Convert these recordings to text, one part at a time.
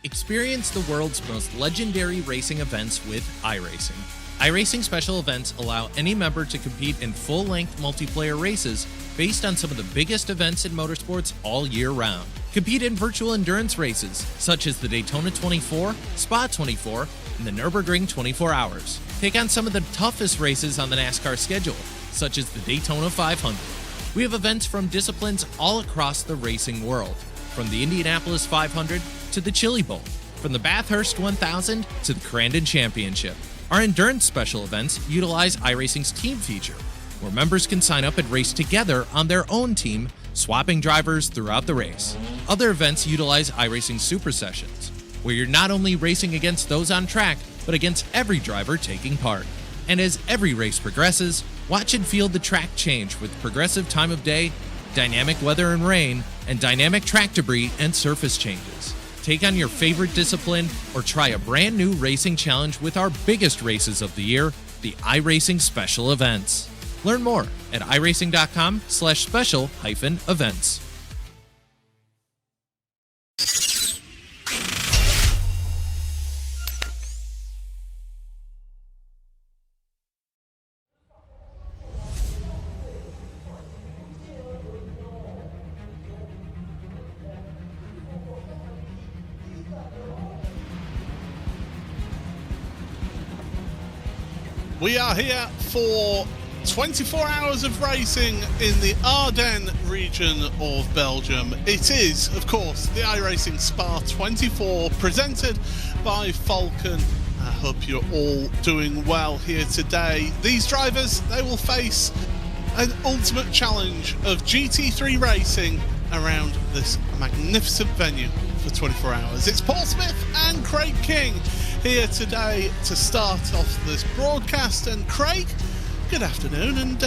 Experience the world's most legendary racing events with iRacing. iRacing special events allow any member to compete in full-length multiplayer races based on some of the biggest events in motorsports all year round. Compete in virtual endurance races, such as the Daytona 24, Spa 24, and the Nürburgring 24 Hours. Take on some of the toughest races on the NASCAR schedule, such as the Daytona 500. We have events from disciplines all across the racing world, from the Indianapolis 500 to the Chili Bowl, from the Bathurst 1000 to the Crandon Championship. Our endurance special events utilize iRacing's team feature, where members can sign up and race together on their own team, swapping drivers throughout the race. Other events utilize iRacing Super Sessions, where you're not only racing against those on track, but against every driver taking part. And as every race progresses, watch and feel the track change with progressive time of day, dynamic weather and rain, and dynamic track debris and surface changes. Take on your favorite discipline or try a brand new racing challenge with our biggest races of the year, the iRacing Special Events. Learn more at iracing.com/special-events. We are here for 24 hours of racing in the Ardennes region of Belgium. It is, of course, the iRacing Spa 24 presented by Falken. I hope you're all doing well here today. These drivers, they will face an ultimate challenge of GT3 racing around this magnificent venue for 24 hours. It's Paul Smith and Craig King here today to start off this broadcast. And Craig, good afternoon, and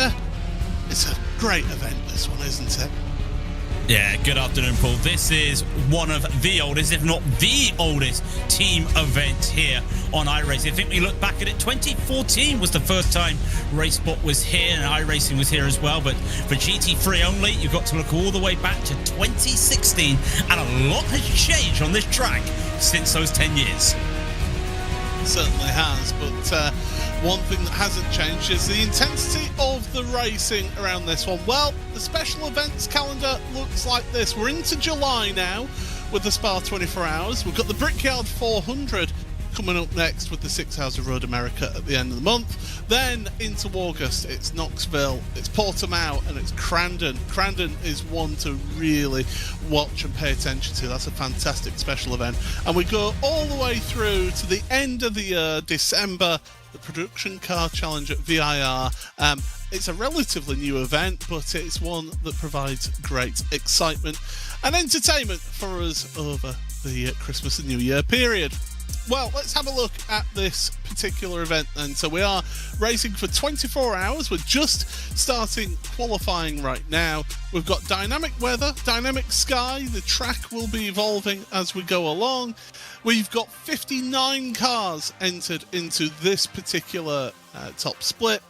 it's a great event, this one, isn't it? Yeah, good afternoon, Paul. This is one of the oldest, if not the oldest, team event here on iRacing. I think we look back at it, 2014 was the first time Racespot was here and iRacing was here as well. But for GT3 only, you've got to look all the way back to 2016, and a lot has changed on this track since those 10 years. It certainly has, but one thing that hasn't changed is the intensity of the racing around this one. Well, the special events calendar looks like this. We're into July now with the Spa 24 Hours. We've got the Brickyard 400 coming up next with the 6 Hours of Road America at the end of the month. Then into August, it's Knoxville, it's Portimao, and it's Crandon. Crandon is one to really watch and pay attention to. That's a fantastic special event. And we go all the way through to the end of the year, December, the Production Car Challenge at VIR. It's a relatively new event, but it's one that provides great excitement and entertainment for us over the Christmas and New Year period. Well, let's have a look at this particular event then. So we are racing for 24 hours. We're just starting qualifying right now. We've got dynamic weather, dynamic sky. The track will be evolving as we go along. We've got 59 cars entered into this particular top split.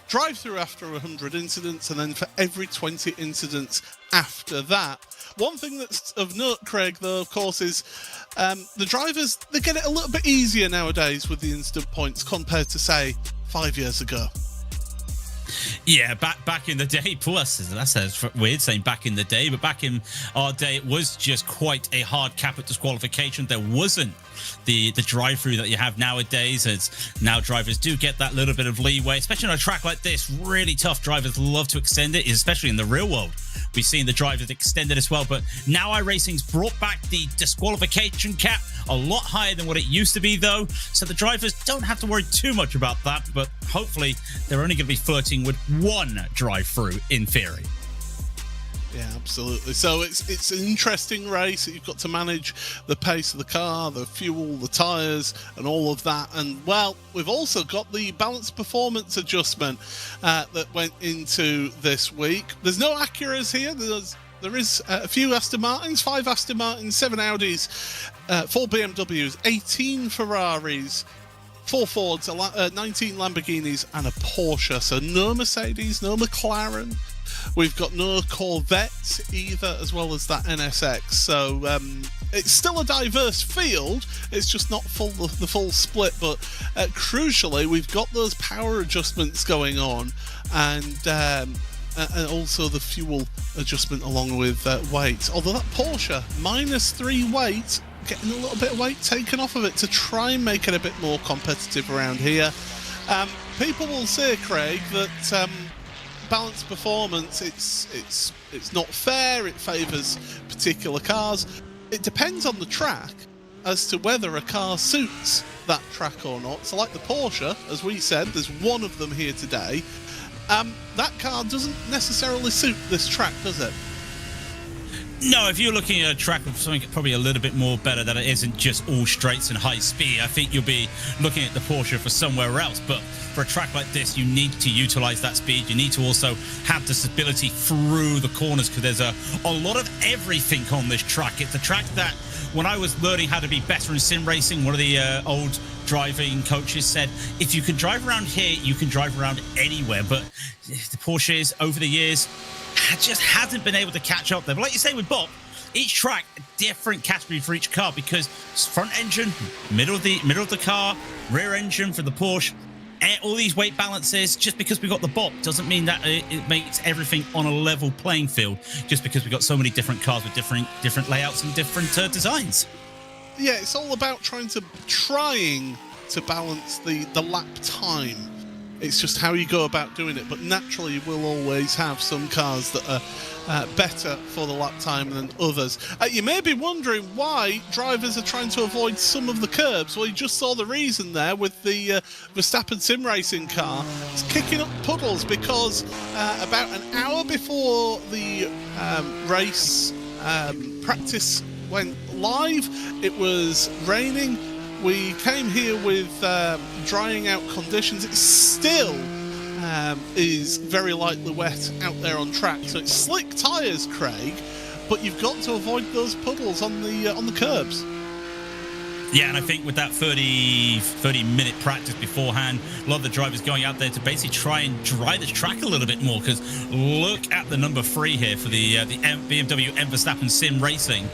Drive through after 100 incidents, and then for every 20 incidents after that. One thing that's of note, Craig, though, of course, is the drivers, they get it a little bit easier nowadays with the instant points compared to, say, 5 years ago. Yeah, back in the day, Paul, that sounds weird saying back in the day, but back in our day, it was just quite a hard cap at disqualification. There wasn't the drive-through that you have nowadays. As now drivers do get that little bit of leeway, especially on a track like this. Really tough. Drivers love to extend it, especially in the real world. We've seen the drivers extend it as well, but now iRacing's brought back the disqualification cap a lot higher than what it used to be, though, so the drivers don't have to worry too much about that, but hopefully they're only going to be flirting with one drive-through in theory. Yeah, absolutely. So it's an interesting race. You've got to manage the pace of the car, the fuel, the tyres, and all of that. And, well, we've also got the balance performance adjustment that went into this week. There's no Acuras here. There is a few Aston Martins, 5 Aston Martins, 7 Audis, 4 BMWs, 18 Ferraris, 4 Fords, 19 Lamborghinis, and a Porsche. So no Mercedes, no McLaren, We've got no Corvette either, as well as that NSX. So it's still a diverse field. It's just not the full split. But crucially, we've got those power adjustments going on, and also the fuel adjustment along with weight. Although that Porsche, -3 weight, getting a little bit of weight taken off of it to try and make it a bit more competitive around here. People will say, Craig, that balanced performance, it's not fair, it favours particular cars. It depends on the track as to whether a car suits that track or not. So like the Porsche, as we said, there's one of them here today. That car doesn't necessarily suit this track, does it? No, if you're looking at a track with something probably a little bit more better, that it isn't just all straights and high speed, I think you'll be looking at the Porsche for somewhere else. But for a track like this, you need to utilize that speed. You need to also have the stability through the corners, because there's a lot of everything on this track. It's a track that, when I was learning how to be better in sim racing, one of the old driving coaches said, if you can drive around here, you can drive around anywhere. But the Porsches, over the years, just hasn't been able to catch up there. But like you say with Bob, each track, a different category for each car, because front engine, middle of the car, rear engine for the Porsche, all these weight balances. Just because we got the BOP doesn't mean that it makes everything on a level playing field, just because we've got so many different cars with different layouts and different designs. Yeah, it's all about trying to balance the lap time. It's just how you go about doing it. But naturally, you will always have some cars that are better for the lap time than others. You may be wondering why drivers are trying to avoid some of the curbs. Well, you just saw the reason there with the Verstappen sim racing car. It's kicking up puddles because about an hour before the race practice went live, it was raining. We came here with drying out conditions. It still is very lightly wet out there on track, so it's slick tyres, Craig. But you've got to avoid those puddles on the curbs. Yeah, and I think with that 30-minute practice beforehand, a lot of the drivers going out there to basically try and dry the track a little bit more, because look at the number 3 here for the BMW M Verstappen Sim Racing.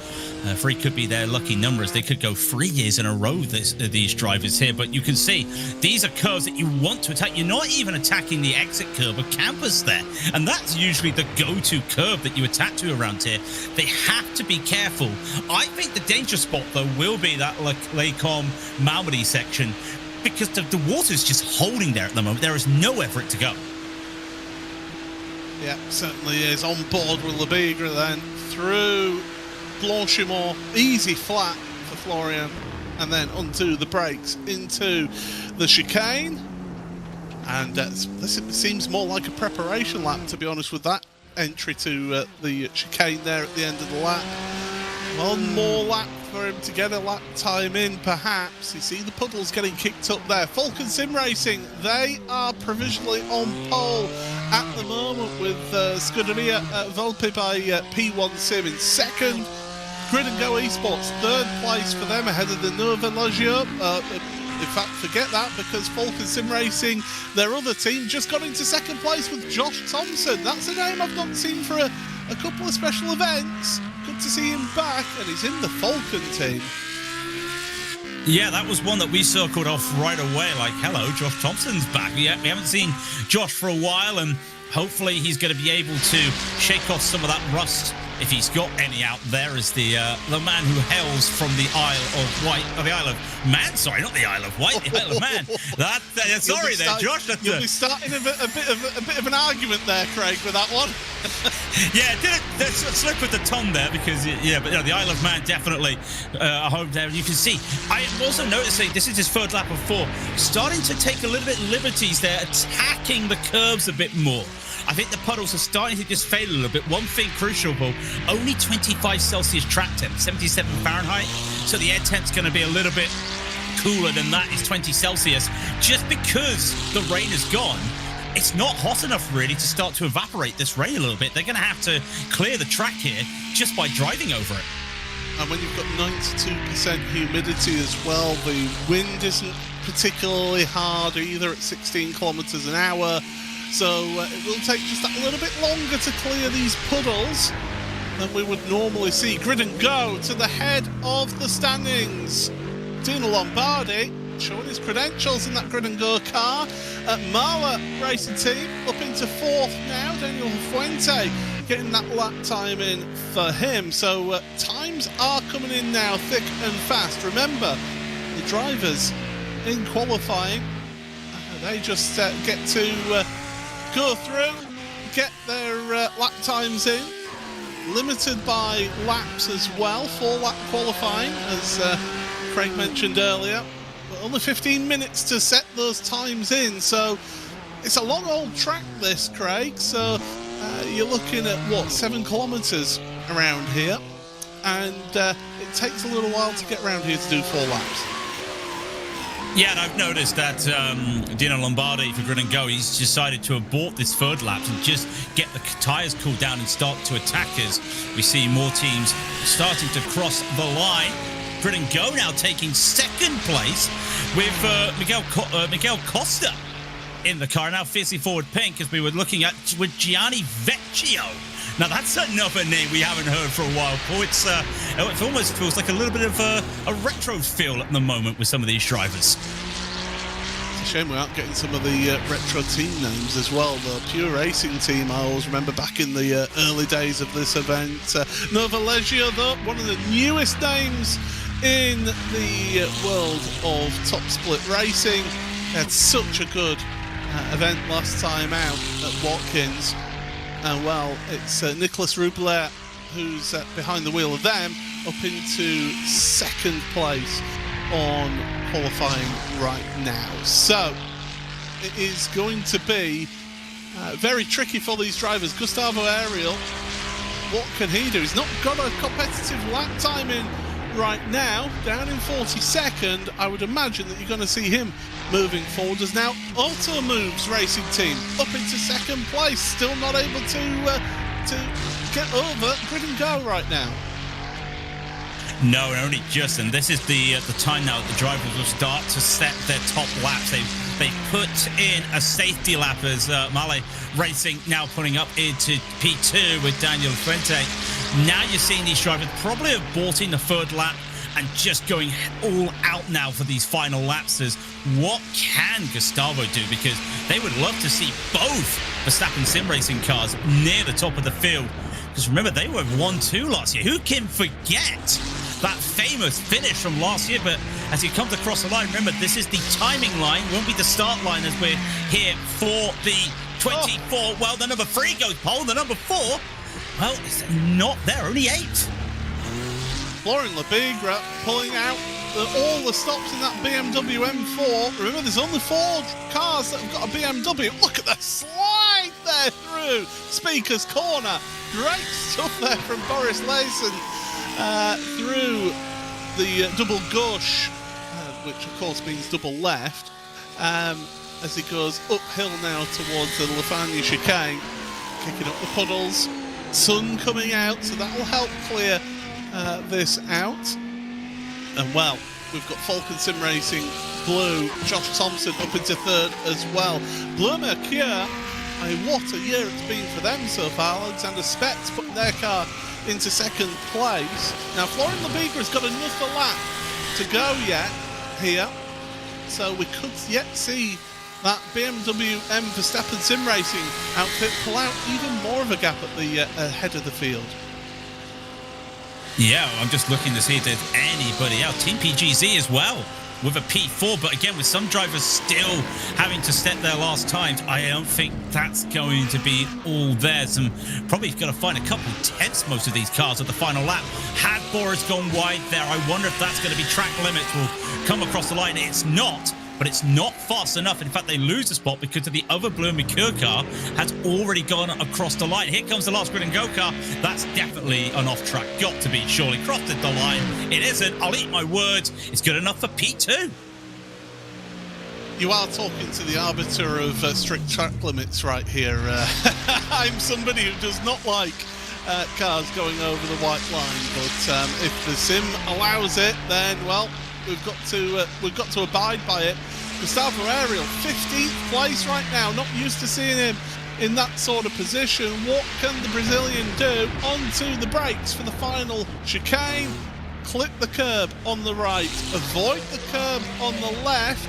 3 could be their lucky numbers. They could go 3 years in a row, these drivers here. But you can see these are curves that you want to attack. You're not even attacking the exit curve of campus there. And that's usually the go-to curve that you attack to around here. They have to be careful. I think the danger spot, though, will be that Lacombe Malmedy section, because the water's just holding there at the moment. There is nowhere for it to go. Yeah, certainly is. On board with Labigra then, through Blanchimont, easy flat for Florian, and then onto the brakes into the chicane. And this seems more like a preparation lap, to be honest, with that entry to the chicane there at the end of the lap. One more lap for him to get a lap time in, perhaps. You see the puddles getting kicked up there. Falken Sim Racing, they are provisionally on pole at the moment, with Scuderia Volpe by P1 Sim in second. Grid and Go Esports, third place for them, ahead of the Nova Loggia. In fact, forget that, because Falken Sim Racing, their other team, just got into second place with Josh Thompson. That's a name I've not seen for a couple of special events. Good to see him back, and he's in the Falken team. Yeah, that was one that we circled off right away, like, hello, Josh Thompson's back. We haven't seen Josh for a while, and hopefully he's going to be able to shake off some of that rust, if he's got any out there, as the man who hails from the Isle of Wight, or the Isle of Man, sorry, not the Isle of Wight, the Isle of Man. Sorry there, Josh. You'll be starting a bit of an argument there, Craig, with that one. Yeah, did it slip with the tongue there, because, yeah, but the Isle of Man definitely a home there. And you can see, I am also noticing, this is his third lap of 4, starting to take a little bit liberties there, attacking the curbs a bit more. I think the puddles are starting to just fade a little bit. One thing crucial, though, only 25 Celsius track temp, 77 Fahrenheit. So the air temp's going to be a little bit cooler than that. It's 20 Celsius. Just because the rain is gone, it's not hot enough really to start to evaporate this rain a little bit. They're going to have to clear the track here just by driving over it. And when you've got 92% humidity as well, the wind isn't particularly hard either at 16 kilometers an hour. So it will take just a little bit longer to clear these puddles than we would normally see. Grid and Go to the head of the standings. Dino Lombardi showing his credentials in that Grid and Go car. Marwa Racing Team up into 4th now. Daniel Fuente getting that lap time in for him. So times are coming in now thick and fast. Remember, the drivers in qualifying, they just get to go through, get their lap times in. Limited by laps as well, 4-lap qualifying, as Craig mentioned earlier. But only 15 minutes to set those times in, so it's a long old track this, Craig. So you're looking at, what, 7 kilometres around here, and it takes a little while to get around here to do 4 laps. Yeah, and I've noticed that Dino Lombardi for Grid and Go, he's decided to abort this 3rd lap and just get the tyres cooled down and start to attack us. We see more teams starting to cross the line. Grid and Go now taking 2nd place with Miguel Costa in the car. Now fiercely forward pink, as we were looking at with Gianni Vecchio. Now that's another name we haven't heard for a while, Paul. It almost feels like a little bit of a retro feel at the moment with some of these drivers. It's a shame we aren't getting some of the retro team names as well. The Pure Racing team, I always remember back in the early days of this event. Nova Leggio, though, one of the newest names in the world of top split racing. They had such a good event last time out at Watkins. And well, it's Nicolas Roublet who's behind the wheel of them, up into 2nd place on qualifying right now. So it is going to be very tricky for these drivers. Gustavo Ariel, what can he do? He's not got a competitive lap time in right now, down in 42nd. I would imagine that you're going to see him moving forward, as now Auto Moves Racing Team up into 2nd place, still not able to get over Grid and Go right now. No, only just, and this is the time now that the drivers will start to set their top laps. They've put in a safety lap as Male Racing now putting up into P2 with Daniel Fuente. Now you're seeing these drivers probably have bought in the 3rd lap and just going all out now for these final laps. As what can Gustavo do? Because they would love to see both Verstappen Sim Racing cars near the top of the field. Because remember, they were 1-2 last year. Who can forget that famous finish from last year? But as he comes across the line, remember, this is the timing line, won't be the start line, as we're here for the 24. Oh. Well, the number 3 goes pole, the number 4, well, it's not there, only 8. Florian Lebigra pulling out all the stops in that BMW M4. Remember, there's only 4 cars that have got a BMW. Look at the slide there through Speaker's Corner. Great stuff there from Boris Layson through the double gauche, which of course means double left, as he goes uphill now towards the Lafania chicane, kicking up the puddles. Sun coming out, so that will help clear this out. And well, we've got Falken Sim Racing Blue, Josh Thompson up into 3rd as well. Bleu Mercure, what a year it's been for them so far. Alexander Spetz putting their car into 2nd place. Now Florian Lebigra has got another lap to go yet here, so we could yet see that BMW M Verstappen Sim Racing outfit pull out even more of a gap at the head of the field. Yeah, I'm just looking to see if there's anybody else. Team PGZ as well with a P4, but again, with some drivers still having to set their last times, I don't think that's going to be all there. Probably going to find a couple tenths, most of these cars at the final lap. Had Boris gone wide there, I wonder if that's going to be track limits will come across the line. It's not. But it's not fast enough. In fact, they lose the spot because of the other Bleu Mercure car has already gone across the line. Here comes the last Grid and Go car. That's definitely an off-track. Got to be surely crossed the line. It isn't. I'll eat my words. It's good enough for P2. You are talking to the arbiter of strict track limits right here. I'm somebody who does not like cars going over the white line, but if the sim allows it, then well, we've got to abide by it. Gustavo Ariel, 15th place right now. Not used to seeing him in that sort of position. What can the Brazilian do? Onto the brakes for the final chicane. Clip the curb on the right. Avoid the curb on the left.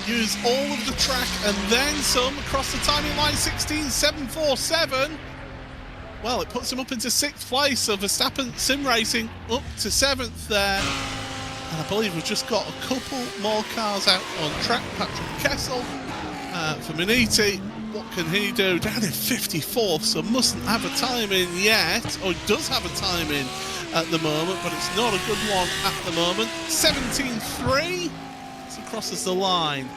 Use all of the track and then some across the timing line. 16.747. Well, it puts him up into 6th place. So Verstappen Sim Racing up to 7th there. And I believe we've just got a couple more cars out on track. Patrick Kessel for Maniti. What can he do? Down in 54th, so mustn't have a time in yet. Or he does have a time in at the moment, but it's not a good one at the moment. 17.3. So crosses the line.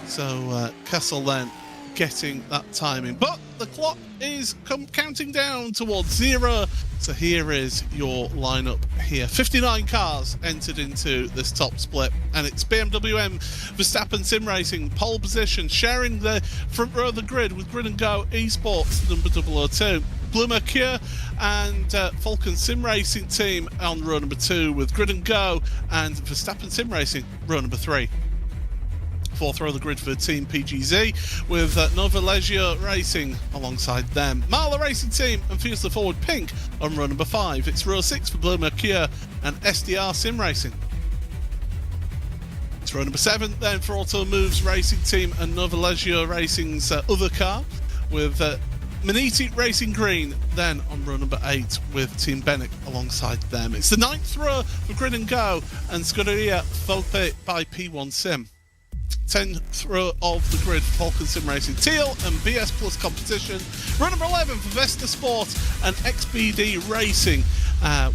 So Kessel then getting that timing. But the clock is counting down towards 0. So here is your lineup here. 59 cars entered into this top split, and it's BMW M Verstappen Sim Racing pole position, sharing the front row of the grid with Grid and Go Esports number 002. Blue Mercure and Falken Sim Racing team on row number 2 with Grid and Go and Verstappen Sim Racing row number 3. 4th row of the grid for Team PGZ with Nova Leggio Racing alongside them. Marla Racing Team and Fiercely Forward Pink on row number 5. It's row 6 for Blue Mercure and SDR Sim Racing. It's row number 7 then for Auto Moves Racing Team and Nova Leggio Racing's other car with Maniti Racing Green then on row number 8 with Team Bennett alongside them. It's the 9th row for Grid and Go and Scuderia Volpe by P1 Sim. 10th row of the grid for Falken Sim Racing Teal and BS Plus competition. Row number 11 for Vesta Sport and XBD Racing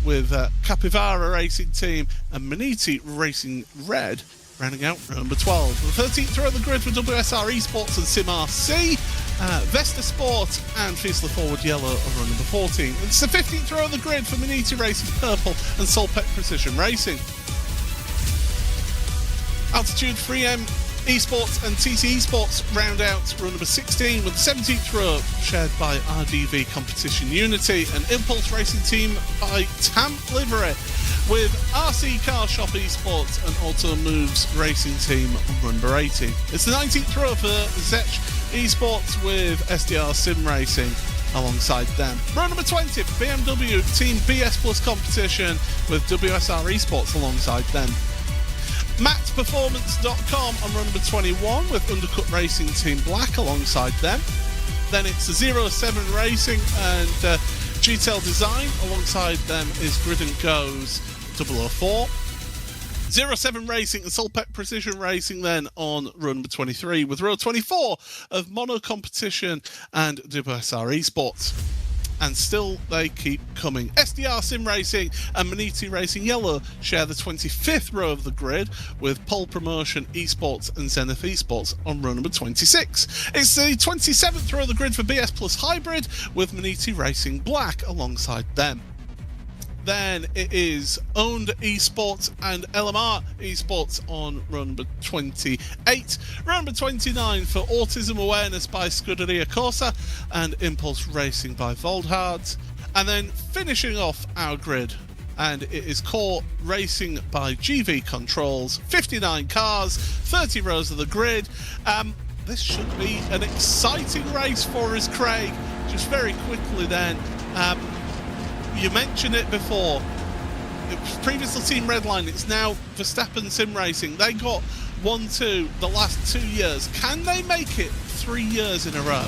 with Capivara Racing Team and Maniti Racing Red rounding out row number 12. The 13th row of the grid for WSR Esports and Sim RC, Vesta Sport and Fiercely Forward Yellow on row number 14. It's the 15th row of the grid for Maniti Racing Purple and Solpec Precision Racing. Altitude 3M Esports and TC Esports round out row number 16 with the 17th row shared by RDV Competition Unity and Impulse Racing Team by Tamp Livery with RC Car Shop Esports and Auto Moves Racing Team on row number 18. It's the 19th row for Zech Esports with SDR Sim Racing alongside them. Row number 20 for BMW Team BS Plus Competition with WSR Esports alongside them. MattPerformance.com on row number 21 with Undercut Racing Team Black alongside them. Then it's the 07 Racing and GTEL Design alongside them is Grid and Go's 004. 07 Racing and Solpec Precision Racing then on row number 23 with row 24 of Mono Competition and WSR Esports. And still they keep coming. SDR Sim Racing and Maniti Racing Yellow share the 25th row of the grid with Pole Promotion Esports and Zenith Esports on row number 26. It's the 27th row of the grid for BS Plus Hybrid with Maniti Racing Black alongside them. Then it is Owned Esports and LMR Esports on row number 28. Row number 29 for Autism Awareness by Scuderia Corsa and Impulse Racing by Voldhards. And then finishing off our grid, and it is Core Racing by GV Controls. 59 cars, 30 rows of the grid. This should be an exciting race for us, Craig. Just very quickly then, you mentioned it before. It was previously Team Redline. It's now Verstappen Sim Racing. They got 1-2 the last 2 years. Can they make it 3 years in a row?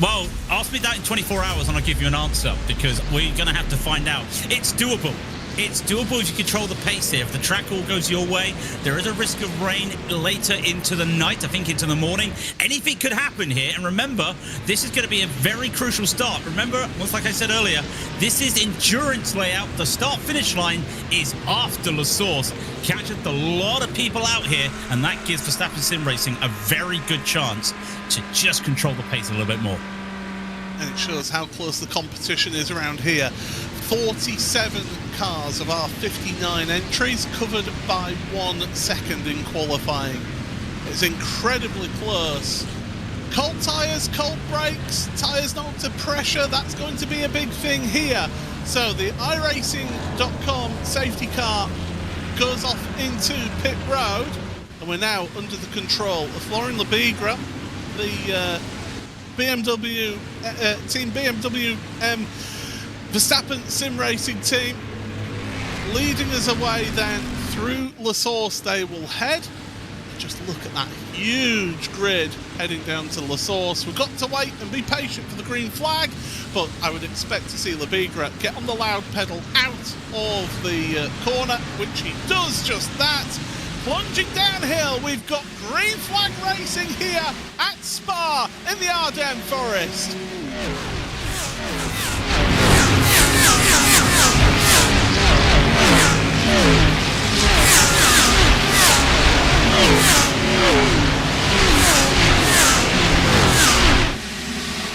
Well, ask me that in 24 hours and I'll give you an answer, because we're going to have to find out. It's doable. It's doable if you control the pace here. If the track all goes your way, there is a risk of rain later into the night, I think into the morning. Anything could happen here. And remember, this is going to be a very crucial start. Remember, once like I said earlier, this is endurance layout. The start-finish line is after La Source. Captured a lot of people out here, and that gives Verstappen Sim Racing a very good chance to just control the pace a little bit more. And it shows how close the competition is around here. 47 cars of our 59 entries covered by 1 second in qualifying. It's incredibly close. Cold tyres, cold brakes, tyres not up to pressure, that's going to be a big thing here. So the iRacing.com safety car goes off into pit road. and we're now under the control of Florian Lebigra, the BMW team BMW Verstappen sim racing team, leading us away then through La Source. They will head. Just look at that huge grid heading down to La Source. We've got to wait and be patient for the green flag, but I would expect to see Lebigra get on the loud pedal out of the corner, which he does just that. Plunging downhill, we've got green flag racing here at Spa in the Ardennes Forest.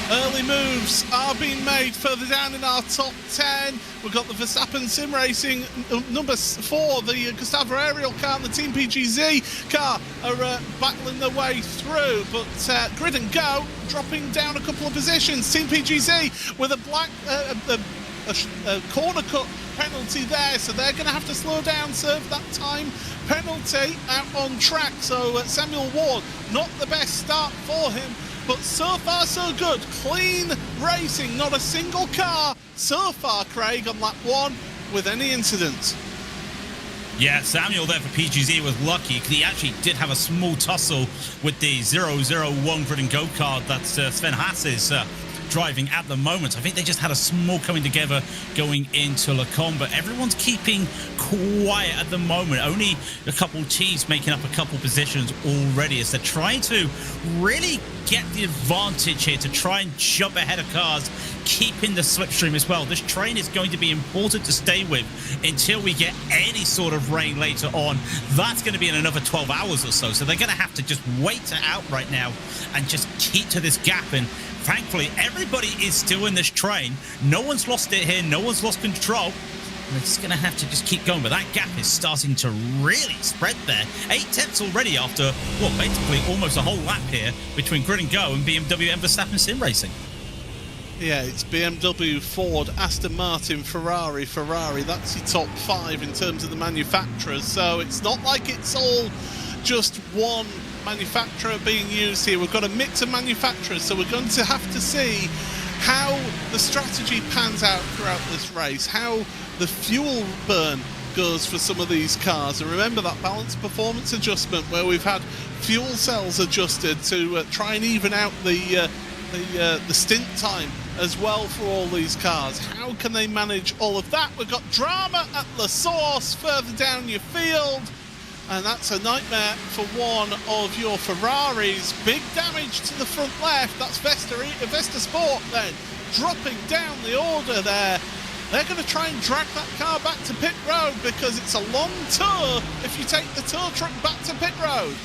Early moves are being made further down in our top 10. We've got the Verstappen Sim Racing number 4, the Gustavo Ariel car and the Team PGZ car are battling their way through, but Grid and Go dropping down a couple of positions. Team PGZ with a black a corner cut penalty there, so they're going to have to slow down, serve that time penalty out on track. So Samuel Ward, not the best start for him, but so far so good. Clean racing, not a single car so far, Craig, on lap 1 with any incidents. Yeah, Samuel there for PGZ was lucky because he actually did have a small tussle with the 001 Grid and Go car that Sven Haas is driving at the moment. I think they just had a small coming together going into Le Mans, but everyone's keeping quiet at the moment. Only a couple teams making up a couple positions already as they're trying to really get the advantage here to try and jump ahead of cars, keeping the slipstream as well. This train is going to be important to stay with until we get any sort of rain later on. That's going to be in another 12 hours or so, so they're going to have to just wait it out right now and just keep to this gap. And thankfully, everybody is still in this train. No one's lost it here. No one's lost control. And they're just going to have to just keep going. But that gap is starting to really spread there. 8 tenths already after, well, basically almost a whole lap here between Grid and Go and BMW and Verstappen Sim Racing. Yeah, it's BMW, Ford, Aston Martin, Ferrari. That's your top 5 in terms of the manufacturers. So it's not like it's all just one manufacturer being used here. We've got a mix of manufacturers, so we're going to have to see how the strategy pans out throughout this race, how the fuel burn goes for some of these cars. And remember that balanced performance adjustment where we've had fuel cells adjusted to try and even out the stint time as well for all these cars. How can they manage all of that? We've got drama at La Source further down your field, and that's a nightmare for one of your Ferraris. Big damage to the front left. That's Vesta Sport then dropping down the order there. They're going to try and drag that car back to pit road because it's a long tour if you take the tow truck back to pit road.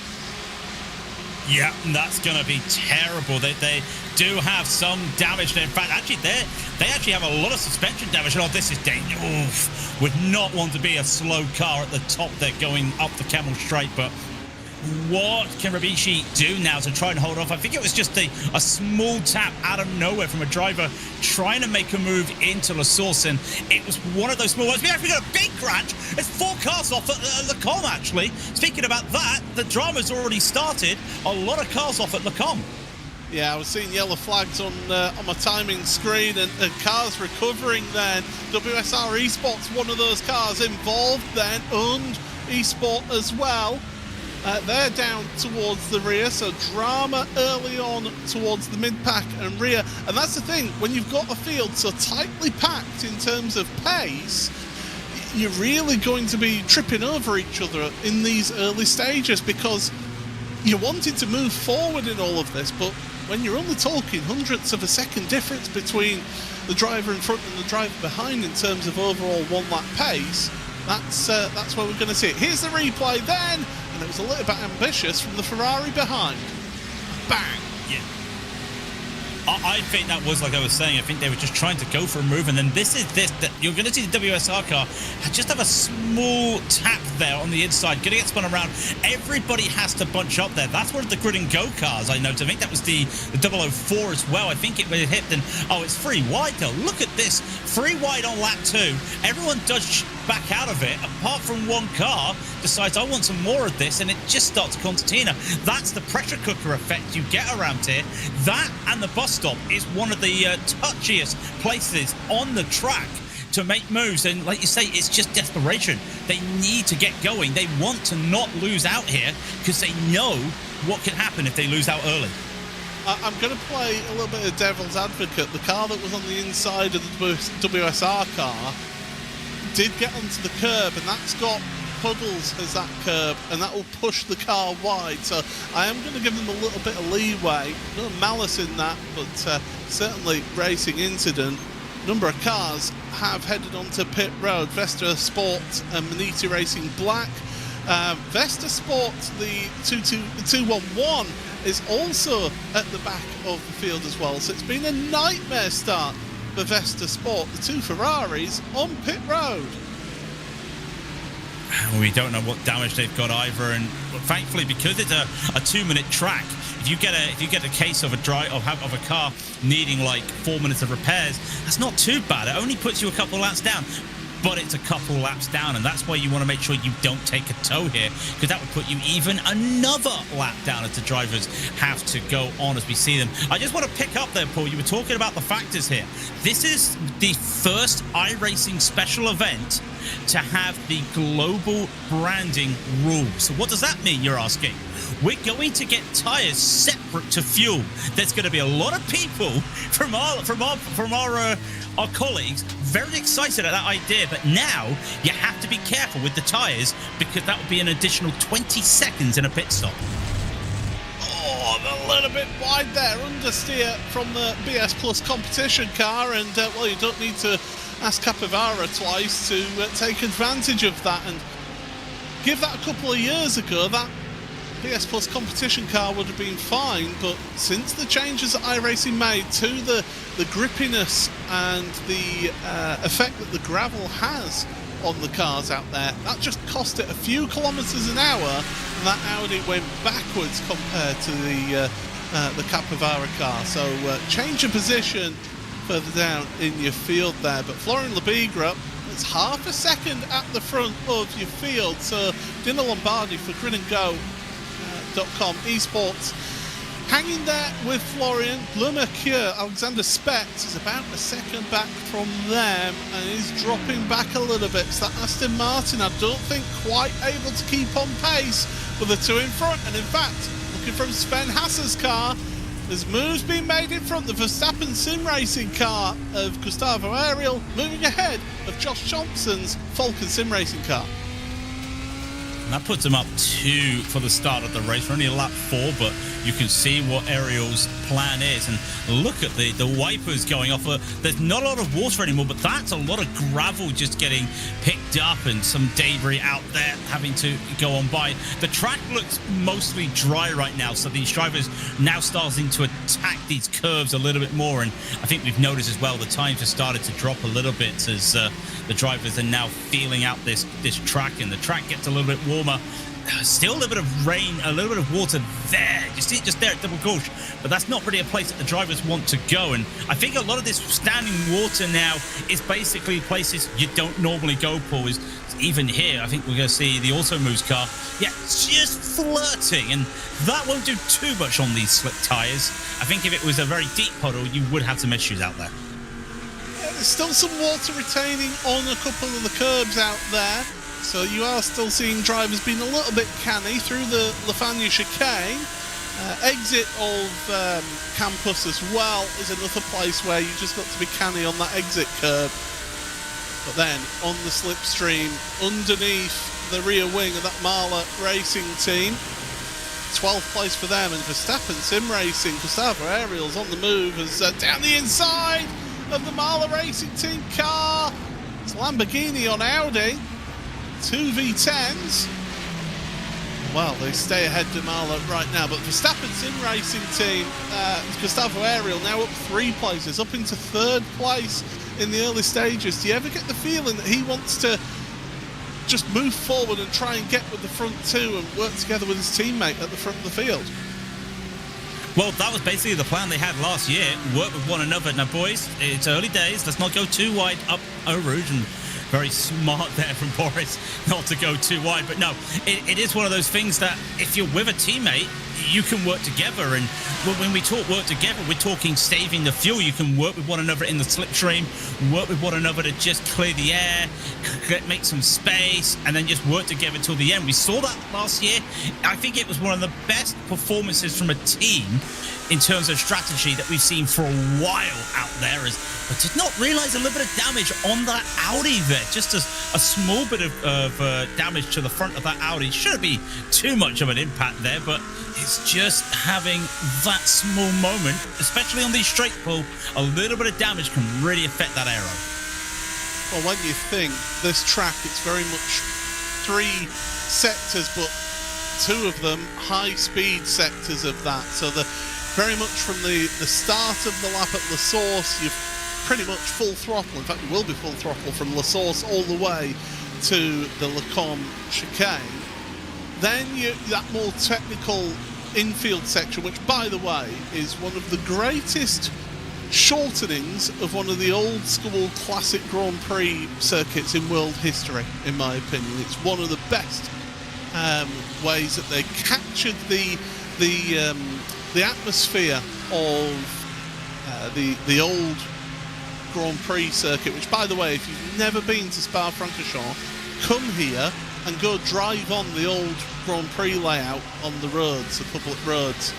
Yeah, that's going to be terrible. They do have some damage. In fact, actually, they actually have a lot of suspension damage. Oh, this is dangerous. Oof. Would not want to be a slow car at the top. They're going up the Camel Straight, but what can Ribici do now to try and hold off? I think it was just a small tap out of nowhere from a driver trying to make a move into La Source, and it was one of those small ones. We actually got a big crash. There's 4 cars off at Le Mans, actually. Speaking about that, the drama's already started. A lot of cars off at Le Mans. Yeah, I was seeing yellow flags on my timing screen, and cars recovering then. WSR Esport's one of those cars involved then, and Esport as well. They're down towards the rear, so drama early on towards the mid-pack and rear. And that's the thing, when you've got a field so tightly packed in terms of pace, you're really going to be tripping over each other in these early stages because you're wanting to move forward in all of this, but when you're only talking hundredths of a second difference between the driver in front and the driver behind in terms of overall one-lap pace, that's where we're going to see it. Here's the replay then, and it was a little bit ambitious from the Ferrari behind. Bang! Yeah. I think that was, like I was saying, I think they were just trying to go for a move, and then that you're going to see the WSR car just have a small tap there on the inside, going to get spun around. Everybody has to bunch up there. That's one of the Grid and Go cars, I noticed. I think that was the 004 as well. I think it hit, and oh, it's free wide though. Look at this. 3 wide on lap 2. Everyone does back out of it, apart from one car decides, I want some more of this, and it just starts concertina. That's the pressure cooker effect you get around here. That and the bus stop is one of the touchiest places on the track to make moves, and like you say, it's just desperation. They need to get going. They want to not lose out here because they know what can happen if they lose out early. I'm going to play a little bit of devil's advocate. The car that was on the inside of the WSR car did get onto the curb, and that's got puddles as that curb, and that will push the car wide. So I am going to give them a little bit of leeway. No malice in that, but certainly racing incident. Number of cars have headed onto pit road. Vesta Sport and Maniti Racing Black. Vesta Sport, the 211, is also at the back of the field as well. So it's been a nightmare start for Vesta Sport. The 2 Ferraris on pit road. We don't know what damage they've got either, and thankfully, because it's a 2-minute track, if you get a case of a car needing like 4 minutes of repairs, that's not too bad. It only puts you a couple laps down, but it's a couple laps down, and that's why you want to make sure you don't take a tow here, because that would put you even another lap down as the drivers have to go on as we see them. I just want to pick up there, Paul. You were talking about the factors here. This is the first iRacing special event to have the global branding rules. So what does that mean, you're asking? We're going to get tires separate to fuel. There's going to be a lot of people from our colleagues very excited at that idea, but now you have to be careful with the tires because that would be an additional 20 seconds in a pit stop. Oh, a little bit wide there, understeer from the BS Plus competition car, and well, you don't need to ask Capivara twice to take advantage of that. And give that a couple of years ago, that BS Plus competition car would have been fine, but since the changes that iRacing made to the grippiness and the effect that the gravel has on the cars out there, that just cost it a few kilometers an hour, and that Audi went backwards compared to the Capivara car. So change of position further down in your field there, but Florian Labigra, it's half a second at the front of your field. So Dino Lombardi for GridandGo.com esports hanging there with Florian. Le Mercure, Alexander Spetz is about a second back from them, and he's dropping back a little bit. So that Aston Martin, I don't think quite able to keep on pace with the 2 in front. And in fact, looking from Sven Hasser's car, there's moves being made in front. The Verstappen sim racing car of Gustavo Ariel moving ahead of Josh Thompson's Falken sim racing car. And that puts them up 2 for the start of the race. We're only a lap 4, but you can see what Ariel's plan is. And look at the wipers going off. There's not a lot of water anymore, but that's a lot of gravel just getting picked up and some debris out there having to go on by. The track looks mostly dry right now, so these drivers now starting to attack these curves a little bit more. And I think we've noticed as well the times have started to drop a little bit as the drivers are now feeling out this track, and the track gets a little bit warmer. Still a little bit of rain, a little bit of water there. You see it just there at Double Gauche, but that's not really a place that the drivers want to go. And I think a lot of this standing water now is basically places you don't normally go, Paul. Is even here, I think we're going to see the Auto Moves car, just flirting, and that won't do too much on these slick tyres. I think if it was a very deep puddle, you would have some issues out there. There's still some water retaining on a couple of the curbs out there. So you are still seeing drivers being a little bit canny through the Lafania chicane. Exit of campus as well is another place where you just got to be canny on that exit curb. But then on the slipstream, underneath the rear wing of that Marla racing team, 12th place for them, and Verstappen sim racing, Gustavo Ariel's on the move as down the inside of the Marla racing team car. It's Lamborghini on Audi. 2 V10s. Well, they stay ahead to Marla right now, but Verstappen sim racing team, Gustavo Ariel now up 3 places, up into 3rd place in the early stages. Do you ever get the feeling that he wants to just move forward and try and get with the front 2 and work together with his teammate at the front of the field? Well, that was basically the plan they had last year. Work with one another. Now, boys, it's early days. Let's not go too wide up Eau Rouge. And very smart there from Boris not to go too wide. But no, it is one of those things that if you're with a teammate, you can work together. And when we talk work together, we're talking saving the fuel. You can work with one another in the slipstream, work with one another to just clear the air, make some space, and then just work together till the end. We saw that last year. I think it was one of the best performances from a team in terms of strategy that we've seen for a while out there. I did not realize a little bit of damage on that Audi there. Just a small bit of damage to the front of that Audi. Shouldn't be too much of an impact there, but it's just having that small moment, especially on these straight pull, a little bit of damage can really affect that aero. Well, when you think this track, it's very much 3 sectors, but 2 of them high-speed sectors of that. So very much from the start of the lap at La Source, you're pretty much full throttle. In fact, you will be full throttle from La Source all the way to the Le Combe chicane. Then that more technical infield section, which, by the way, is one of the greatest shortenings of one of the old-school classic Grand Prix circuits in world history, in my opinion. It's one of the best ways that they captured the atmosphere of the old Grand Prix circuit, which, by the way, if you've never been to Spa-Francorchamps, come here and go drive on the old Grand Prix layout on the roads, the public roads,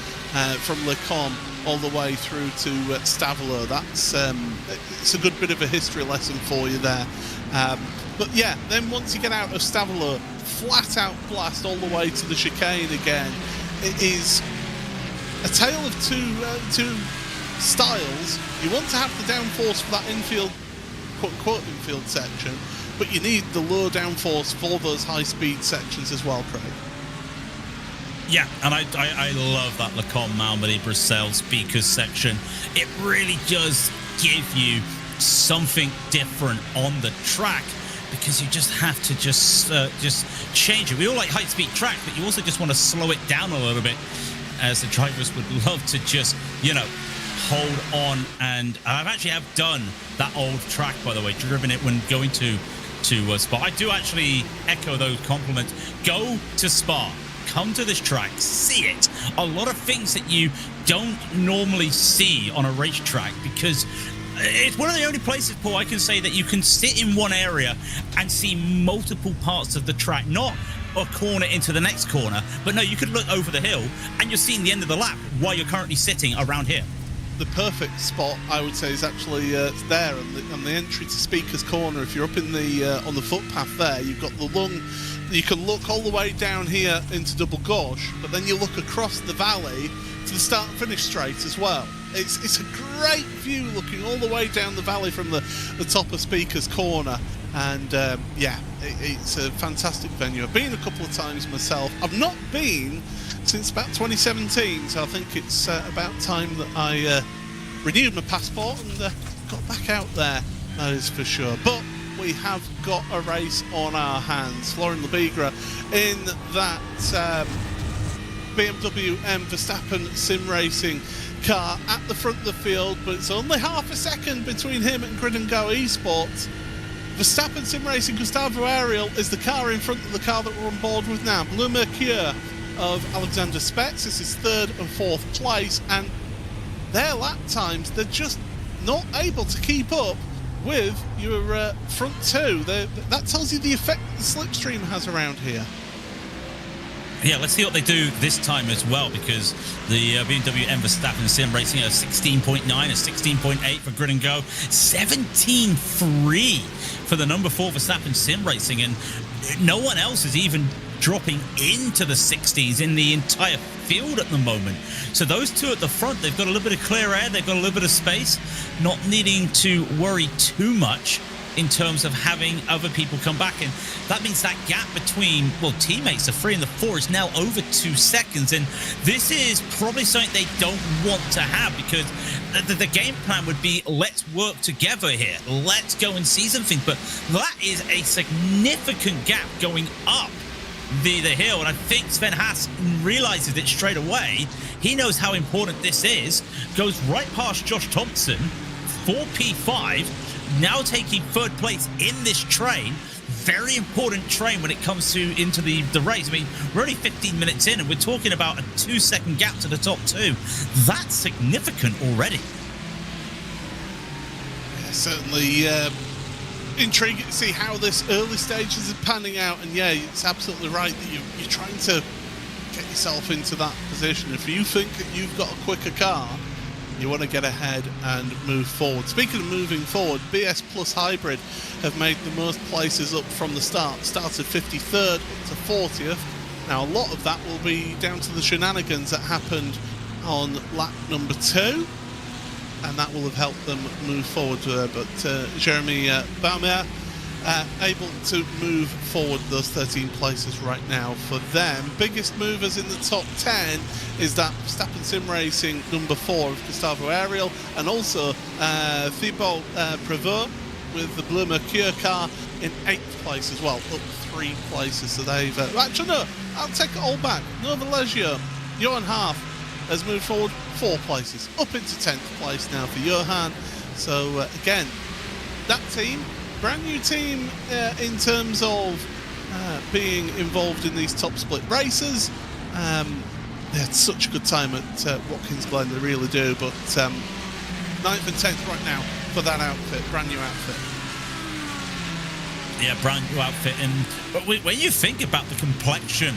from Le Combe all the way through to Stavelot. That's it's a good bit of a history lesson for you there. But yeah, then once you get out of Stavelot, flat out blast all the way to the chicane again. It is a tale of two styles. You want to have the downforce for that infield, quote-unquote infield section, but you need the low downforce for those high-speed sections as well, Craig. Yeah, and I love that Le Combe Malmedy Bruxelles speakers section. It really does give you something different on the track, because you just have to just change it. We all like high-speed track, but you also just want to slow it down a little bit, as the drivers would love to just, hold on. And I've actually done that old track, by the way, driven it when going to Spa. I do actually echo those compliments. Go to Spa. Come to this track, see it. A lot of things that you don't normally see on a racetrack, because it's one of the only places, Paul, I can say that you can sit in one area and see multiple parts of the track, not a corner into the next corner, but no, you could look over the hill and you're seeing the end of the lap while you're currently sitting around here. The perfect spot, I would say, is actually there on the entry to Speaker's Corner. If you're up in the on the footpath there, you've got the lung. You can look all the way down here into Double Gauche, but then you look across the valley to the start and finish straight as well. It's a great view looking all the way down the valley from the top of Speaker's Corner. And yeah, it's a fantastic venue. I've been a couple of times myself. I've not been since about 2017, so I think it's about time that I renewed my passport and got back out there, that is for sure. But we have got a race on our hands. Florian Lebigra in that BMW M Verstappen sim racing car at the front of the field, but it's only half a second between him and Grid & Go Esports. Verstappen Sim Racing Gustavo Ariel is the car in front of the car that we're on board with now. Blue Mercure of Alexander Spetz. This is 3rd and 4th place, and their lap times, they're just not able to keep up with your front two. That tells you the effect the slipstream has around here. Yeah, let's see what they do this time as well, because the BMW M Verstappen Sim Racing a 16.9, a 16.8 for Grid & Go, 17.3 for the number 4 Verstappen Sim Racing, and no one else is even dropping into the 60s in the entire field at the moment. So those two at the front, they've got a little bit of clear air, they've got a little bit of space, not needing to worry too much in terms of having other people come back in. That means that gap between, teammates, the 3 and the 4, is now over 2 seconds. And this is probably something they don't want to have, because the game plan would be, let's work together here. Let's go and see something. But that is a significant gap going up the hill. And I think Sven Haas realizes it straight away. He knows how important this is. Goes right past Josh Thompson, 4P5, now taking third place in this train. Very important train when it comes into the race. I mean, we're only 15 minutes in and we're talking about a 2-second gap to the top two. That's significant already. Yeah, certainly intriguing to see how this early stages is panning out. And yeah, it's absolutely right that you're trying to get yourself into that position. If you think that you've got a quicker car, you want to get ahead and move forward. Speaking of moving forward, BS Plus Hybrid have made the most places up from the start. Started 53rd up to 40th. Now, a lot of that will be down to the shenanigans that happened on lap number 2, and that will have helped them move forward. But Jeremy Baumer able to move forward those 13 places right now for them. Biggest movers in the top 10 is that Verstappen Sim Racing number 4 of Gustavo Ariel, and also Thibaut Prevot with the Bleu Mercure car in 8th place as well, up 3 places. So they've actually no, I'll take it all back. Nova Leggio, Johan Half has moved forward 4 places, up into 10th place now for Johan. So again, that team, brand new team in terms of being involved in these top split races. They had such a good time at Watkins Glen, they really do. But 9th and 10th right now for that outfit, brand new outfit. Yeah, brand new outfit. And but when you think about the complexion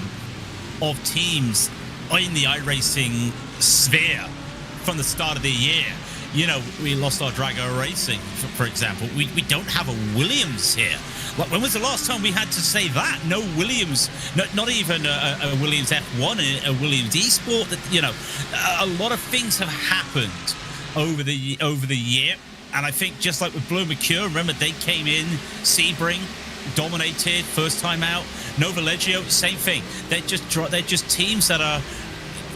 of teams in the iRacing sphere from the start of the year, you know, we lost our Drago Racing, for example. We don't have a Williams here. Like, when was the last time we had to say that? No Williams, not even a Williams F1, a Williams eSport. That, you know, a lot of things have happened over the year. And I think just like with Bleu Mercure, remember they came in, Sebring dominated first time out. Nova Leggio, same thing. They're just teams that are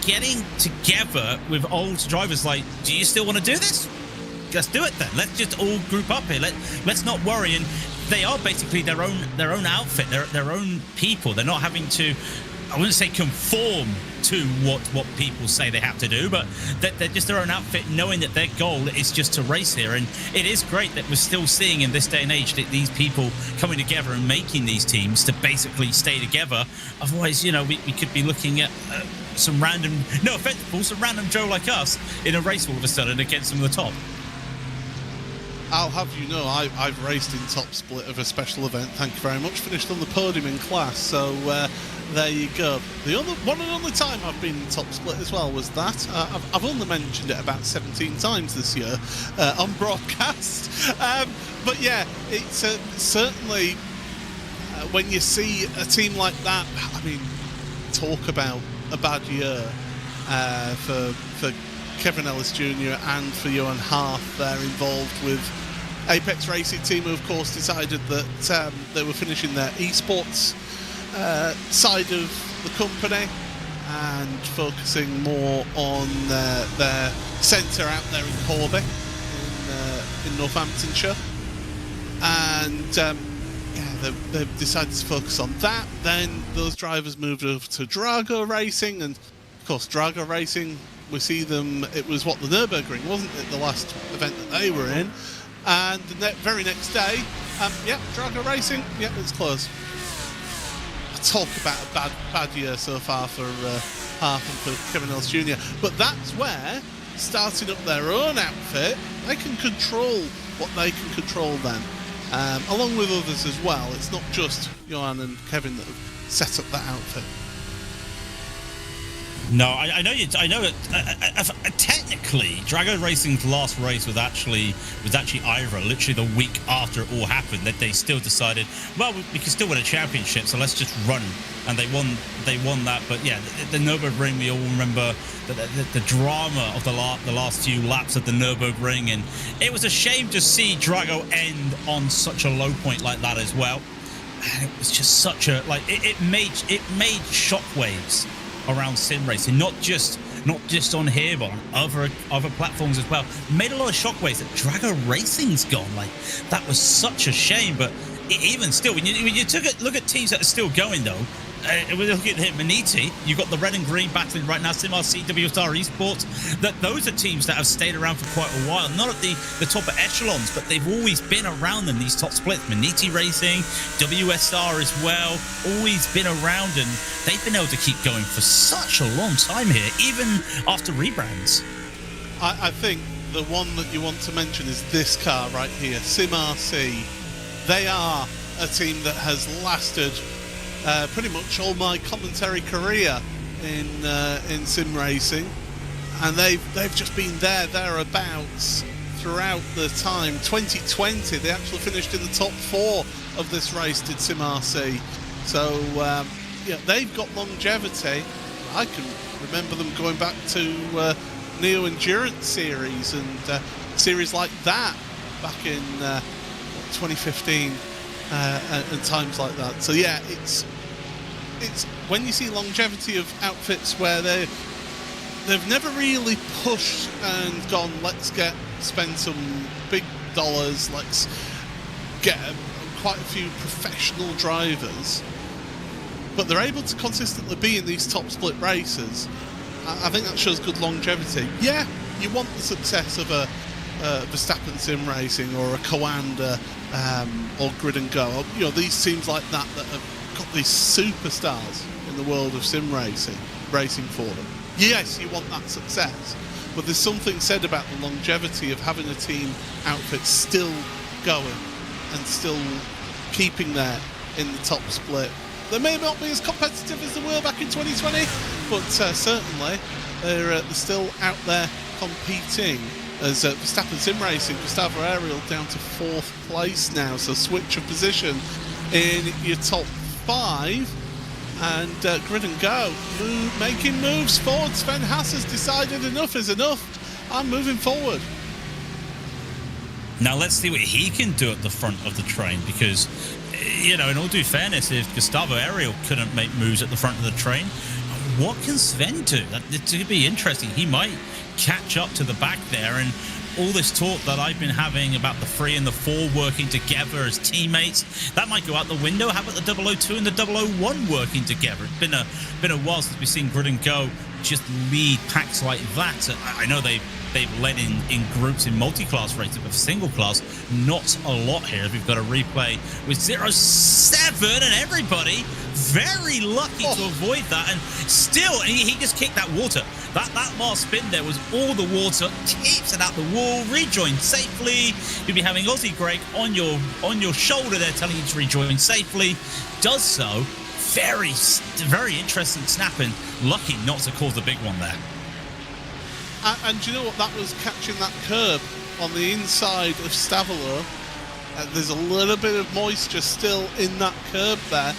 getting together with old drivers. Like, do you still want to do this? Let's do it then. Let's just all group up here. Let's not worry. And they are basically their own outfit, their own people. They're not having to, I wouldn't say conform to what people say they have to do, but they're just their own outfit, knowing that their goal is just to race here. And it is great that we're still seeing in this day and age that these people coming together and making these teams to basically stay together. Otherwise, you know, we could be looking at some random, no offense, Paul, some random Joe like us in a race all of a sudden against some of the top. I'll have you know, I've raced in top split of a special event, thank you very much. Finished on the podium in class, so there you go. The one and only time I've been in top split as well was that. I've only mentioned it about 17 times this year on broadcast. But yeah, it's certainly when you see a team like that, I mean, talk about a bad year for Kevin Ellis Jr. and for Johan Half. They're involved with Apex Racing Team, who of course decided that they were finishing their esports side of the company and focusing more on their centre out there in Corby in Northamptonshire. And yeah, they've decided to focus on that. Then those drivers moved over to Drago Racing, and of course Drago Racing, we see them, it was the Nürburgring, wasn't it, the last event that they were in? And the very next day, Drago Racing, it's closed. Talk about a bad year so far for Half and for Kevin Ellis Jr. But that's where, starting up their own outfit, they can control what they can control then. Along with others as well. It's not just Johan and Kevin that have set up that outfit. No, I know. Technically, Drago Racing's last race was actually Ira. Literally the week after it all happened, that they still decided, well, we can still win a championship, so let's just run. And they won that. But yeah, the Nürburgring, we all remember the drama of the last few laps of the Nürburgring, and it was a shame to see Drago end on such a low point like that as well. And it was just such a it made shockwaves around sim racing, not just on here, but on other platforms as well. Made a lot of shockwaves that Drago Racing's gone. Like, that was such a shame. But even still, when you look at teams that are still going though, we're looking at Maniti. You've got the red and green battling right now. SimRC, WSR Esports. Those are teams that have stayed around for quite a while. Not at the top echelons, but they've always been around in these top splits. Maniti Racing, WSR as well. Always been around, and they've been able to keep going for such a long time here, even after rebrands. I think the one that you want to mention is this car right here, SimRC. They are a team that has lasted pretty much all my commentary career in sim racing, and they've just been thereabouts throughout the time. 2020, they actually finished in the top 4 of this race, did SimRC. So yeah, they've got longevity. I can remember them going back to Neo Endurance series and series like that back in 2015 and times like that. So yeah, it's when you see longevity of outfits where they've never really pushed and gone, let's spend some big dollars, let's get quite a few professional drivers, but they're able to consistently be in these top split races. I think that shows good longevity. Yeah, you want the success of a Verstappen Sim Racing or a Coanda or Grid and Go. You know, these teams like that have got these superstars in the world of sim racing for them. Yes, you want that success, but there's something said about the longevity of having a team outfit still going and still keeping there in the top split. They may not be as competitive as they were back in 2020, but certainly they're still out there competing. As Verstappen Sim Racing, Gustavo Ariel down to 4th place now, so switch of position in your top 5. And Grid and Go making moves forward. Sven Haas has decided enough is enough. I'm moving forward. Now let's see what he can do at the front of the train, because, you know, in all due fairness, if Gustavo Ariel couldn't make moves at the front of the train, what can Sven do? It's going to be interesting. He might catch up to the back there, and all this talk that I've been having about the 3 and the 4 working together as teammates, that might go out the window. How about the 002 and the 001 working together? It's been a while since we've seen Grid and Go just lead packs like that. I know they've led in groups in multi-class races, but single class, not a lot here. We've got a replay with 07, and everybody very lucky to avoid that. And still, he just kicked that water. That last spin there was all the water. Keeps it out the wall. Rejoin safely. You'll be having Aussie Greg on your shoulder there, telling you to rejoin safely. Does so. Very, very interesting snapping. Lucky not to cause a big one there. And do you know what? That was catching that curb on the inside of Stavolo. There's a little bit of moisture still in that curb there.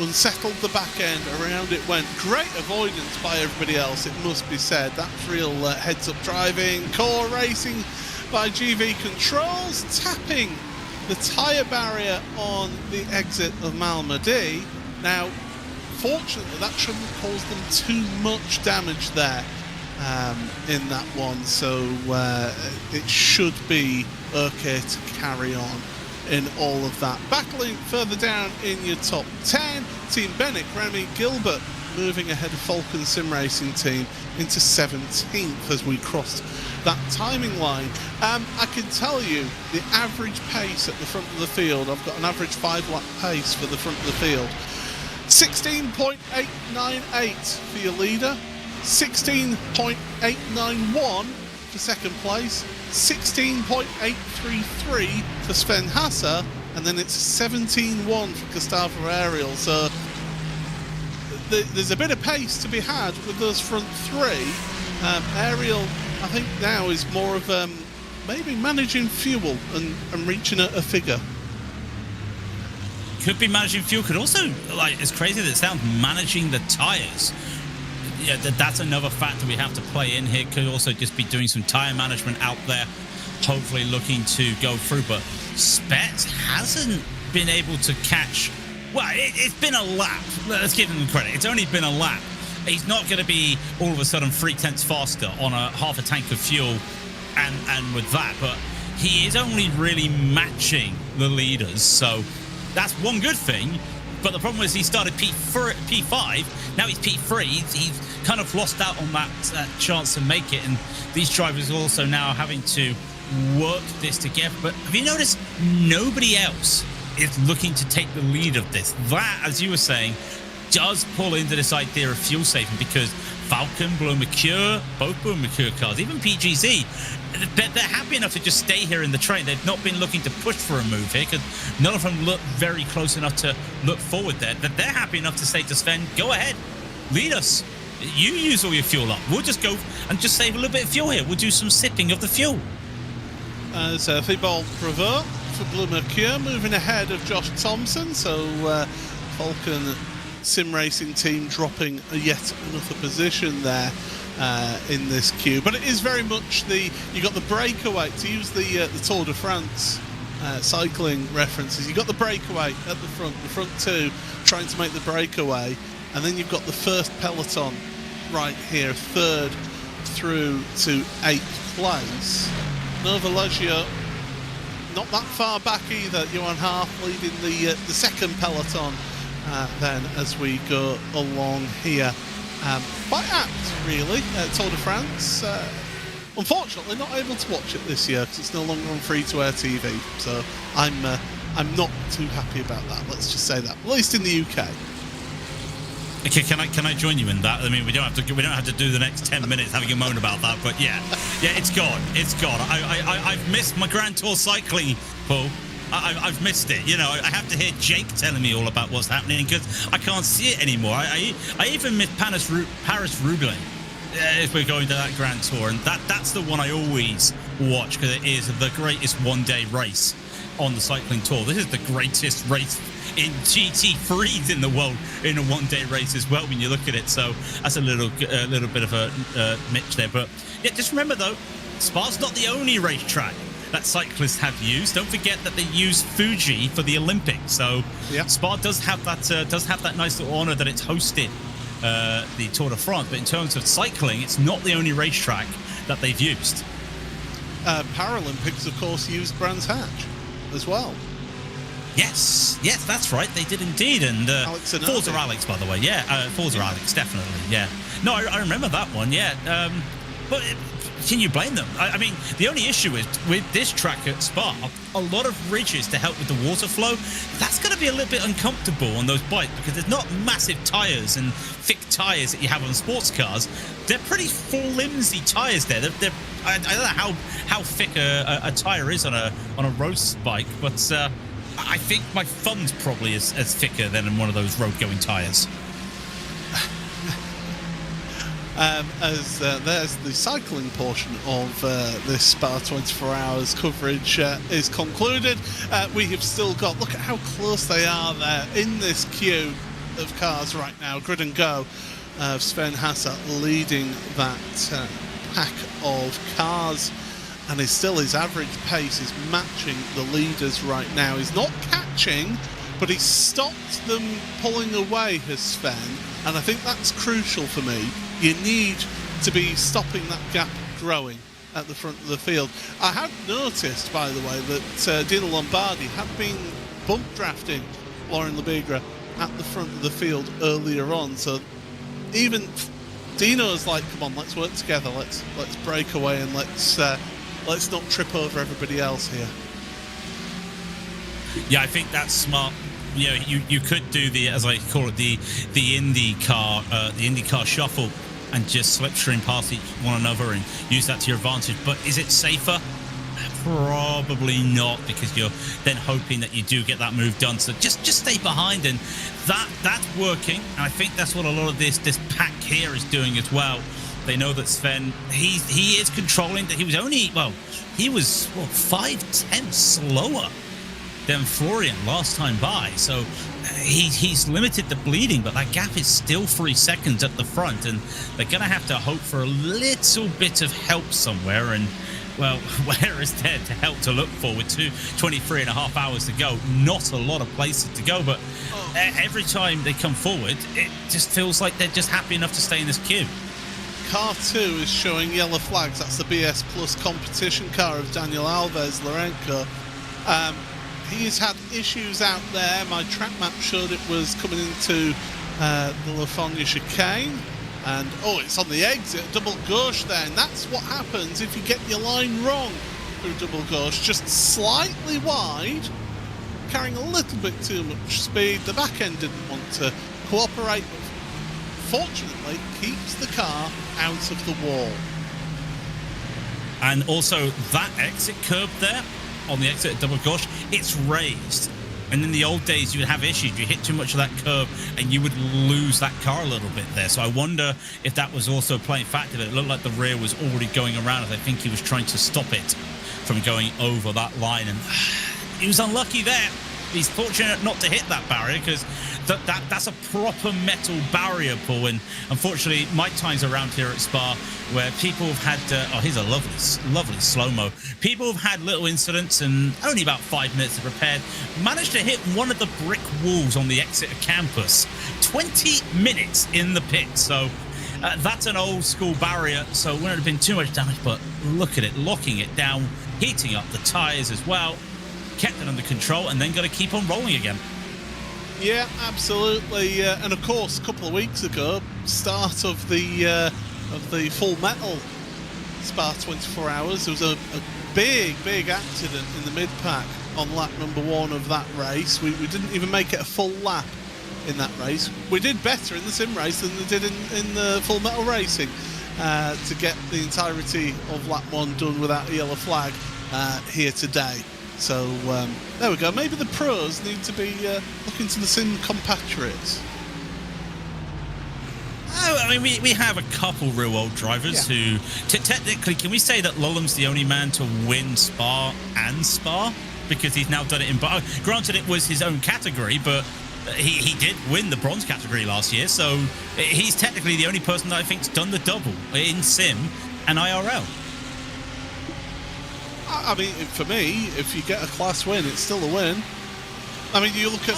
Unsettled the back end, around it went. Great avoidance by everybody else, it must be said. That's real heads-up driving. Core racing by GV Controls, tapping the tyre barrier on the exit of Malmedy. Now, fortunately, that shouldn't cause them too much damage there in that one, so it should be okay to carry on in all of that. Battling further down in your top 10, Team Bennett, Remy Gilbert moving ahead of Falken Sim Racing team into 17th as we crossed that timing line. I can tell you the average pace at the front of the field. I've got an average 5-lap pace for the front of the field. 16.898 for your leader, 16.891 for second place, 16.833 for Sven Hasse, and then it's 17.1 for Gustavo Ariel. So there's a bit of pace to be had with those front 3. Ariel, I think now is more of maybe managing fuel and reaching a figure. Could be managing fuel, could also, like, as crazy as it sounds, managing the tyres. Yeah, that's another factor we have to play in here. Could also just be doing some tyre management out there, hopefully looking to go through. But Spets hasn't been able to catch. Well, it's been a lap. Let's give him credit. It's only been a lap. He's not going to be all of a sudden 3/10 faster on a half a tank of fuel and with that. But he is only really matching the leaders. So that's one good thing. But the problem is he started P5, now he's P3. He's kind of lost out on that chance to make it, and these drivers are also now having to work this together. But have you noticed nobody else is looking to take the lead of this? That, as you were saying, does pull into this idea of fuel saving, because Falken, Blue Mercure, both Blue Mercure cars, even PGZ, they're happy enough to just stay here in the train. They've not been looking to push for a move here, because none of them look very close enough to look forward there. That they're happy enough to say to Sven, go ahead, lead us. You use all your fuel up. We'll just go and just save a little bit of fuel here. We'll do some sipping of the fuel. As Thibault Prevot for Blue Mercure moving ahead of Josh Thompson. So Falken Sim Racing team dropping yet another position there in this queue. But it is very much you got the breakaway, to use the Tour de France cycling references. You got the breakaway at the front two trying to make the breakaway, and then you've got the first peloton right here, third through to 8th place. Nova Leggio not that far back either. Johan Haaf leading the second peloton then as we go along here. Quite apt, really, Tour de France. Unfortunately, not able to watch it this year because it's no longer on free-to-air TV. So I'm not too happy about that. Let's just say that, at least in the UK. Okay, can I join you in that? I mean, we don't have to do the next 10 minutes having a moan about that, but yeah, it's gone. It's gone. I've missed my Grand Tour cycling, Paul. I've missed it. You know, I have to hear Jake telling me all about what's happening because I can't see it anymore. I even missed Paris-Roubaix if we're going to that Grand Tour, and that's the one I always watch because it is the greatest one-day race on the cycling tour. This is the greatest race in GT3s in the world in a one-day race as well when you look at it. So that's a little bit of a mitch there. But yeah, just remember though, Spa's not the only racetrack that cyclists have used. Don't forget that they use Fuji for the Olympics. So yeah, Spa does have that nice little honour that it's hosted the Tour de France. But in terms of cycling, it's not the only racetrack that they've used. Paralympics, of course, used Brands Hatch as well. Yes, that's right. They did indeed. And Forza Alex, by the way. Yeah, Forza Alex, definitely. Yeah. No, I remember that one. Yeah. But can you blame them? I mean, the only issue is with this track at Spa, a lot of ridges to help with the water flow. That's going to be a little bit uncomfortable on those bikes because there's not massive tyres and thick tyres that you have on sports cars. They're pretty flimsy tyres there. I don't know how thick a tyre is on a road bike, but I think my thumb's probably as thicker than in one of those road-going tyres. There's the cycling portion of this Spa 24 Hours coverage is concluded. We have still got, look at how close they are there in this queue of cars right now. Grid and go. Sven Hasse leading that pack of cars. And his average pace is matching the leaders right now. He's not catching, but he's stopped them pulling away, has Sven. And I think that's crucial for me. You need to be stopping that gap growing at the front of the field. I had noticed, by the way, that Dino Lombardi had been bump drafting Laurent Lebigra at the front of the field earlier on. So even Dino's like, come on, let's work together. Let's break away and let's not trip over everybody else here. Yeah, I think that's smart. You know, you could do the, as I call it, the IndyCar shuffle and just slipstream past one another and use that to your advantage. But is it safer? Probably not, because you're then hoping that you do get that move done. So just stay behind, and that's working. And I think that's what a lot of this pack here is doing as well. They know that Sven, he is controlling. That he was 5/10 slower than Florian last time by. So he's limited the bleeding, but that gap is still 3 seconds at the front, and they're going to have to hope for a little bit of help somewhere. And well, where is there to help to look for with 23 and a half hours to go? Not a lot of places to go, but every time they come forward, it just feels like they're just happy enough to stay in this queue. Car 2 is showing yellow flags. That's the BS Plus competition car of Daniel Alves Lorenco. he's had issues out there. My track map showed it was coming into the Lafonia chicane, and it's on the exit, double gauche there, and that's what happens if you get your line wrong through double gauche, just slightly wide, carrying a little bit too much speed. The back end didn't want to cooperate, but fortunately keeps the car out of the wall. And also that exit curb there on the exit at double gauche, it's raised. And in the old days, you would have issues. You hit too much of that curve and you would lose that car a little bit there. So I wonder if that was also a playing factor. It looked like the rear was already going around, as I think he was trying to stop it from going over that line. And he was unlucky there. He's fortunate not to hit that barrier, because that's a proper metal barrier, Paul. And unfortunately, my times around here at Spa, where people have had here's a lovely slow-mo. People have had little incidents and only about 5 minutes of repair managed to hit one of the brick walls on the exit of campus. 20 minutes in the pit. So that's an old school barrier, so it wouldn't have been too much damage, but look at it, locking it down, heating up the tires as well, kept it under control, and then got to keep on rolling again. Yeah, absolutely. And of course, a couple of weeks ago, start of the full metal Spa 24 hours, there was a big accident in the mid-pack on lap number 1 of that race. We didn't even make it a full lap in that race. We did better in the sim race than we did in the full metal racing to get the entirety of lap 1 done without a yellow flag here today. So there we go. Maybe the pros need to be looking to the sim compatriots. I mean, we have a couple real-world drivers who... technically, can we say that Lolum's the only man to win Spa and Spa? Because he's now done it in... Granted, it was his own category, but he did win the bronze category last year, so he's technically the only person that I think's done the double in sim and IRL. I mean, for me, if you get a class win, it's still a win. I mean, you look at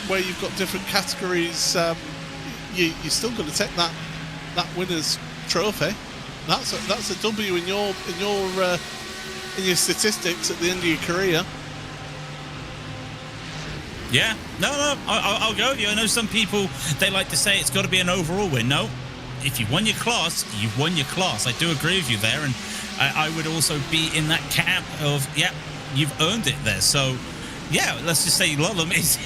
where you've got different categories. You're still going to take that winner's trophy. That's a W in your statistics at the end of your career. Yeah, no, I'll go with you. I know some people, they like to say it's got to be an overall win. No, if you won your class, you've won your class. I do agree with you there, and I would also be in that camp of, you've earned it there. So, yeah, let's just say Lolum is,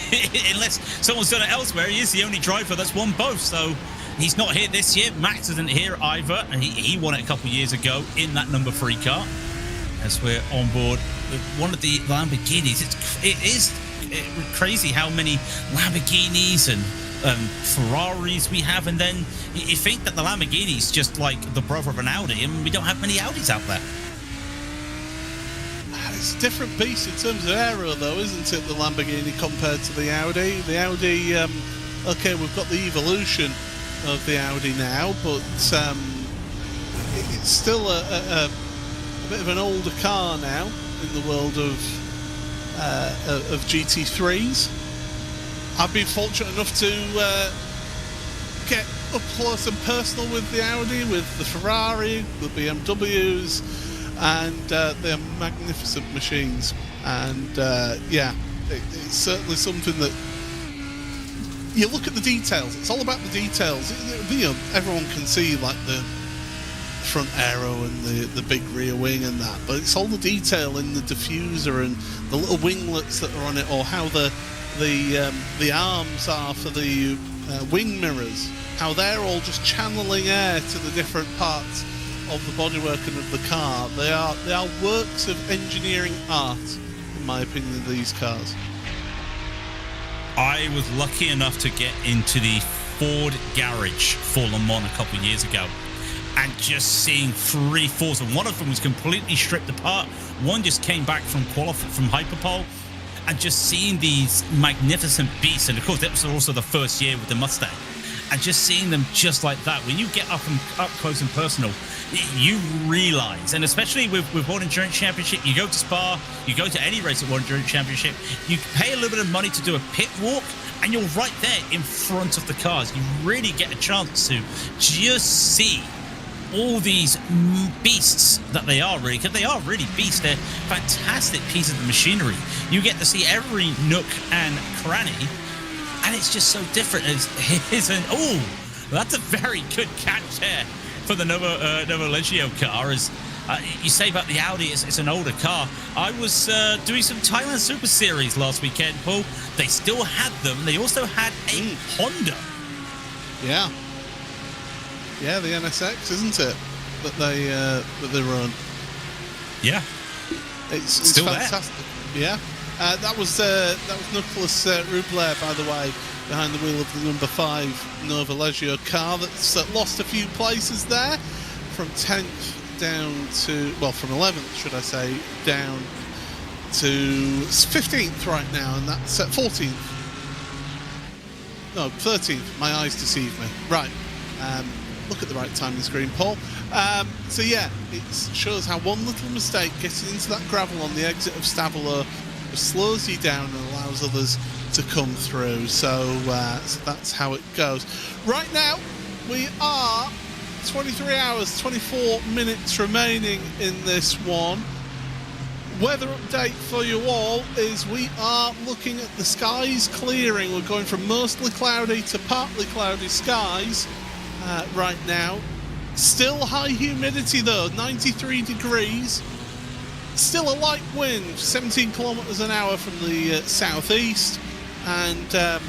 unless someone's done it elsewhere, he is the only driver that's won both. So he's not here this year. Max isn't here either, and he won it a couple of years ago in that number 3 car. As we're on board one of the Lamborghinis, it is crazy how many Lamborghinis and Ferraris we have, and then you think that the Lamborghini's just like the brother of an Audi, and we don't have many Audis out there. It's a different beast in terms of aero, though, isn't it, the Lamborghini compared to the Audi? The Audi, okay, we've got the evolution of the Audi now, but it's still a bit of an older car now in the world of GT3s. I've been fortunate enough to get up close and personal with the Audi, with the Ferrari, the BMWs, and they're magnificent machines. And it's certainly something that you look at the details. It's all about the details. Everyone can see like the front aero and the big rear wing and that, but it's all the detail in the diffuser and the little winglets that are on it, or how the arms are for the wing mirrors, how they're all just channeling air to the different parts of the bodywork and of the car. They are works of engineering art, in my opinion, these cars. I was lucky enough to get into the Ford garage for Le Mans a couple of years ago, and just seeing 3 Fords, and one of them was completely stripped apart. One just came back from Hyperpole, and just seeing these magnificent beasts, and of course that was also the first year with the Mustang, and just seeing them just like that, when you get up close and personal, you realize, and especially with World Endurance Championship, you go to Spa, you go to any race at World Endurance Championship, you pay a little bit of money to do a pit walk, and you're right there in front of the cars. You really get a chance to just see all these beasts that they are, really, because they are really beasts. They're fantastic pieces of machinery. You get to see every nook and cranny, and it's just so different. That's a very good catch there for the Nova Legio car. As you say about the Audi, it's an older car. I was doing some Thailand Super Series last weekend, Paul. They still had them. They also had a Honda. Yeah. Yeah, the NSX, isn't it? That they run. Yeah. It's still fantastic. There. Yeah. That was Nicholas Rubler, by the way, behind the wheel of the number 5 Nova Legio car that's lost a few places there, from 10th down to, well, from 11th, should I say, down to 15th right now, and that's 14th. No, 13th. My eyes deceive me. Right. Look at the right timing screen, Paul. So yeah, it shows how one little mistake getting into that gravel on the exit of Stavolo slows you down and allows others to come through. So that's how it goes. Right now, we are 23 hours, 24 minutes remaining in this one. Weather update for you all is we are looking at the skies clearing. We're going from mostly cloudy to partly cloudy skies right now. Still high humidity though, 93 degrees. Still a light wind, 17 kilometers an hour from the southeast. And I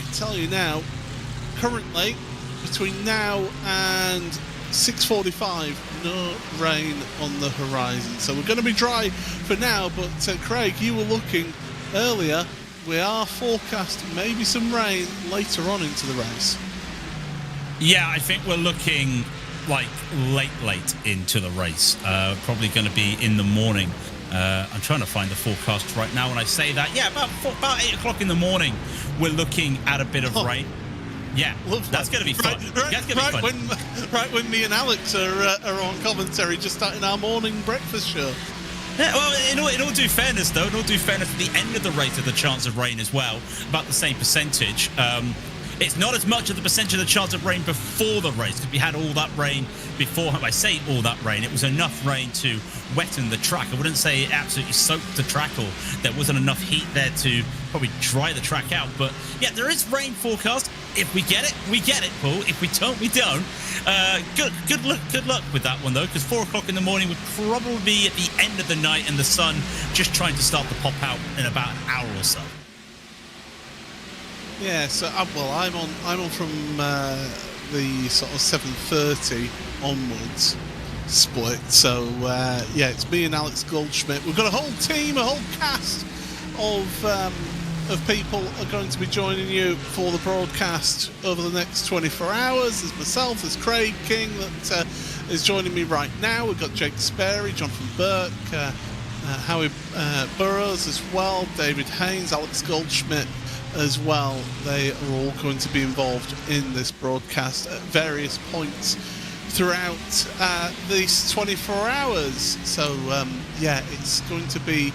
can tell you now, currently, between now and 6:45, no rain on the horizon. So we're going to be dry for now, but Craig, you were looking earlier. We are forecast maybe some rain later on into the race. Yeah, I think we're looking like late into the race. Probably going to be in the morning. I'm trying to find the forecast right now when I say that. Yeah, about 8 o'clock in the morning, we're looking at a bit of rain. Yeah, that's going to be fun. Right when me and Alex are on commentary, just starting our morning breakfast show. Yeah, well, in all due fairness, though, at the end of the race, there's a chance of rain as well, about the same percentage. It's not as much of the percentage of the chance of rain before the race, because we had all that rain beforehand. I say all that rain, it was enough rain to wetten the track. I wouldn't say it absolutely soaked the track, or there wasn't enough heat there to probably dry the track out. But yeah, there is rain forecast. If we get it, Paul. If we don't, we don't. Good luck with that one, though, because 4 o'clock in the morning would probably be at the end of the night and the sun just trying to start to pop out in about an hour or so. Yeah, so I'm on from the sort of 7:30 onwards split. So yeah, it's me and Alex Goldschmidt. We've got a whole team, a whole cast of people are going to be joining you for the broadcast over the next 24 hours. There's myself, there's Craig King that is joining me right now. We've got Jake Sperry, Jonathan Burke, Howie Burrows as well, David Haynes, Alex Goldschmidt as well. They are all going to be involved in this broadcast at various points throughout these 24 hours. So yeah, it's going to be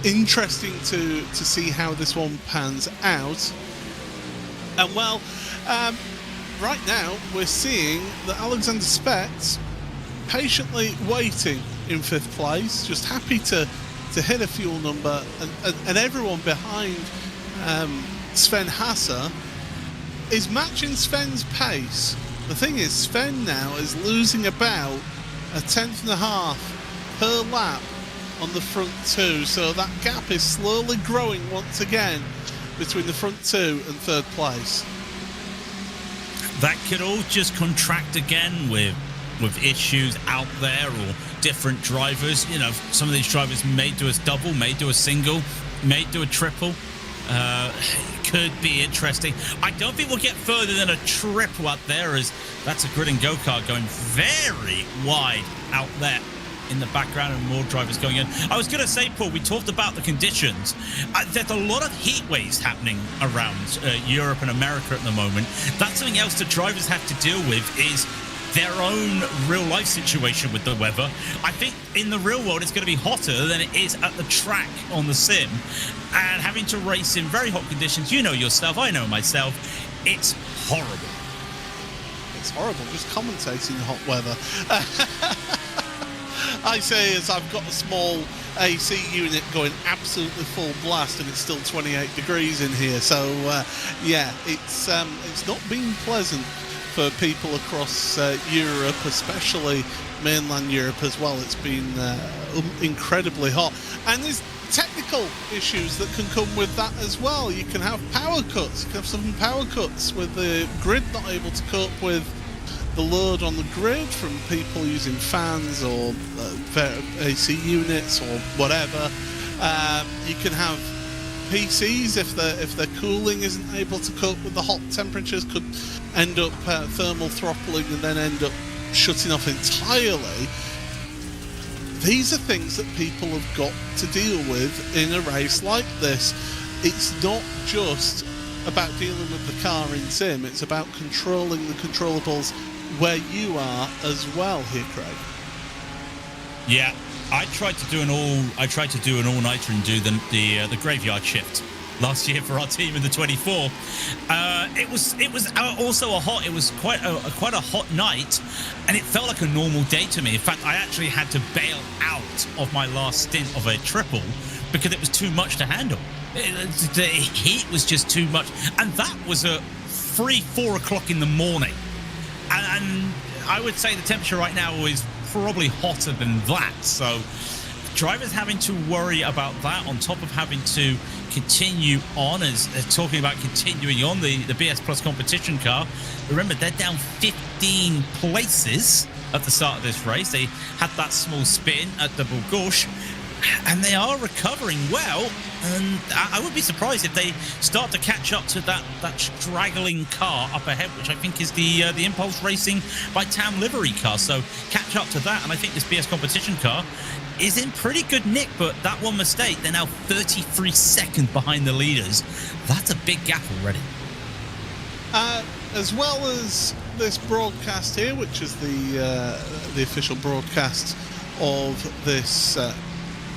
interesting to see how this one pans out. And well, right now we're seeing that Alexander Spetz patiently waiting in 5th place, just happy to hit a fuel number, and everyone behind Sven Hasse is matching Sven's pace. The thing is, Sven now is losing about a 10.5 per lap on the front two, so that gap is slowly growing once again between the front two and 3rd place. That could all just contract again with issues out there or different drivers. You know, some of these drivers may do a double, may do a single, may do a triple. Could be interesting. I don't think we'll get further than a triple out there, as that's a grid and go-kart going very wide out there in the background and more drivers going in. I was going to say, Paul, we talked about the conditions. There's a lot of heat waves happening around Europe and America at the moment. That's something else that drivers have to deal with, is their own real-life situation with the weather. I think in the real world it's going to be hotter than it is at the track on the sim. And having to race in very hot conditions, you know yourself, I know myself, it's horrible. It's horrible just commentating in hot weather. I say as I've got a small AC unit going absolutely full blast, and it's still 28 degrees in here. So yeah, it's not been pleasant for people across Europe, especially mainland Europe as well. It's been incredibly hot, and there's technical issues that can come with that as well. You can have power cuts. You can have sudden power cuts with the grid not able to cope with the load on the grid from people using fans or AC units or whatever. You can have PCs if their cooling isn't able to cope with the hot temperatures, could end up thermal throttling and then end up shutting off entirely. These are things that people have got to deal with in a race like this. It's not just about dealing with the car in sim, it's about controlling the controllables where you are as well here, Craig. Yeah, I tried to do an all-nighter and do the graveyard shift last year for our team in the 24. It was also it was quite a hot night, and it felt like a normal day to me. In fact, I actually had to bail out of my last stint of a triple because it was too much to handle. The heat was just too much, and that was at 4 o'clock in the morning. And I would say the temperature right now is probably hotter than that. So drivers having to worry about that on top of having to continue on, as talking about continuing on the BS Plus competition car. Remember, they're down 15 places at the start of this race. They had that small spin at the Bourgogne, and they are recovering well. And I would be surprised if they start to catch up to that straggling car up ahead, which I think is the Impulse Racing by Tam livery car. So catch up to that, and I think this BS competition car is in pretty good nick. But that one mistake, they're now 33 seconds behind the leaders. That's a big gap already. As well as this broadcast here, which is the official broadcast of this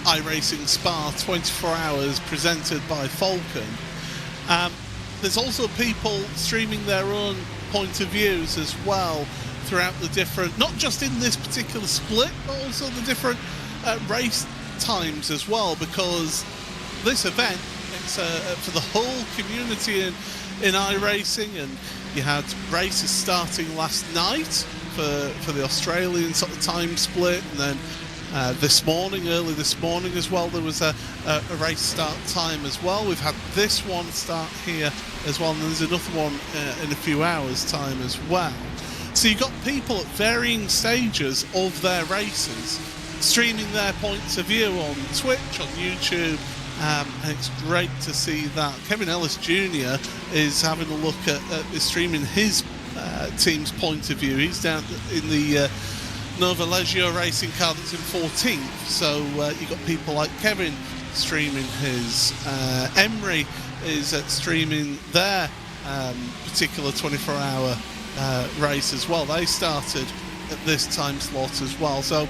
iRacing Spa 24 hours presented by Falken. There's also people streaming their own point of views as well throughout the different, not just in this particular split, but also the different race times as well, because this event, it's for the whole community in iRacing, and you had races starting last night for the Australian sort of time split, and then early this morning as well, there was a race start time as well. We've had this one start here as well, and there's another one in a few hours time as well. So you've got people at varying stages of their races streaming their points of view on Twitch, on YouTube, and it's great to see that. Kevin Ellis Jr. is having a look at streaming his team's point of view. He's down in the Nova Leggio racing car that's in 14th, so you've got people like Kevin streaming his, Emery is streaming their particular 24-hour race as well. They started at this time slot as well, so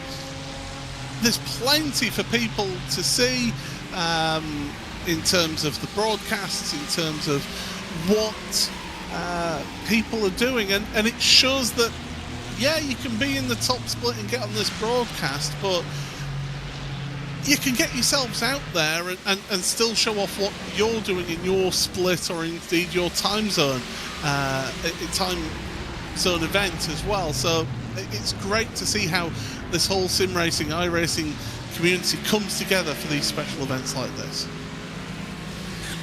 there's plenty for people to see in terms of the broadcasts, in terms of what people are doing, and it shows that, yeah, you can be in the top split and get on this broadcast, but you can get yourselves out there and still show off what you're doing in your split, or indeed your time zone event as well. So it's great to see how this whole sim racing, iRacing community comes together for these special events like this.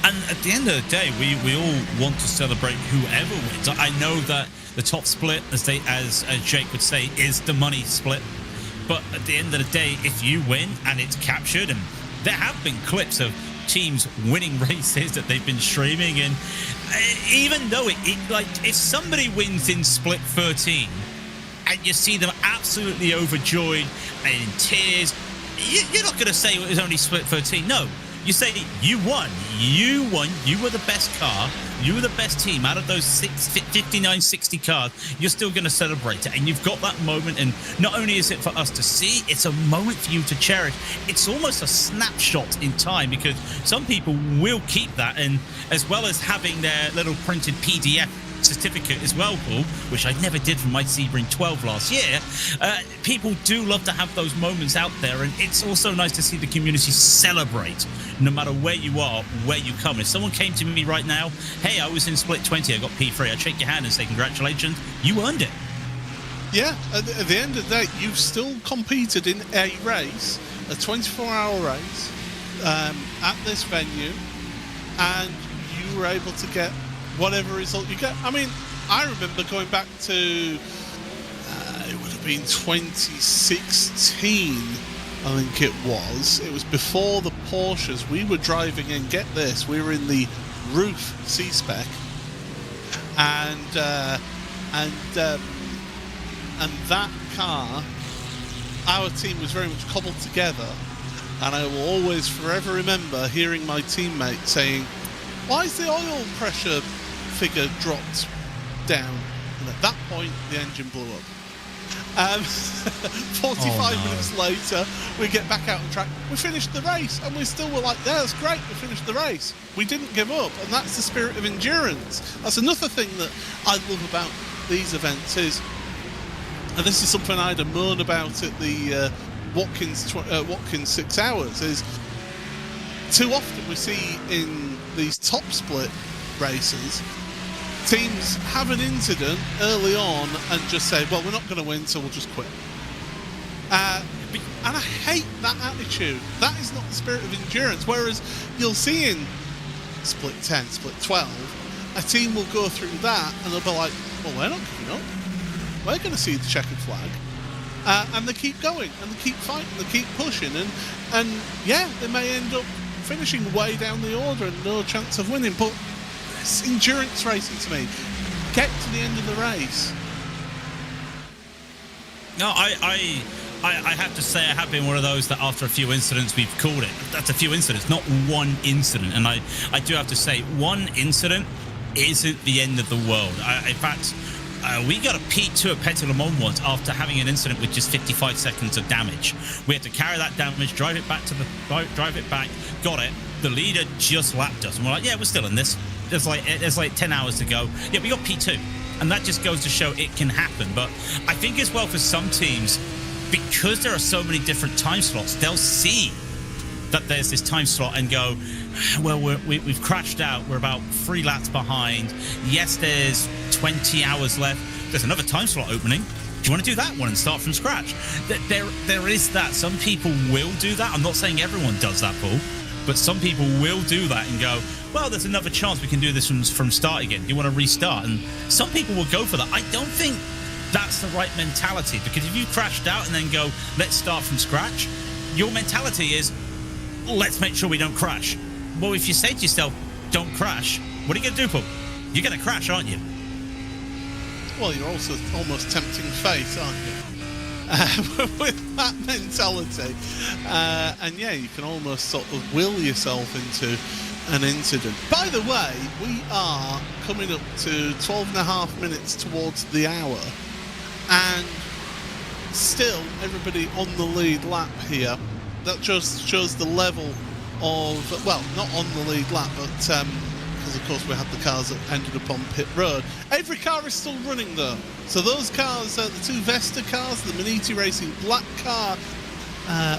And at the end of the day, we all want to celebrate whoever wins. I know that the top split, as Jake would say, is the money split. But at the end of the day, if you win and it's captured, and there have been clips of teams winning races that they've been streaming, and even though if somebody wins in split 13 and you see them absolutely overjoyed and in tears, you're not going to say it was only split 13. No. You say you won. You were the best car. You were the best team out of those 59, 60 cars. You're still going to celebrate it. And you've got that moment. And not only is it for us to see, it's a moment for you to cherish. It's almost a snapshot in time, because some people will keep that. And as well as having their little printed PDF certificate as well, Paul, which I never did for my Sebring 12 last year. People do love to have those moments out there, and it's also nice to see the community celebrate no matter where you are, where you come. If someone came to me right now, hey, I was in Split 20, I got P3, I'd shake your hand and say congratulations, you earned it. Yeah, at the end of the day, you've still competed in a race, a 24-hour race, at this venue, and you were able to get whatever result you get. I mean, I remember going back to, it would have been 2016, I think it was. It was before the Porsches. We were driving in, get this, we were in the roof C-Spec, and that car, our team was very much cobbled together, and I will always forever remember hearing my teammate saying, why is the oil pressure figure dropped down? And at that point, the engine blew up. 45 minutes later, we get back out on track. We finished the race, and we still were like, yeah, that's great, we finished the race. We didn't give up, and that's the spirit of endurance. That's another thing that I love about these events is, and this is something I had a moan about at the Watkins 6 hours, is too often we see in these top split races, teams have an incident early on and just say, well, we're not going to win, so we'll just quit. And I hate that attitude. That is not the spirit of endurance. Whereas you'll see in split 10, split 12, a team will go through that and they'll be like, well, we're not giving up. We're going to see the checkered flag. And they keep going, and they keep fighting, they keep pushing, and yeah, they may end up finishing way down the order and no chance of winning, but it's endurance racing to me. Get to the end of the race. No, I have to say I have been one of those that after a few incidents we've called it. That's a few incidents, not one incident. And I do have to say, one incident isn't the end of the world. In fact, we got a P2 at Petit Le Mans once after having an incident with just 55 seconds of damage. We had to carry that damage, drive it back, got it. The leader just lapped us, and we're like, yeah, we're still in this. There's like 10 hours to go. Yeah, we got P2, and that just goes to show it can happen. But I think as well for some teams, because there are so many different time slots, they'll see that there's this time slot and go, well, we've crashed out. We're about 3 laps behind. Yes, there's 20 hours left. There's another time slot opening. Do you want to do that one and start from scratch? There is that. Some people will do that. I'm not saying everyone does that, Paul, but some people will do that and go, well, there's another chance we can do this from start again. Do you want to restart? And some people will go for that. I don't think that's the right mentality, because if you crashed out and then go, let's start from scratch, your mentality is, let's make sure we don't crash. Well, if you say to yourself, don't crash, what are you going to do, Paul? You're going to crash, aren't you? Well, you're also almost tempting fate, aren't you? With that mentality. And yeah, you can almost sort of will yourself into an incident. By the way, we are coming up to 12.5 minutes towards the hour, and still everybody on the lead lap here. That just shows the level of, well, not on the lead lap, but because of course we had the cars that ended up on pit road. Every car is still running though. So those cars, the 2 Vesta cars, the Maniti Racing black car,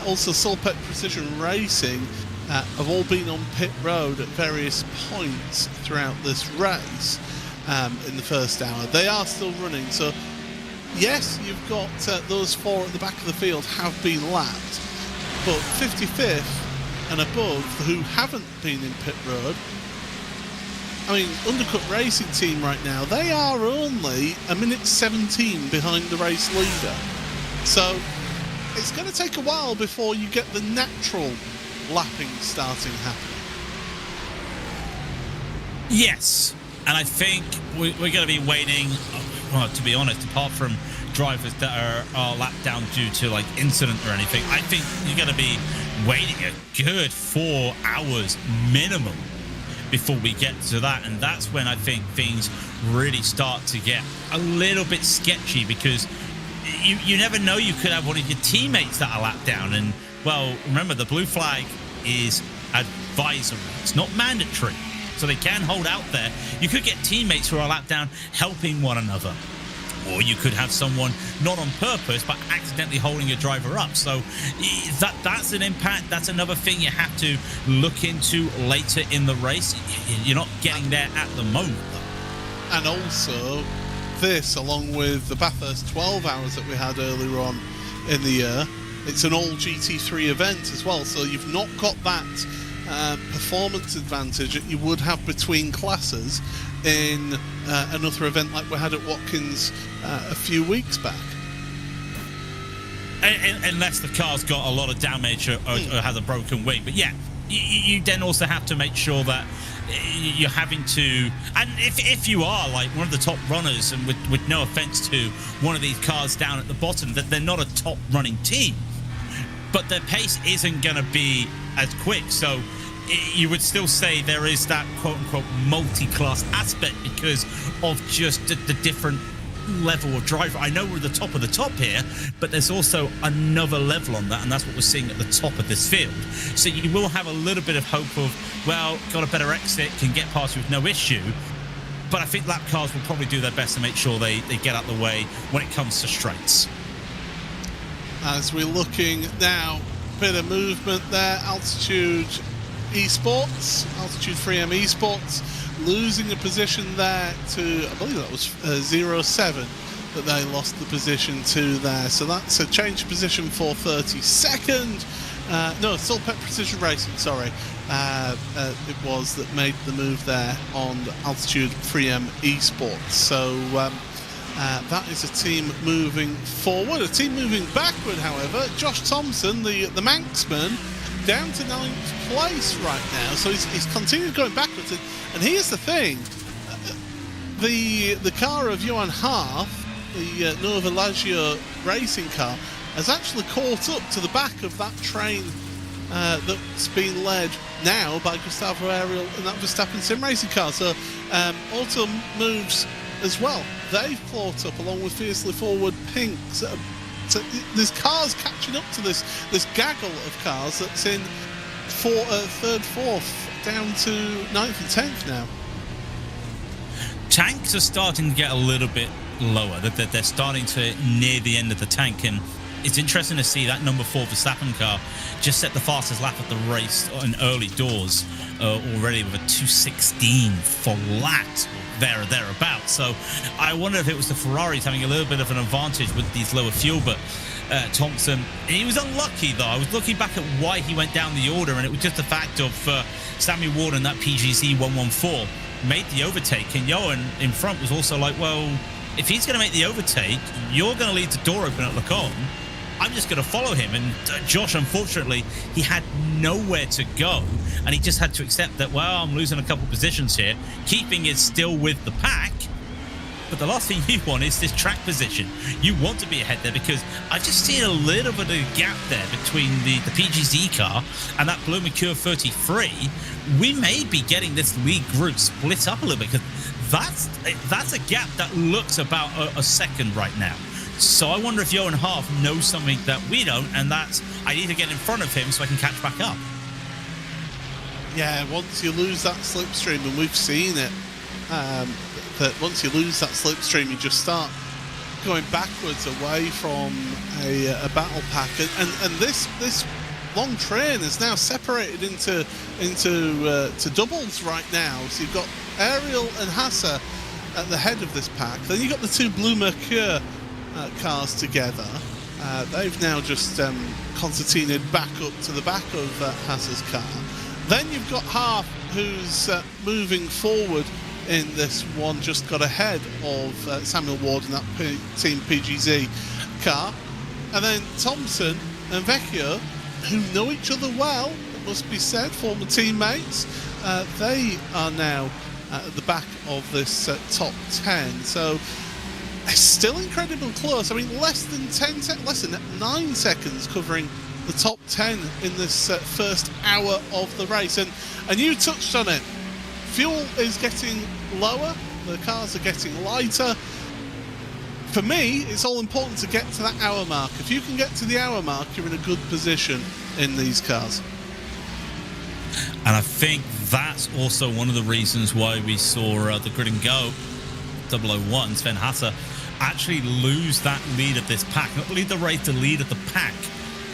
also Solpec Precision Racing, have all been on pit road at various points throughout this race in the first hour. They are still running. So yes, you've got those 4 at the back of the field have been lapped, but 55th and above who haven't been in pit road, I mean, Undercut Racing Team right now, they are only 1:17 behind the race leader. So it's going to take a while before you get the natural lapping starting happening. Yes, and I think we're going to be waiting, well, to be honest, apart from drivers that are lapped down due to like incident or anything, I think you're going to be waiting a good 4 hours minimum before we get to that. And that's when I think things really start to get a little bit sketchy, because you never know, you could have one of your teammates that are lapped down. And well, remember, the blue flag is advisory, it's not mandatory. so they can hold out there. You could get teammates who are a lap down helping one another. Or you could have someone not on purpose but accidentally holding your driver up. So that's an impact. That's another thing you have to look into later in the race. You're not getting there at the moment. And also, this, along with the Bathurst 12 hours that we had earlier on in the year, it's an all GT3 event as well. So you've not got that performance advantage that you would have between classes in another event like we had at Watkins a few weeks back. Unless the car's got a lot of damage or has a broken wing. But yeah, you then also have to make sure that you're having to, and if you are like one of the top runners, and with no offense to one of these cars down at the bottom, that they're not a top running team, but their pace isn't going to be as quick. So you would still say there is that quote-unquote multi-class aspect because of just the different level of driver. I know we're at the top of the top here, but there's also another level on that, and that's what we're seeing at the top of this field. So you will have a little bit of hope of, well, got a better exit, can get past with no issue. But I think lap cars will probably do their best to make sure they get out the way when it comes to straights. As we're looking now, bit of movement there, Altitude 3M Esports, losing a position there to, I believe that was 07 that they lost the position to there. So that's a change of position for 32nd. No, still Pet Precision Racing, sorry. It was that made the move there on Altitude 3M Esports. So that is a team moving forward. A team moving backward, however, Josh Thompson, the Manxman, down to 9th place right now. So he's continued going backwards. And here's the thing, the car of Johan Haaf, the Nova Laggio racing car, has actually caught up to the back of that train that's being led now by Gustavo Ariel in that Verstappen sim racing car. So Auto Moves as well, they've caught up along with Fiercely Forward Pink. So there's cars catching up to this gaggle of cars that's in third, fourth, down to 9th and 10th now. Tanks are starting to get a little bit lower. They're starting to near the end of the tank, and it's interesting to see that number 4 Verstappen car just set the fastest lap of the race in early doors already with a 2:16 flat there or thereabouts. So I wonder if it was the Ferraris having a little bit of an advantage with these lower fuel, but Thompson, he was unlucky though. I was looking back at why he went down the order, and it was just the fact of Sammy Ward and that PGZ 114 made the overtake, and Johan in front was also like, well, if he's going to make the overtake, you're going to leave the door open at Lecon. I'm just going to follow him. And Josh, unfortunately, he had nowhere to go, and he just had to accept that, well, I'm losing a couple positions here. Keeping is still with the pack, but the last thing you want is this track position. You want to be ahead there, because I've just seen a little bit of a gap there between the PGZ car and that Blue Mercure 33. We may be getting this lead group split up a little bit, because that's a gap that looks about a second right now. So I wonder if Johan Haaf knows something that we don't, and that's, I need to get in front of him so I can catch back up. Yeah, once you lose that slipstream, and we've seen it, that once you lose that slipstream, you just start going backwards away from a battle pack, and this long train is now separated into doubles right now. So you've got Ariel and Hassa at the head of this pack. Then you've got the two Blue Mercure cars together. They've now just concertinaed back up to the back of Hassa's car. Then you've got Haaf, who's moving forward in this one, just got ahead of Samuel Ward in that Team PGZ car. And then Thompson and Vecchio, who know each other well, it must be said, former teammates, they are now at the back of this top 10. So it's still incredibly close. I mean, less than 9 seconds covering the top 10 in this first hour of the race. And you touched on it. Fuel is getting lower. The cars are getting lighter. For me, it's all important to get to that hour mark. If you can get to the hour mark, you're in a good position in these cars. And I think that's also one of the reasons why we saw the Grid and Go 001, Sven Hatter, actually lose that lead of this pack. Not lead the race, the lead of the pack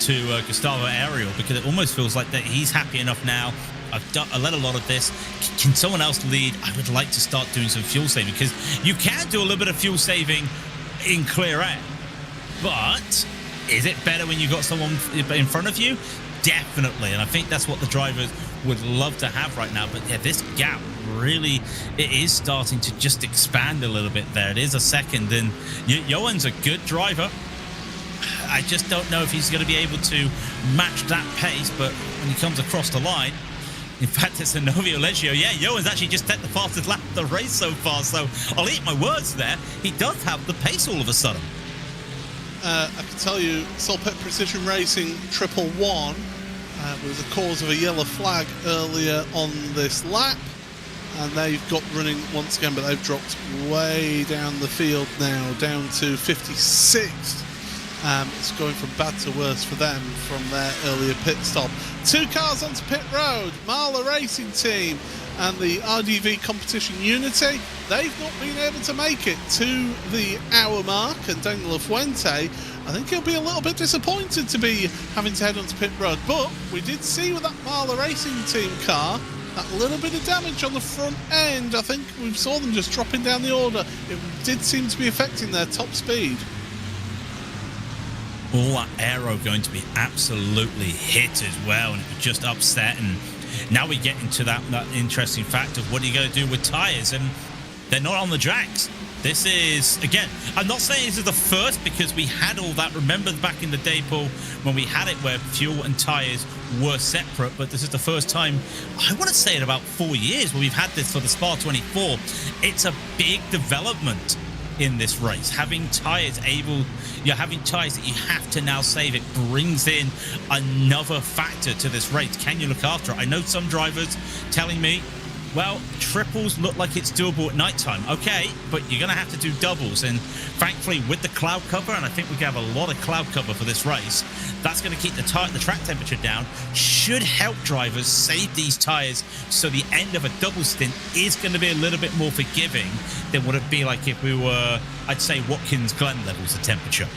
to Gustavo Ariel, because it almost feels like that he's happy enough now. I led a lot of this. Can someone else lead? I would like to start doing some fuel saving, because you can do a little bit of fuel saving in clear air. But is it better when you've got someone in front of you? Definitely. And I think that's what the drivers would love to have right now. But yeah, this gap really, it is starting to just expand a little bit there. It is a second, and Johan's a good driver. I just don't know if he's going to be able to match that pace, but when he comes across the line, in fact, it's a Novio Leggio. Yeah, Johan's actually just set the fastest lap of the race so far, so I'll eat my words there. He does have the pace all of a sudden. I can tell you, Solpet Precision Racing 111 was the cause of a yellow flag earlier on this lap, and they've got running once again, but they've dropped way down the field now, down to 56th. It's going from bad to worse for them from their earlier pit stop. 2 cars onto pit road, Marla Racing Team and the RDV Competition Unity. They've not been able to make it to the hour mark, and Daniel Fuente, I think he'll be a little bit disappointed to be having to head onto pit road. But we did see with that Marla Racing Team car, that little bit of damage on the front end. I think we saw them just dropping down the order. It did seem to be affecting their top speed. All that aero going to be absolutely hit as well, and it was just upset. And now we get into that interesting fact of what are you going to do with tyres, and they're not on the tracks. This is, again, I'm not saying this is the first, because we had all that. Remember back in the day, Paul, when we had it where fuel and tyres were separate, but this is the first time, I want to say in about 4 years, where we've had this for the Spa 24. It's a big development in this race. Having tyres having tyres that you have to now save, it brings in another factor to this race. Can you look after it? I know some drivers telling me, well, triples look like it's doable at night time. Okay, but you're going to have to do doubles. And thankfully, with the cloud cover, and I think we can have a lot of cloud cover for this race, that's going to keep the track temperature down, should help drivers save these tyres, so the end of a double stint is going to be a little bit more forgiving than would it be like if we were, I'd say, Watkins Glen levels of temperature.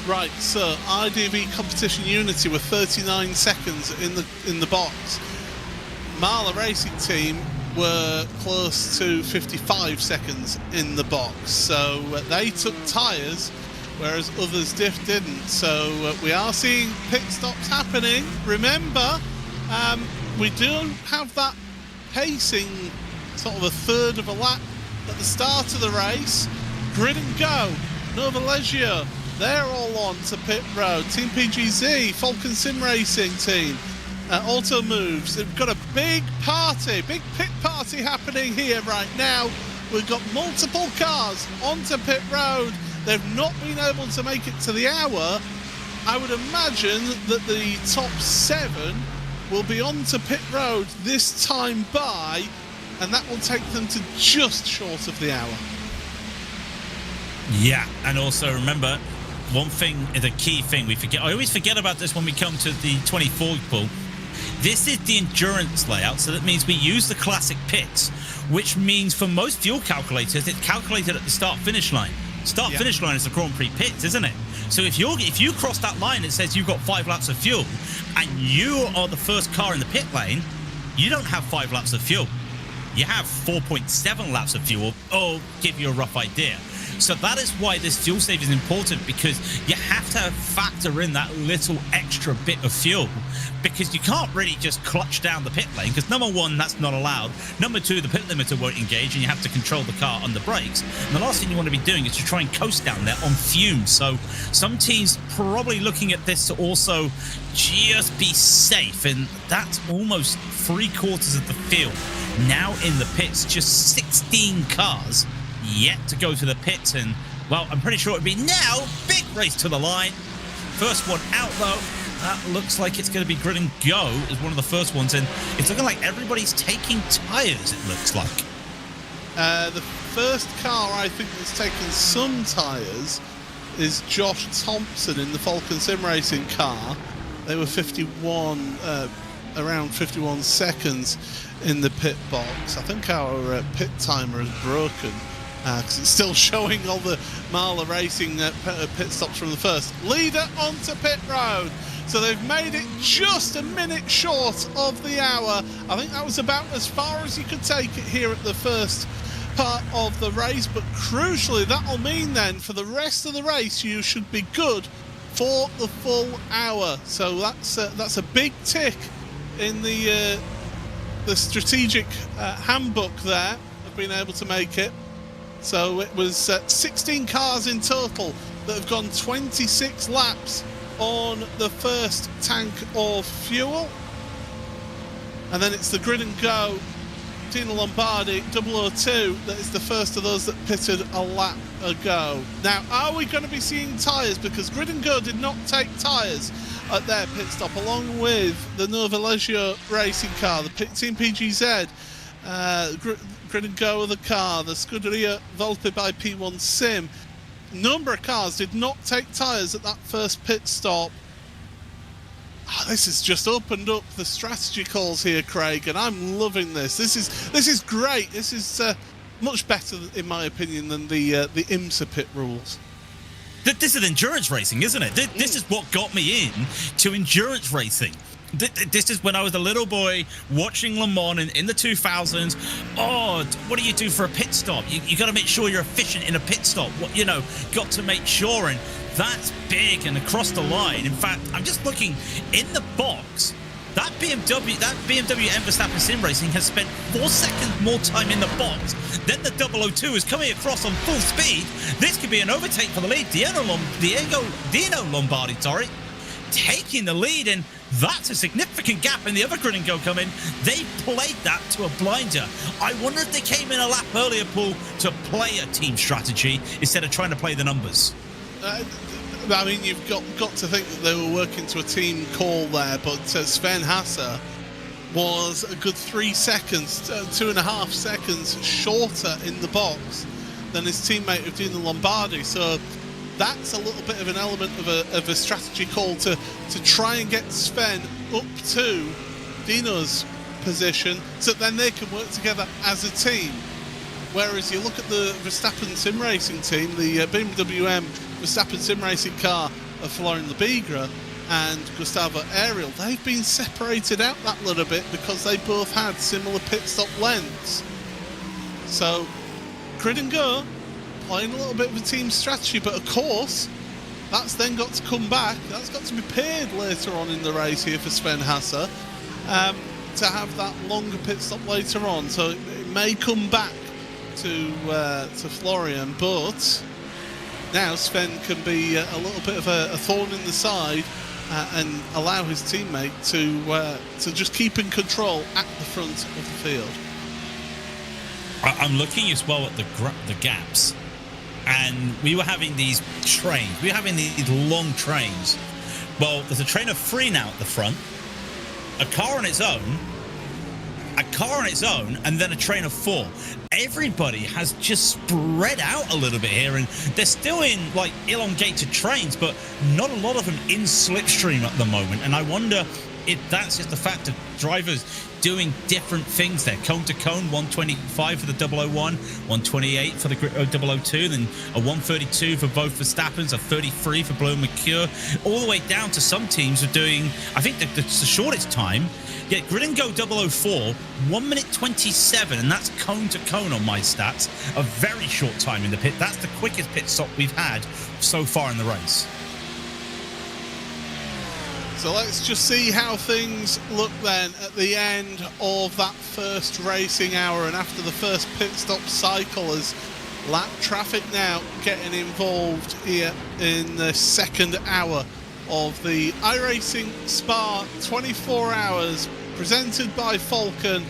Right, so IDV Competition Unity were 39 seconds in the box. Marla Racing Team were close to 55 seconds in the box, so they took tyres, whereas others didn't. So we are seeing pit stops happening. Remember, we do have that pacing, sort of a third of a lap at the start of the race. Grid and Go, Nova Leggio, they're all on to pit road. Team PGZ, Falken Sim Racing Team, Auto Moves. They've got a big pit party happening here right now. We've got multiple cars onto pit road. They've not been able to make it to the hour. I would imagine that the top 7 will be onto pit road this time by, and that will take them to just short of the hour. Yeah, and also remember, one thing is a key thing we forget. I always forget about this when we come to the 24 pool. This is the endurance layout, so that means we use the classic pits, which means for most fuel calculators, it's calculated at the start-finish line. Start-finish line is the Grand Prix pits, isn't it? So if you cross that line, it says you've got 5 laps of fuel, and you are the first car in the pit lane, you don't have 5 laps of fuel. You have 4.7 laps of fuel. Oh, give you a rough idea. So that is why this fuel save is important, because you have to factor in that little extra bit of fuel, because you can't really just clutch down the pit lane, because number 1, that's not allowed. Number 2, the pit limiter won't engage, and you have to control the car on the brakes. And the last thing you want to be doing is to try and coast down there on fumes. So some teams probably looking at this to also just be safe, and that's almost 3/4 of the field now in the pits. Just 16 cars yet to go to the pits, and well, I'm pretty sure it'd be now. Big race to the line. First one out though. That looks like it's going to be Grid and Go is one of the first ones, and it's looking like everybody's taking tyres, it looks like. The first car I think that's taken some tyres is Josh Thompson in the Falken Sim Racing car. They were 51 around 51 seconds in the pit box. I think our pit timer is broken because it's still showing all the Marla Racing pit stops from the first. Leader onto pit road. So they've made it just a minute short of the hour. I think that was about as far as you could take it here at the first part of the race. But crucially, that'll mean then for the rest of the race, you should be good for the full hour. So that's a big tick in the strategic handbook there of being able to make it. So it was 16 cars in total that have gone 26 laps on the first tank of fuel. And then it's the Grid and Go Dino Lombardi 002 that is the first of those that pitted a lap ago. Now, are we going to be seeing tyres? Because Grid and Go did not take tyres at their pit stop, along with the Nova Leggio racing car, the Team PGZ, Grid and Go of the car, the Scuderia Volpe by P1 Sim. Number of cars did not take tyres at that first pit stop. This has just opened up the strategy calls here, Craig, and I'm loving this. This is great. This is much better, in my opinion, than the IMSA pit rules. This is endurance racing, isn't it? This is what got me in to endurance racing. This is when I was a little boy watching Le Mans in the 2000s. Oh, what do you do for a pit stop? You got to make sure you're efficient in a pit stop. Got to make sure, and that's big and across the line. In fact, I'm just looking in the box. That BMW M Verstappen Sim Racing has spent 4 seconds more time in the box than the 002 is coming across on full speed. This could be an overtake for the lead. Dino Lombardi, taking the lead, and that's a significant gap in the other Grid and Go coming. They played that to a blinder. I wonder if they came in a lap earlier, Paul, to play a team strategy instead of trying to play the numbers. I mean, you've got to think that they were working to a team call there, but Sven Hasse was a good 3 seconds, 2.5 seconds shorter in the box than his teammate of Dino Lombardi. So that's a little bit of an element of a strategy call to try and get Sven up to Dino's position so that then they can work together as a team. Whereas you look at the Verstappen Sim Racing team, the BMW M Verstappen Sim Racing car of Florian Lebigra and Gustavo Ariel, they've been separated out that little bit because they both had similar pit stop lengths. So Grid and Go playing a little bit of a team strategy, but of course that's then got to come back. That's got to be paid later on in the race here for Sven Hasse to have that longer pit stop later on. So it may come back to Florian, but now Sven can be a little bit of a thorn in the side and allow his teammate to just keep in control at the front of the field. I'm looking as well at the gaps, and we were having these trains. We were having these long trains. Well, there's a train of 3 now at the front, a car on its own, and then a train of 4. Everybody has just spread out a little bit here, and they're still in like elongated trains, but not a lot of them in slipstream at the moment. And I wonder if that's just the fact of drivers doing different things there. Cone to cone, 125 for the 001, 128 for the 002, then a 132 for both Verstappens, a 33 for Blow McCure, all the way down to some teams are doing, I think the shortest time. Yeah, Grid and Go 004, 1 minute 27, and that's cone to cone on my stats. A very short time in the pit. That's the quickest pit stop we've had so far in the race. So let's just see how things look then at the end of that first racing hour and after the first pit stop cycle, as lap traffic now getting involved here in the second hour of the iRacing Spa 24 hours presented by Falken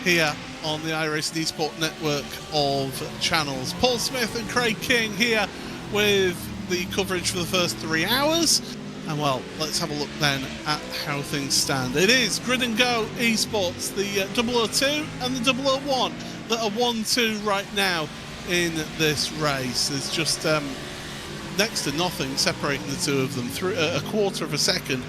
here on the iRacing Esport network of channels. Paul Smith and Craig King here with the coverage for the first 3 hours. And well, let's have a look then at how things stand. It is Grid and Go Esports, the 002 and the 001 that are 1-2 right now in this race. There's just next to nothing separating the two of them, through a quarter of a second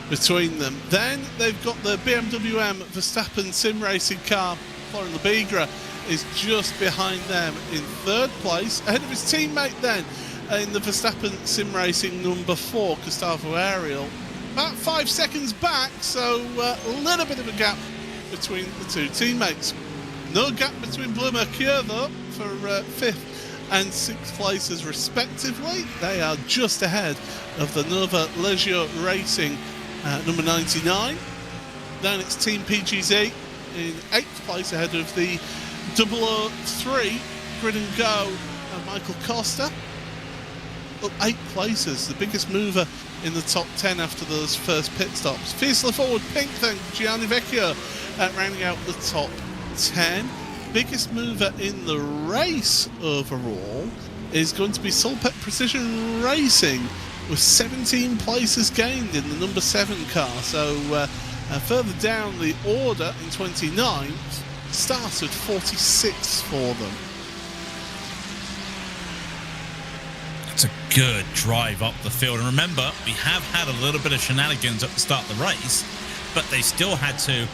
between them. Then they've got the BMW M Verstappen sim racing car. Florian Lebigra is just behind them in third place, ahead of his teammate then in the Verstappen sim racing number 4, Gustavo Ariel. About 5 seconds back, so a little bit of a gap between the two teammates. No gap between Blue Mercure though for 5th and 6th places respectively. They are just ahead of the Nova Leggio Racing number 99. Then it's Team PGZ in 8th place ahead of the 003 Grid and Go Michael Costa. Up 8 places, the biggest mover in the top 10 after those first pit stops. Fiercely forward pink then, Gianni Vecchio rounding out the top 10. Biggest mover in the race overall is going to be Sulpet Precision Racing with 17 places gained in the number 7 car. So further down the order in 29th, started 46 for them. It's a good drive up the field. And remember, we have had a little bit of shenanigans at the start of the race, but they still had to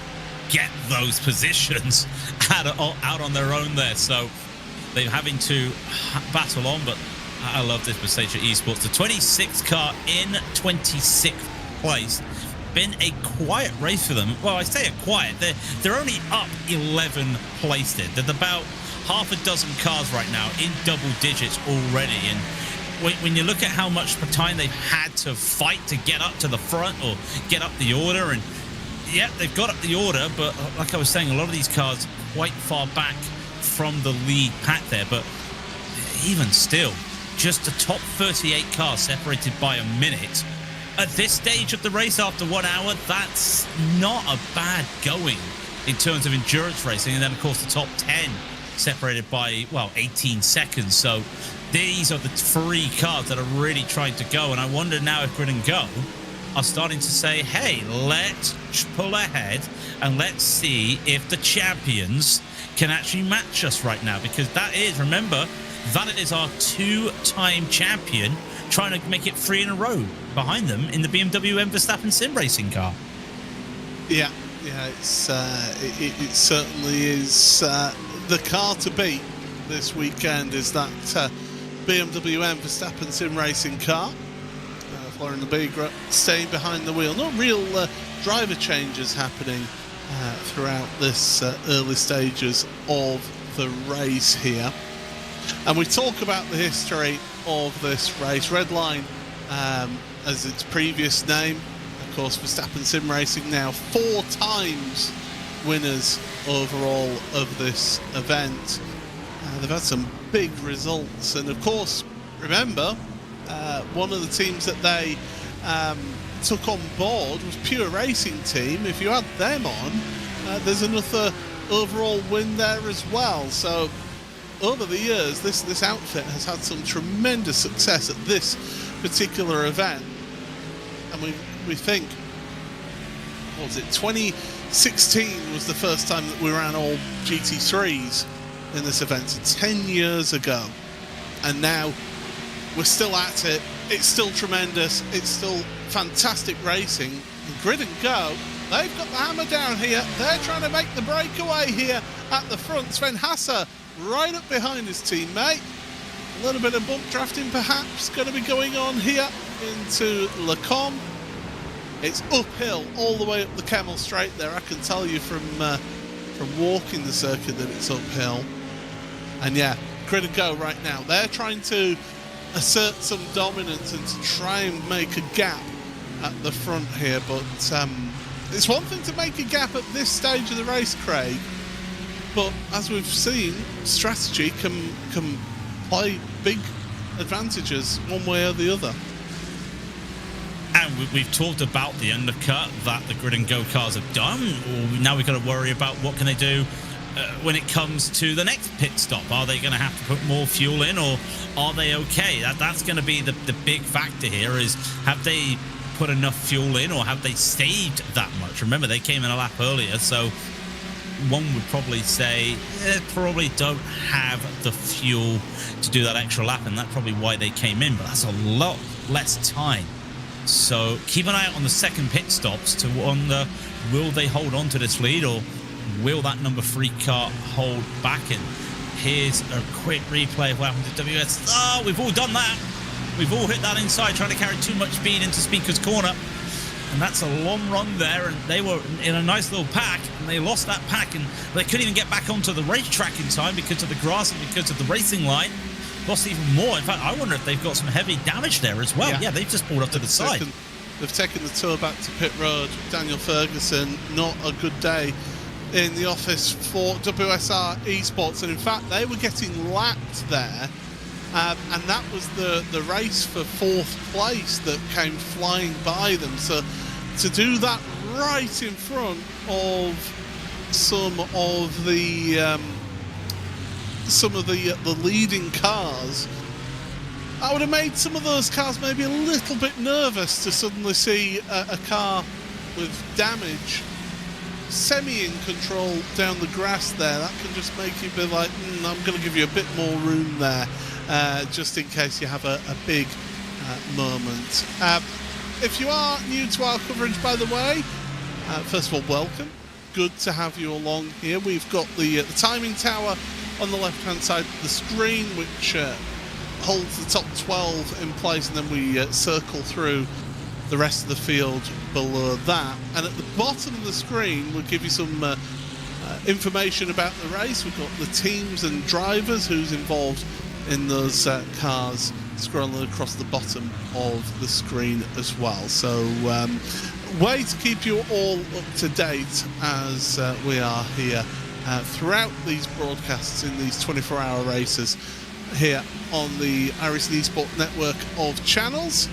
get those positions out on their own there. So they're having to battle on, but I love this Mercedes Esports. The 26th car in 26th place. Been a quiet race for them. Well, I say a quiet. They're only up 11 places. There's about half a dozen cars right now in double digits already. And when you look at how much time they've had to fight to get up to the front or get up the order, and yeah, they've got up the order, but like I was saying, a lot of these cars quite far back from the lead pack there. But even still, just the top 38 cars separated by a minute. At this stage of the race, after 1 hour, that's not a bad going in terms of endurance racing. And then, of course, the top 10 separated by, well, 18 seconds. So these are the 3 cars that are really trying to go. And I wonder now if Grid and Go are starting to say, hey, let's pull ahead and let's see if the champions can actually match us right now. Because that is, remember, that is our 2-time champion trying to make it 3 in a row behind them in the BMW M Verstappen sim racing car. Yeah, it certainly is the car to beat this weekend is that BMW M Verstappen sim racing car. Florian Lebigra staying behind the wheel. No real driver changes happening throughout this early stages of the race here. And we talk about the history of this race. Redline as its previous name. Of course, Verstappen Sim Racing now 4 times winners overall of this event. They've had some big results, and of course, remember, one of the teams that they took on board was Pure Racing Team. If you add them on, there's another overall win there as well. So over the years, this outfit has had some tremendous success at this particular event. And we think, what was it, 2016 was the first time that we ran all GT3s in this event, so 10 years ago. And now we're still at it. It's still tremendous. It's still fantastic racing. And Grid and Go, they've got the hammer down here. They're trying to make the breakaway here at the front. Sven Hasse right up behind his teammate. A little bit of bump drafting perhaps going to be going on here into Le Com. It's uphill all the way up the Kemmel Straight there. I can tell you from walking the circuit that it's uphill. And yeah, Grid and Go right now, they're trying to assert some dominance and to try and make a gap at the front here. But it's one thing to make a gap at this stage of the race, Craig, but as we've seen, strategy can play big advantages one way or the other. And we've talked about the undercut that the Grid and Go cars have done. Now we've got to worry about what can they do when it comes to the next pit stop. Are they going to have to put more fuel in, or are they okay? That's going to be the big factor here, is have they put enough fuel in, or have they saved that much? Remember, they came in a lap earlier, so one would probably say they probably don't have the fuel to do that extra lap, and that's probably why they came in. But that's a lot less time So keep an eye out on the second pit stops to wonder, will they hold on to this lead, or will that number 3 car hold back? And here's a quick replay of what happened to WS. Oh, we've all done that. We've all hit that inside, trying to carry too much speed into Speaker's Corner. And that's a long run there, and they were in a nice little pack, and they lost that pack, and they couldn't even get back onto the racetrack in time because of the grass and because of the racing line. Lost even more. In fact, I wonder if they've got some heavy damage there as well. Yeah, they've just pulled up to the side. They've taken the tour back to pit road. Daniel Ferguson, not a good day in the office for WSR Esports, and in fact, they were getting lapped there. And that was the race for 4th place that came flying by them. So to do that right in front of some of the leading cars, I would have made some of those cars maybe a little bit nervous to suddenly see a car with damage semi in control down the grass there. That can just make you be like, I'm going to give you a bit more room there. Just in case you have a big moment. If you are new to our coverage, by the way, first of all, welcome. Good to have you along here. We've got the timing tower on the left-hand side of the screen, which holds the top 12 in place, and then we circle through the rest of the field below that. And at the bottom of the screen, we'll give you some information about the race. We've got the teams and drivers who's involved in those cars scrolling across the bottom of the screen as well. So way to keep you all up to date as we are here throughout these broadcasts in these 24-hour races here on the iRacing Esport network of channels.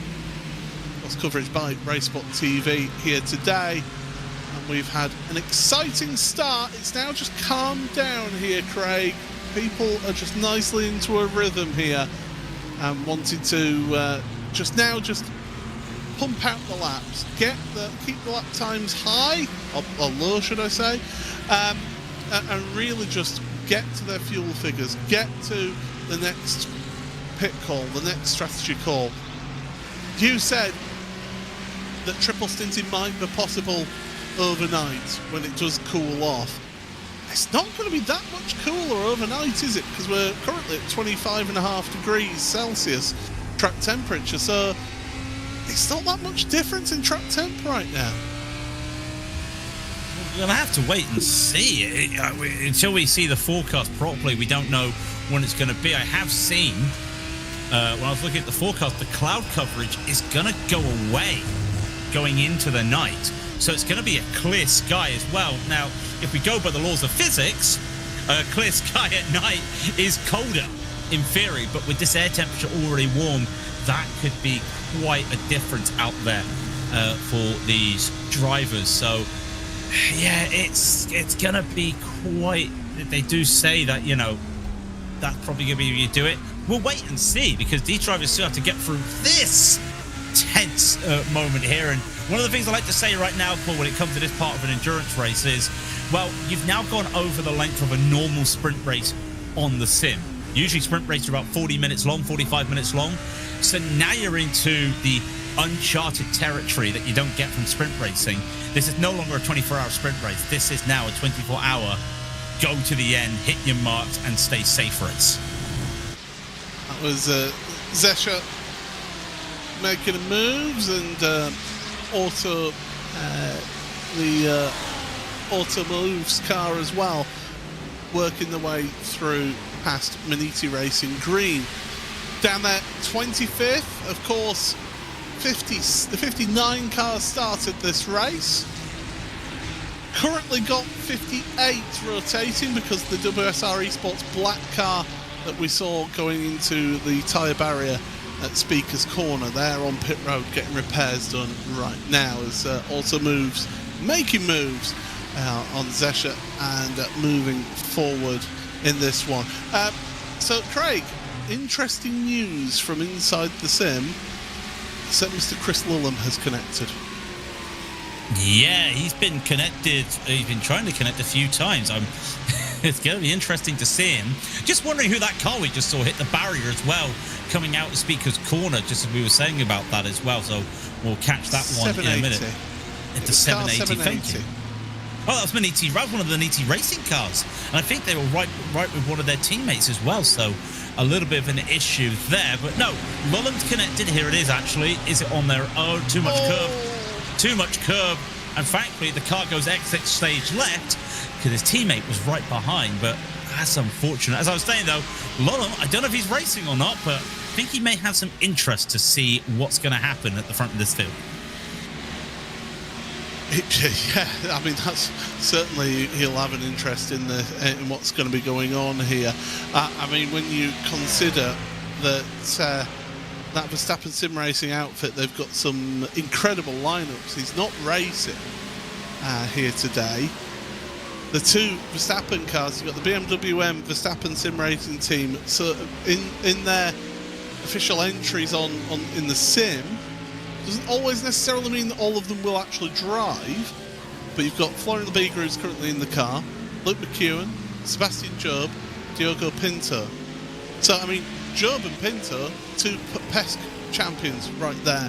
Plus coverage by RaceSpotTV here today. And we've had an exciting start. It's now just calmed down here, Craig. People are just nicely into a rhythm here and wanting to just pump out the laps, keep the lap times high or low, should I say, and really just get to their fuel figures, get to the next pit call, the next strategy call. You said that triple stinting might be possible overnight when it does cool off. It's not going to be that much cooler overnight, is it? Because we're currently at 25.5 degrees Celsius track temperature, so it's not that much difference in track temp right now. We're going to have to wait and see. Until we see the forecast properly, we don't know when it's going to be. I have seen, when I was looking at the forecast, the cloud coverage is going to go away going into the night. So it's going to be a clear sky as well. Now, if we go by the laws of physics, a clear sky at night is colder in theory, but with this air temperature already warm, that could be quite a difference out there for these drivers. So, yeah, it's going to be quite... They do say that, that's probably going to be where you do it. We'll wait and see, because these drivers still have to get through this tense moment here. And one of the things I like to say right now, Paul, when it comes to this part of an endurance race is, well, you've now gone over the length of a normal sprint race on the sim. Usually sprint races are about 40 minutes long, 45 minutes long. So now you're into the uncharted territory that you don't get from sprint racing. This is no longer a 24-hour sprint race. This is now a 24-hour go to the end, hit your marks, and stay safe race. That was Zesha making moves, and the Auto Moves car as well, working the way through past Maniti Racing Green. Down there, 25th, of course, the 59 car started this race. Currently got 58 rotating because the WSR Esports black car that we saw going into the tyre barrier at Speaker's Corner, they're on pit road getting repairs done right now as Auto Moves making moves on Zesha and moving forward in this one. So Craig, interesting news from inside the sim. So Mr. Chris Lulham has connected. Yeah, he's been connected. He's been trying to connect a few times. It's going to be interesting to see him. Just wondering who that car we just saw hit the barrier as well, coming out of Speaker's Corner, just as we were saying about that as well. So we'll catch that one in a minute. It's a 780. Thank you. Oh, that was Maniti. That was one of the Maniti racing cars. And I think they were right with one of their teammates as well. So a little bit of an issue there. But no, Lulham's connected. Here it is, actually. Is it on their own? Too much curve. Too much curve. And frankly, the car goes exit stage left because his teammate was right behind. But that's unfortunate. As I was saying, though, Lulham, I don't know if he's racing or not, but I think he may have some interest to see what's going to happen at the front of this field. Yeah, I mean, that's certainly, he'll have an interest in what's going to be going on here. I mean, when you consider that that Verstappen sim racing outfit, they've got some incredible lineups. He's not racing here today. The two Verstappen cars, you've got the BMW M Verstappen sim racing team. So in their official entries on in the sim, doesn't always necessarily mean that all of them will actually drive, but you've got Florian Lebiga, who's currently in the car, Luke McEwen, Sebastian Job, Diogo Pinto. So, I mean, Job and Pinto, two PESC champions right there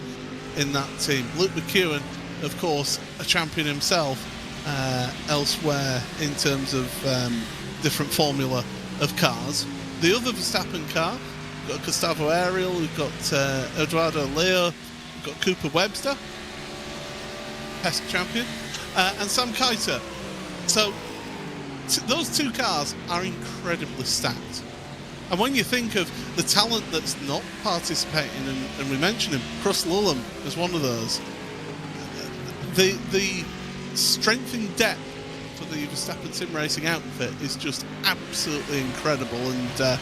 in that team. Luke McEwen, of course, a champion himself elsewhere in terms of different formula of cars. The other Verstappen car, we've got Gustavo Ariel, we've got Eduardo Leo, got Cooper Webster, PESC champion, and Sam Kiter. So those two cars are incredibly stacked. And when you think of the talent that's not participating, and we mentioned him, Chris Lulham is one of those, the strength and depth for the Verstappen sim racing outfit is just absolutely incredible. And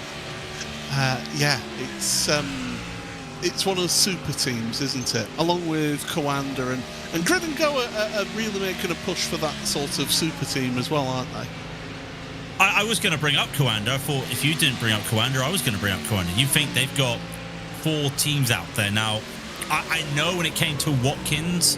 yeah, it's one of the super teams, isn't it? Along with Coanda and Grid and Go are really making a push for that sort of super team as well, aren't they? I was going to bring up Coanda. I thought if you didn't bring up Coanda, I was going to bring up Coanda. You think they've got 4 teams out there now? I know when it came to Watkins,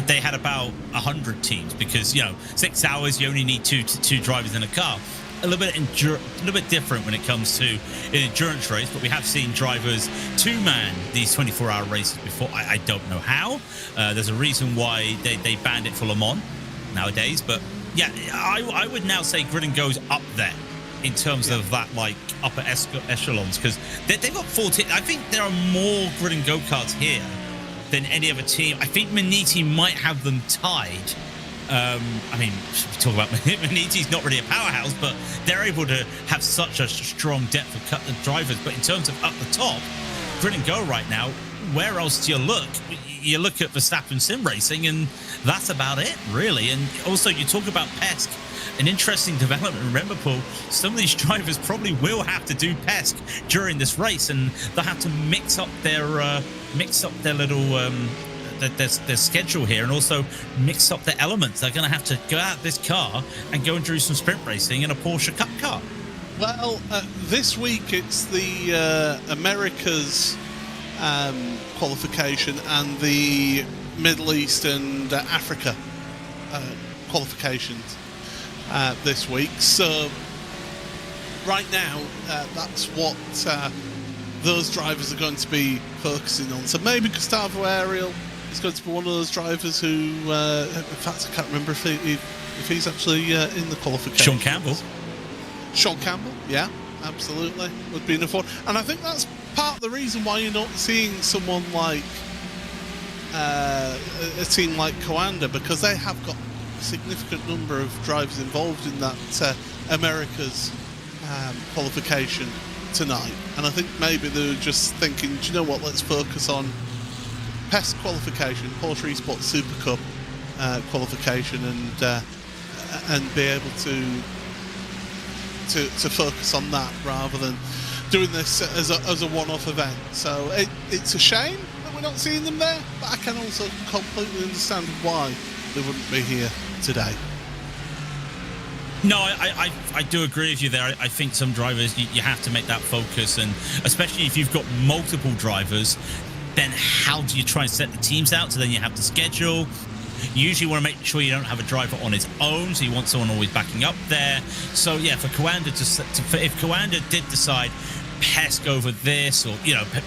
they had about 100 teams because, you know, 6 hours, you only need two drivers in a car. A little bit different when it comes to an endurance race, but we have seen drivers two-man these 24-hour races before. I don't know how. There's a reason why they banned it for Le Mans nowadays, but yeah, I would now say Grid and Go's up there in terms of that, like, upper echelons, because they've got 14. I think there are more Grid and Go cards here than any other team. I think Maniti might have them tied. I mean, we talk about Maniti's not really a powerhouse, but they're able to have such a strong depth of drivers. But in terms of up the top, Grid and Go right now, where else do you look? You look at Verstappen sim racing, and that's about it, really. And also, you talk about PESC, an interesting development. Remember, Paul, some of these drivers probably will have to do PESC during this race, and they'll have to mix up their little their schedule here, and also mix up their elements. They're going to have to go out this car and go and do some sprint racing in a Porsche Cup car. Well, this week it's the Americas qualification and the Middle East and Africa qualifications this week. So right now, that's what those drivers are going to be focusing on. So maybe Gustavo Ariel is going to be one of those drivers who, in fact, I can't remember if he's actually in the qualification. Sean Campbell, yeah, absolutely, would be enough one. And I think that's part of the reason why you're not seeing someone like a team like Coanda, because they have got a significant number of drivers involved in that America's qualification tonight. And I think maybe they're just thinking, do you know what, let's focus on PESC qualification, Porsche Esports Super Cup qualification, and be able to focus on that rather than doing this as a one-off event. So it's a shame that we're not seeing them there, but I can also completely understand why they wouldn't be here today. No, I do agree with you there. I think some drivers, you have to make that focus, and especially if you've got multiple drivers, then how do you try and set the teams out? So then you have the schedule. You usually want to make sure you don't have a driver on his own, so you want someone always backing up there. So yeah, for Coanda if Coanda did decide Pesk over this, or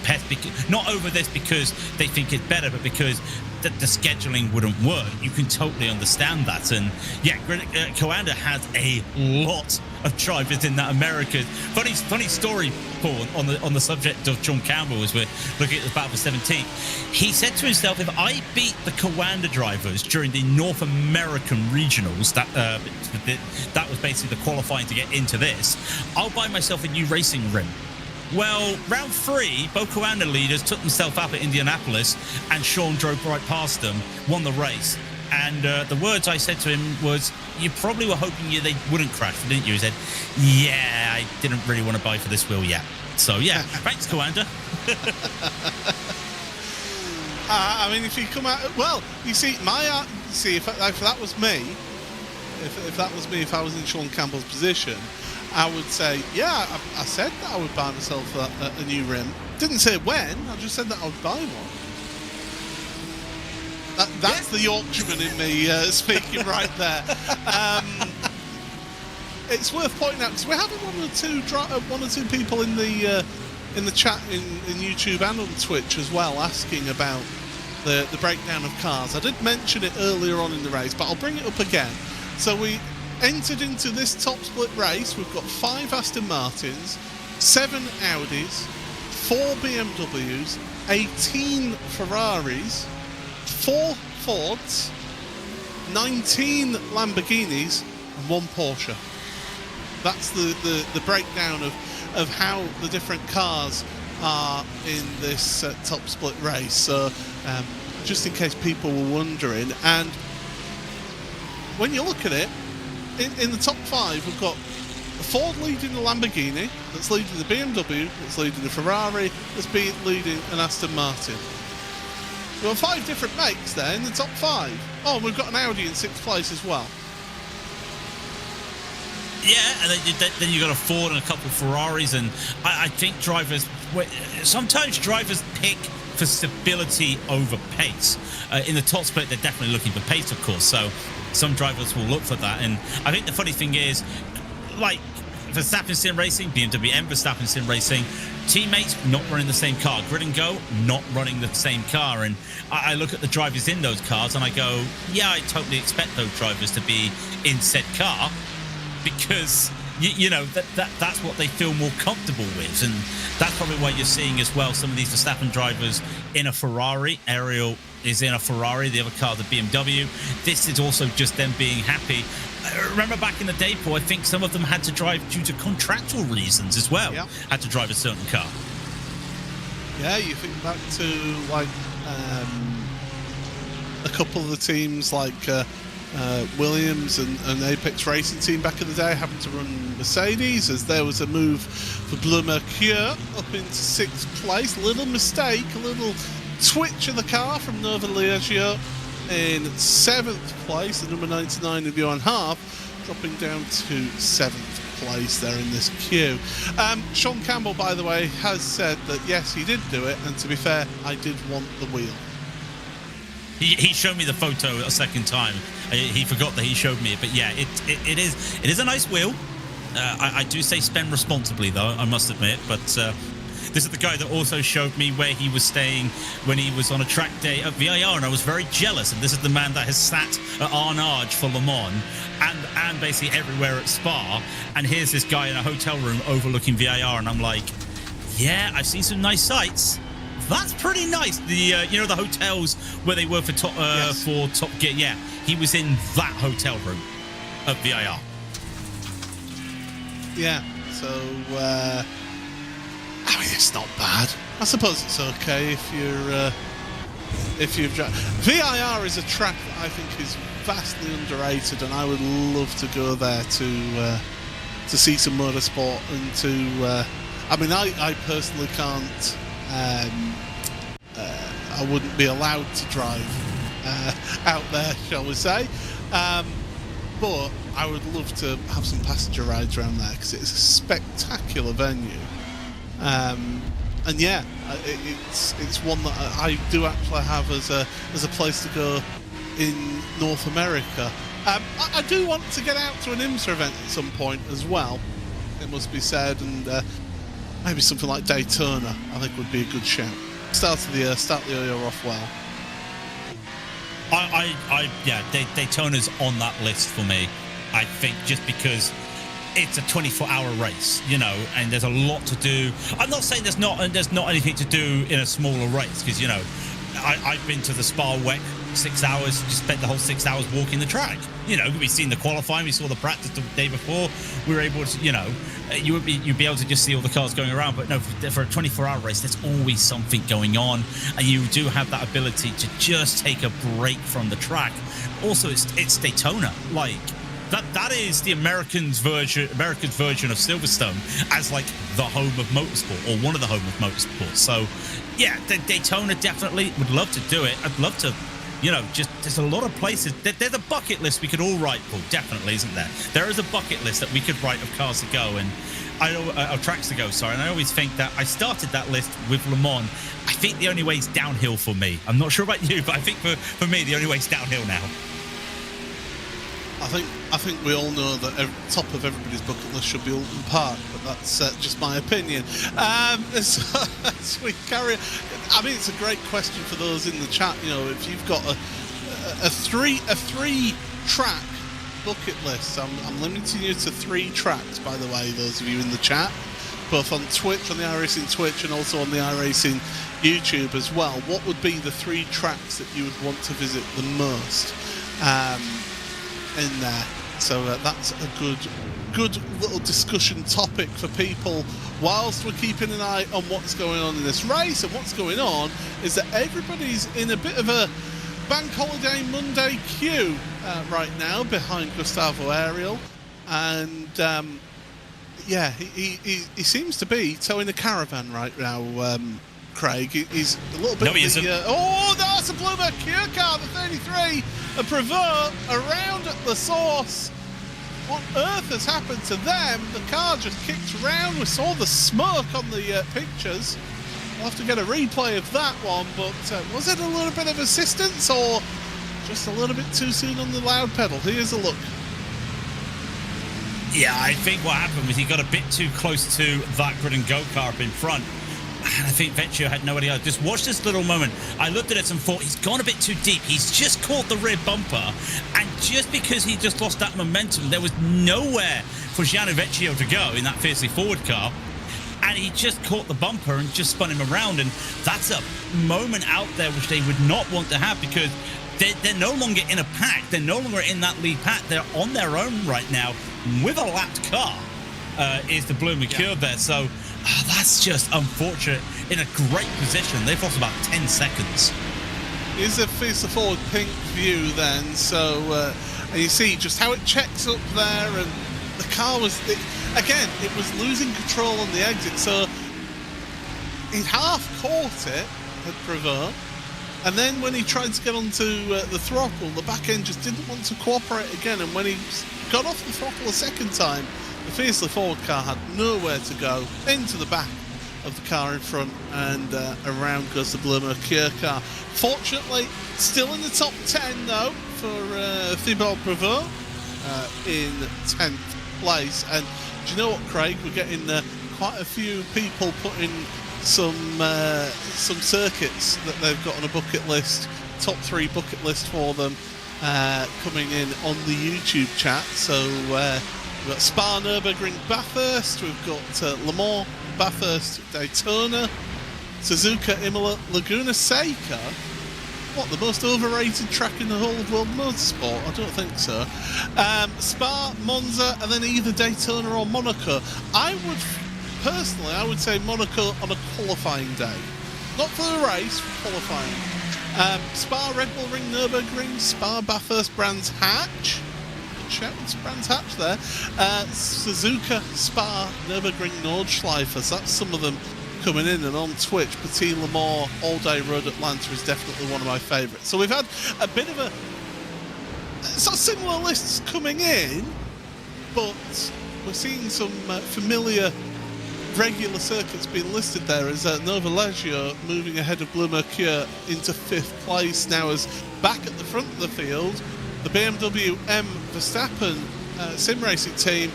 Pesk not over this because they think it's better, but because the scheduling wouldn't work, you can totally understand that. And yeah, Coanda has a lot of drivers in that America. Funny story, Paul, on the subject of Sean Campbell, as we're looking at the battle for 17th. He said to himself, if I beat the Coanda drivers during the North American regionals, that was basically the qualifying to get into this, I'll buy myself a new racing rim. Well, round 3, both Coanda leaders took themselves up at Indianapolis, and Sean drove right past them, won the race. And the words I said to him was, you probably were hoping they wouldn't crash, didn't you? He said, yeah, I didn't really want to buy for this wheel yet. So, yeah, thanks, Coanda. I mean, if you come out... Well, you see, if that was me, if I was in Sean Campbell's position, I would say, yeah, I said that I would buy myself a new rim. Didn't say when, I just said that I would buy one. That's the Yorkshireman in me speaking right there. It's worth pointing out, because we're having one or two people in the chat in YouTube and on Twitch as well, asking about the breakdown of cars. I did mention it earlier on in the race, but I'll bring it up again. So we entered into this top split race. We've got 5 Aston Martins, 7 Audis, 4 BMWs, 18 Ferraris, 4 Fords, 19 Lamborghinis, and 1 Porsche. That's the breakdown of how the different cars are in this top split race. So just in case people were wondering, and when you look at it, in the top 5, we've got a Ford leading the Lamborghini, that's leading the BMW, that's leading the Ferrari, that's leading an Aston Martin. We've got 5 different makes there in the top 5. Oh, and we've got an Audi in 6th place as well. Yeah, and then you've got a Ford and a couple of Ferraris, and I think sometimes drivers pick for stability over pace. In the top split, they're definitely looking for pace, of course, so some drivers will look for that. And I think the funny thing is, like Verstappen Sim Racing, BMW and Verstappen Sim Racing, teammates not running the same car. Grid and Go not running the same car. And I look at the drivers in those cars and I go, yeah, I totally expect those drivers to be in said car, because that's what they feel more comfortable with. And that's probably why you're seeing as well some of these Verstappen drivers in a Ferrari. Ariel is in a Ferrari, the other car, the BMW. This is also just them being happy. Remember back in the day, Paul, I think some of them had to drive due to contractual reasons as well. Yeah. Had to drive a certain car. Yeah, you think back to like a couple of the teams like Williams and Apex Racing Team back in the day having to run Mercedes, as there was a move for Bleu Mercure up into 6th place. Little mistake, a little twitch of the car from Nova Liegio in 7th place. The number 99 of Johan Harp dropping down to 7th place there in this queue. Sean Campbell, by the way, has said that yes, he did do it, and to be fair, I did want the wheel. He showed me the photo a second time. He forgot that he showed me it, but yeah, it is a nice wheel. I do say spend responsibly though, I must admit, but this is the guy that also showed me where he was staying when he was on a track day at VIR, and I was very jealous. And this is the man that has sat at Arnage for Le Mans and basically everywhere at Spa, and here's this guy in a hotel room overlooking VIR, and I'm like, yeah, I've seen some nice sights. That's pretty nice. The the hotels where they were for Top Gear. Yeah, he was in that hotel room at VIR. Yeah, so I mean, it's not bad. I suppose it's okay if you've VIR is a track that I think is vastly underrated, and I would love to go there to see some motorsport and to. I mean, I personally can't. I wouldn't be allowed to drive out there, shall we say, but I would love to have some passenger rides around there because it's a spectacular venue, and yeah, it's one that I do actually have as a place to go in North America. I do want to get out to an IMSA event at some point as well, it must be said, and maybe something like Daytona I think would be a good shout. Start the year off well. Daytona's on that list for me. I think just because it's a 24-hour race, you know, and there's a lot to do. I'm not saying there's not anything to do in a smaller race, because, you know, I've been to the Spa WEC 6 hours, just spent the whole 6 hours walking the track. You know, we've seen the qualifying, we saw the practice the day before. We were able to, you know, you'd be able to just see all the cars going around. But no, for a 24-hour race, there's always something going on, and you do have that ability to just take a break from the track. Also, it's Daytona, like. That is the Americans' version of Silverstone as like the home of motorsport, or one of the home of motorsport. So, yeah, Daytona definitely would love to do it. I'd love to, you know, just there's a lot of places. There's a bucket list we could all write, Paul. Definitely, isn't there? There is a bucket list that we could write of cars to go and of tracks to go. Sorry, and I always think that I started that list with Le Mans. I think the only way is downhill for me. I'm not sure about you, but I think for me the only way is downhill now. I think we all know that top of everybody's bucket list should be Alton Park, but that's just my opinion. As we carry on, I mean, it's a great question for those in the chat. You know, if you've got a three track bucket list, I'm limiting you to 3 tracks. By the way, those of you in the chat, both on Twitch, on the iRacing Twitch, and also on the iRacing YouTube as well. What would be the 3 tracks that you would want to visit the most? In there, so that's a good little discussion topic for people whilst we're keeping an eye on what's going on in this race. And what's going on is that everybody's in a bit of a bank holiday Monday queue right now behind Gustavo Ariel, and yeah, he seems to be towing a caravan right now. Craig, he's a little bit. No, he isn't. Oh, that's a Blue Mercure car, the 33, a Prevert around at the source. What on earth has happened to them? The car just kicked around. We saw the smoke on the pictures. We'll have to get a replay of that one, but was it a little bit of assistance or just a little bit too soon on the loud pedal? Here's a look. Yeah, I think what happened was he got a bit too close to that grid and go car up in front. And I think Vecchio had no idea. Just watch this little moment. I looked at it and thought, he's gone a bit too deep. He's just caught the rear bumper. And just because he just lost that momentum, there was nowhere for Gianni Vecchio to go in that fiercely forward car. And he just caught the bumper and just spun him around. And that's a moment out there which they would not want to have, because they're no longer in a pack. They're no longer in that lead pack. They're on their own right now with a lapped car. Is the Blue Mercure there. So that's just unfortunate. In a great position. They've lost about 10 seconds. Here's a face forward pink view then. So and you see just how it checks up there, and the car was it was losing control on the exit. So he'd half caught it at Prevert, and then when he tried to get onto the throttle, the back end just didn't want to cooperate again. And when he got off the throttle a second time, the fiercely forward car had nowhere to go, into the back of the car in front, and around goes the Bleu Mercure car. Fortunately, still in the top 10 though for Thibaut Prevot in 10th place. And do you know what, Craig? We're getting quite a few people putting some circuits that they've got on a bucket list, top 3 bucket list for them, coming in on the YouTube chat. So we've got Spa, Nürburgring, Bathurst. We've got Le Mans, Bathurst, Daytona, Suzuka, Imola, Laguna Seca. What, the most overrated track in the whole of world motorsport? I don't think so. Spa, Monza, and then either Daytona or Monaco. I would say Monaco on a qualifying day. Not for the race, for qualifying. Spa, Red Bull Ring, Nürburgring, Spa, Bathurst, Brands Hatch. Shout to Brands Hatch there. Suzuka, Spa, Nürburgring, Nordschleife. That's some of them coming in. And on Twitch, Petit Le Mans, All Day Road Atlanta is definitely one of my favourites. So we've had a bit of a sort of similar lists coming in, but we're seeing some familiar regular circuits being listed there as Nova Leggio moving ahead of Blue Mercure into 5th place. Now, as back at the front of the field, the BMW M Verstappen sim racing team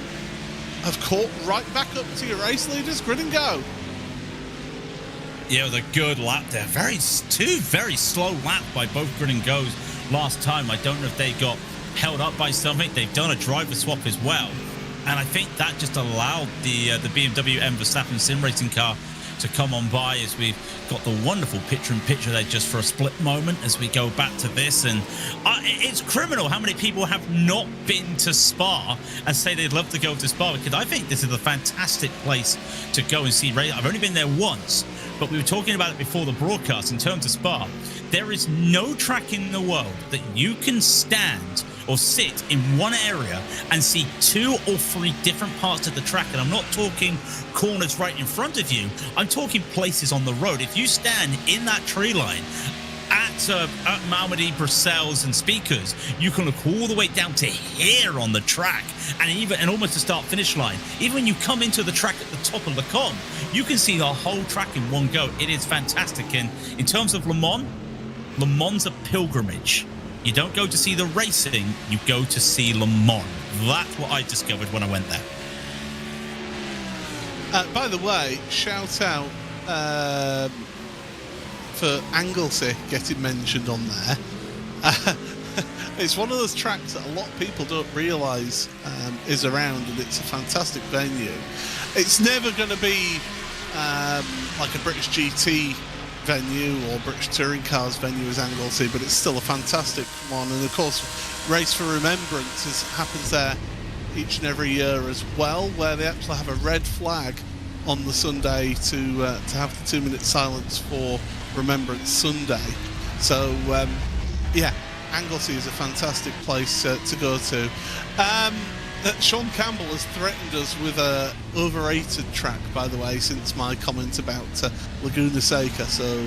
have caught right back up to your race leaders, Grid and Go. Yeah, it was a good lap there. Two very slow laps by both Grid and Go's last time. I don't know if they got held up by something. They've done a driver swap as well. And I think that just allowed the BMW M Verstappen sim racing car to come on by, as we've got the wonderful picture-in-picture there just for a split moment as we go back to this. And it's criminal how many people have not been to Spa and say they'd love to go to Spa, because I think this is a fantastic place to go and see race. I've only been there once, but we were talking about it before the broadcast. In terms of Spa, there is no track in the world that you can stand or sit in one area and see 2 or 3 different parts of the track. And I'm not talking corners right in front of you. I'm talking places on the road. If you stand in that tree line at Malmedy, Brussels and Speakers, you can look all the way down to here on the track, and almost the start-finish line. Even when you come into the track at the top of the con, you can see the whole track in one go. It is fantastic. And in terms of Le Mans a pilgrimage. You don't go to see the racing, you go to see Le Mans. That's what I discovered when I went there. By the way, shout out for Anglesey getting mentioned on there. It's one of those tracks that a lot of people don't realise is around, and it's a fantastic venue. It's never going to be like a British GT venue or British touring cars venue as Anglesey, but it's still a fantastic one. And of course, Race for Remembrance happens there each and every year as well, where they actually have a red flag on the Sunday to have the 2-minute silence for Remembrance Sunday. So yeah, Anglesey is a fantastic place to go to. Sean Campbell has threatened us with a overrated track, by the way, since my comment about Laguna Seca. So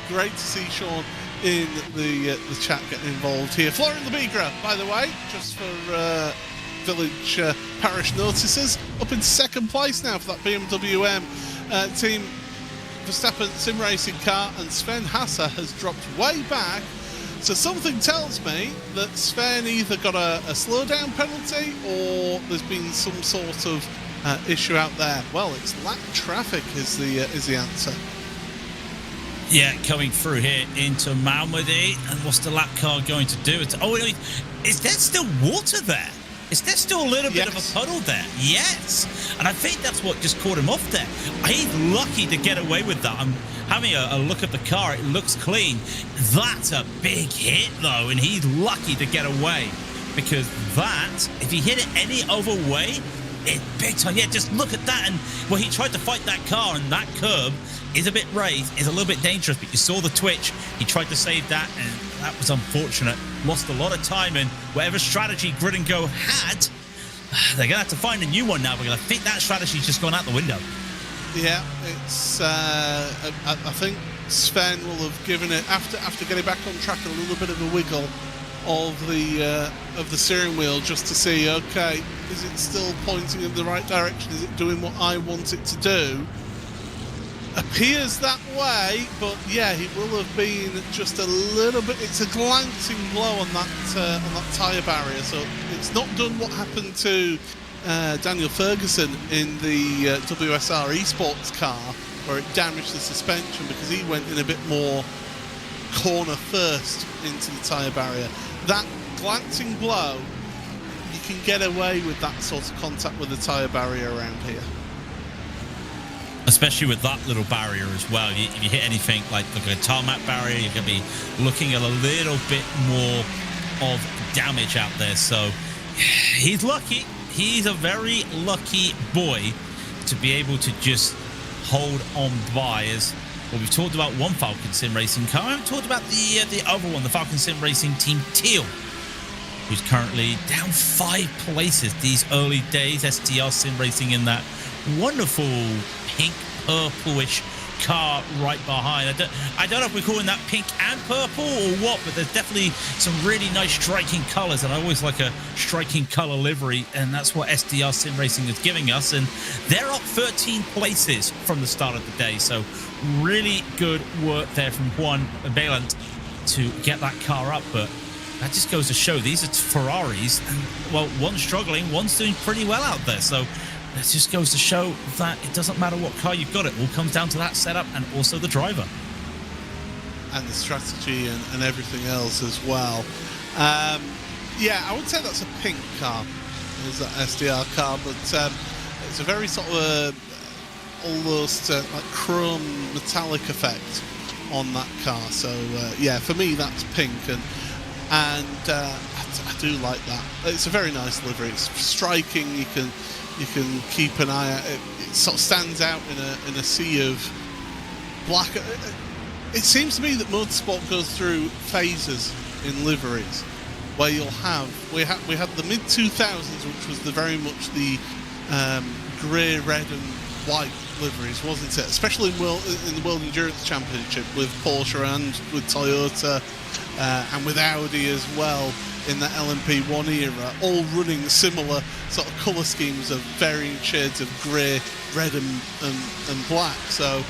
great to see Sean in the chat getting involved here. Florian Lebigra, by the way, just for village parish notices, up in 2nd place now for that BMW M team Verstappen sim racing car, and Sven Hasse has dropped way back. So something tells me that Sven either got a slowdown penalty or there's been some sort of issue out there. Well, it's lap traffic is the answer. Yeah, coming through here into Malmedy, and what's the lap car going to do? Is there still water there? Is there still a little bit of a puddle there? Yes. And I think that's what just caught him off there. He's lucky to get away with that. I'm having a look at the car. It looks clean. That's a big hit, though, and he's lucky to get away, because that, if he hit it any other way, it's big time. Yeah, just look at that. And, well, he tried to fight that car, and that curb is a bit raised, is a little bit dangerous, but you saw the twitch. He tried to save that, and that was unfortunate. Lost a lot of time, and whatever strategy Grid and Go had, they're going to have to find a new one now, because I think that strategy's just gone out the window. Yeah, it's. I think Sven will have given it, after getting back on track, a little bit of a wiggle of the steering wheel, just to see, okay, is it still pointing in the right direction? Is it doing what I want it to do? Appears that way, but yeah, he will have been just a little bit. It's a glancing blow on that tyre barrier, so it's not done what happened to Daniel Ferguson in the WSR Esports car, where it damaged the suspension because he went in a bit more corner first into the tyre barrier. That glancing blow, you can get away with that sort of contact with the tyre barrier around here. Especially with that little barrier as well. If you hit anything like a tarmac barrier, you're going to be looking at a little bit more of damage out there. So he's lucky. He's a very lucky boy to be able to just hold on by. As well, we've talked about one Falken Sim Racing car. I haven't talked about the other one, the Falken Sim Racing Team Teal, who's currently down 5 places these early days. STR Sim Racing in that wonderful pink purplish car right behind. I don't know if we're calling that pink and purple or what, but there's definitely some really nice striking colors, and I always like a striking color livery, and that's what SDR Sim Racing is giving us. And they're up 13 places from the start of the day, so really good work there from Juan Balant to get that car up. But that just goes to show these are Ferraris, and well, one's struggling, one's doing pretty well out there. So it just goes to show that it doesn't matter what car you've got, it all comes down to that setup and also the driver. And the strategy and everything else as well. Yeah, I would say that's a pink car. There's that SDR car, but it's a very sort of almost like chrome metallic effect on that car. So yeah, for me that's pink, and I do like that. It's a very nice livery. It's striking. You can keep an eye out. It sort of stands out in a sea of black. It seems to me that motorsport goes through phases in liveries, where you'll have we had the mid 2000s, which was very much the grey, red, and white liveries, wasn't it? Especially in the World Endurance Championship with Porsche and with Toyota and with Audi as well in the LMP1 era, all running similar sort of colour schemes of varying shades of grey, red, and black. So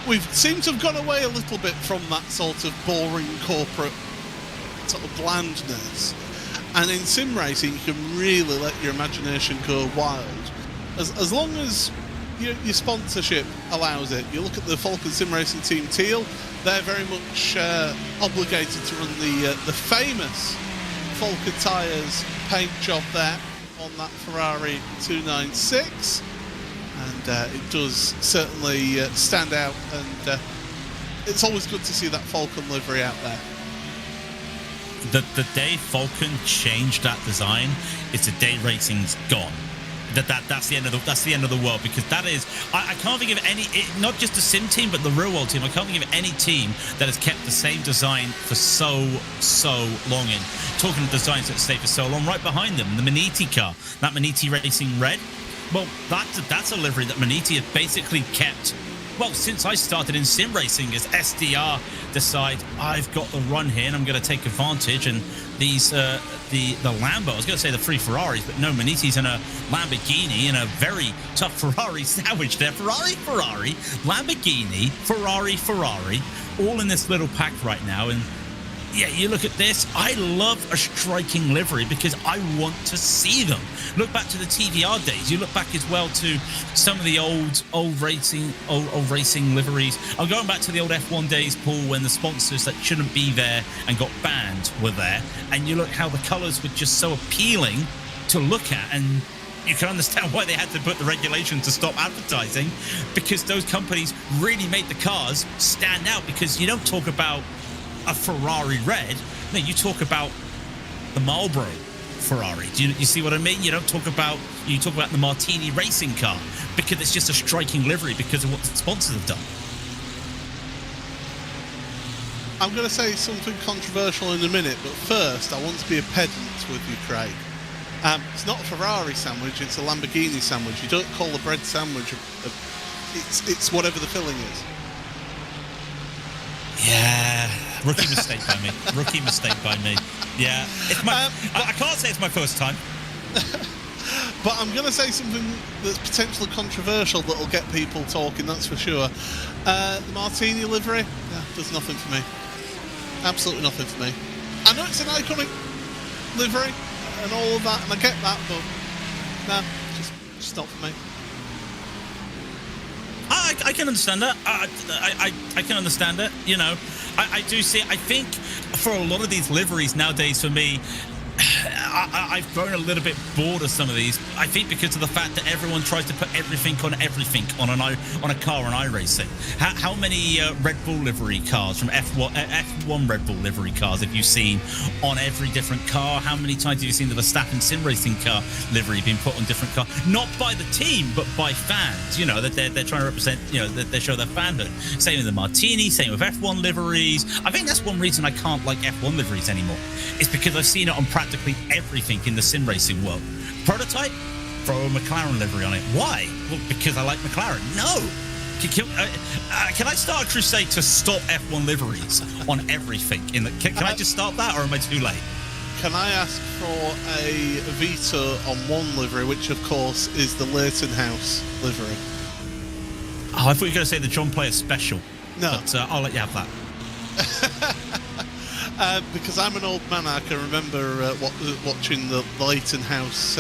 we've seemed to have gone away a little bit from that sort of boring corporate sort of blandness, and in sim racing you can really let your imagination go wild as long as your sponsorship allows it. You look at the Falken sim racing team Teal, they're very much obligated to run the famous Falken tyres paint job there on that Ferrari 296, and it does certainly stand out, and it's always good to see that Falken livery out there. The day Falken changed that design, it's the day racing's gone. That's the end of the world, because that is, I can't think of any, not just the sim team but the real world team, I can't think of any team that has kept the same design for so long. In talking of designs that stay for so long, right behind them the Maniti car, that Maniti Racing Red, well, that's a livery that Maniti have basically kept, well, since I started in sim racing, as SDR decide I've got the run here and I'm going to take advantage, and these the Lambo, I was going to say the three Ferraris, but no, Maniti's in a Lamborghini, in a very tough Ferrari sandwich there. Ferrari, Lamborghini, Ferrari, all in this little pack right now. And yeah, you look at this, I love a striking livery because I want to see them. Look back to the TVR days. You look back as well to some of the old racing liveries. I'm going back to the old F1 days, Paul, when the sponsors that shouldn't be there and got banned were there. And you look how the colours were just so appealing to look at, and you can understand why they had to put the regulation to stop advertising, because those companies really made the cars stand out. Because you don't talk about a Ferrari red, no, you talk about the Marlboro Ferrari. Do you see what I mean? You talk about the Martini racing car, because it's just a striking livery because of what the sponsors have done. I'm going to say something controversial in a minute, but first I want to be a pedant with you, Craig. It's not a Ferrari sandwich, it's a Lamborghini sandwich. You don't call a bread sandwich it's whatever the filling is. Yeah, rookie mistake by me. Yeah, it's my. I can't say it's my first time. But I'm going to say something that's potentially controversial that'll get people talking, that's for sure. The Martini livery, does nothing for me. Absolutely nothing for me. I know it's an iconic livery and all of that, and I get that, but no, just not for me. I can understand that. I can understand it. I do see it. I think for a lot of these liveries nowadays, for me, I've grown a little bit bored of some of these. I think because of the fact that everyone tries to put everything on a car on iRacing. How many Red Bull livery cars from F1 Red Bull livery cars have you seen on every different car? How many times have you seen the Verstappen sim racing car livery being put on different cars? Not by the team, but by fans. That they're trying to represent. That they show their fandom. Same with the Martini. Same with F1 liveries. I think that's one reason I can't like F1 liveries anymore. It's because I've seen it on practically everything in the sim racing world. Prototype, throw a McLaren livery on it. Why? Well, because I like McLaren. No, Can I start a crusade to stop F1 liveries on everything? Can I just start that, or am I too late? Can I ask for a veto on one livery, which of course is the Leighton House livery? Oh, I thought you were going to say the John Player Special. No. But I'll let you have that. Because I'm an old man, I can remember watching the Leighton House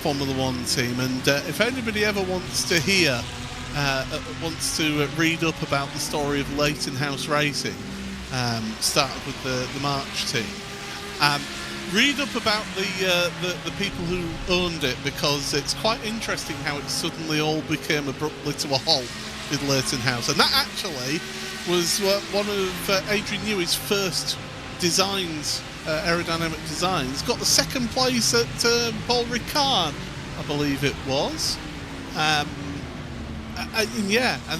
Formula One team, and if anybody ever wants to hear, wants to read up about the story of Leighton House Racing, started with the March team. Read up about the people who owned it, because it's quite interesting how it suddenly all became abruptly to a halt with Leighton House, and that actually was one of Adrian Newey's first designs, aerodynamic designs. Got the second place at Paul Ricard, I believe it was. And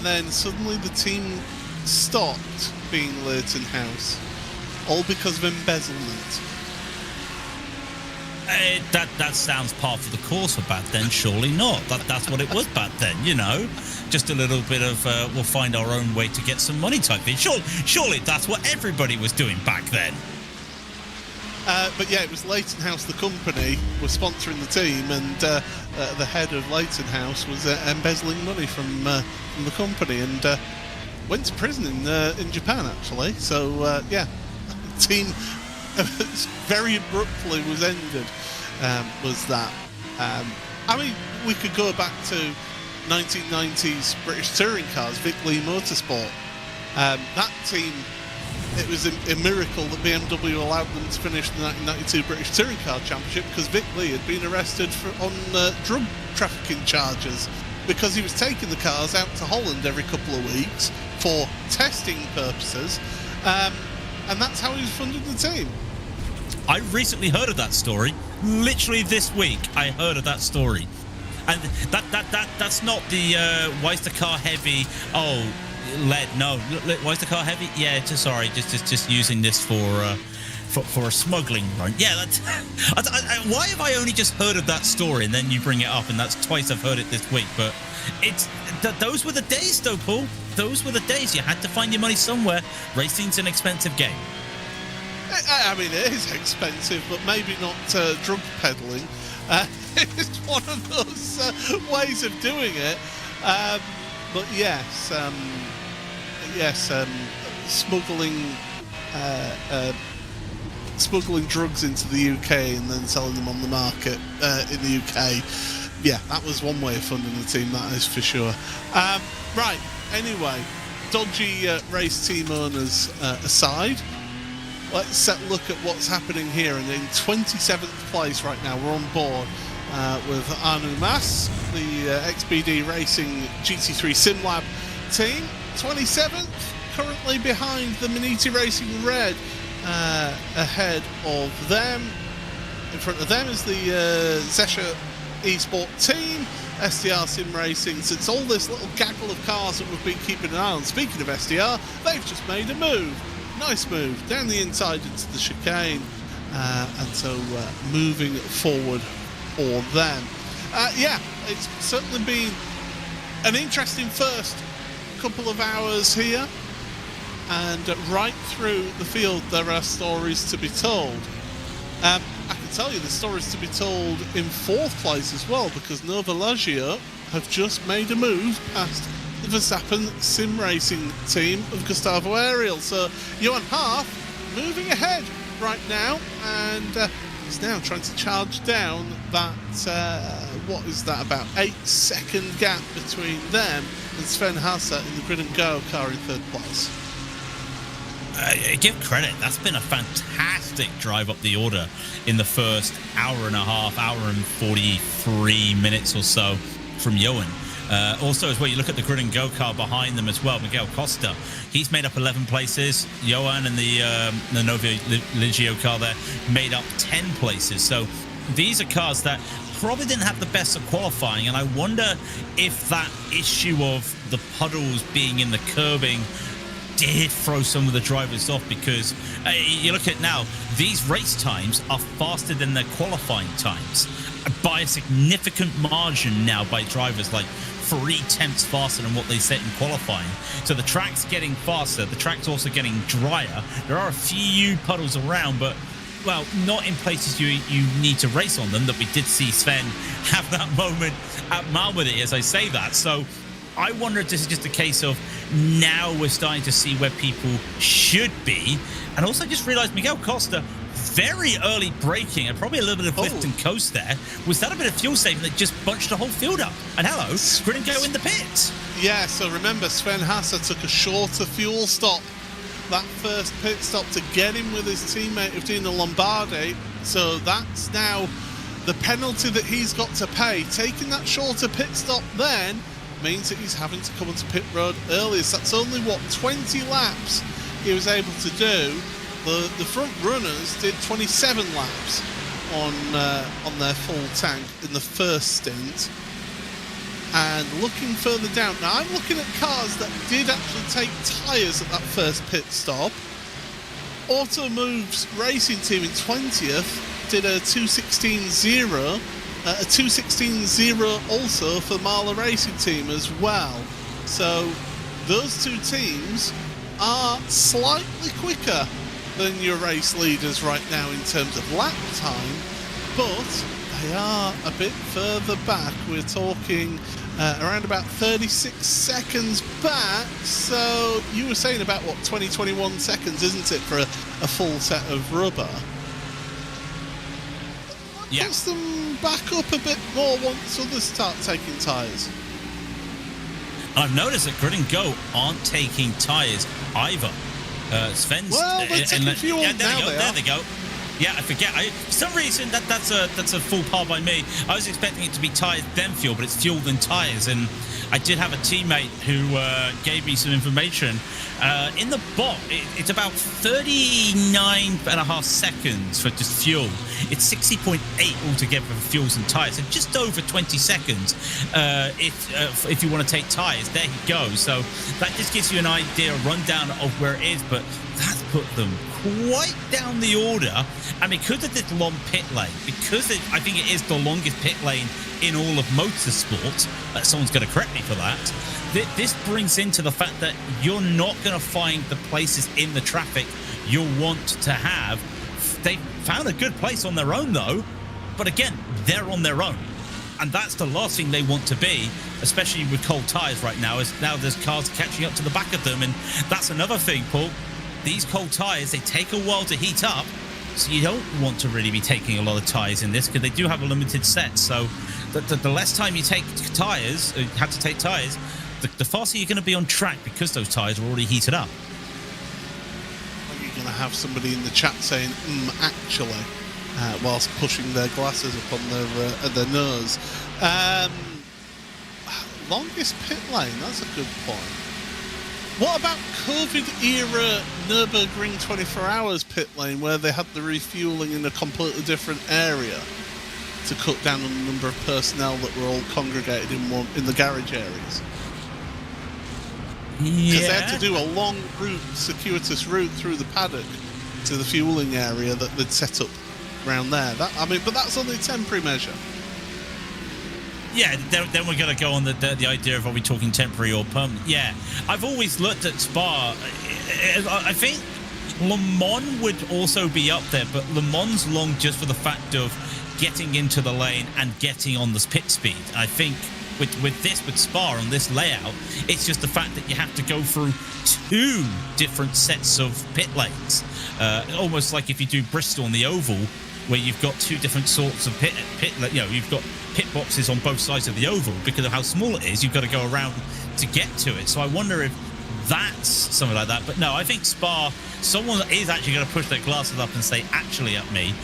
then suddenly the team stopped being Leighton House, all because of embezzlement. That sounds part of the course for back then. Surely not. That's what it was back then, you know. Just a little bit of we'll find our own way to get some money type thing. Surely that's what everybody was doing back then. But yeah, it was Leighton House, the company, was sponsoring the team, and the head of Leighton House was embezzling money from the company, and went to prison in Japan, actually. So the team very abruptly was ended. Was that? I mean, we could go back to 1990s British touring cars, Vic Lee Motorsport. That team, it was a miracle that BMW allowed them to finish the 1992 British Touring Car Championship, because Vic Lee had been arrested on drug trafficking charges, because he was taking the cars out to Holland every couple of weeks for testing purposes, and that's how he was funding the team. I recently heard of that story. Literally this week, I heard of that story, and that's not the why is the car heavy? Oh, lead. No, why is the car heavy? Yeah, just using this for a smuggling run. Yeah, that's. Why have I only just heard of that story and then you bring it up, and that's twice I've heard it this week? But those were the days, though, Paul. Those were the days. You had to find your money somewhere. Racing's an expensive game. I mean, it is expensive, but maybe not drug peddling. It's one of those ways of doing it. But yes, smuggling drugs into the UK and then selling them on the market in the UK. Yeah, that was one way of funding the team, that is for sure. Right, anyway, dodgy race team owners aside, let's look at what's happening here. And in 27th place right now, we're on board with Anu Mas, the XBD Racing GT3 SimLab team. 27th, currently behind the Maniti Racing Red, ahead of them. In front of them is the Zesha Esport team, SDR Sim Racing. Since all this little gaggle of cars that we've been keeping an eye on, speaking of SDR, they've just made a move. Nice move down the inside into the chicane, and so moving forward for them. It's certainly been an interesting first couple of hours here, and right through the field there are stories to be told. I can tell you the stories to be told in 4th place as well, because Nova Laggio have just made a move past the Verstappen Sim Racing team of Gustavo Ariel. So Johan Haaf moving ahead right now, and he's now trying to charge down that, what is that, about 8-second gap between them and Sven Hasse in the Grid and Go car in 3rd place. Give credit, that's been a fantastic drive up the order in the first hour and 43 minutes or so from Johan. Also, as well, you look at the Grid and Go car behind them as well, Miguel Costa. He's made up 11 places. Johan and the Nova Laggio car there made up 10 places. So these are cars that probably didn't have the best of qualifying, and I wonder if that issue of the puddles being in the curbing did throw some of the drivers off, because you look at now, these race times are faster than their qualifying times by a significant margin now by drivers like 3/10 faster than what they set in qualifying. So the track's getting faster. The track's also getting drier. There are a few puddles around, but well, not in places you need to race on them. That we did see Sven have that moment at Malmedy, as I say that. So I wonder if this is just a case of now we're starting to see where people should be. And also just realized Miguel Costa, very early braking and probably a little bit of lift and coast there. Was that a bit of fuel saving that just bunched the whole field up? And hello, couldn't go in the pits. Yeah, so remember, Sven Hasse took a shorter fuel stop, that first pit stop, to get in with his teammate of Dino Lombardi. So that's now the penalty that he's got to pay. Taking that shorter pit stop then means that he's having to come onto pit road earlier. So that's only, what, 20 laps he was able to do. The front runners did 27 laps on their full tank in the first stint. And looking further down, now I'm looking at cars that did actually take tyres at that first pit stop. Automove's racing team in 20th did a 2:16.0, a 2:16.0 also for Marla Racing Team as well. So those two teams are slightly quicker than your race leaders right now in terms of lap time, but they are a bit further back. We're talking around about 36 seconds back. So you were saying about, what, 21 seconds, isn't it, for a full set of rubber? Yeah. Puts them back up a bit more once others start taking tyres. I've noticed that Grid and Go aren't taking tyres either. Sven's... Well, they're taking fuel now. There they go. Yeah, I forget. For some reason, that's a full par by me. I was expecting it to be tyres then fuel, but it's fuel then tyres. And I did have a teammate who gave me some information. In the bot, it's about 39.5 seconds for just fuel. It's 60.8 altogether for fuels and tyres. So just over 20 seconds if you want to take tyres. There you go. So that just gives you an idea, a rundown of where it is. But that's put them quite down the order. And because of this long pit lane, because I think it is the longest pit lane in all of motorsport, someone's going to correct me for that, this brings into the fact that you're not going to find the places in the traffic you'll want to have. They found a good place on their own, though. But again, they're on their own. And that's the last thing they want to be, especially with cold tyres right now, is now there's cars catching up to the back of them. And that's another thing, Paul. These cold tyres, they take a while to heat up. So you don't want to really be taking a lot of tyres in this because they do have a limited set. So the less time you take tyres, have to take tyres, the faster you're going to be on track because those tyres are already heated up. Are you going to have somebody in the chat saying, actually, whilst pushing their glasses up on their nose? Longest pit lane, that's a good point. What about COVID-era Nürburgring 24 Hours pit lane, where they had the refueling in a completely different area to cut down on the number of personnel that were all congregated in the garage areas? Because they had to do a long route, circuitous route through the paddock to the fueling area that they'd set up around there. But that's only a temporary measure. Yeah, then we're going to go on the idea of, are we talking temporary or permanent? Yeah, I've always looked at Spa. I think Le Mans would also be up there, but Le Mans long just for the fact of getting into the lane and getting on the pit speed. I think with Spa on this layout, it's just the fact that you have to go through two different sets of pit lanes. Almost like if you do Bristol on the oval, where you've got two different sorts of pit, you've got pit boxes on both sides of the oval. Because of how small it is, you've got to go around to get to it. So I wonder if that's something like that. But no, I think Spa, someone is actually going to push their glasses up and say, actually at me,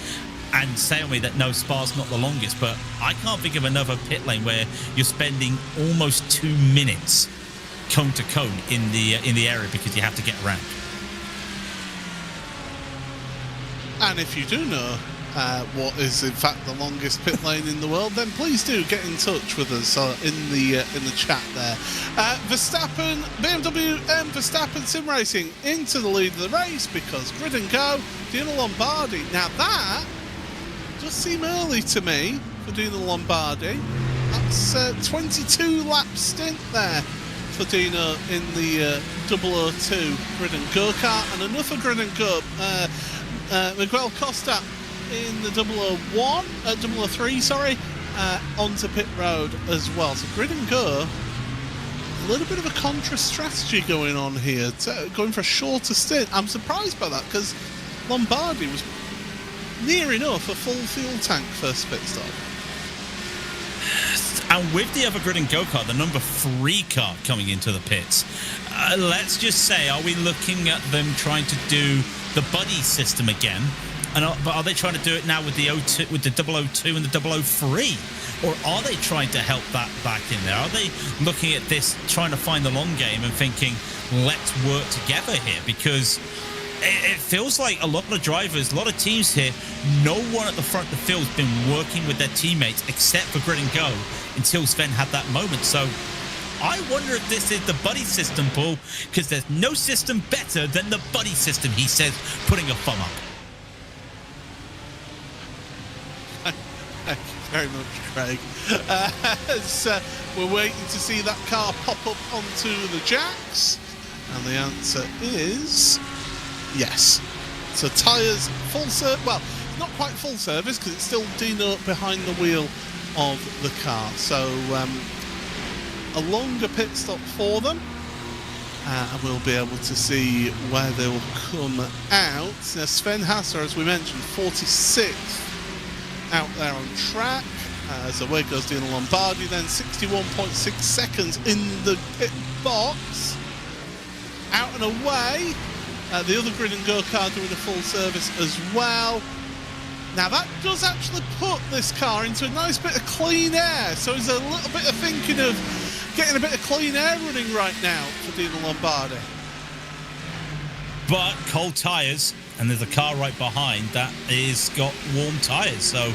and tell me that no, Spa's not the longest. But I can't think of another pit lane where you're spending almost 2 minutes cone to cone in the area because you have to get around. And if you do know what is in fact the longest pit lane in the world, then please do get in touch with us in the chat there. Verstappen, BMW M Verstappen Sim Racing into the lead of the race because Grid and Go, Dino Lombardi. Now that does seem early to me for Dino Lombardi. That That's 22 lap stint there for Dino in the 002 Grid and Go kart, and another Grid and Go. Miguel Costa in the 003, sorry, onto pit road as well. So Grid and Go, a little bit of a contra strategy going on here, going for a shorter stint. I'm surprised by that because Lombardi was near enough a full fuel tank first pit stop. And with the other Grid and Go kart, the number 3 car coming into the pits, let's just say, are we looking at them trying to do the buddy system again? But are they trying to do it now with the 002 and the 003? Or are they trying to help that back in there? Are they looking at this, trying to find the long game and thinking, let's work together here? Because it feels like a lot of the drivers, a lot of teams here, no one at the front of the field has been working with their teammates except for Grid and Go until Sven had that moment. So I wonder if this is the buddy system, Paul, because there's no system better than the buddy system, he says, putting a thumb up. Thank you very much, Craig. We're waiting to see that car pop up onto the jacks, and the answer is yes. So tyres full service, well, not quite full service because it's still Dino behind the wheel of the car. So a longer pit stop for them, and we'll be able to see where they will come out. Now, Sven Hasser, as we mentioned, 46th out there on track. So away goes Dino Lombardi, then 61.6 seconds in the pit box. Out and away. The other Grid and Go car doing a full service as well. Now that does actually put this car into a nice bit of clean air. So there's a little bit of thinking of getting a bit of clean air running right now for Dino Lombardi. But cold tyres, and there's a car right behind that is got warm tyres. So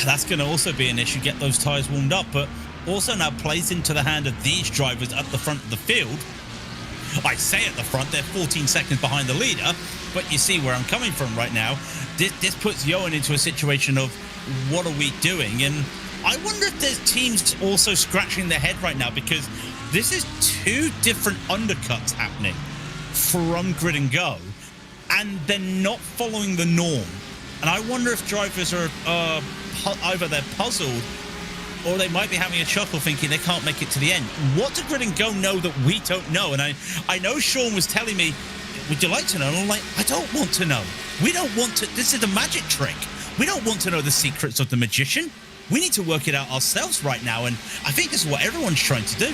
that's going to also be an issue, get those tyres warmed up. But also now plays into the hand of these drivers at the front of the field. I say at the front, they're 14 seconds behind the leader, but you see where I'm coming from right now. This puts Johan into a situation of what are we doing? And I wonder if there's teams also scratching their head right now, because this is 2 different undercuts happening from Grid and Go, and they're not following the norm. And I wonder if drivers are either they're puzzled or they might be having a chuckle thinking they can't make it to the end. What do Grid and Go know that we don't know? And I know Sean was telling me, would you like to know? And I'm like, I don't want to know. We don't want to. This is a magic trick. We don't want to know the secrets of the magician. We need to work it out ourselves right now. And I think this is what everyone's trying to do.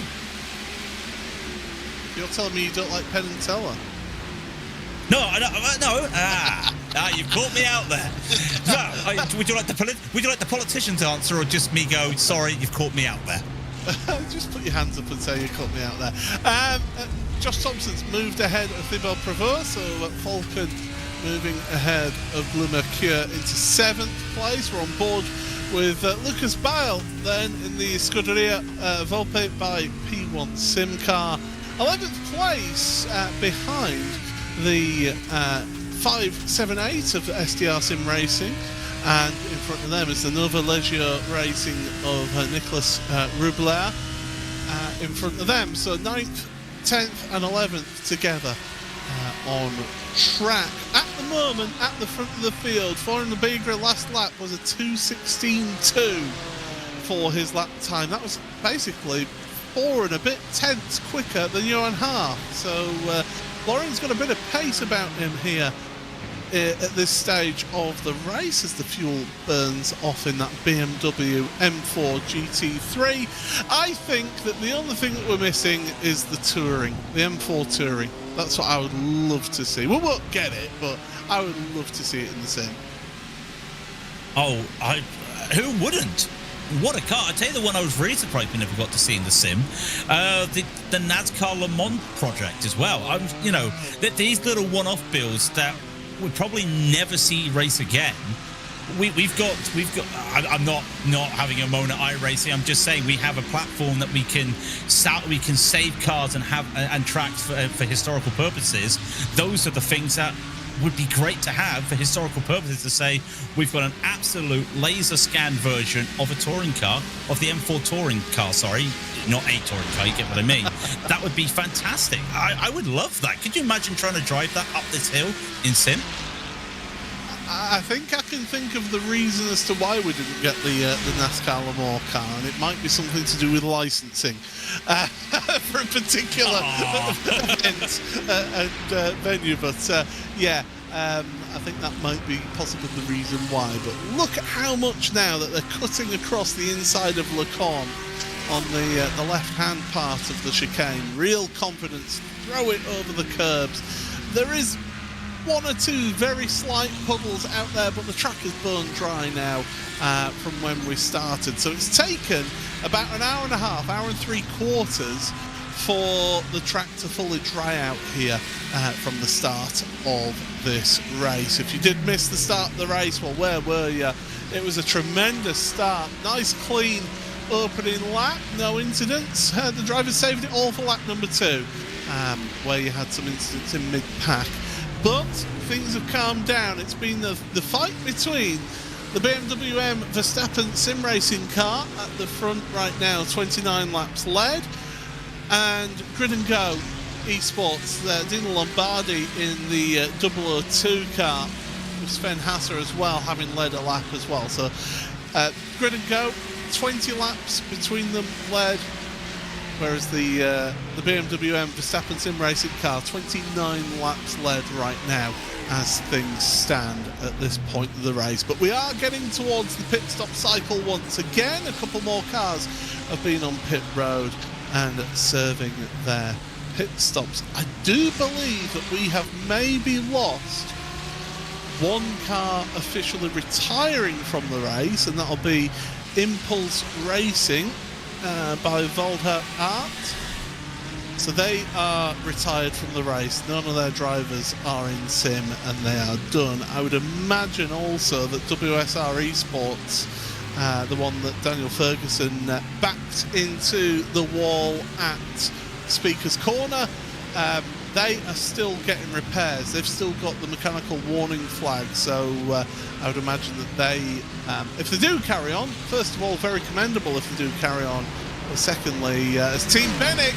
You're telling me you don't like Penn and Teller? No, you've caught me out there. No, would you like the politician's answer, or just me go, sorry, you've caught me out there? Just put your hands up and say you caught me out there. Josh Thompson's moved ahead of Thibaut Prevost, so Falken moving ahead of Le Mercure into 7th place. We're on board with Lucas Bale then in the Scuderia Volpe by P1 Sim car. 11th place behind the 578 of SDR Sim Racing, and in front of them is the Nova Legio Racing of Nicolas Rubler in front of them. So 9th, 10th and 11th together on track. At the moment, at the front of the field, Florian Lebigra last lap was a 2:16.2 for his lap time. That was basically 4 and a bit tenths quicker than Johan Haar. So Florian's got a bit of pace about him here at this stage of the race as the fuel burns off in that BMW M4 GT3. I think that the only thing that we're missing is the touring, the M4 touring. That's what I would love to see. We won't get it, but I would love to see it in the sim. Oh, who wouldn't? What a car. I tell you the one I was really surprised we never got to see in the sim. The NASCAR Le Mans project as well. These little one-off builds that we'll probably never see race again. We've got. I'm not having a moan at iRacing. I'm just saying we have a platform that we can save cars and have and tracks for historical purposes. Those are the things that would be great to have for historical purposes to say we've got an absolute laser scan version of a touring car, of the M4 touring car, sorry, not a touring car, you get what I mean. That would be fantastic. I would love that. Could you imagine trying to drive that up this hill in Sim? I think I can think of the reason as to why we didn't get the NASCAR Le Mans car, and it might be something to do with licensing for a particular event and venue. But I think that might be possibly the reason why. But look at how much now that they're cutting across the inside of Le Con on the left-hand part of the chicane. Real confidence, throw it over the curbs. There is one or two very slight puddles out there, but the track is burned dry now from when we started. So it's taken about an hour and a half, hour and 3/4 for the track to fully dry out here from the start of this race. If you did miss the start of the race, well, where were you? It was a tremendous start. Nice, clean opening lap, no incidents. The drivers saved it all for lap number 2, where you had some incidents in mid-pack. But things have calmed down. It's been the fight between the BMW M Verstappen sim racing car at the front right now, 29 laps led, and Grid and Go Esports, Dino Lombardi in the 002 car, with Sven Hasser as well, having led a lap as well. So Grid and Go, 20 laps between them led, whereas the BMW M Verstappen sim racing car, 29 laps led right now as things stand at this point of the race. But we are getting towards the pit stop cycle once again. A couple more cars have been on pit road and serving their pit stops. I do believe that we have maybe lost one car officially retiring from the race, and that'll be Impulse Racing by Volta Art. So they are retired from the race. None of their drivers are in sim and they are done. I would imagine also that WSR Esports, the one that Daniel Ferguson backed into the wall at Speaker's Corner, they are still getting repairs. They've still got the mechanical warning flag, so I would imagine that they, if they do carry on, first of all, very commendable if they do carry on. But secondly, as Team Benick,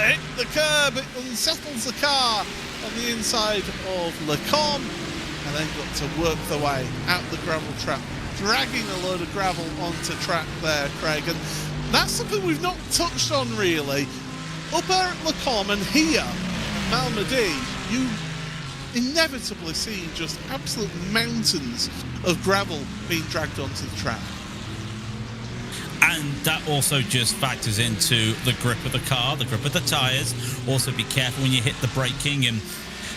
hit the curb, it unsettles the car on the inside of Le Con, and then got to work their way out the gravel trap, dragging a load of gravel onto track there, Craig. And that's something we've not touched on really. Up there at Le Con and here, Malmedy, you inevitably see just absolute mountains of gravel being dragged onto the track. And that also just factors into the grip of the car, the grip of the tyres. Also be careful when you hit the braking, and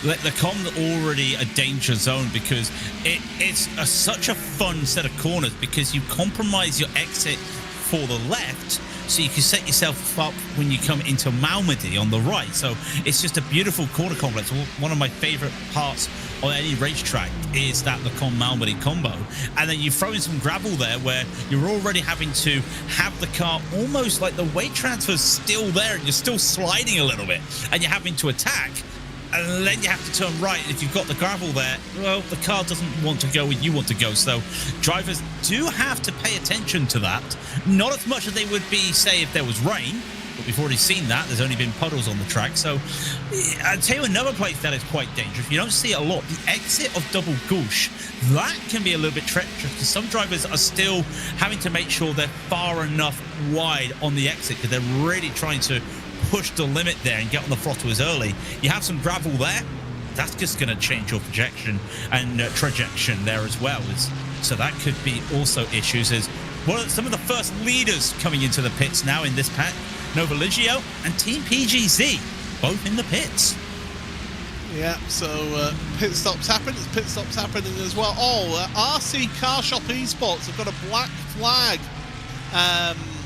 let the con already a danger zone because it's such a fun set of corners because you compromise your exit for the left, so you can set yourself up when you come into Malmedy on the right. So it's just a beautiful corner complex. One of my favorite parts on any racetrack is that Le Con Malmedy combo. And then you throw in some gravel there where you're already having to have the car almost like the weight transfer's still there and you're still sliding a little bit and you're having to attack. And then you have to turn right. If you've got the gravel there, well, the car doesn't want to go where you want to go. So drivers do have to pay attention to that. Not as much as they would be, say, if there was rain. But we've already seen that. There's only been puddles on the track. So I'll tell you another place that is quite dangerous. You don't see it a lot. The exit of Double Gauche, that can be a little bit treacherous because some drivers are still having to make sure they're far enough wide on the exit because they're really trying to push the limit there and get on the throttles early. You have some gravel there. That's just going to change your projection and trajection there as well. So that could be also issues. As well, some of the first leaders coming into the pits now in this pack. Nova Ligio and Team PGZ, both in the pits. Yeah, so pit stops happen. It's pit stops happening as well. RC Car Shop Esports have got a black flag.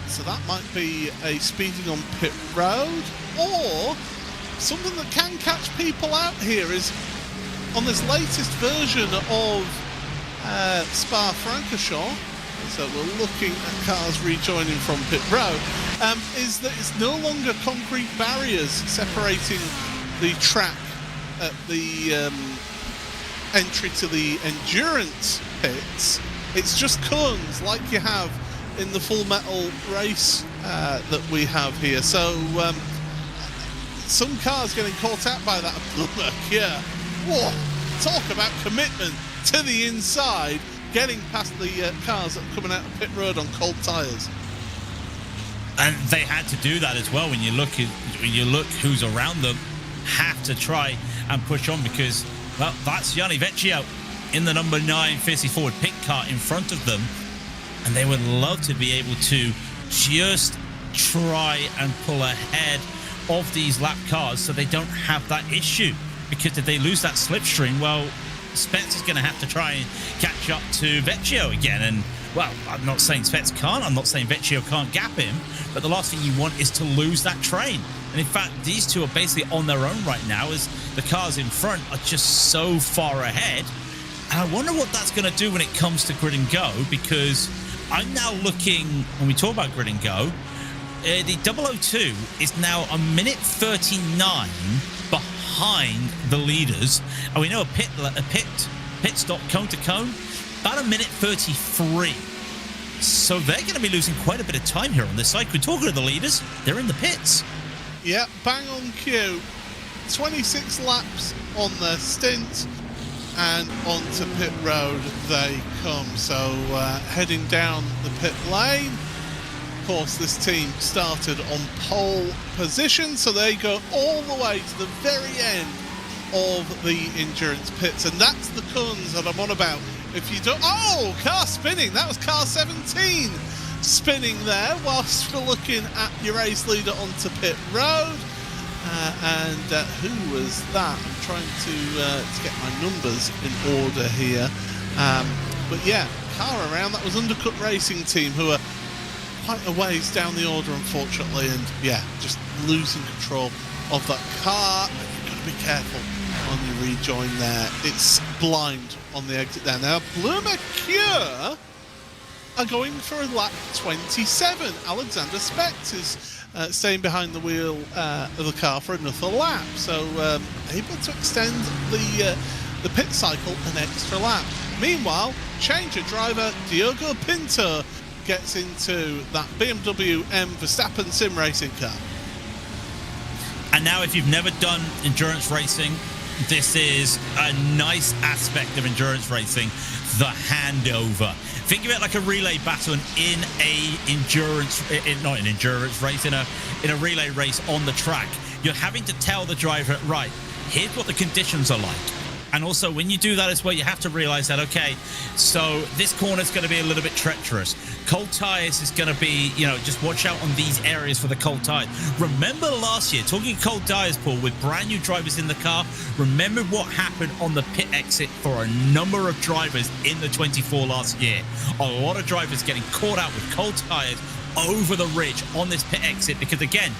So that might be a speeding on pit road, or something that can catch people out here is on this latest version of Spa-Francorchamps. So we're looking at cars rejoining from pit road, is that it's no longer concrete barriers separating the track at the entry to the endurance pits. It's just cones like you have in the full metal race that we have here. So some cars getting caught out by that blubber. Yeah. Whoa. Talk about commitment to the inside, getting past the cars that are coming out of pit road on cold tyres. And they had to do that as well. When you look who's around them, have to try and push on, because, well, that's Gianni Vecchio in the number 9 Fiercely Forward pit car in front of them, and they would love to be able to just try and pull ahead of these lap cars so they don't have that issue. Because if they lose that slipstream, well, Spets is going to have to try and catch up to Vecchio again. And, well, I'm not saying Spets can't. I'm not saying Vecchio can't gap him. But the last thing you want is to lose that train. And, in fact, these two are basically on their own right now, as the cars in front are just so far ahead. And I wonder what that's going to do when it comes to Grid and Go, because I'm now looking, when we talk about Grid and Go, the 002 is now a minute 39 behind the leaders, and we know a pit stop cone to cone about a minute 33. So they're going to be losing quite a bit of time here on this side. We're talking to the leaders; they're in the pits. Yeah, bang on cue. 26 laps on their stint, and onto pit road they come. So heading down the pit lane. Of course, this team started on pole position, so they go all the way to the very end of the endurance pits, and that's the cones that I'm on about. If you don't, oh, car spinning. That was car 17 spinning there whilst we're looking at your race leader onto pit road. And who was that? I'm trying to get my numbers in order here. But yeah, car around. That was Undercut Racing Team, who are quite a ways down the order, unfortunately, and yeah, just losing control of that car. You've got to be careful on your rejoin there. It's blind on the exit there. Now, Bloomer Cure are going for a lap 27. Alexander Specht is staying behind the wheel of the car for another lap, so able to extend the pit cycle an extra lap. Meanwhile, change of driver, Diogo Pinto gets into that BMW M Verstappen sim racing car. And now, if you've never done endurance racing, this is a nice aspect of endurance racing, the handover. Think of it like a relay battle in a relay race on the track. You're having to tell the driver, right, here's what the conditions are like. And also, when you do that as well, you have to realize that, okay, so this corner is going to be a little bit treacherous. Cold tires is going to be, just watch out on these areas for the cold tires. Remember last year, talking cold tires, Paul, with brand new drivers in the car, remember what happened on the pit exit for a number of drivers in the 24 last year. A lot of drivers getting caught out with cold tires over the ridge on this pit exit, because again,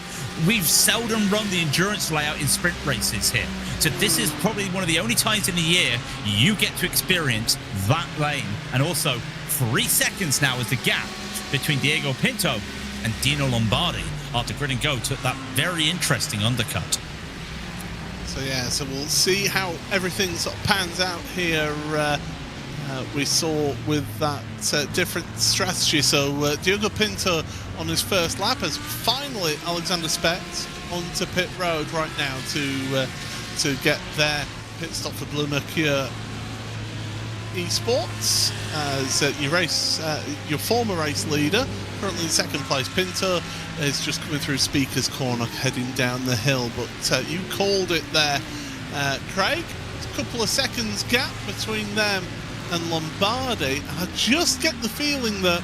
we've seldom run the endurance layout in sprint races here. So this is probably one of the only times in the year you get to experience that lane. And also, 3 seconds now is the gap between Diego Pinto and Dino Lombardi after Grid and Go took that very interesting undercut. So yeah, so we'll see how everything sort of pans out here. We saw with that different strategy. So Diogo Pinto on his first lap has finally Alexander Specht onto pit road right now to get their pit stop for Blue Mercure Esports as your former race leader, currently in second place. Pinto is just coming through Speaker's Corner, heading down the hill. But you called it there, Craig. It's a couple of seconds gap between them and Lombardi. I just get the feeling that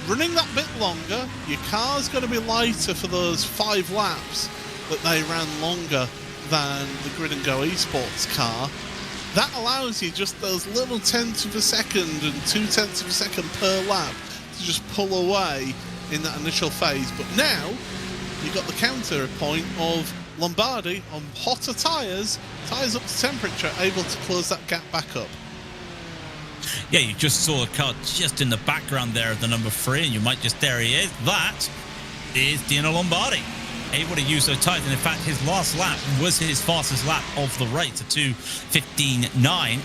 running that bit longer, your car's going to be lighter for those 5 laps that they ran longer than the Grid and Go Esports car. That allows you just those little tenths of a second and 0.2 of a second per lap to just pull away in that initial phase. But now you've got the counterpoint of Lombardi on hotter tyres up to temperature, able to close that gap back up. Yeah, you just saw the car just in the background there of the number 3, and you might just, there he is. That is Dino Lombardi. able to use those tires. And in fact, his last lap was his fastest lap of the race, a 2:15.9.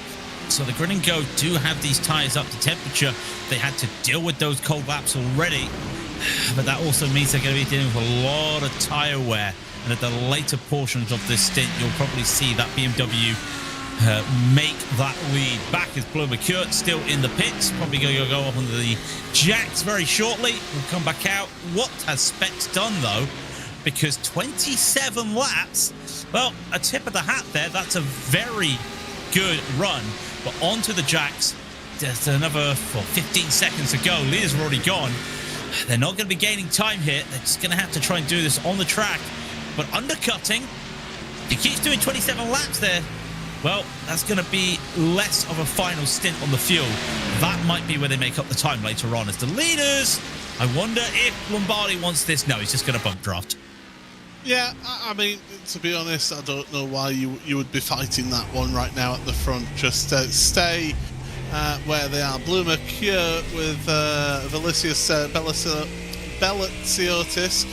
So the Grid and Go do have these tires up to temperature. They had to deal with those cold laps already, but that also means they're going to be dealing with a lot of tire wear. And at the later portions of this stint, you'll probably see that BMW make that lead. Back is Blue Mercure, still in the pits, probably going to go up on the jacks very shortly. We'll come back out. What has Specs done, though? Because 27 laps, well, a tip of the hat there. That's a very good run. But onto the jacks, there's another 15 seconds to go. Leaders are already gone. They're not going to be gaining time here. They're just going to have to try and do this on the track. But undercutting, he keeps doing 27 laps there. Well, that's going to be less of a final stint on the fuel. That might be where they make up the time later on. As the leaders, I wonder if Lombardi wants this. No, he's just going to bump draft. Yeah, I mean, to be honest, I don't know why you would be fighting that one right now at the front. Just stay where they are. Blue Mercure with Velicius Bellaciotis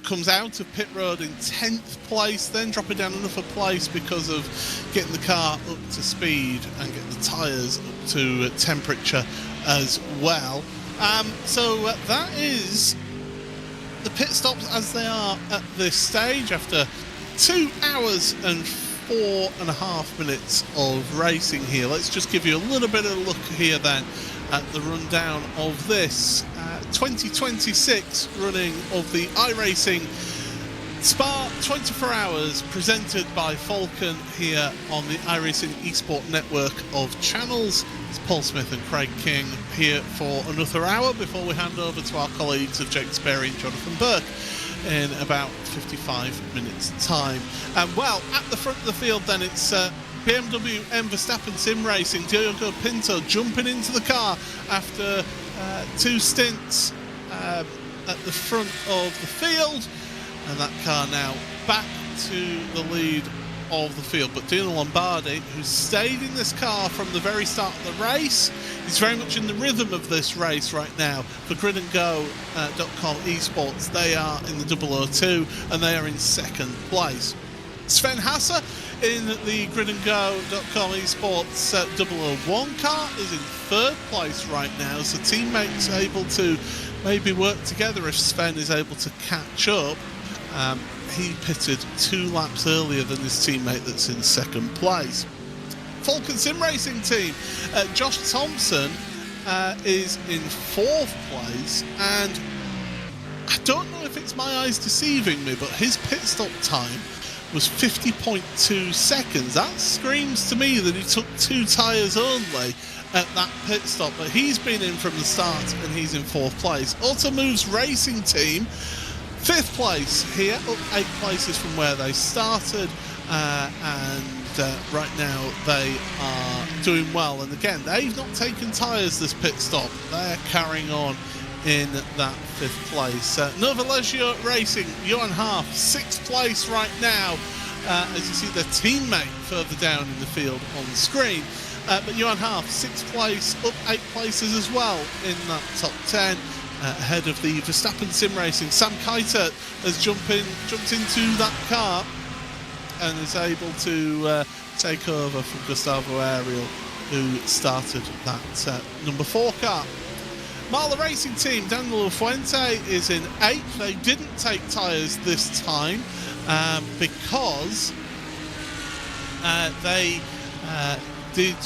comes out of pit road in 10th place, then dropping down another place because of getting the car up to speed and getting the tyres up to temperature as well. So that is the pit stops as they are at this stage after 2 hours and 4.5 minutes of racing here. Let's just give you a little bit of a look here then at the rundown of this 2026 running of the iRacing Spa 24 Hours, presented by Falken here on the iRacing eSport network of channels. It's Paul Smith and Craig King here for another hour before we hand over to our colleagues of Jake Sperry and Jonathan Burke in about 55 minutes time. Well, at the front of the field then, it's BMW M Verstappen Sim Racing, Diogo Pinto jumping into the car after 2 stints at the front of the field, and that car now back to the lead of the field. But Dino Lombardi, who stayed in this car from the very start of the race, is very much in the rhythm of this race right now. For GridandGo.com eSports, they are in the 002 and they are in 2nd place. Sven Hasse in the GridandGo.com eSports 001 car is in 3rd place right now, so teammates are able to maybe work together if Sven is able to catch up. He pitted 2 laps earlier than his teammate that's in 2nd place. Falken Sim Racing team, Josh Thompson is in 4th place, and I don't know if it's my eyes deceiving me, but his pit stop time was 50.2 seconds. That screams to me that he took 2 tyres only at that pit stop, but he's been in from the start and he's in 4th place. Auto Moves Racing team, 5th place here, up 8 places from where they started, and right now they are doing well. And again, they've not taken tyres this pit stop. They're carrying on in that 5th place. Nova Leggio Racing, Johan Haaf, 6th place right now, as you see their teammate further down in the field on the screen. But Johan Haaf, 6th place, up 8 places as well in that top 10. Ahead of the Verstappen Sim Racing. Sam Keitert has jumped into that car and is able to take over from Gustavo Ariel, who started that number 4 car. Marla Racing team, Daniel Fuente is in 8th. They didn't take tyres this time because they did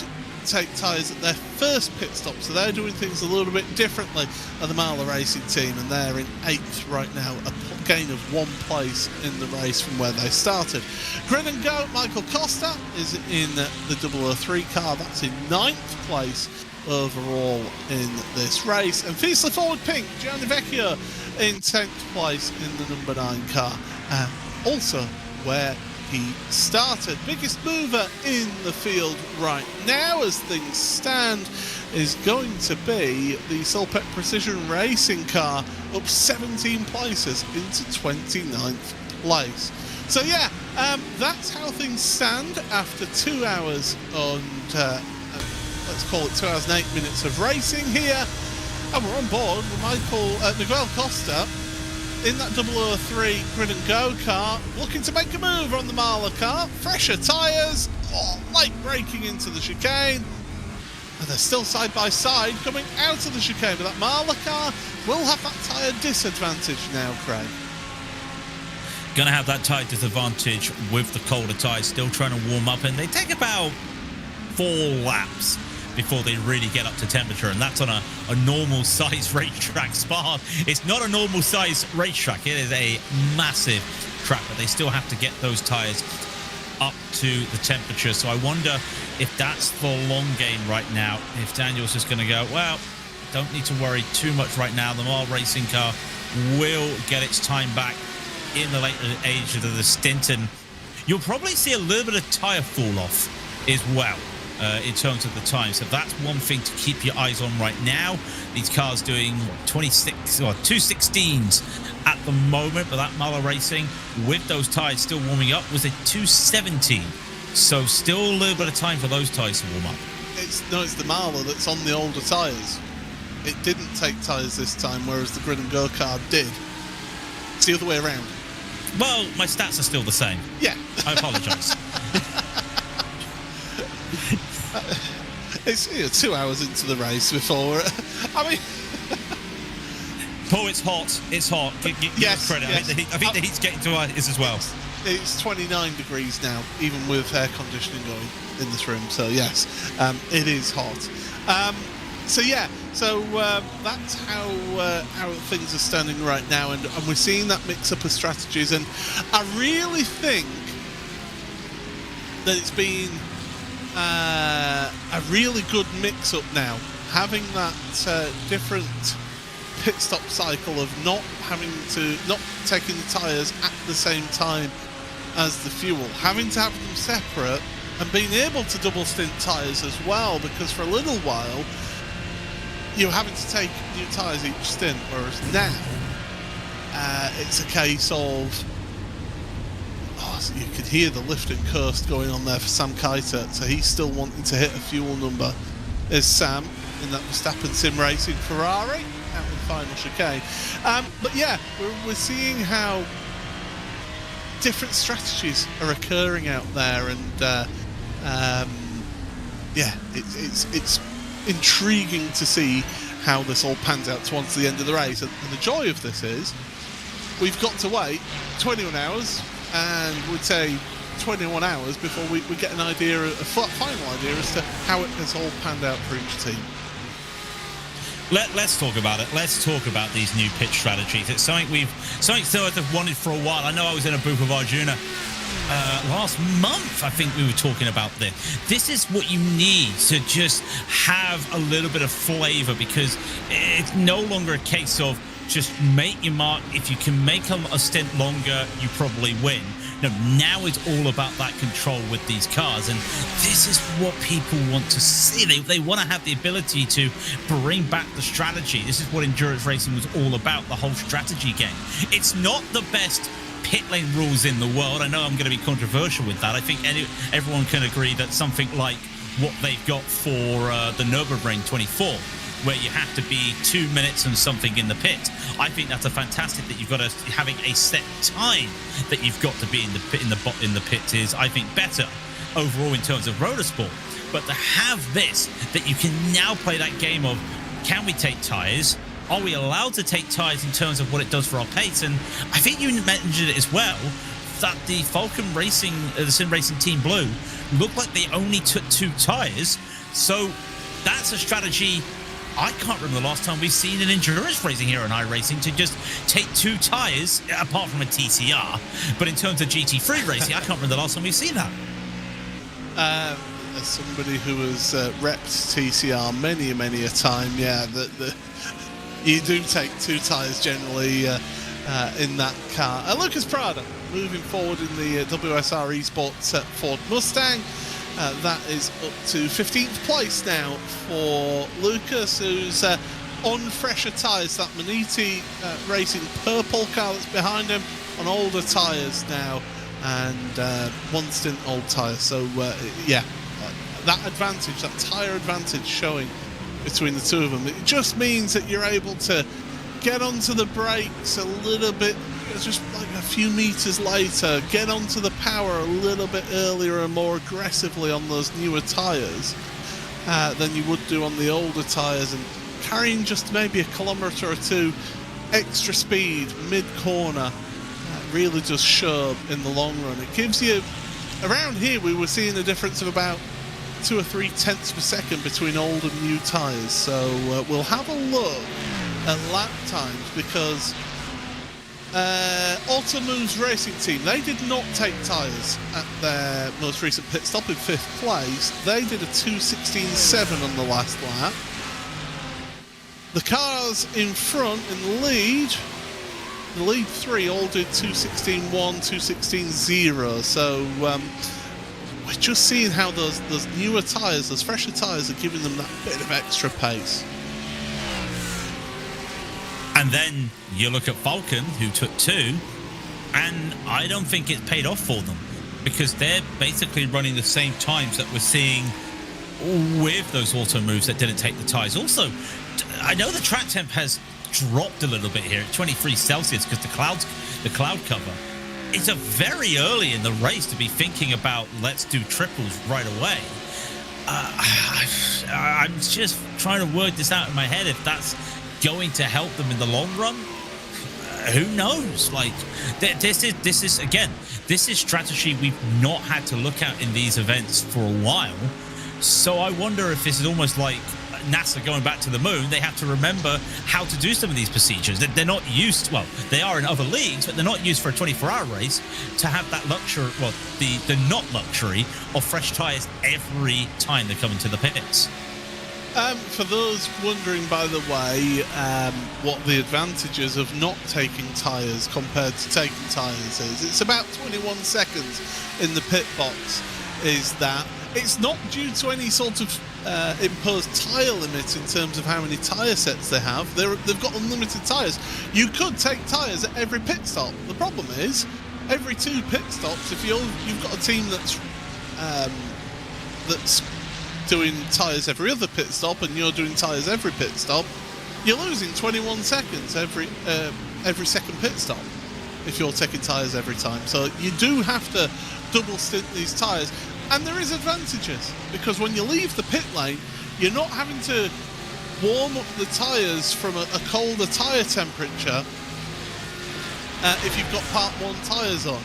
take tyres at their first pit stop, so they're doing things a little bit differently at the Marla Racing team, and they're in 8th right now, a gain of 1 place in the race from where they started. Grid and Go, Michael Costa is in the 003 car, that's in 9th place overall in this race, and fiercely forward pink, Gianni Vecchio in 10th place in the number 9 car, also where he started. Biggest mover in the field right now as things stand is going to be the Solpet Precision Racing car, up 17 places into 29th place. So yeah, that's how things stand after 2 hours and let's call it 2 hours and 8 minutes of racing here. And we're on board with Miguel Costa in that 003 Grid and Go car, looking to make a move on the Marla car. Fresher tyres, late braking into the chicane. And they're still side by side coming out of the chicane, but that Marla car will have that tyre disadvantage now, Craig. Going to have that tyre disadvantage with the colder tyres, still trying to warm up, and they take about 4 laps before they really get up to temperature, and that's on a normal size racetrack. Spa, it's not a normal size racetrack, it is a massive track, but they still have to get those tyres up to the temperature. So I wonder if that's the long game right now, if Daniel's just going to go, well, don't need to worry too much right now. The Marl racing car will get its time back in the later age of the stint, and you'll probably see a little bit of tyre fall off as well in terms of the time. So that's one thing to keep your eyes on right now. These cars doing 26 or 216s at the moment, but that Marla Racing with those tyres still warming up was a 217. So still a little bit of time for those tyres to warm up. It's the Marla that's on the older tyres. It didn't take tyres this time, whereas the Grid and Go car did. It's the other way around. Well, my stats are still the same. Yeah. I apologise. It's 2 hours into the race before. I mean, Paul, it's hot. It's hot. Give yes, credit. Yes. I think the heat's getting to us as well. It's 29 degrees now, even with air conditioning going in this room. So yes, it is hot. That's how things are standing right now, and we're seeing that mix-up of strategies. And I really think that it's been a really good mix-up now, having that different pit stop cycle of not taking the tyres at the same time as the fuel, having to have them separate, and being able to double stint tyres as well, because for a little while you're having to take new tyres each stint, whereas now it's a case of so you can hear the lift and curse going on there for Sam Kiter, so he's still wanting to hit a fuel number as Sam in that Verstappen sim racing Ferrari out in the final chicane. But yeah, we're seeing how different strategies are occurring out there, and it's intriguing to see how this all pans out towards the end of the race. And the joy of this is we've got to wait 21 hours, and we'd say 21 hours before we get an idea, a final idea as to how it has all panned out for each team. Let's talk about it. Let's talk about these new pitch strategies. It's something still I've wanted for a while. I know I was in a booth of Arjuna last month. I think we were talking about this. This is what you need to just have a little bit of flavour, because it's no longer a case of just make your mark. If you can make a stint longer, you probably win. No, now it's all about that control with these cars, and this is what people want to see. They want to have the ability to bring back the strategy. This is what endurance racing was all about, the whole strategy game. It's not the best pit lane rules in the world. I know I'm going to be controversial with that. I think everyone can agree that something like what they've got for the Nürburgring 24, where you have to be 2 minutes and something in the pit. I think that's a fantastic that you've got having a set time that you've got to be in the pit is, I think, better overall in terms of rotor sport. But to have this, that you can now play that game of, can we take tyres? Are we allowed to take tyres in terms of what it does for our pace? And I think you mentioned it as well, that the Falken Racing, the Sim Racing Team Blue, looked like they only took 2 tyres. So that's a strategy I can't remember the last time we've seen an endurance racing here in iRacing to just take 2 tyres, apart from a TCR. But in terms of GT3 racing, I can't remember the last time we've seen that. As somebody who has repped TCR many a time, yeah, you do take 2 tyres generally in that car. Lucas Prada moving forward in the WSR Esports Ford Mustang. That is up to 15th place now for Lucas, who's on fresher tyres. That Maniti Racing purple car that's behind him on older tyres now, and one stint old tyres. So that advantage, that tyre advantage showing between the two of them. It just means that you're able to get onto the brakes a little bit, just like a few meters later, get onto the power a little bit earlier and more aggressively on those newer tyres than you would do on the older tyres, and carrying just maybe a kilometre or two extra speed mid-corner really does show in the long run. It gives you, around here we were seeing a difference of about 2 or 3 tenths per second between old and new tyres. So we'll have a look at lap times, because Automove's racing team, they did not take tyres at their most recent pit stop in 5th place. They did a 2:16.7 on the last lap. The cars in front in the lead 3 all did 2:16.1, 2:16.0. So we're just seeing how those newer tyres, those fresher tyres, are giving them that bit of extra pace. And then you look at Falken, who took 2, and I don't think it paid off for them, because they're basically running the same times that we're seeing with those auto moves that didn't take the tyres. Also, I know the track temp has dropped a little bit here at 23 Celsius because the cloud cover. It's a very early in the race to be thinking about let's do triples right away. I'm just trying to work this out in my head if that's going to help them in the long run. Who knows? Like, this is strategy we've not had to look at in these events for a while. So I wonder if this is almost like NASA going back to the moon. They have to remember how to do some of these procedures. They're not used, well, they are in other leagues, but they're not used for a 24-hour race to have that luxury, well, the not luxury of fresh tyres every time they come into the pits. For those wondering, by the way, what the advantages of not taking tyres compared to taking tyres is, it's about 21 seconds in the pit box. Is that it's not due to any sort of imposed tyre limit in terms of how many tyre sets they have. They've got unlimited tyres. You could take tyres at every pit stop. The problem is, every 2 pit stops, if you've got a team that's doing tyres every other pit stop and you're doing tyres every pit stop, you're losing 21 seconds every second pit stop if you're taking tyres every time. So you do have to double stint these tyres. And there is advantages, because when you leave the pit lane, you're not having to warm up the tyres from a colder tyre temperature if you've got Part 1 tyres on,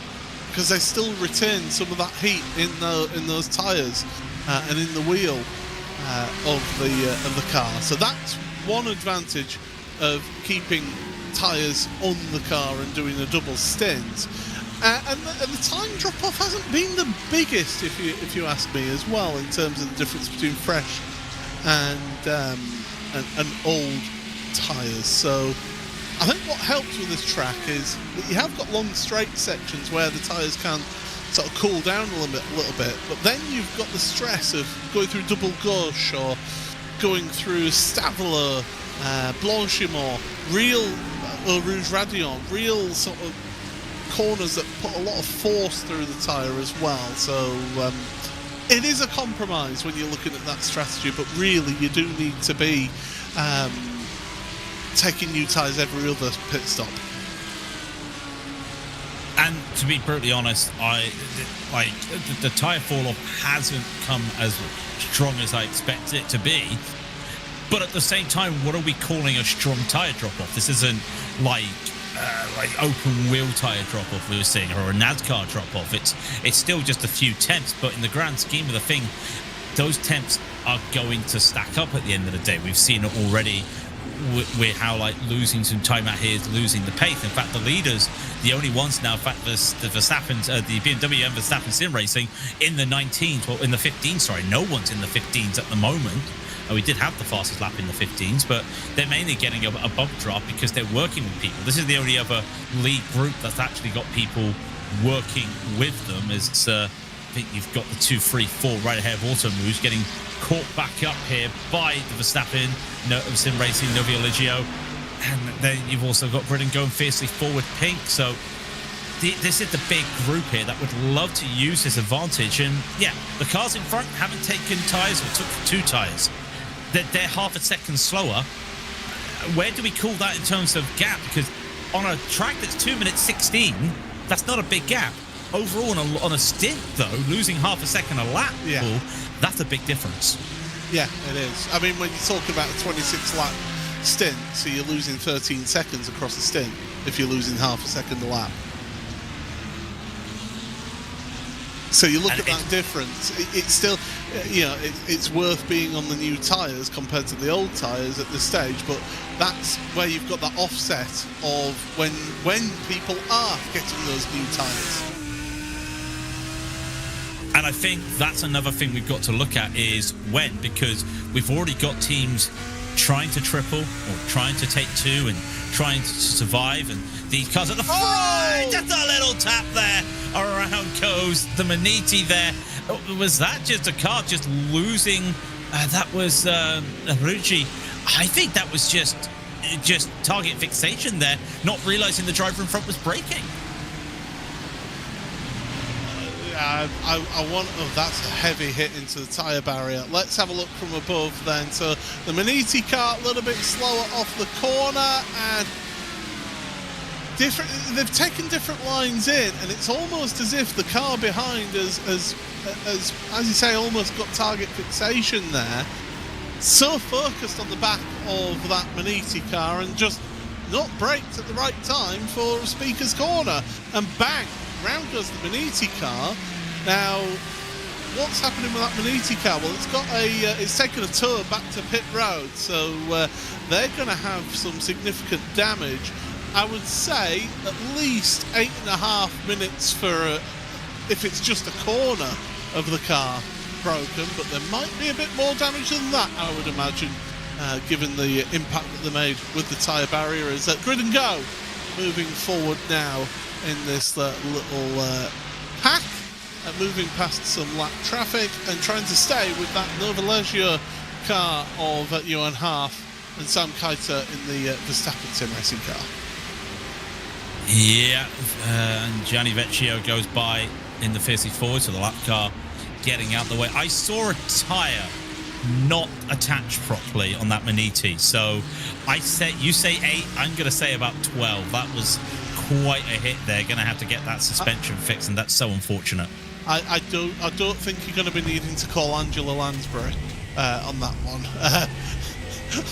because they still retain some of that heat in those tyres and in the wheel of the car. So that's one advantage of keeping tyres on the car and doing a double stint. And the time drop-off hasn't been the biggest, if you ask me, as well, in terms of the difference between fresh and old tyres. So I think what helps with this track is that you have got long straight sections where the tyres can sort of cool down a little bit, but then you've got the stress of going through Double Gauche or going through Stavelot, Blanchimont, real Rouge Radion, real sort of corners that put a lot of force through the tyre as well. So it is a compromise when you're looking at that strategy, but really you do need to be taking new tyres every other pit stop. And to be brutally honest, the tyre fall-off hasn't come as strong as I expected it to be. But at the same time, what are we calling a strong tyre drop-off? This isn't like open wheel tyre drop-off we were seeing, or a NASCAR drop-off. It's still just a few tenths, but in the grand scheme of the thing, those tenths are going to stack up at the end of the day. We've seen it already with how losing some time out here is losing the pace. In fact, the leaders, the only ones now, in fact, the Verstappen's, the BMW and Verstappen Sim Racing in the 19s, well, in the 15s, sorry, no one's in the 15s at the moment. We did have the fastest lap in the 15s, but they're mainly getting a bump drop because they're working with people. This is the only other league group that's actually got people working with them. Is I think you've got the 2, 3, 4 right ahead of Auto Moves getting caught back up here by the Verstappen, Sim Racing, Novio Ligio, and then you've also got Britain going fiercely forward pink. So this is the big group here that would love to use this advantage. And yeah, the cars in front haven't taken tyres or took 2 tyres. They're half a second slower. where do we call that in terms of gap? Because on a track that's 2 minutes 16, that's not a big gap. Overall, on a stint, though, losing half a second a lap, that's a big difference. Yeah, it is. I mean, when you're talking about a 26-lap stint, so you're losing 13 seconds across the stint if you're losing half a second a lap. So you look at that difference, it's still, it's worth being on the new tyres compared to the old tyres at this stage, but that's where you've got that offset of when people are getting those new tyres. And I think that's another thing we've got to look at is when, because we've already got teams trying to triple or trying to take two and trying to survive, and these cars at the front, just a little tap there, around goes the Maniti there. Was that just a car just losing? That was Rucci. I think that was just target fixation there, not realizing the driver in front was braking. That's a heavy hit into the tyre barrier. Let's have a look from above then. So the Maniti car a little bit slower off the corner, and they've taken different lines in, and it's almost as if the car behind as you say, almost got target fixation there. So focused on the back of that Maniti car and just not braked at the right time for Speaker's corner, and bang! Round goes the Maniti car. Now, what's happening with that Maniti car? Well, it's taken a tour back to pit road, so they're going to have some significant damage. I would say at least 8.5 minutes for if it's just a corner of the car broken, but there might be a bit more damage than that, I would imagine, given the impact that they made with the tyre barrier. Is that Grid and Go moving forward now in this little pack, moving past some lap traffic and trying to stay with that Nova Leggio car of Johan Haaf and Sam Keitel in the Verstappen Sim Racing car. Yeah, and Gianni Vecchio goes by in the fiercely forward, so the lap car getting out the way. I saw a tyre not attached properly on that Maniti, so you say 8, I'm going to say about 12. That was quite a hit there. Going to have to get that suspension fixed, and that's so unfortunate. I don't think you're going to be needing to call Angela Lansbury on that one.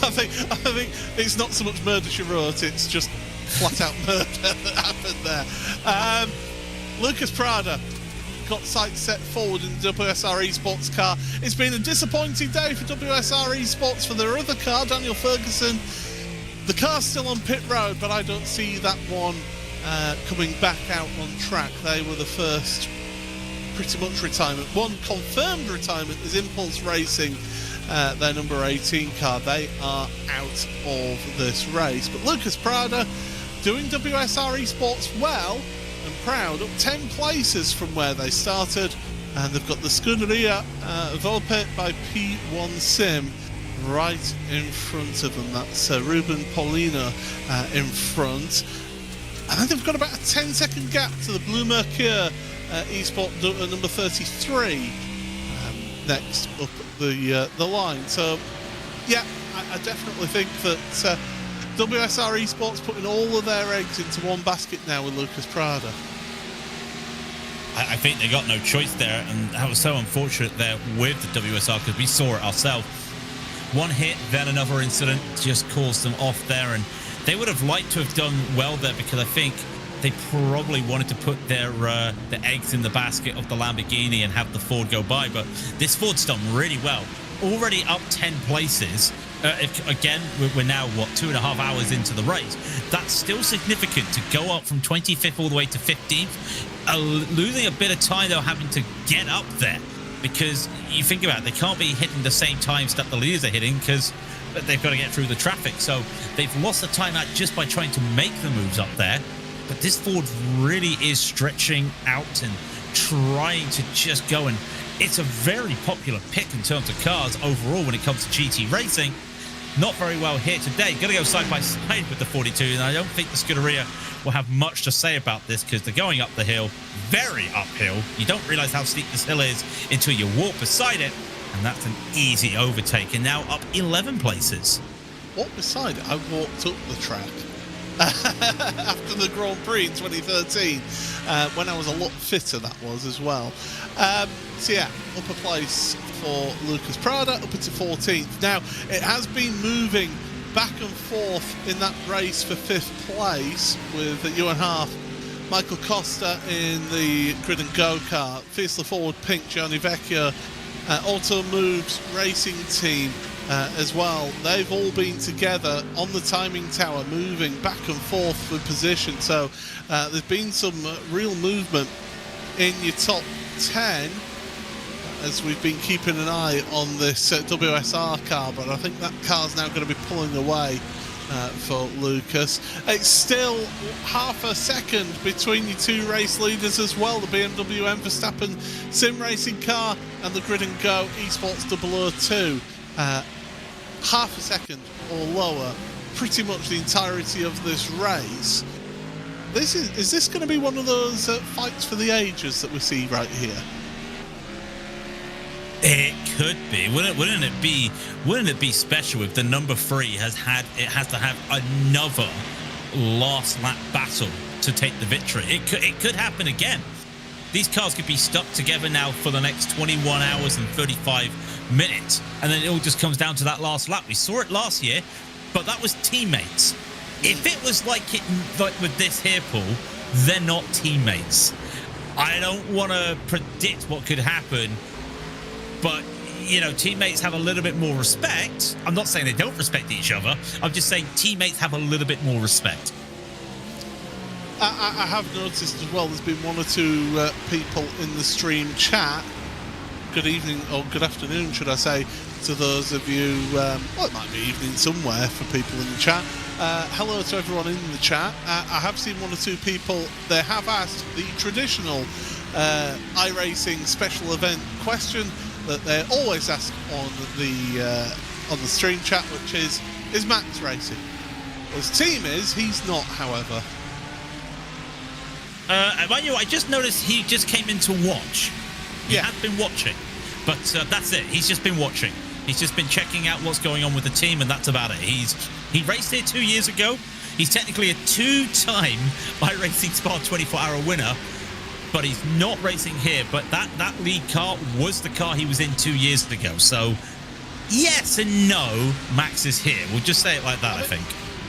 I think it's not so much murder she wrote, it's just flat out murder that happened there. Lucas Prada got sights set forward in the WSR Esports car. It's been a disappointing day for WSR Esports for their other car, Daniel Ferguson. The car's still on pit road, but I don't see that one coming back out on track. They were the first pretty much retirement. One confirmed retirement is Impulse Racing, their number 18 car. They are out of this race. But Lucas Prada doing WSR Esports well and proud, up 10 places from where they started, and they've got the Scuderia Volpe by P1 Sim right in front of them. That's Ruben Paulino in front, and then they've got about a 10-second gap to the Blue Mercure Esport number 33 next up the line. So yeah, I definitely think that WSR Esports putting all of their eggs into one basket now with Lucas Prada. I think they got no choice there, and that was so unfortunate there with the WSR, because we saw it ourselves. One hit, then another incident just caused them off there, and they would have liked to have done well there, because I think they probably wanted to put their the eggs in the basket of the Lamborghini and have the Ford go by, but this Ford's done really well. Already up 10 places. Again, we're now, 2.5 hours into the race. That's still significant to go up from 25th all the way to 15th. Losing a bit of time, though, having to get up there, because you think about it, they can't be hitting the same times that the leaders are hitting, because they've got to get through the traffic. So they've lost the time out just by trying to make the moves up there. But this Ford really is stretching out and trying to just go, and it's a very popular pick in terms of cars overall when it comes to GT racing. Not very well here today. Going to go side by side with the 42, and I don't think the Scuderia will have much to say about this, because they're going up the hill, very uphill. You don't realize how steep this hill is until you walk beside it, and that's an easy overtake, and now up 11 places. what beside it? I walked up the track after the Grand Prix in 2013, when I was a lot fitter, that was as well. So yeah, upper place for Lucas Prada, up into 14th. Now, it has been moving back and forth in that race for 5th place with Ewan Half, Michael Costa in the grid and go-kart, Fiercely Forward Pink, Gianni Vecchio, Auto Moves Racing Team as well. They've all been together on the timing tower, moving back and forth for position. So there's been some real movement in your top 10 as we've been keeping an eye on this WSR car, but I think that car's now going to be pulling away for Lucas. It's still half a second between your two race leaders as well, the BMW M Verstappen sim racing car and the Grid and Go Esports 002. Half a second or lower pretty much the entirety of this race. Is this going to be one of those fights for the ages that we see right here? It could be. Wouldn't it be special if the number 3 has to have another last lap battle to take the victory? It could happen again. These cars could be stuck together now for the next 21 hours and 35 minutes, and then it all just comes down to that last lap. We saw it last year, but that was teammates. If it was like with this here, Paul, they're not teammates. I don't want to predict what could happen, but, you know, teammates have a little bit more respect. I'm not saying they don't respect each other. I'm just saying teammates have a little bit more respect. I have noticed as well, there's been one or two people in the stream chat. Good evening, or good afternoon, should I say, to those of you, well, it might be evening somewhere for people in the chat. Hello to everyone in the chat. I have seen one or two people, they have asked the traditional iRacing special event question that they always ask on the stream chat, which is Max racing? His team is, he's not, however. I just noticed he just came in to watch. He had been watching, but that's it. He's just been watching. He's just been checking out what's going on with the team, and that's about it. He raced here 2 years ago. He's technically a 2-time iRacing Spa 24-hour winner, but he's not racing here. But that lead car was the car he was in 2 years ago. So yes and no, Max is here. We'll just say it like that, I think.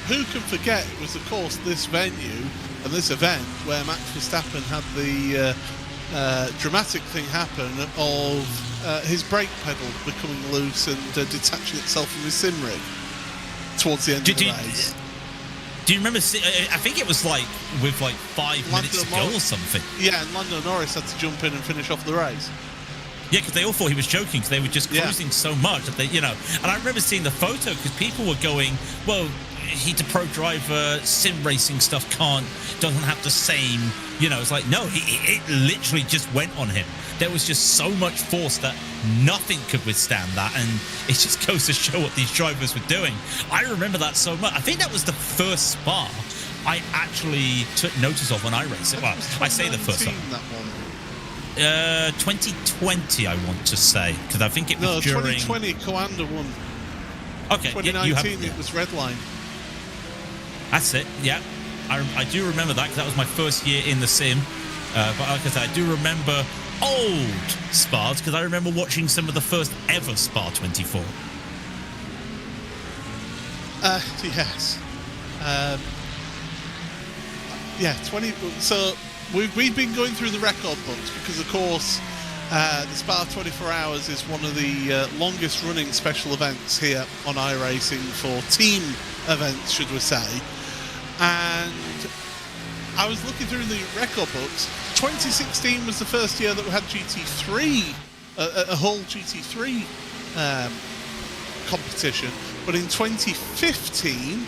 Who can forget it was, of course, this venue and this event where Max Verstappen had the dramatic thing happen of his brake pedal becoming loose and detaching itself from his sim rig towards the end of the race. Do you remember? I think it was with 5 minutes to go or something. Yeah, and Lando Norris had to jump in and finish off the race. Yeah, because they all thought he was joking because they were just cruising so much that they, you know. And I remember seeing the photo because people were going, well, he's a pro driver, sim racing stuff doesn't have the same, you know. It's like, no, it literally just went on him. There was just so much force that nothing could withstand that, and it just goes to show what these drivers were doing. I remember that so much. I think that was the first Spa I actually took notice of when I raced it. Well, I say the first one. That one. 2020, I want to say, because I think it was during... 2020, Coanda won. Okay, 2019, it was Redline. That's it, yeah. I do remember that, because that was my first year in the sim. But like I said, I do remember old Spas, because I remember watching some of the first ever Spa 24. Yes. Yeah, 20... So... We've been going through the record books because, of course, the Spa 24 Hours is one of the longest running special events here on iRacing for team events, should we say. And I was looking through the record books. 2016 was the first year that we had GT3, a whole GT3 competition. But in 2015,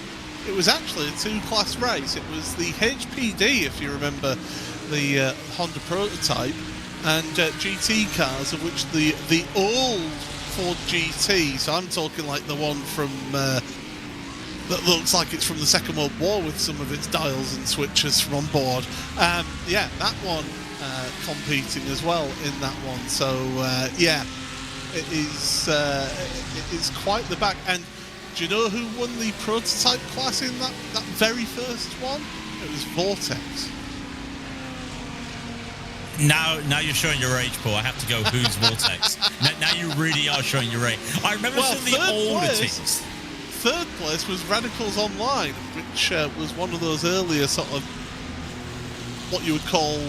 it was actually a two-class race. It was the HPD, if you remember, the Honda prototype, and GT cars, of which the old Ford GT, so I'm talking like the one from that looks like it's from the Second World War with some of its dials and switches from on board. Yeah, that one competing as well in that one. So yeah, it is quite the back. And Do you know who won the prototype class in that very first one? It was Vortex. Now you're showing your age, Paul. I have to go, who's Vortex? now you really are showing your age. I remember some of the older teams. Third place was Radicals Online, which was one of those earlier sort of what you would call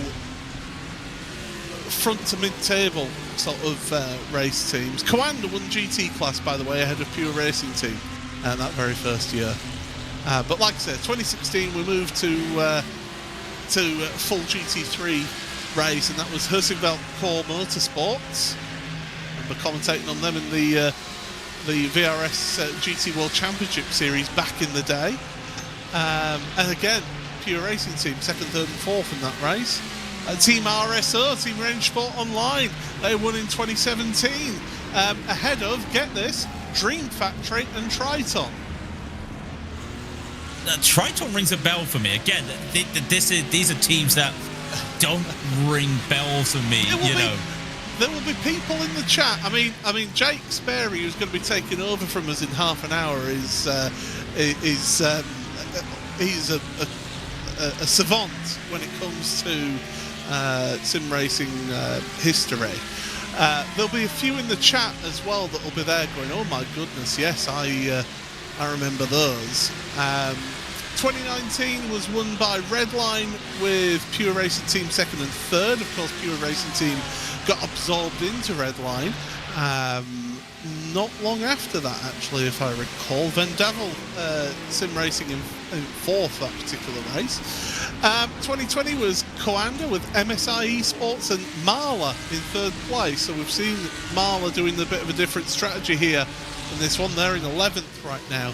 front to mid-table sort of race teams. Coanda won GT class, by the way, ahead of Pure Racing Team that very first year. But like I said, 2016 we moved to full GT3 race, and that was Heusinkveld Core Motorsports. I remember commentating on them in the VRS GT World Championship Series back in the day. And again, Pure Racing Team, 2nd, 3rd and 4th in that race. Team RSO, Team Racespot Online, they won in 2017. Ahead of, get this, Dream Factory and Triton. Triton rings a bell for me. Again, these are teams that don't ring bells for me, you know. There will be people in the chat. I mean, Jake Sperry, who's going to be taking over from us in half an hour, he's a savant when it comes to sim racing history. There'll be a few in the chat as well that will be there going, oh my goodness, yes, I remember those. 2019 was won by Redline with Pure Racing Team 2nd and 3rd. Of course, Pure Racing Team got absorbed into Redline not long after that, actually, if I recall. Vendavel sim racing in 4th, that particular race. 2020 was Coanda with MSI Esports and Marla in 3rd place. So we've seen Marla doing a bit of a different strategy here in this one. They're in 11th right now.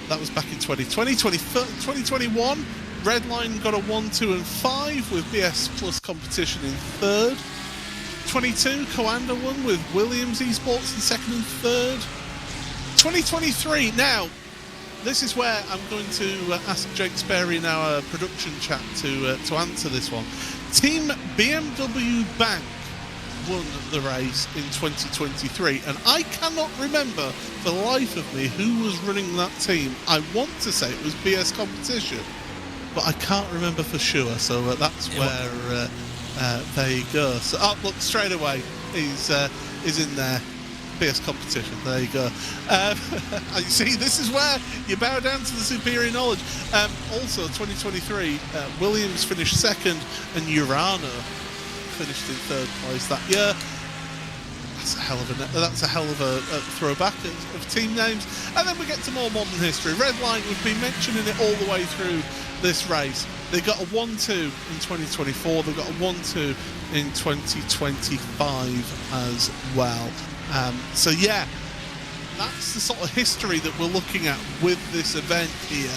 That was back in 2020. 2021, Redline got a 1, 2 and 5 with BS Plus competition in 3rd. 22, Coanda won with Williams Esports in 2nd and 3rd. 2023, now, this is where I'm going to ask Jake Sperry in our production chat to answer this one. Team BMW Bank won the race in 2023, and I cannot remember for the life of me who was running that team. I want to say it was BS Competition, but I can't remember for sure, so that's where there you go. So look, straight away he's in there. BS Competition, there you go. You see, this is where you bow down to the superior knowledge. Also 2023, Williams finished 2nd and Urano finished in 3rd place that year. That's a hell of a throwback of team names. And then we get to more modern history. Redline, we've been mentioning it all the way through this race. They got a 1-2 in 2024. They've got a 1-2 in 2025 as well. So yeah, that's the sort of history that we're looking at with this event here.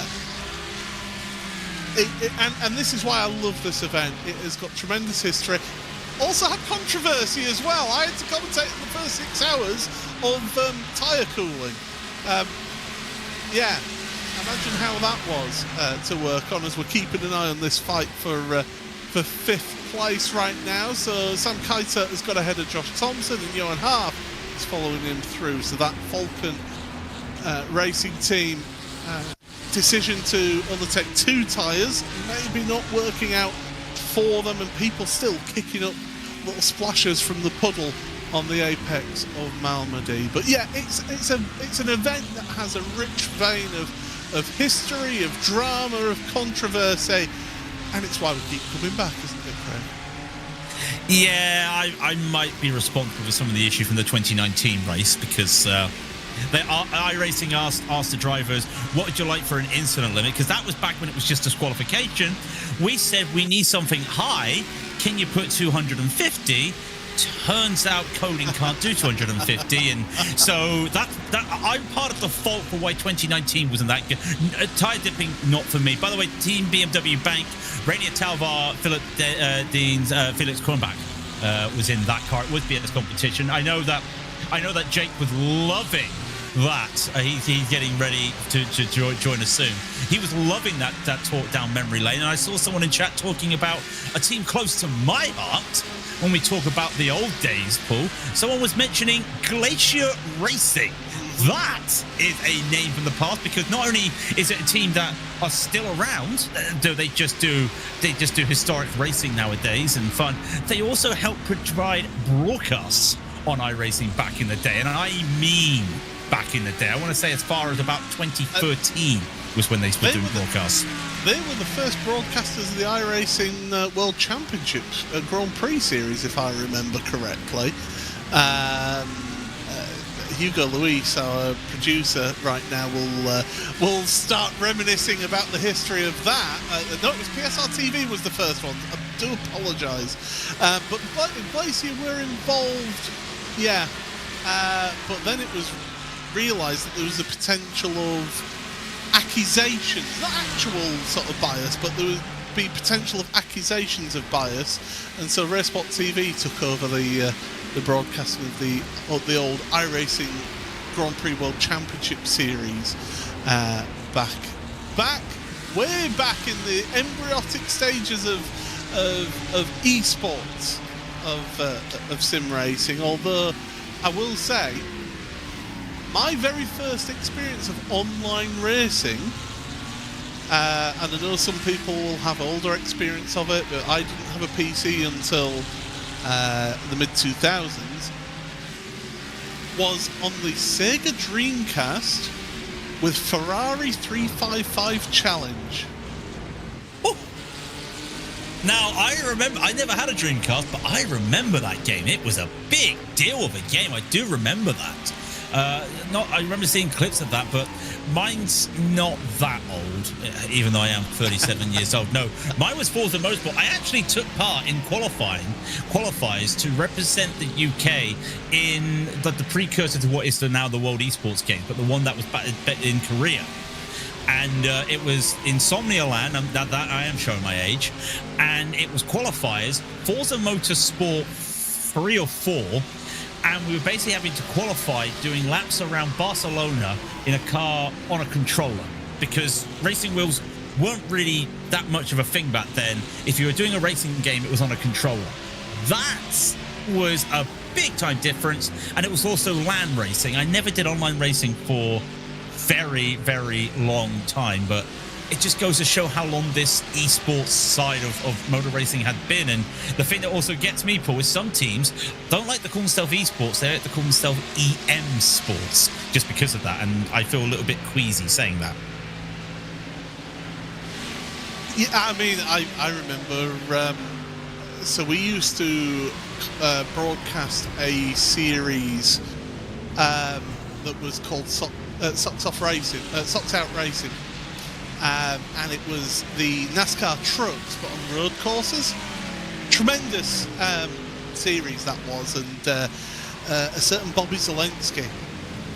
And this is why I love this event. It has got tremendous history. Also had controversy as well. I had to commentate in the first 6 hours of tyre cooling. Yeah, imagine how that was to work on, as we're keeping an eye on this fight for 5th place right now. So Sam Keiter has got ahead of Josh Thompson, and Johan Harp is following him through. So that Falken racing team decision to undertake 2 tyres, maybe not working out for them, and people still kicking up little splashes from the puddle on the apex of Malmedy. But yeah, it's an event that has a rich vein of history, of drama, of controversy, and it's why we keep coming back, isn't it, Craig? Yeah, I might be responsible for some of the issue from the 2019 race, because iRacing asked the drivers, what would you like for an incident limit? Because that was back when it was just disqualification. We said we need something high. Can you put 250? Turns out coding can't do 250, and so that I'm part of the fault for why 2019 wasn't that good. Tire dipping, not for me. By the way, Team BMW Bank, Rainier Talvar, Philip Deans, Felix Kronbach was in that car. It was BS competition. I know that Jake was loving that. He's getting ready to join us soon. He was loving that talk down memory lane, and I saw someone in chat talking about a team close to my heart. When we talk about the old days, Paul, someone was mentioning Glacier Racing. that is a name from the past, because not only is it a team that are still around, they just do historic racing nowadays and fun, they also help provide broadcasts on iRacing back in the day. And I mean back in the day. I want to say as far as about 2013 was when they were doing broadcasts. They were the first broadcasters of the iRacing World Championship Grand Prix series, if I remember correctly. Hugo Luis, our producer right now, will start reminiscing about the history of that. No, it was PSR-TV was the first one. I do apologise. But in place you were involved, yeah. But then it was realised that there was a potential of accusations, not actual sort of bias, but there would be potential of accusations of bias, and so RaceSpotTV took over the broadcasting of the old iRacing Grand Prix World Championship Series way back in the embryotic stages of esports of sim racing. Although I will say, my very first experience of online racing, and I know some people will have older experience of it, but I didn't have a PC until the mid-2000s, was on the Sega Dreamcast with Ferrari 355 Challenge. Oh. Now, I remember, I never had a Dreamcast, but I remember that game. It was a big deal of a game. I do remember that. I remember seeing clips of that, but mine's not that old, even though I am 37 years old. No, mine was Forza Motorsport. I actually took part in qualifiers to represent the UK in the precursor to what is now the World Esports Games, but the one that was in Korea. And it was Insomnia Land, and that I am showing my age, and it was qualifiers, Forza Motorsport 3 or 4, and we were basically having to qualify doing laps around Barcelona in a car on a controller, because racing wheels weren't really that much of a thing back then. If you were doing a racing game, it was on a controller. That was a big time difference, and it was also LAN racing. I never did online racing for very, very long time, but it just goes to show how long this esports side of motor racing had been. And the thing that also gets me, Paul, is some teams don't like to call themselves esports, they like to call themselves EM sports, just because of that, and I feel a little bit queasy saying that. Yeah, I mean, I remember, so we used to broadcast a series that was called Socks Out Racing. And it was the NASCAR trucks, but on road courses. Tremendous series that was, and a certain Bobby Zelensky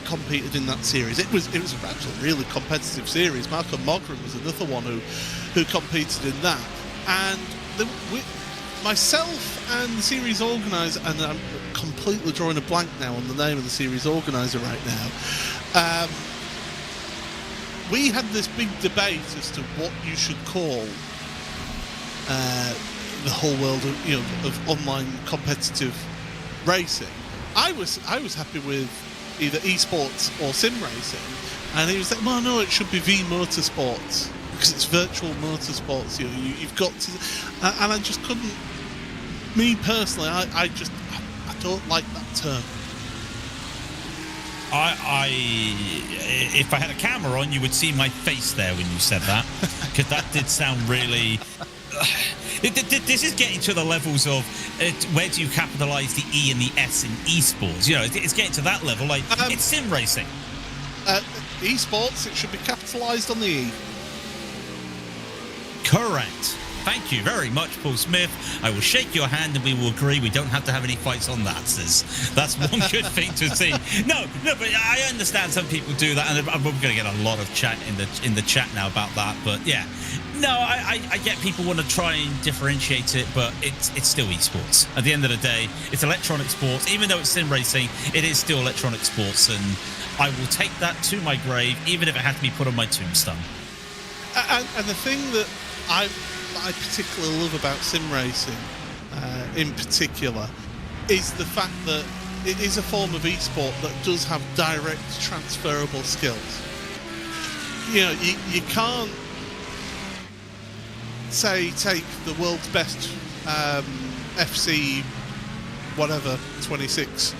competed in that series. It was actually a really competitive series. Marco Mogren was another one who competed in that. And myself and the series organizer, and I'm completely drawing a blank now on the name of the series organizer right now. We had this big debate as to what you should call the whole world of online competitive racing. I was happy with either esports or sim racing, and he was like, "Well, no, it should be V Motorsports because it's virtual motorsports. You've got to," and I just couldn't. Me personally, I don't like that term. If I had a camera on, you would see my face there when you said that, because that did sound really. This is getting to the levels of where do you capitalise the E and the S in esports? It's getting to that level. Like it's sim racing. Esports, it should be capitalised on the E. Correct. Thank you very much, Paul Smith. I will shake your hand and we will agree we don't have to have any fights on that. That's one good thing to see. No, but I understand some people do that, and I'm going to get a lot of chat in the chat now about that. But yeah, no, I get people want to try and differentiate it, but it's still esports. At the end of the day, it's electronic sports. Even though it's sim racing, it is still electronic sports, and I will take that to my grave, even if it has to be put on my tombstone. And the thing that I particularly love about sim racing, in particular, is the fact that it is a form of esport that does have direct transferable skills. You know, you can't say take the world's best FC whatever 26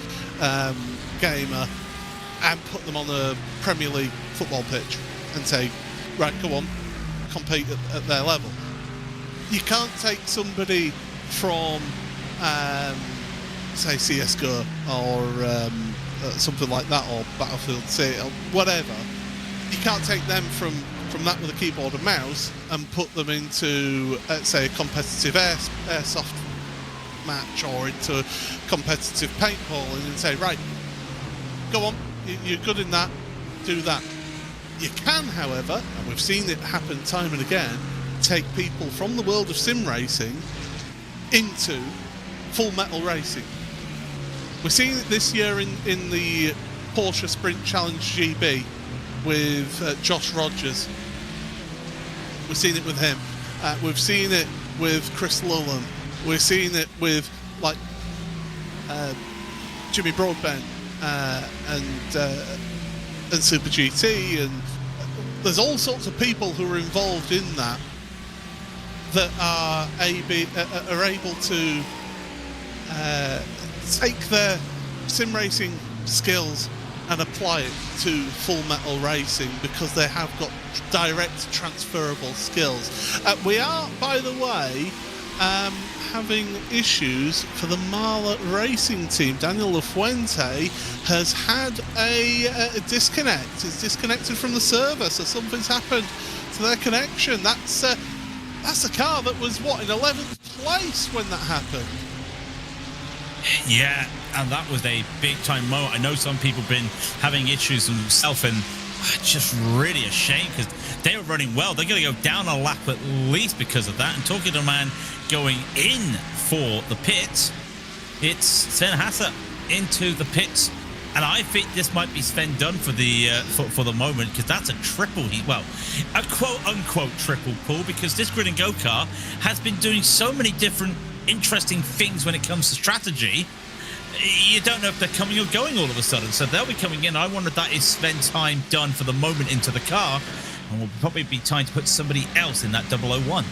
gamer and put them on a Premier League football pitch and say, right, go on, compete at their level. You can't take somebody from say CSGO or something like that, or Battlefield C or whatever. You can't take them from that with a keyboard and mouse and put them into say a competitive airsoft match or into competitive paintball and then say, right, go on, you're good in that, do that. You can, however, and we've seen it happen time and again, take people from the world of sim racing into full metal racing. We're seeing it this year in the Porsche Sprint Challenge GB with Josh Rogers. We've seen it with him. We've seen it with Chris Lullen. We're seeing it with like Jimmy Broadbent and Super GT, and there's all sorts of people who are involved in that are able to take their sim racing skills and apply it to full metal racing because they have got direct transferable skills. We are, by the way, having issues for the Marla Racing team. Daniel Lafuente has had a disconnect. He's disconnected from the server, so something's happened to their connection. That's a car that was, what, in 11th place when that happened? Yeah, and that was a big-time moment. I know some people have been having issues themselves, and just really a shame because they were running well. They're going to go down a lap at least because of that. And talking to a man going in for the pits, it's Sven Hasse into the pits. And I think this might be Sven done for the for the moment, because that's a triple. A quote-unquote triple pull, because this Grid and Go car has been doing so many different interesting things when it comes to strategy. You don't know if they're coming or going all of a sudden, so they'll be coming in. I wonder if that is Sven time done for the moment into the car, and will probably be time to put somebody else in that 001.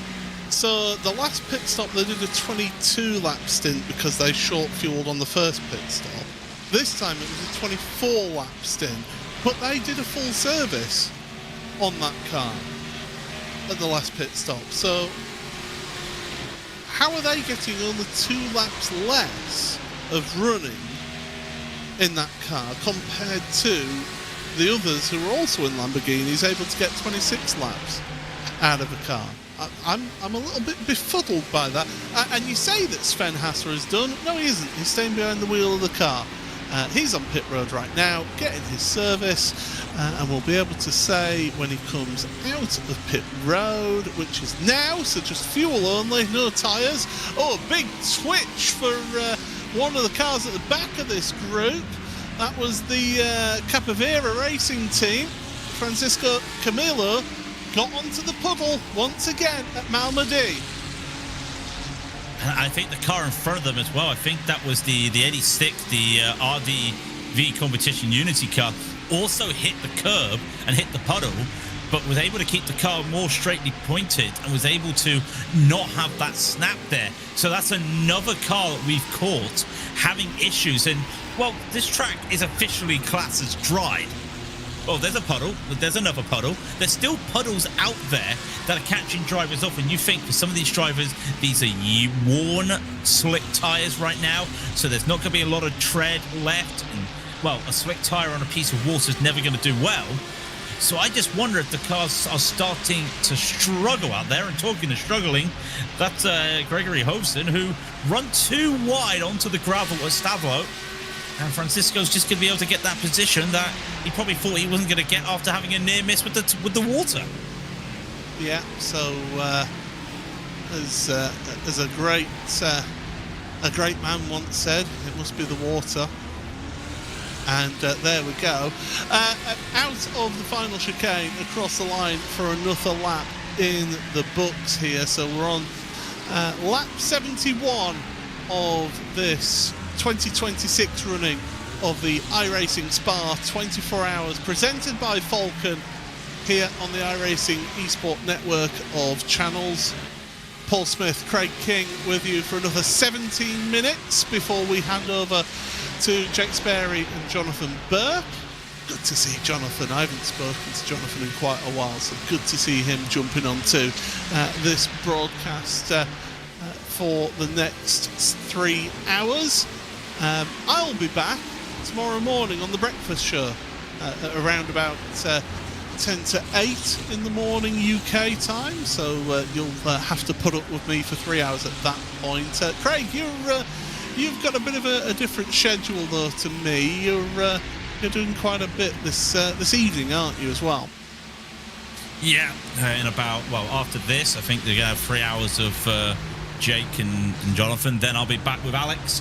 So the last pit stop, they did a 22-lap stint because they short-fueled on the first pit stop. This time it was a 24-lap stint, but they did a full service on that car at the last pit stop. So how are they getting only 2 laps less of running in that car compared to the others who are also in Lamborghinis, able to get 26 laps out of a car? I'm a little bit befuddled by that. And you say that Sven Hasse is done. No, he isn't. He's staying behind the wheel of the car. He's on pit road right now, getting his service, and we'll be able to say when he comes out of pit road, which is now, so just fuel only, no tyres. Oh, a big twitch for one of the cars at the back of this group. That was the Capivera Racing team. Francisco Camilo got onto the puddle once again at Malmedy. I think the car in front of them as well, I think that was the 86, the RDV Competition Unity car, also hit the curb and hit the puddle, but was able to keep the car more straightly pointed and was able to not have that snap there. So that's another car that we've caught having issues. And, well, this track is officially classed as dry. Oh, there's a puddle. There's another puddle. There's still puddles out there that are catching drivers off. And you think for some of these drivers, these are worn, slick tyres right now. So there's not going to be a lot of tread left. And, well, a slick tyre on a piece of water is never going to do well. So I just wonder if the cars are starting to struggle out there. And talking of struggling, that's Gregory Hovson, who run too wide onto the gravel at Stavlo. And Francisco's just going to be able to get that position that he probably thought he wasn't going to get after having a near miss with the water. Yeah, so as a great man once said, it must be the water. And there we go. Out of the final chicane, across the line for another lap in the books here. So we're on lap 71 of this 2026 running of the iRacing Spa 24 hours, presented by Falken here on the iRacing eSport network of channels. Paul Smith, Craig King with you for another 17 minutes before we hand over to Jake Sperry and Jonathan Burke. Good to see Jonathan. I haven't spoken to Jonathan in quite a while, so good to see him jumping onto this broadcast for the next 3 hours. I'll be back tomorrow morning on the breakfast show around about 10 to 8 in the morning UK time, so you'll have to put up with me for 3 hours at that point. Craig, you've got a bit of a different schedule though to me. You're doing quite a bit this evening, aren't you, as well? Yeah, in about, well, after this, I think they're going to have 3 hours of Jake and Jonathan. Then I'll be back with Alex.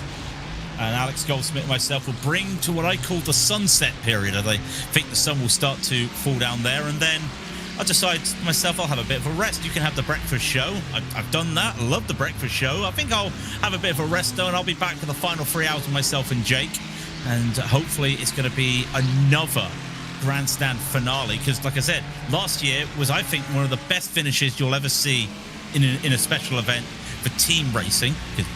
And Alex Goldsmith and myself will bring to what I call the sunset period. I think the sun will start to fall down there. And then I decide myself I'll have a bit of a rest. You can have the breakfast show. I've done that. I love the breakfast show. I think I'll have a bit of a rest, though, and I'll be back for the final 3 hours with myself and Jake. And hopefully it's going to be another grandstand finale. Because, like I said, last year was, I think, one of the best finishes you'll ever see in a special event for team racing,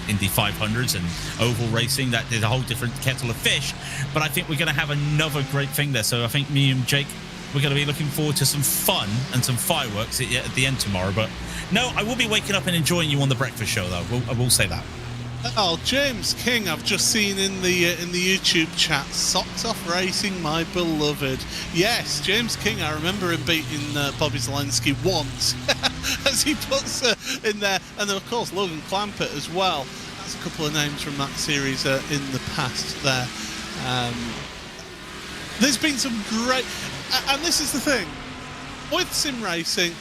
Indy 500s and oval racing. That is a whole different kettle of fish. But I think we're going to have another great thing there. So I think me and Jake, we're going to be looking forward to some fun and some fireworks at the end tomorrow. But no, I will be waking up and enjoying you on the breakfast show, though. I will say that. Oh, James King, I've just seen in the YouTube chat, Socks Off Racing, my beloved. Yes, James King, I remember him beating Bobby Zelensky once, as he puts in there. And then, of course, Logan Clampett as well. That's a couple of names from that series in the past there. There's been some great... And this is the thing. With sim racing,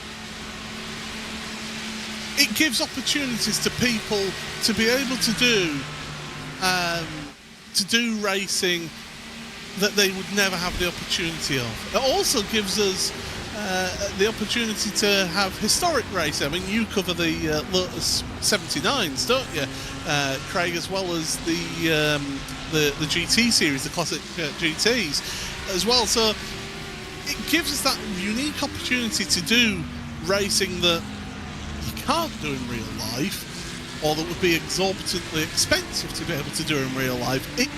it gives opportunities to people to be able to do racing that they would never have the opportunity of. It also gives us the opportunity to have historic racing. I mean, you cover the Lotus 79s, don't you, Craig, as well as the GT series, the classic GTs as well. So it gives us that unique opportunity to do racing that you can't do in real life, or that would be exorbitantly expensive to be able to do in real life. It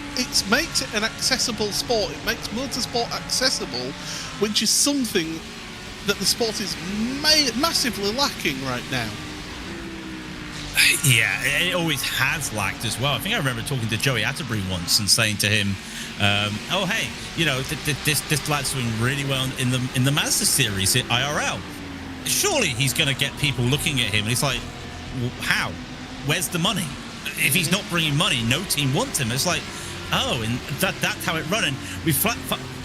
makes it an accessible sport. It makes motorsport accessible, which is something that the sport is massively lacking right now. Yeah, it always has lacked as well. I think I remember talking to Joey Atterbury once and saying to him, "Oh, hey, you know, this lad's doing really well in the Mazda series at IRL. Surely he's going to get people looking at him." And it's like, well, how? Where's the money? If he's not bringing money, no team wants him. It's like, oh, and that's how it run. And we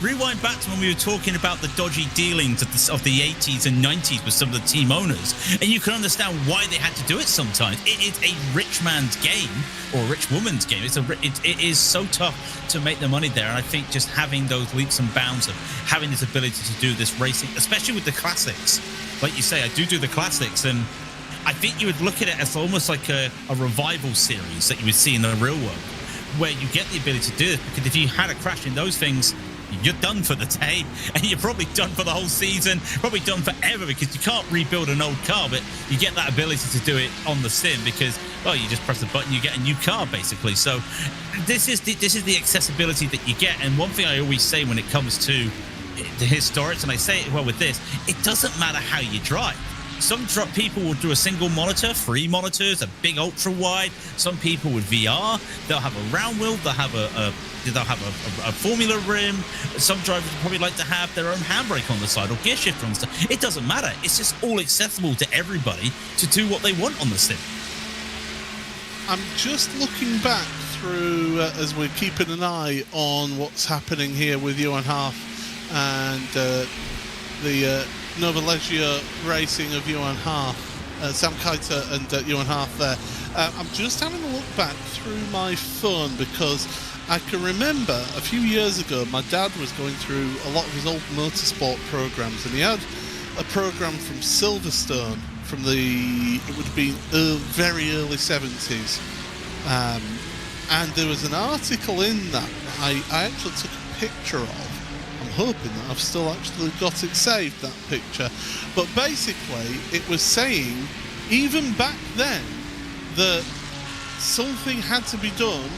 rewind back to when we were talking about the dodgy dealings of the 80s and 90s with some of the team owners, and you can understand why they had to do it sometimes. It is a rich man's game, or a rich woman's game. It is so tough to make the money there. And I think just having those leaps and bounds of having this ability to do this racing, especially with the classics, like you say, I do the classics, and I think you would look at it as almost like a revival series that you would see in the real world, where you get the ability to do this. Because if you had a crash in those things, you're done for the day, and you're probably done for the whole season, probably done forever, because you can't rebuild an old car. But you get that ability to do it on the sim because, well, you just press the button, you get a new car basically. So this is the accessibility that you get. And one thing I always say when it comes to the historics, and I say it well with this, it doesn't matter how you drive. Some people will do a single monitor, 3 monitors, a big ultra wide. Some people with VR, they'll have a round wheel, they'll have a Formula rim. Some drivers would probably like to have their own handbrake on the side or gear shifter on the side. It doesn't matter. It's just all accessible to everybody to do what they want on the sim. I'm just looking back through as we're keeping an eye on what's happening here with Johan Half and the Nova Leggio racing of Johan Half, Sam Keiter and Johan Half there. I'm just having a look back through my phone because I can remember a few years ago my dad was going through a lot of his old motorsport programs, and he had a program from Silverstone from it would be very early 70s. And there was an article in that I actually took a picture of. I'm hoping that I've still actually got it saved, that picture. But basically, it was saying, even back then, that something had to be done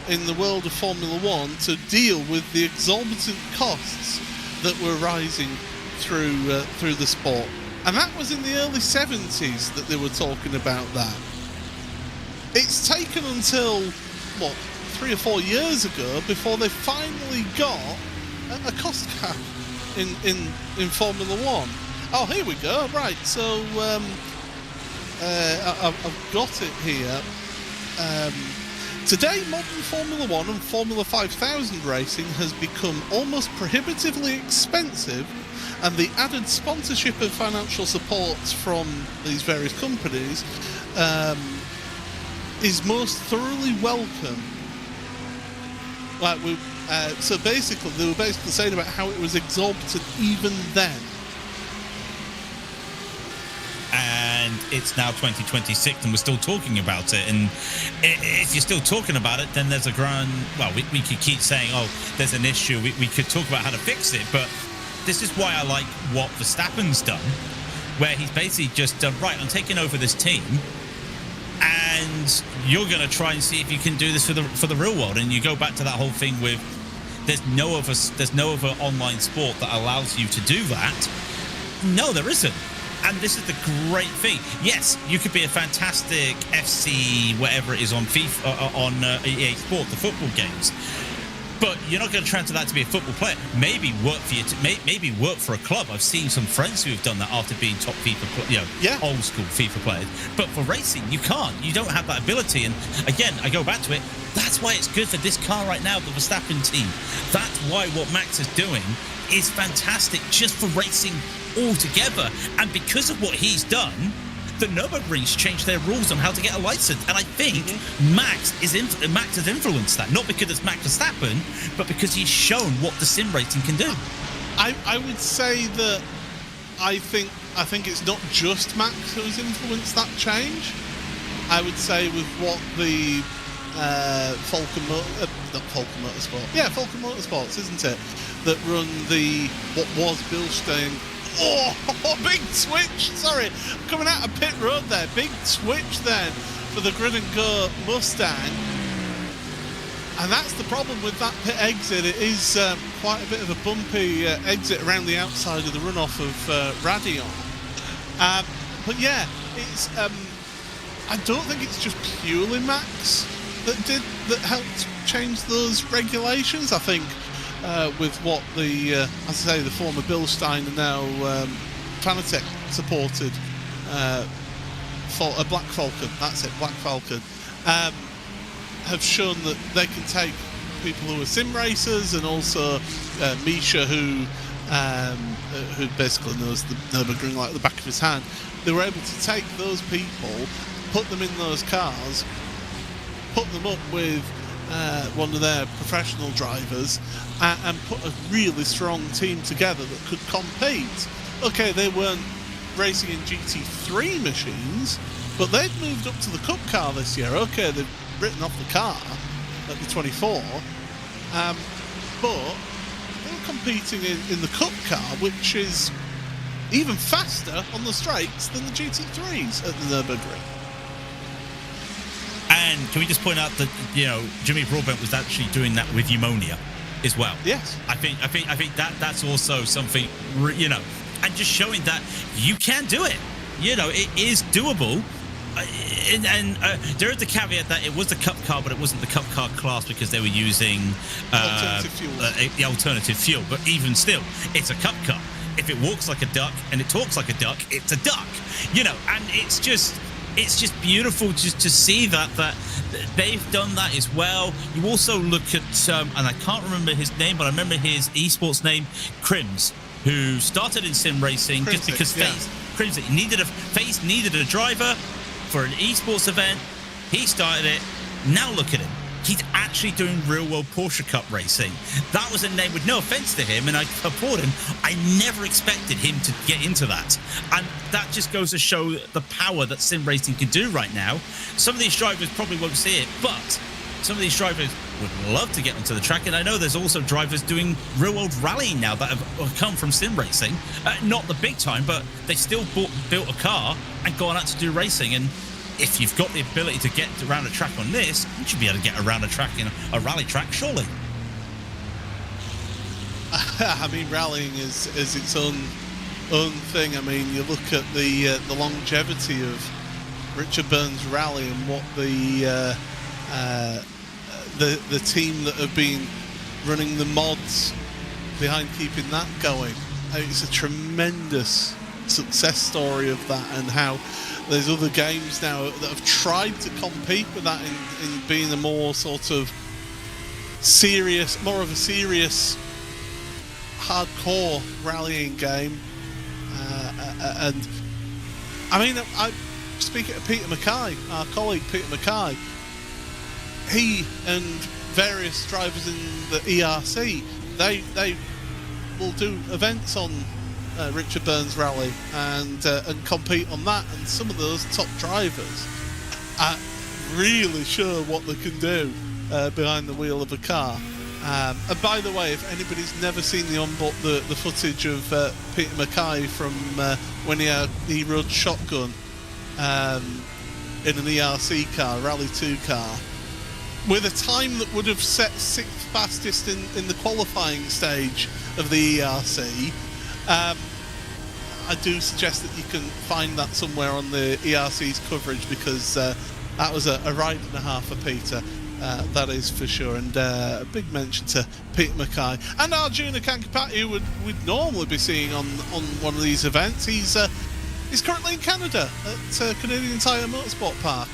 in the world of Formula One to deal with the exorbitant costs that were rising through the sport. And that was in the early 70s that they were talking about that. It's taken until, 3 or 4 years ago before they finally got a cost cap in Formula One. Oh, here we go. Right, so I've got it here. Today, modern Formula One and Formula 5000 racing has become almost prohibitively expensive, and the added sponsorship and financial supports from these various companies is most thoroughly welcome. Like so basically, they were basically saying about how it was exorbitant even then. And it's now 2026 and we're still talking about it. And if you're still talking about it, then there's a grand... Well, we could keep saying, oh, there's an issue. We could talk about how to fix it. But this is why I like what Verstappen's done, where he's basically just done, right, I'm taking over this team, and you're going to try and see if you can do this for the real world. And you go back to that whole thing with there's no other online sport that allows you to do that. No, there isn't. And this is the great thing. Yes, you could be a fantastic FC, whatever it is, on FIFA, on EA Sport, the football games. But you're not going to transfer that to be a football player. Maybe work for maybe work for a club. I've seen some friends who have done that after being top FIFA, old school FIFA players. But for racing, you can't. You don't have that ability. And again, I go back to it. That's why it's good for this car right now, the Verstappen team. That's why what Max is doing is fantastic, just for racing altogether. And because of what he's done, the Nürburgring's changed their rules on how to get a license, and I think Max has influenced that, not because it's Max Verstappen, but because he's shown what the sim racing can do. I would say that I think it's not just Max who's influenced that change. I would say with what the Falken Motorsports, isn't it, that run what was Bilstein. Oh, big switch! Sorry, coming out of pit road there. Big switch then for the Grid and Go Mustang. And that's the problem with that pit exit. It is quite a bit of a bumpy exit around the outside of the runoff of Radion. But yeah, it's. I don't think it's just purely Max that helped change those regulations. I think. With what as I say, the former Bilstein and now Fanatec supported Black Falken, that's it, Black Falken, have shown that they can take people who are sim racers, and also Misha, who basically knows the Nürburgring like the back of his hand. They were able to take those people, put them in those cars, put them up with one of their professional drivers, and put a really strong team together that could compete. Okay, they weren't racing in GT3 machines, but they'd moved up to the Cup car this year. Okay, they've written off the car at the 24, but they were competing in the Cup car, which is even faster on the straights than the GT3s at the Nürburgring. And can we just point out that Jimmy Broadbent was actually doing that with Eumonia as well? Yes, I think that's also something, and just showing that you can do it. It is doable. And there is the caveat that it was the Cup car, but it wasn't the Cup car class because they were using the alternative fuel. But even still, it's a Cup car. If it walks like a duck and it talks like a duck, it's a duck. And it's just beautiful just to see that they've done that as well. You also look at, and I can't remember his name, but I remember his esports name, Crims, who started in sim racing just because FaZe needed a driver for an esports event. He started it. Now look at him. He's actually doing real-world Porsche Cup racing. That was a name with no offense to him, and I applaud him. I never expected him to get into that. And that just goes to show the power that sim racing can do right now. Some of these drivers probably won't see it, but some of these drivers would love to get onto the track, and I know there's also drivers doing real-world rallying now that have come from sim racing. Not the big time, but they still built a car and gone out to do racing. And if you've got the ability to get around a track on this, you should be able to get around a track in a rally track, surely. I mean, rallying is its own thing. I mean, you look at the longevity of Richard Burns Rally and what the team that have been running the mods behind keeping that going. It's a tremendous success story of that, and how there's other games now that have tried to compete with that in being a more sort of serious, hardcore rallying game. And I mean, I speaking to Peter Mackay, our colleague Peter Mackay, he and various drivers in the ERC, they will do events on Richard Burns Rally and compete on that, and some of those top drivers are really sure what they can do behind the wheel of a car. And by the way, if anybody's never seen the footage of Peter Mackay from when he rode shotgun in an ERC car, Rally 2 car, with a time that would have set 6th fastest in the qualifying stage of the ERC, I do suggest that you can find that somewhere on the ERC's coverage, because that was a ride and a half for Peter. That is for sure, and a big mention to Peter Mackay and Arjuna Kankapati, who we'd normally be seeing on one of these events. He's currently in Canada at Canadian Tire Motorsport Park.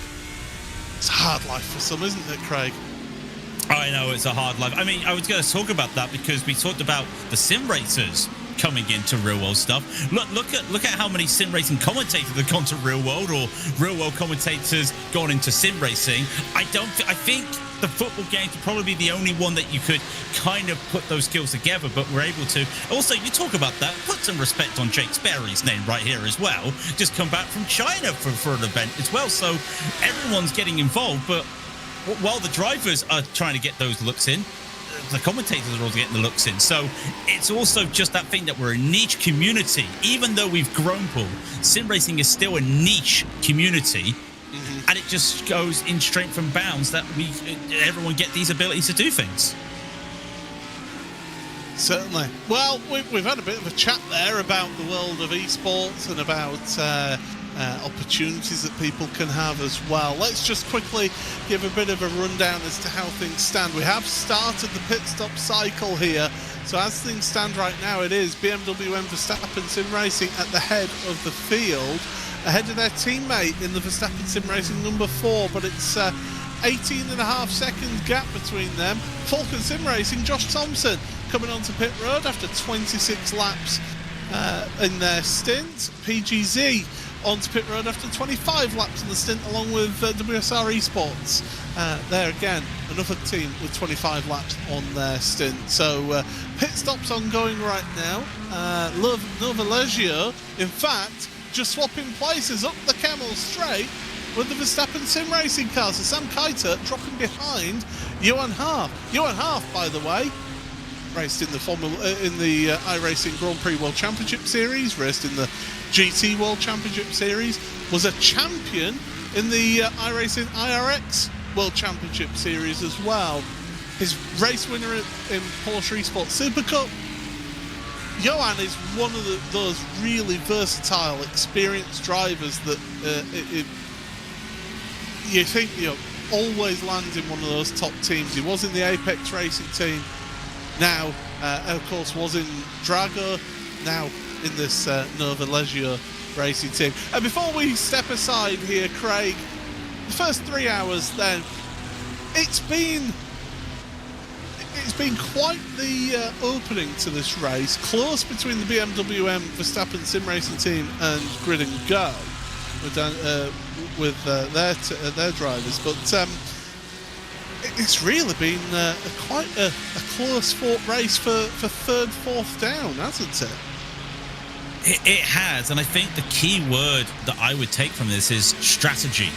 It's a hard life for some, isn't it, Craig? I know it's a hard life. I mean, I was going to talk about that because we talked about the sim racers coming into real world stuff. Look at how many sim racing commentators have gone to real world, or real world commentators gone into sim racing. I think the football game could probably be the only one that you could kind of put those skills together, but we're able to. Also, you talk about that, put some respect on Jake Sperry's name right here as well. Just come back from China for an event as well, so everyone's getting involved. But while the drivers are trying to get those looks in, the commentators are also getting the looks in. So it's also just that thing that we're a niche community. Even though we've grown, Paul, sim racing is still a niche community. Mm-hmm. And it just goes in strength and bounds that everyone get these abilities to do things. Certainly. Well, we've had a bit of a chat there about the world of esports and about opportunities that people can have as well. Let's just quickly give a bit of a rundown as to how things stand. We have started the pit stop cycle here. So as things stand right now, it is BMW and Verstappen Sim Racing at the head of the field, ahead of their teammate in the Verstappen Sim Racing number 4, but it's 18.5 seconds gap between them. Falken Sim Racing, Josh Thompson coming onto pit road after 26 laps in their stint. PGZ onto pit road after 25 laps in the stint, along with WSR Esports. There again, another team with 25 laps on their stint. So pit stops ongoing right now. Nova Leggio, in fact, just swapping places up the Camel Straight with the Verstappen Sim Racing car. So Sam Kiter dropping behind Johan Haaf. Johan Haaf, by the way, raced in the iRacing Grand Prix World Championship Series, raced in the GT World Championship Series, was a champion in the iRacing IRX World Championship Series as well. His race winner in Porsche Esports Super Cup. Johan is one of those really versatile, experienced drivers that you think always lands in one of those top teams. He was in the Apex Racing team. Now, of course, was in Drago, now in this Nova Leggio racing team. And before we step aside here, Craig, the first 3 hours then, it's been quite the opening to this race, close between the BMW M Verstappen Sim Racing team and Grid and Go with their drivers, but it's really been quite a close fought race for third, fourth down, hasn't it? It has, and I think the key word that I would take from this is strategy.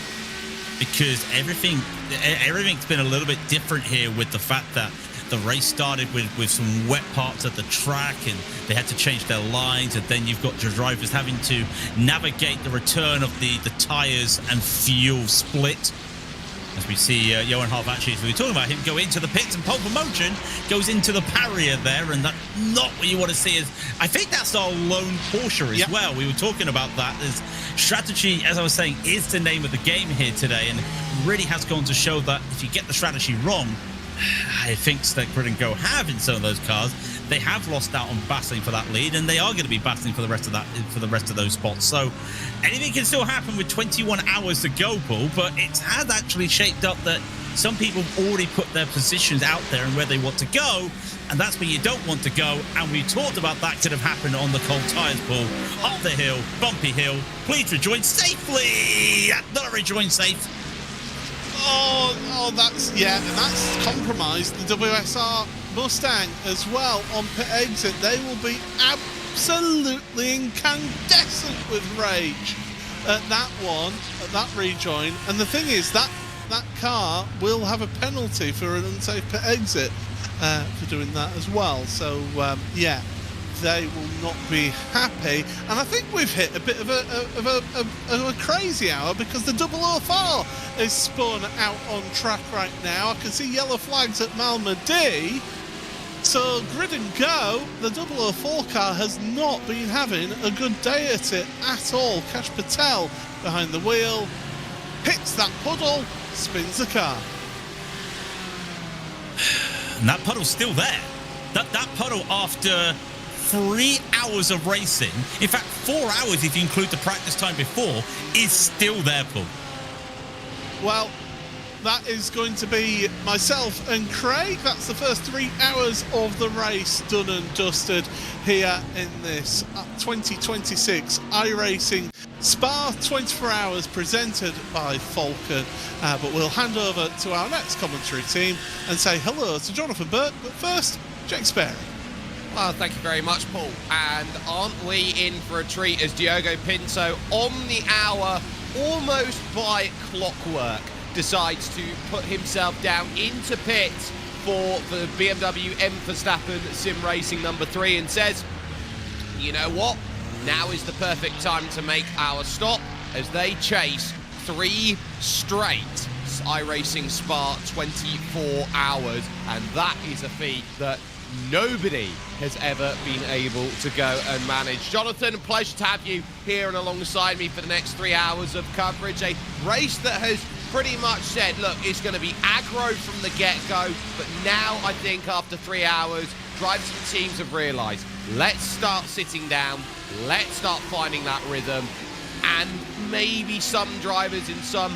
because everything's been a little bit different here with the fact that the race started with some wet parts of the track and they had to change their lines, and then you've got your drivers having to navigate the return of the tires and fuel split. As we see Johan Harv, actually, as we were talking about him, go into the pits, and pole promotion goes into the barrier there, and that's not what you want to see. I think that's our lone Porsche as well. We were talking about that. As strategy, as I was saying, is the name of the game here today, and it really has gone to show that if you get the strategy wrong, I think that Grid and Go have in some of those cars, they have lost out on battling for that lead, and they are going to be battling for the rest of those spots. So anything can still happen with 21 hours to go, Paul, but it has actually shaped up that some people have already put their positions out there and where they want to go, and that's where you don't want to go. And we talked about that could have happened on the cold tires, Paul. Up the hill, bumpy hill. Please rejoin safely. Not rejoin safe. Oh, that's compromised the WSR Mustang as well on pit exit. They will be absolutely incandescent with rage at that rejoin. And the thing is that car will have a penalty for an unsafe pit exit for doing that as well. So they will not be happy. And I think we've hit a bit of a crazy hour, because the 004 is spun out on track right now. I can see yellow flags at Malmedy. So Grid and Go, the 004 car has not been having a good day at it at all. Kash Patel behind the wheel, hits that puddle, spins the car. And that puddle's still there. That puddle after 3 hours of racing, in fact 4 hours if you include the practice time before, is still there, Paul. Well, that is going to be myself and Craig. That's the first 3 hours of the race done and dusted here in this 2026 iRacing Spa 24 Hours presented by Falken. But we'll hand over to our next commentary team and say hello to Jonathan Burt. But first, Jake Sperry. Well, thank you very much, Paul. And aren't we in for a treat as Diogo Pinto, on the hour, almost by clockwork, decides to put himself down into pits for the BMW M Verstappen Sim Racing number 3 and says, you know what? Now is the perfect time to make our stop as they chase 3 straight iRacing Spa 24 hours. And that is a feat that nobody has ever been able to go and manage. Jonathan, a pleasure to have you here and alongside me for the next 3 hours of coverage. A race that has pretty much said, look, it's going to be aggro from the get-go, but now I think after 3 hours, drivers and teams have realised, let's start sitting down, let's start finding that rhythm, and maybe some drivers in some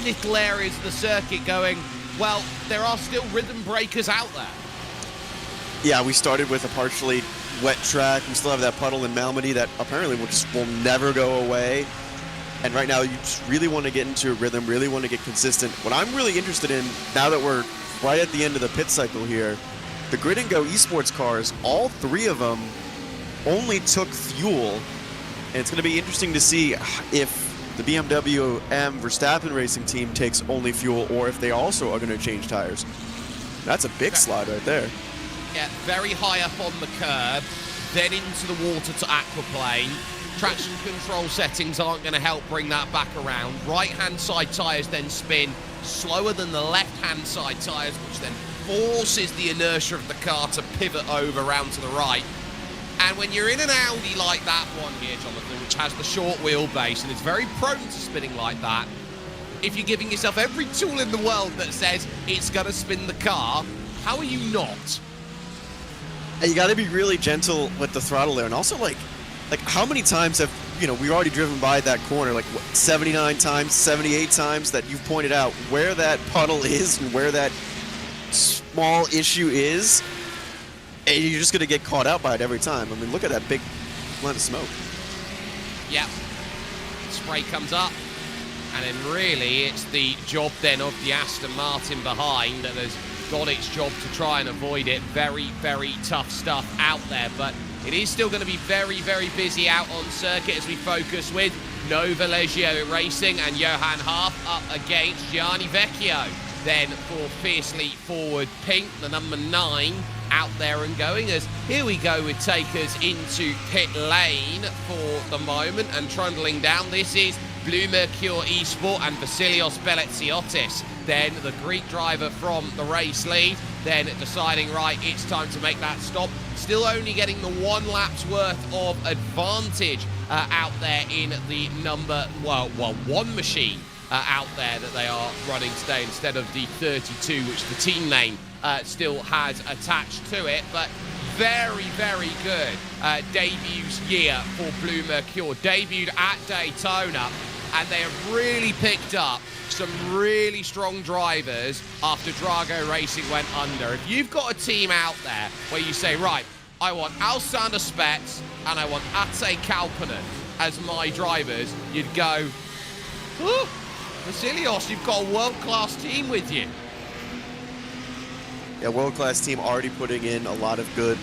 little areas of the circuit going, well, there are still rhythm breakers out there. Yeah, we started with a partially wet track. We still have that puddle in Malmedy that apparently will never go away. And right now, you just really want to get into a rhythm, really want to get consistent. What I'm really interested in, now that we're right at the end of the pit cycle here, the Grid and Go esports cars, all 3 of them only took fuel. And it's going to be interesting to see if the BMW M Verstappen Racing team takes only fuel, or if they also are going to change tires. That's a big slide right there. Yeah, very high up on the curb, then into the water to aquaplane. Traction control settings aren't going to help bring that back around. Right-hand side tyres then spin slower than the left-hand side tyres, which then forces the inertia of the car to pivot over round to the right. And when you're in an Audi like that one here, Jonathan, which has the short wheelbase and is very prone to spinning like that, if you're giving yourself every tool in the world that says it's going to spin the car, how are you not? And you got to be really gentle with the throttle there. And also, like how many times have, we've already driven by that corner, 79 times, 78 times that you've pointed out where that puddle is and where that small issue is, and you're just going to get caught out by it every time. I mean, look at that big line of smoke. Yep. Spray comes up, and then really it's the job then of the Aston Martin behind that has got its job to try and avoid it. Very, very tough stuff out there, but it is still going to be very, very busy out on circuit as we focus with Nova Leggio Racing and Johan Harp up against Gianni Vecchio. Then for Fiercely Forward Pink, the number 9, out there and going, as here we go with takers into pit lane for the moment, and trundling down, this is Blue Mercure Esport and Vasilios Belletsiotis. Then the Greek driver from the race lead, then deciding, right, it's time to make that stop. Still only getting the 1 lap's worth of advantage out there in the number, well, 1 machine out there that they are running today, instead of the 32, which the team name still has attached to it. But very, very good debuts year for Blue Mercure. Debuted at Daytona, and they have really picked up some really strong drivers after Drago Racing went under. If you've got a team out there where you say, right, I want Alexander Spets and I want Ate Kalpanen as my drivers, you'd go, oh, Vasilios, you've got a world-class team with you. Yeah, world-class team, already putting in a lot of good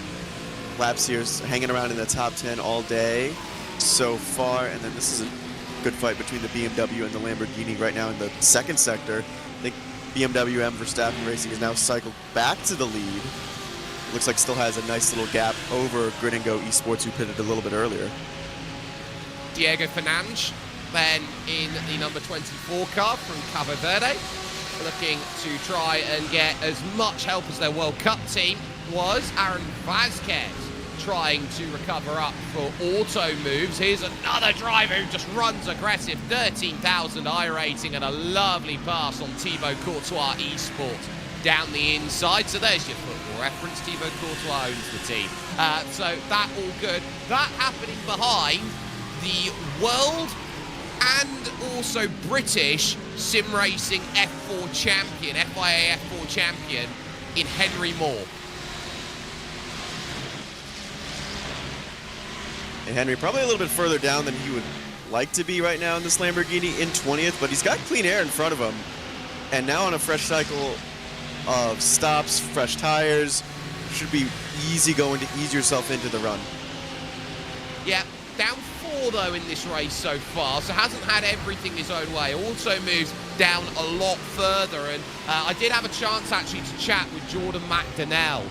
laps here, hanging around in the top 10 all day so far. And then this is a good fight between the BMW and the Lamborghini right now in the second sector. I think BMW M Verstappen Racing is now cycled back to the lead. Looks like still has a nice little gap over Grid and Go Esports, who pitted a little bit earlier. Diego Fernandes then in the number 24 car from Cabo Verde, looking to try and get as much help as their World Cup team was. Aaron Vasquez trying to recover up for auto moves. Here's another driver who just runs aggressive, 13,000 I rating, and a lovely pass on Thibaut Courtois Esports down the inside. So there's your football reference. Thibaut Courtois owns the team. So that all good. That happening behind the world and also British sim racing F4 champion, FIA F4 champion in Henry Moore. And Henry probably a little bit further down than he would like to be right now in this Lamborghini in 20th, but he's got clean air in front of him. And now on a fresh cycle of stops, fresh tires, should be easy going to ease yourself into the run. Yeah, down 4 though in this race so far, so hasn't had everything his own way. Also moves down a lot further, and I did have a chance actually to chat with Jordan McDonnell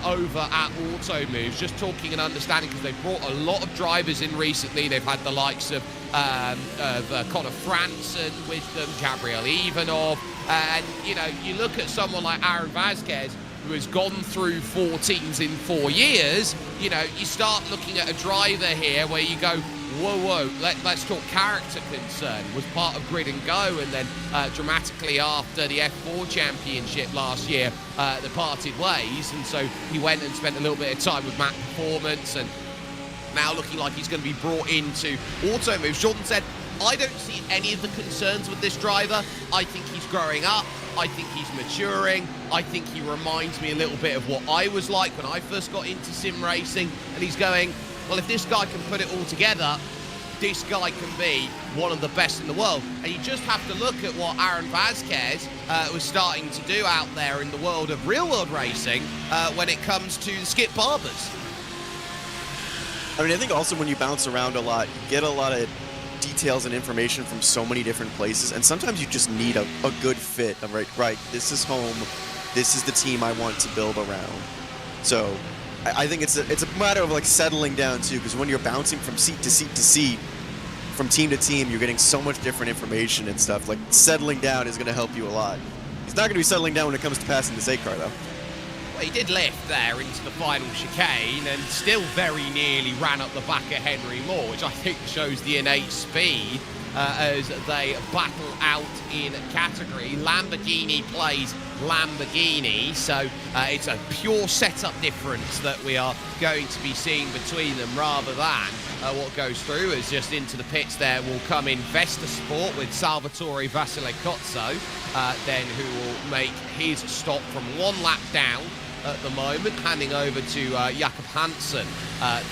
over at Auto Moves, just talking and understanding, because they've brought a lot of drivers in recently. They've had the likes of Connor Franson with them, Gabriel Ivanov, and you know, you look at someone like Aaron Vasquez, who has gone through 4 teams in 4 years. You know, you start looking at a driver here where you go, whoa, let's talk character concern. Was part of Grid and Go, and then dramatically after the F4 championship last year, they parted ways, and so he went and spent a little bit of time with Matt Performance, and now looking like he's going to be brought into Auto Moves. Jordan said, I don't see any of the concerns with this driver. I think he's growing up. I think he's maturing. I think he reminds me a little bit of what I was like when I first got into sim racing. And he's going, well, if this guy can put it all together, this guy can be one of the best in the world. And you just have to look at what Aaron Vasquez was starting to do out there in the world of real-world racing when it comes to the Skip Barbers. I mean, I think also when you bounce around a lot, you get a lot of details and information from so many different places, and sometimes you just need a good fit of right, this is home, this is the team I want to build around. So I think it's a matter of like settling down too, because when you're bouncing from seat to seat to seat, from team to team, you're getting so much different information and stuff. Like, settling down is going to help you a lot. He's not going to be settling down when it comes to passing this 8 car though. Well, he did lift there into the final chicane and still very nearly ran up the back of Henry Moore, which I think shows the innate speed as they battle out in category. Lamborghini plays Lamborghini, so it's a pure setup difference that we are going to be seeing between them, rather than what goes through is just into the pits. There will come in Vesta Sport with Salvatore Vasilicozzo, then who will make his stop from 1 lap down at the moment, handing over to Jakob Hansen,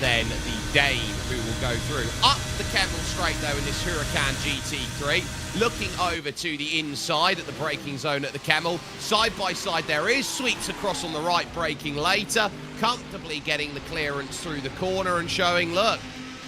then the Dane, who will go through. Up the Kemmel straight though in this Huracan GT3, looking over to the inside at the braking zone at the Kemmel. Side by side there is Sweets across on the right, braking later, comfortably getting the clearance through the corner and showing, look,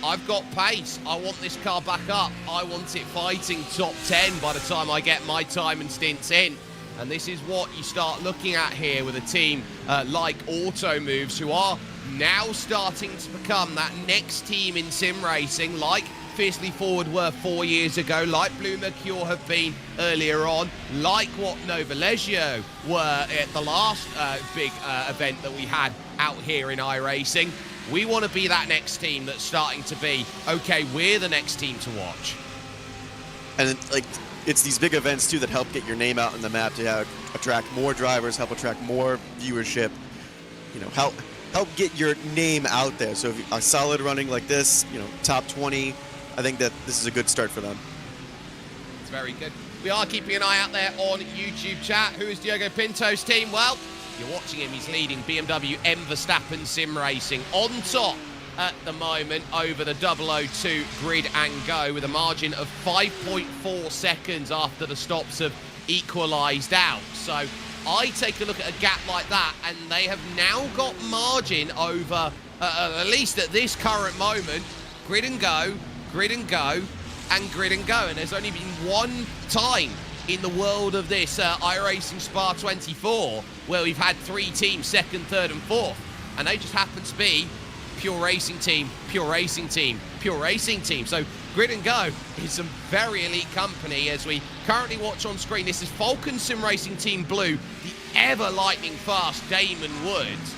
I've got pace. I want this car back up. I want it fighting top 10 by the time I get my time and stints in. And this is what you start looking at here with a team like Auto Moves, who are now starting to become that next team in sim racing, like Fiercely Forward were 4 years ago, like Blue Mercure have been earlier on, like what Nova Leggio were at the last big event that we had out here in iRacing. We want to be that next team that's starting to be, okay, we're the next team to watch. And like, it's these big events too that help get your name out on the map to attract more drivers, help attract more viewership, you know, help get your name out there. So if a solid running like this, you know, top 20, I think that this is a good start for them. It's very good. We are keeping an eye out there on YouTube chat. Who is Diogo Pinto's team? Well, you're watching him. He's leading BMW M Verstappen Sim Racing on top at the moment over the 002 Grid and Go with a margin of 5.4 seconds after the stops have equalised out. So I take a look at a gap like that, and they have now got margin over, at least at this current moment, Grid and Go, Grid and Go, and Grid and Go. And there's only been one time in the world of this iRacing Spa 24 where we've had three teams, second, third, and fourth. And they just happen to be Pure Racing Team, Pure Racing Team, Pure Racing Team. So Grid and Go is some very elite company as we currently watch on screen. This is Falken Sim Racing Team Blue, the ever lightning fast Damon Woods,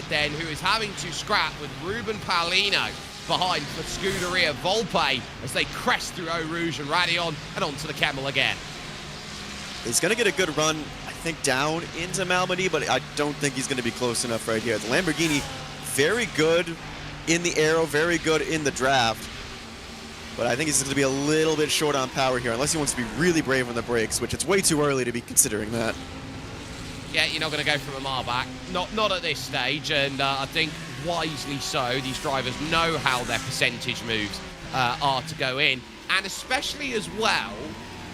then who is having to scrap with Ruben Paulino behind for Scuderia Volpe as they crest through Eau Rouge and Radion and onto the Camel again. He's going to get a good run, I think, down into Malmedy, but I don't think he's going to be close enough right here. The Lamborghini, very good in the aero, very good in the draft, but I think he's going to be a little bit short on power here, unless he wants to be really brave on the brakes, which it's way too early to be considering that. Yeah, you're not going to go from a mile back. Not at this stage, and I think wisely so. These drivers know how their percentage moves are to go in, and especially as well,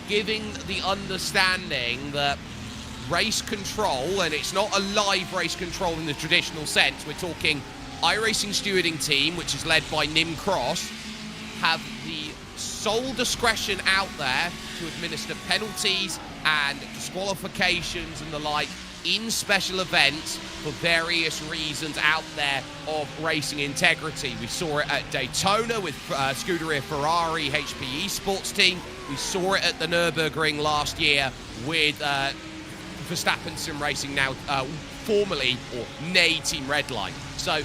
giving the understanding that race control, and it's not a live race control in the traditional sense, we're talking iRacing stewarding team, which is led by Nim Cross, have the sole discretion out there to administer penalties and disqualifications and the like in special events for various reasons out there of racing integrity. We saw it at Daytona with Scuderia Ferrari HPE Sports Team. We saw it at the Nürburgring last year with Verstappen Sim Racing, now formerly or nay Team Redline. So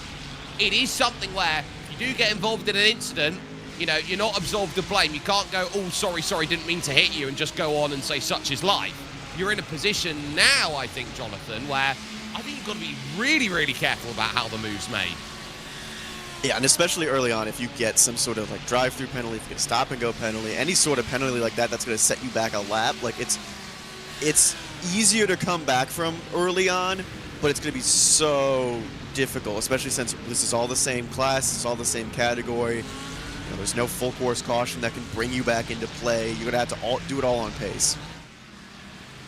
it is something where if you do get involved in an incident, you know, you're not absolved of blame. You can't go, oh, sorry, didn't mean to hit you, and just go on and say such is life. You're in a position now, I think, Jonathan, where I think you've got to be really, really careful about how the move's made. Yeah, and especially early on, if you get some sort of like drive-through penalty, if you get a stop-and-go penalty, any sort of penalty like that, that's going to set you back a lap. Like, it's easier to come back from early on, but it's going to be so difficult, especially since this is all the same class, it's all the same category. You know, there's no full course caution that can bring you back into play. You're going to have to do it all on pace.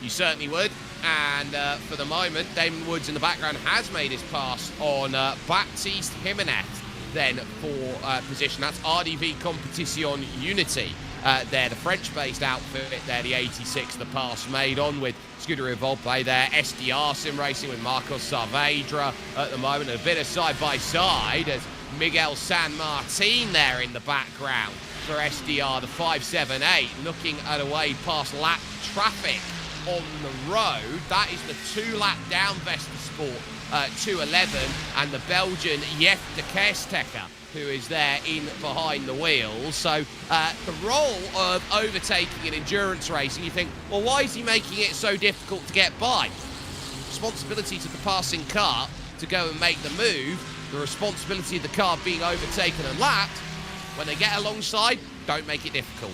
You certainly would. And for the moment, Damon Woods in the background has made his pass on Baptiste Jimenez then for position. That's RDV Competition Unity. They're the French-based outfit. They're the 86, the pass made on with Scuderia Volpe there. SDR Sim Racing with Marcos Saavedra at the moment. A bit of side-by-side as Miguel San Martin there in the background for SDR, the 578, looking at a way past lap traffic on the road. That is the 2-lap down Vesta Sport 211, and the Belgian Jeff de Kerstekker, who is there in behind the wheels. So the role of overtaking in endurance racing, you think, well, why is he making it so difficult to get by? Responsibility to the passing car to go and make the move. The responsibility of the car being overtaken and lapped. When they get alongside, don't make it difficult.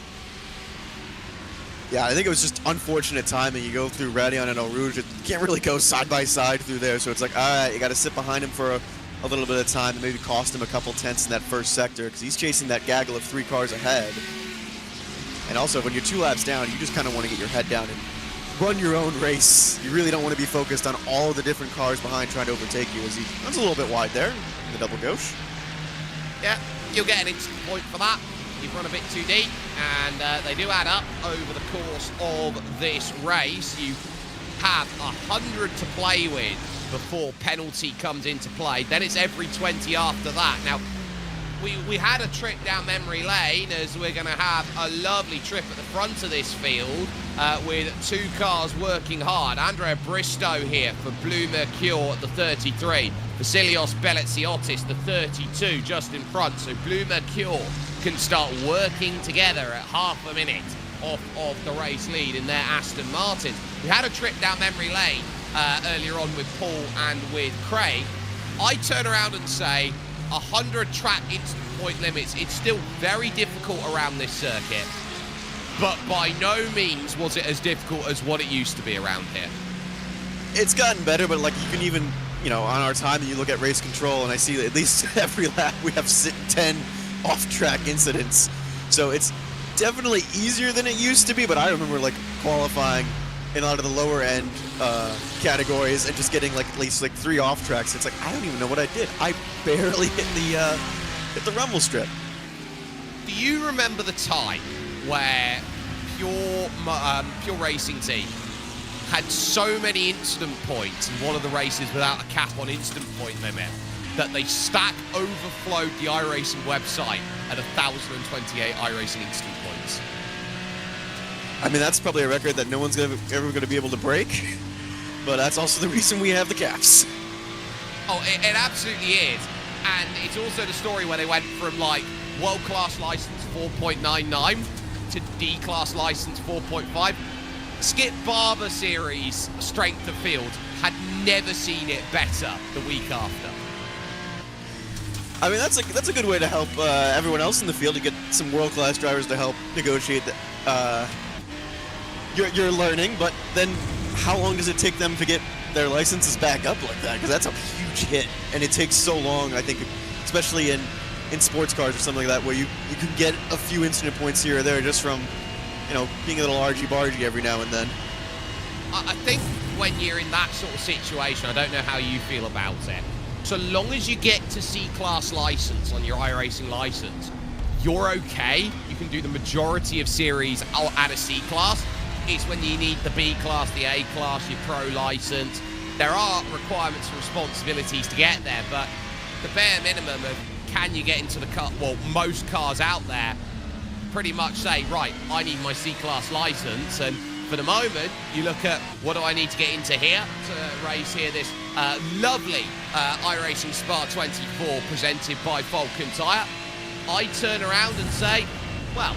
Yeah, I think it was just unfortunate timing. You go through Radion and Eau Rouge, you can't really go side by side through there, so it's like, all right, you got to sit behind him for a little bit of time and maybe cost him a couple tenths in that first sector because he's chasing that gaggle of 3 cars ahead. And also, when you're 2 laps down, you just kind of want to get your head down and run your own race. You really don't want to be focused on all the different cars behind trying to overtake you, as he runs a little bit wide there in the double gauche. Yeah, You'll get an instant point for that. You've run a bit too deep, and they do add up over the course of this race. You have 100 to play with before penalty comes into play. Then it's every 20 after that. Now, we had a trip down memory lane, as we're going to have a lovely trip at the front of this field with two cars working hard. Andrea Bristow here for Blue Mercure at the 33. Vasilios Belletsiotis, the 32, just in front. So Blue Mercure can start working together at half a minute off of the race lead in their Aston Martins. We had a trip down memory lane earlier on with Paul and with Craig. I turn around and say 100 track instant point limits. It's still very difficult around this circuit, but by no means was it as difficult as what it used to be around here. It's gotten better, but like you can even, you know, on our time, you look at race control, and I see that at least every lap we have 10 off-track incidents. So it's definitely easier than it used to be, but I remember like qualifying in a lot of the lower end categories and just getting like at least like 3 off tracks. It's like, I don't even know what I did. I barely hit the rumble strip. Do you remember the time where Pure Racing Team had so many instant points in one of the races without a cap on instant point limit that they overflowed the iRacing website at 1,028 iRacing instant points? I mean, that's probably a record that no one's ever going to be able to break, but that's also the reason we have the caps. Oh, it absolutely is. And it's also the story where they went from, like, world-class license 4.99 to D-class license 4.5. Skip Barber Series strength of field had never seen it better the week after. I mean, that's a good way to help everyone else in the field, to get some world-class drivers to help negotiate you're learning, but then how long does it take them to get their licenses back up like that? Because that's a huge hit, and it takes so long, I think, especially in sports cars or something like that, where you can get a few incident points here or there just from, you know, being a little argy-bargy every now and then. I think when you're in that sort of situation, I don't know how you feel about it, so long as you get to C-Class license on your iRacing license, you're okay. You can do the majority of series at a C-Class. It's when you need the B-Class, the A-Class, your Pro license. There are requirements and responsibilities to get there, but the bare minimum of can you get into the car, well, most cars out there pretty much say, right, I need my C-Class license, and for the moment, you look at what do I need to get into here to race here this lovely iRacing Spa 24 presented by Falken Tyre. I turn around and say, well,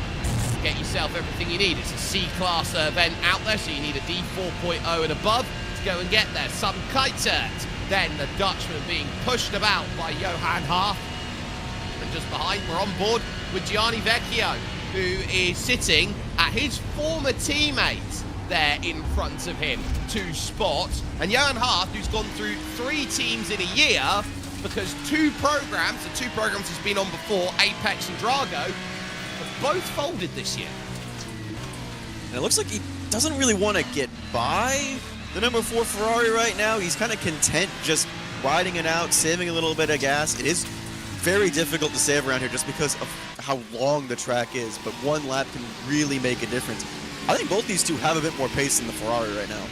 get yourself everything you need. It's a C-Class event out there, so you need a D4.0 and above to go and get there. Some Keitert, then the Dutchman being pushed about by Johan Haaf. And just behind, we're on board with Gianni Vecchio, who is sitting at his former teammate there in front of him to spot. And Johan Haaf, who's gone through 3 teams in a year, because the 2 programs he's been on before, Apex and Drago, have both folded this year. And it looks like he doesn't really want to get by the number 4 Ferrari right now. He's kind of content just riding it out, saving a little bit of gas. It is very difficult to save around here just because of how long the track is, but 1 lap can really make a difference. I think both these two have a bit more pace than the Ferrari right now.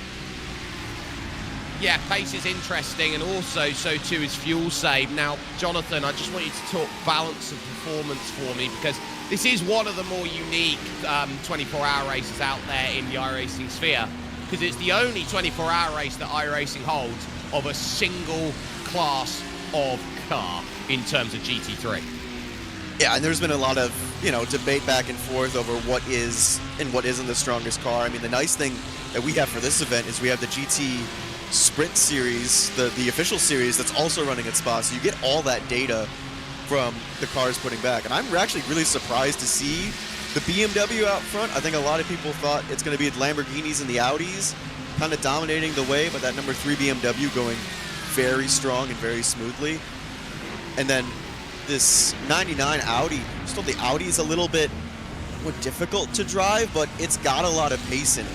Yeah, pace is interesting, and also so too is fuel save. Now, Jonathan, I just want you to talk balance of performance for me, because this is one of the more unique 24-hour races out there in the iRacing sphere, because it's the only 24-hour race that iRacing holds of a single class of car in terms of GT3. Yeah, and there's been a lot of, you know, debate back and forth over what is and what isn't the strongest car. I mean, the nice thing that we have for this event is we have the GT Sprint series, the official series that's also running at Spa, so you get all that data from the cars putting back. And I'm actually really surprised to see the BMW out front. I think a lot of people thought it's going to be the Lamborghinis and the Audis kind of dominating the way, but that number 3 BMW going very strong and very smoothly. And then this 99 Audi, still the Audi is a little bit more difficult to drive, but it's got a lot of pace in it.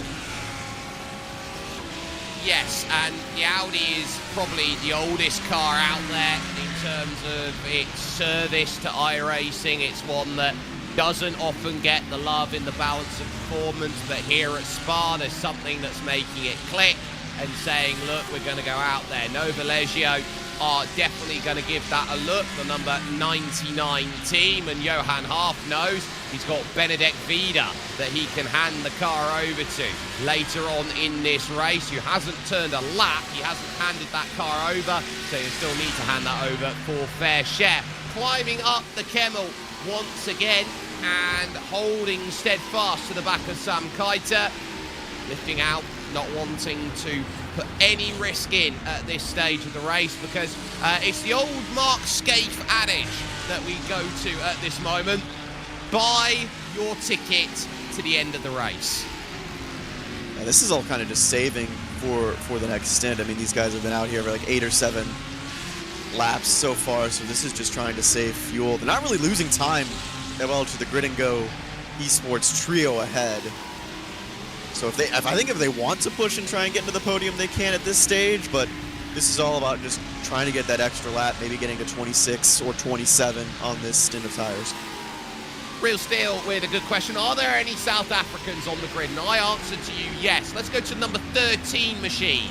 Yes, and the Audi is probably the oldest car out there in terms of its service to iRacing. It's one that doesn't often get the love in the balance of performance, but here at Spa, there's something that's making it click and saying, look, we're going to go out there. Nova Leggio are definitely going to give that a look, the number 99 team, and Johan Half knows he's got Benedek Vida that he can hand the car over to later on in this race, who hasn't turned a lap, he hasn't handed that car over, so you still need to hand that over for fair share. Climbing up the Kemmel once again and holding steadfast to the back of Sam Keiter, lifting out, not wanting to put any risk in at this stage of the race, because it's the old Mark Scaife adage that we go to at this moment: buy your ticket to the end of the race. Yeah, this is all kind of just saving for the next stint. I mean, these guys have been out here for like 8 or 7 laps so far, so this is just trying to save fuel. They're not really losing time well to the Grid and Go esports trio ahead. So if they want to push and try and get into the podium, they can at this stage, but this is all about just trying to get that extra lap, maybe getting to 26 or 27 on this stint of tires. Real Steel with a good question. Are there any South Africans on the grid? And I answer to you, yes. Let's go to number 13 machine,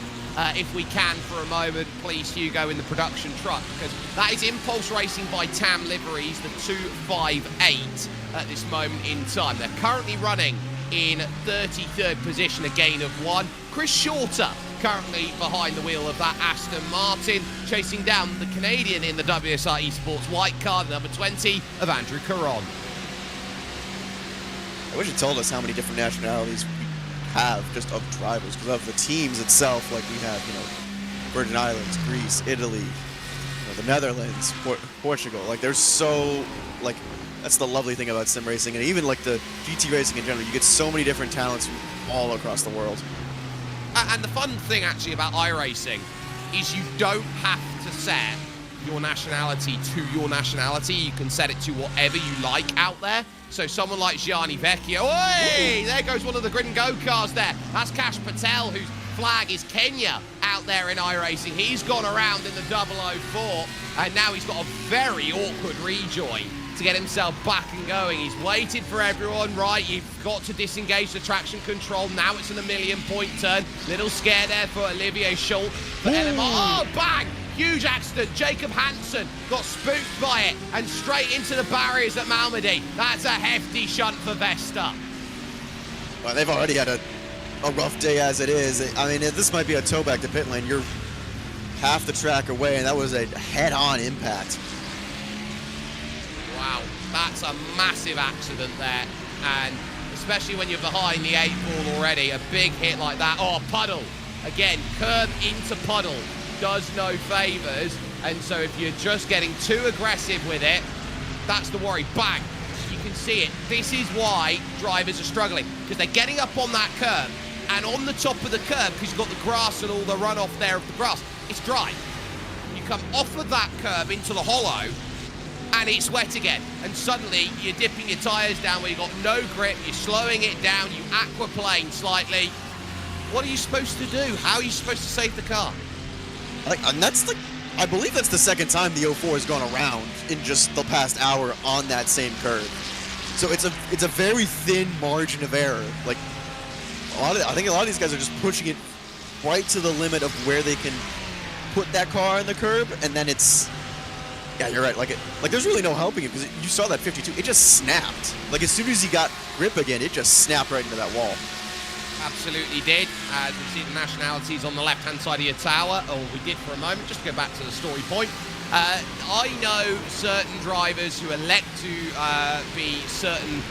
if we can, for a moment, please, Hugo, in the production truck, because that is Impulse Racing by TAM Liveries, the 258 at this moment in time. They're currently running in 33rd position, a gain of 1. Chris Shorter currently behind the wheel of that Aston Martin, chasing down the Canadian in the WSR Esports white car, the number 20 of Andrew Caron. I wish it told us how many different nationalities we have just of drivers, because of the teams itself, like we have, Virgin Islands, Greece, Italy, the Netherlands, Portugal. Like, there's so, that's the lovely thing about sim racing, and even like the GT racing in general, you get so many different talents from all across the world. And the fun thing actually about iRacing is you don't have to set your nationality to your nationality. You can set it to whatever you like out there. So someone like Gianni Vecchio, hey, there goes one of the Grid and Go cars there. That's Kash Patel, whose flag is Kenya out there in iRacing. He's gone around in the 004, and now he's got a very awkward rejoin to get himself back and going. He's waited for everyone, right? You've got to disengage the traction control. Now it's an 1,000,000-point turn. Little scare there for Olivier Schultz. For LMR. Oh, bang! Huge accident. Jacob Hansen got spooked by it and straight into the barriers at Malmedy. That's a hefty shunt for Vesta. Well, they've already had a rough day as it is. I mean, this might be a tow back to pit lane. You're half the track away, and that was a head-on impact. Wow, that's a massive accident there, and especially when you're behind the 8 ball already, a big hit like that. Oh, puddle. Again, curb into puddle does no favours, and so if you're just getting too aggressive with it, that's the worry. Bang! You can see it. This is why drivers are struggling, because they're getting up on that curb, and on the top of the curb, because you've got the grass and all the runoff there of the grass, it's dry. You come off of that curb into the hollow, and it's wet again, and suddenly you're dipping your tyres down where you've got no grip, you're slowing it down, you aquaplane slightly. What are you supposed to do? How are you supposed to save the car? And that's I believe that's the second time the 04 has gone around in just the past hour on that same curve. So it's a very thin margin of error. Like, I think a lot of these guys are just pushing it right to the limit of where they can put that car on the curb, and then it's, yeah, you're right. Like there's really no helping it, because you saw that 52. It just snapped. Like, as soon as he got grip again, it just snapped right into that wall. Absolutely did. As we see the nationalities on the left-hand side of your tower, or we did for a moment, just to go back to the story point. I know certain drivers who elect to be certain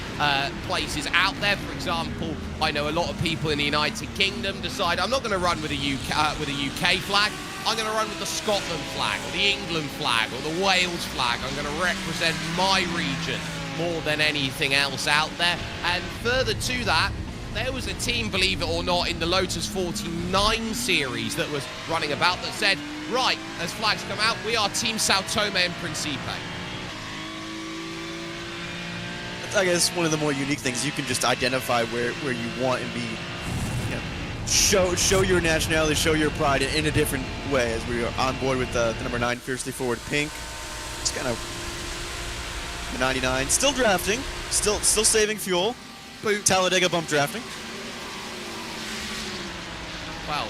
places out there. For example, I know a lot of people in the United Kingdom decide, I'm not going to run with a UK flag. I'm going to run with the Scotland flag, or the England flag, or the Wales flag. I'm going to represent my region more than anything else out there. And further to that, there was a team, believe it or not, in the Lotus 49 series that was running about that said, right, as flags come out, we are Team Sao Tome and Principe. That's, I guess, one of the more unique things. You can just identify where you want and be show your nationality, show your pride in a different way, as we are on board with the number 9 fiercely forward pink. It's kind of the 99, still drafting, still saving fuel. Boot. Talladega bump drafting. Well,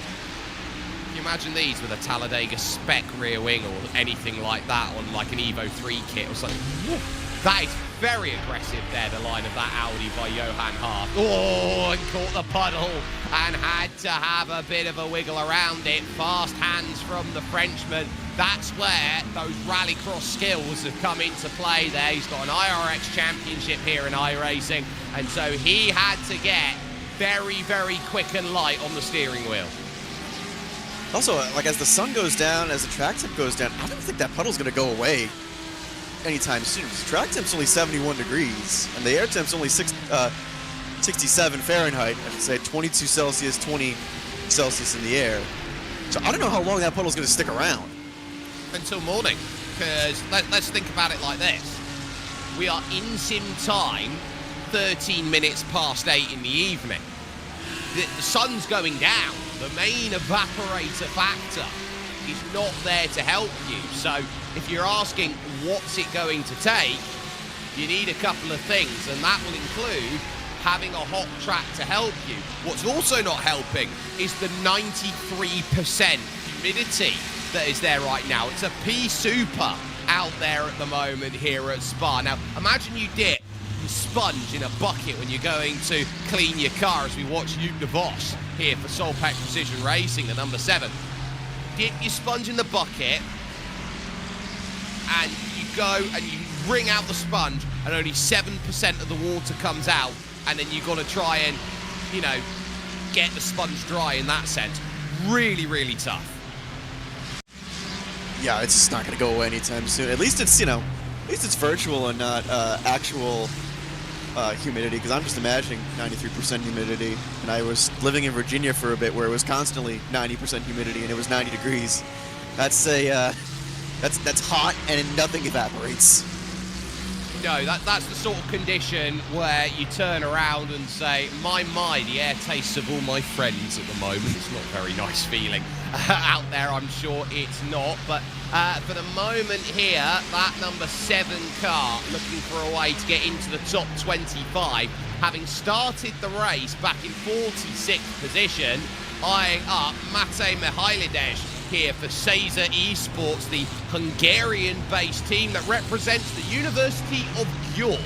can you imagine these with a Talladega spec rear wing or anything like that on like an Evo 3 kit or something? That is very aggressive there, the line of that Audi by Johan Hart. Oh, and caught the puddle and had to have a bit of a wiggle around it. Fast hands from the Frenchman. That's where those rallycross skills have come into play there. He's got an IRX championship here in iRacing, and so he had to get very, very quick and light on the steering wheel. Also, like, as the sun goes down, as the track temp goes down, I don't think that puddle's going to go away anytime soon. The track temp's only 71 degrees, and the air temp's only 67 Fahrenheit. I should say 22 Celsius, 20 Celsius in the air. So I don't know how long that puddle's going to stick around. Until morning, because let's think about it like this. We are in sim time 13 minutes past 8 in the evening. The sun's going down. The main evaporator factor is not there to help you. So if you're asking what's it going to take, you need a couple of things, and that will include having a hot track to help you. What's also not helping is the 93% humidity that is there right now. It's a pea super out there at the moment here at Spa. Now, imagine you dip your sponge in a bucket when you're going to clean your car, as we watch Luke de Vos here for Solpac Precision Racing, the number 7. Dip your sponge in the bucket, and you go and you wring out the sponge, and only 7% of the water comes out, and then you've got to try and, you know, get the sponge dry in that sense. Really, really tough. Yeah, it's just not going to go away anytime soon. At least it's, you know, at least it's virtual and not actual humidity, because I'm just imagining 93% humidity, and I was living in Virginia for a bit where it was constantly 90% humidity and it was 90 degrees. That's a that's hot and nothing evaporates. No, that's the sort of condition where you turn around and say, my, the air tastes of all my friends at the moment. It's not a very nice feeling out there, I'm sure it's not. But for the moment here, that number 7 car looking for a way to get into the top 25, having started the race back in 46th position, eyeing up Mate Mihailidej here for Caesar Esports, the Hungarian-based team that represents the University of Győr.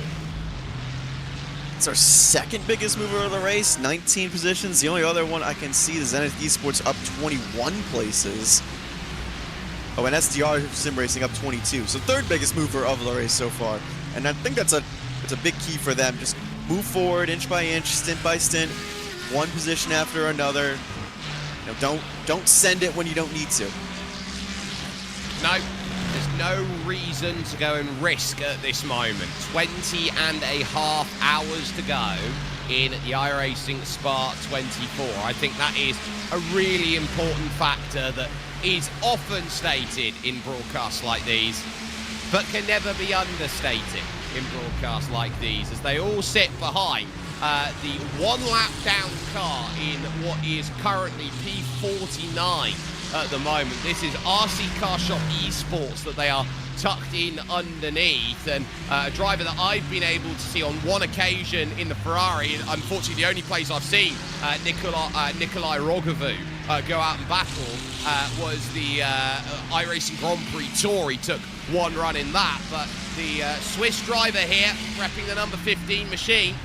It's our second biggest mover of the race, 19 positions. The only other one I can see is Zenith Esports up 21 places. Oh, and SDR Sim Racing up 22. So third biggest mover of the race so far. And I think that's a big key for them. Just move forward inch by inch, stint by stint, one position after another. You know, don't send it when you don't need to. No, there's no reason to go and risk at this moment. 20.5 hours to go in the iRacing Spa 24. I think that is a really important factor that is often stated in broadcasts like these, but can never be understated in broadcasts like these, as they all sit behind the one lap down car in what is currently P49 at the moment. This is RC Car Shop Esports that they are tucked in underneath, and a driver that I've been able to see on one occasion in the Ferrari, unfortunately the only place I've seen Nikolai Rogovu go out and battle was the iRacing Grand Prix Tour. He took one run in that, but the Swiss driver here, repping the number 15 machine,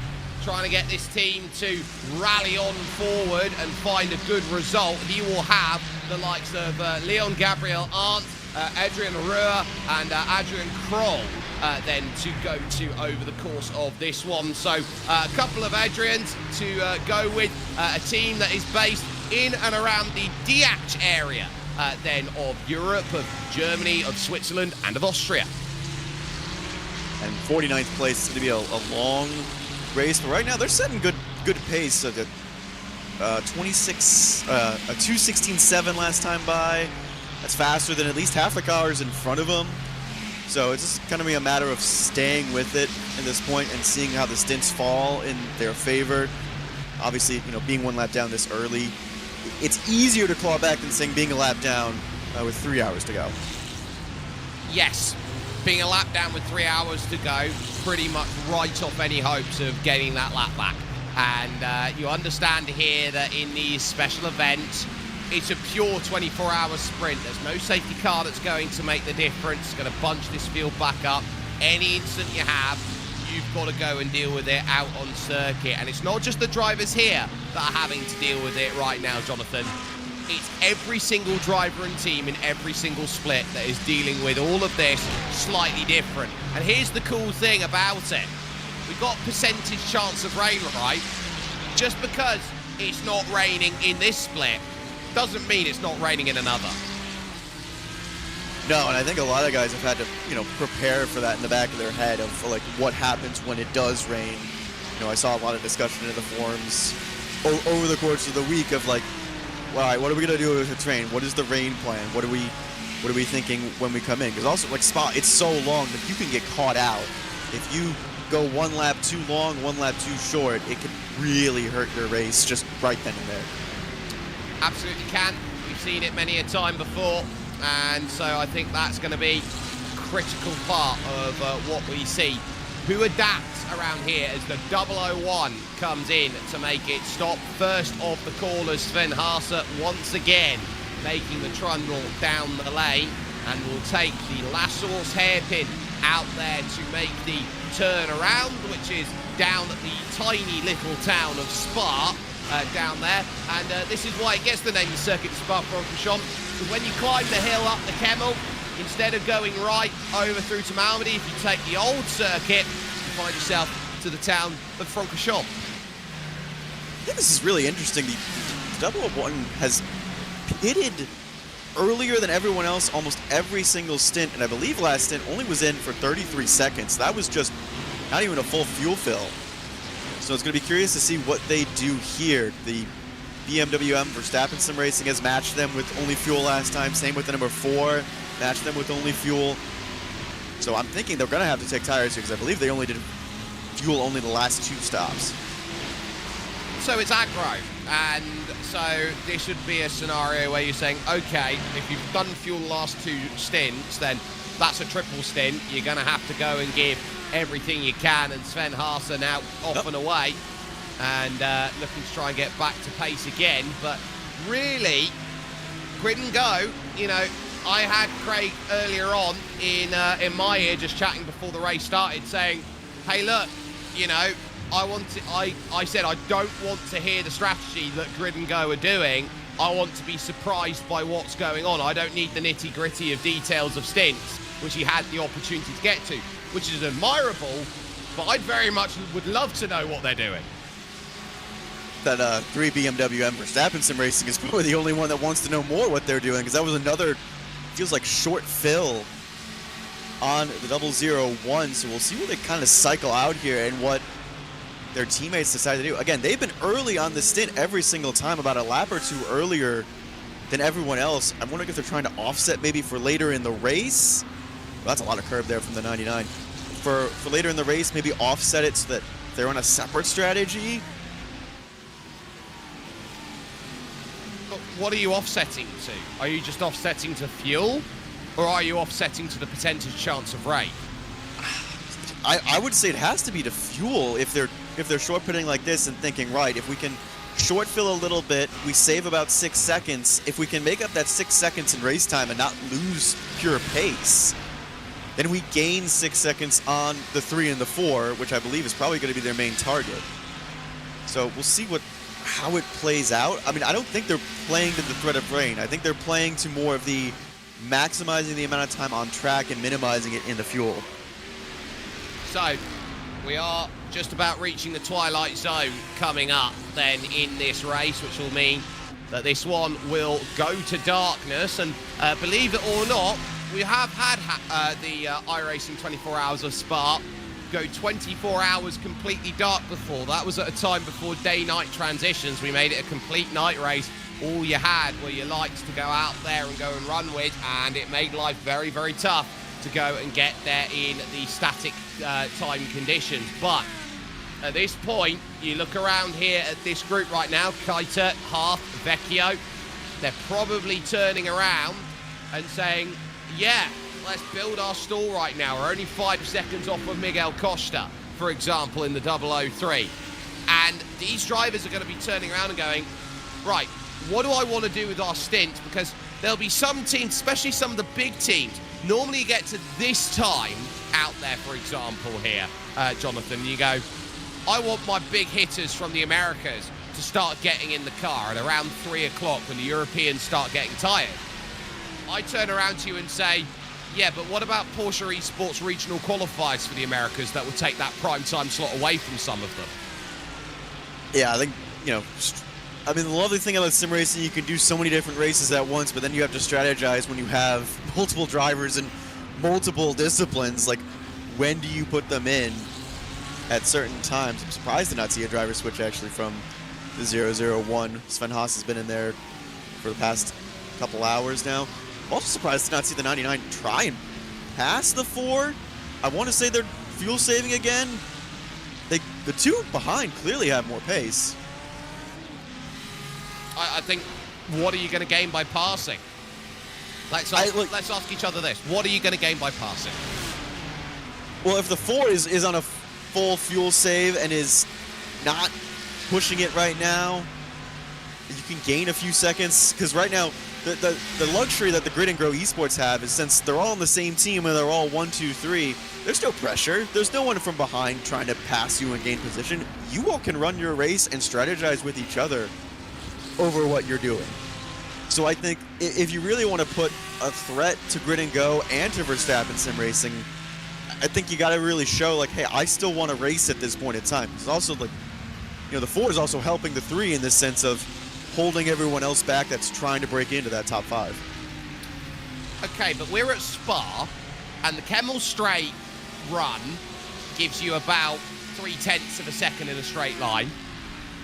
trying to get this team to rally on forward and find a good result. He will have the likes of Leon Gabriel Arndt, Adrian Ruhr and Adrian Kroll then to go to over the course of this one. So a couple of Adrians to go with, a team that is based in and around the Diach area then of Europe, of Germany, of Switzerland and of Austria. And 49th place is going to be a long race, but right now they're setting good pace. So the 2:16.7 last time by. That's faster than at least half the cars in front of them. So it's just going to be a matter of staying with it at this point and seeing how the stints fall in their favor. Obviously, you know, being one lap down this early it's easier to claw back than saying being a lap down with 3 hours to go. Yes, being a lap down with 3 hours to go, pretty much write off any hopes of getting that lap back. And you understand here that in these special events, it's a pure 24-hour sprint. There's no safety car that's going to make the difference. It's going to bunch this field back up. Any instant you have, you've got to go and deal with it out on circuit. And it's not just the drivers here that are having to deal with it right now, Jonathan. It's every single driver and team in every single split that is dealing with all of this slightly different. And here's the cool thing about it. We've got percentage chance of rain, right? Just because it's not raining in this split doesn't mean it's not raining in another. No, and I think a lot of guys have had to, prepare for that in the back of their head of like what happens when it does rain. I saw a lot of discussion in the forums over the course of the week of like, all right, what are we gonna do with the train? What is the rain plan? What are we thinking when we come in? Because also like Spa, it's so long that you can get caught out. If you go one lap too long, one lap too short, it could really hurt your race just right then and there. Absolutely can. We've seen it many a time before, and so I think that's going to be a critical part of what we see. Who adapts around here as the 001 comes in to make it stop? First of the callers, Sven Haase once again making the trundle down the lane, and will take the Lassource hairpin out there to make the turn around, which is down at the tiny little town of Spa. Down there, and this is why it gets the name of Circuit Spa-Francorchamps, because when you climb the hill up the Kemmel, instead of going right over through to Malmedy, if you take the old circuit, you find yourself to the town of Francorchamps. I think this is really interesting. The 001 has pitted earlier than everyone else almost every single stint, and I believe last stint only was in for 33 seconds. That was just not even a full fuel fill. So it's going to be curious to see what they do here. The BMW M Verstappen Sim Racing has matched them with only fuel last time. Same with the number 4, matched them with only fuel. So I'm thinking they're going to have to take tires here because I believe they only did fuel only the last 2 stops. So it's aggro, and so this should be a scenario where you're saying, okay, if you've done fuel the last 2 stints, then that's a triple stint. You're going to have to go and give everything you can, and Sven Haase now off and away, and looking to try and get back to pace again. But really, grid and go. I had Craig earlier on in my ear, just chatting before the race started, saying, "Hey, look, I said I don't want to hear the strategy that grid and go are doing. I want to be surprised by what's going on. I don't need the nitty-gritty of details of stints, which he had the opportunity to get to, which is admirable, but I very much would love to know what they're doing." That 3 BMW M Verstappen Sim Racing is probably the only one that wants to know more what they're doing, because that was another, feels like, short fill on the 001, so we'll see what they kind of cycle out here and what their teammates decide to do. Again, they've been early on the stint every single time, about a lap or 2 earlier than everyone else. I'm wondering if they're trying to offset maybe for later in the race. Well, that's a lot of curb there from the 99. For later in the race, maybe offset it so that they're on a separate strategy. But what are you offsetting to? Are you just offsetting to fuel, or are you offsetting to the percentage chance of rain? I would say it has to be to fuel if they're short pitting like this and thinking, right, if we can short fill a little bit, we save about 6 seconds. If we can make up that 6 seconds in race time and not lose pure pace, then we gain 6 seconds on the 3 and the 4, which I believe is probably going to be their main target. So we'll see how it plays out. I mean, I don't think they're playing to the threat of rain. I think they're playing to more of the maximizing the amount of time on track and minimizing it in the fuel. So we are just about reaching the twilight zone coming up then in this race, which will mean that this one will go to darkness. And believe it or not, we have had the iRacing 24 Hours of Spa go 24 hours completely dark before. That was at a time before day-night transitions. We made it a complete night race. All you had were your lights to go out there and go and run with, and it made life very, very tough to go and get there in the static time conditions. But at this point, you look around here at this group right now, Kiter, Half, Vecchio, they're probably turning around and saying, yeah, let's build our stall right now. We're only 5 seconds off of Miguel Costa, for example, in the 003. And these drivers are going to be turning around and going, right, what do I want to do with our stint? Because there'll be some teams, especially some of the big teams, normally you get to this time out there, for example, here, Jonathan, you go, I want my big hitters from the Americas to start getting in the car at around 3 o'clock when the Europeans start getting tired. I turn around to you and say, yeah, but what about Porsche Esports regional qualifiers for the Americas that would take that prime time slot away from some of them? Yeah, I think, I mean, the lovely thing about sim racing, you can do so many different races at once, but then you have to strategize when you have multiple drivers in multiple disciplines. Like, when do you put them in at certain times? I'm surprised to not see a driver switch, actually, from the 001. Sven Haas has been in there for the past couple hours now. I'm also surprised to not see the 99 try and pass the 4. I want to say they're fuel saving again. The 2 behind clearly have more pace. I think, what are you going to gain by passing? Let's ask each other this. What are you going to gain by passing? Well, if the 4 is on a full fuel save and is not pushing it right now, you can gain a few seconds. Because right now, the luxury that the Grid and Grow Esports have is, since they're all on the same team and they're all 1, 2, 3, there's no pressure. There's no one from behind trying to pass you and gain position. You all can run your race and strategize with each other over what you're doing. So I think if you really want to put a threat to Grid and Go and to Verstappen Sim Racing, I think you got to really show, like, hey, I still want to race at this point in time. It's also like, the 4 is also helping the 3 in the sense of holding everyone else back that's trying to break into that top 5. Okay, but we're at Spa, and the Kemmel Straight run gives you about 0.3 of a second in a straight line.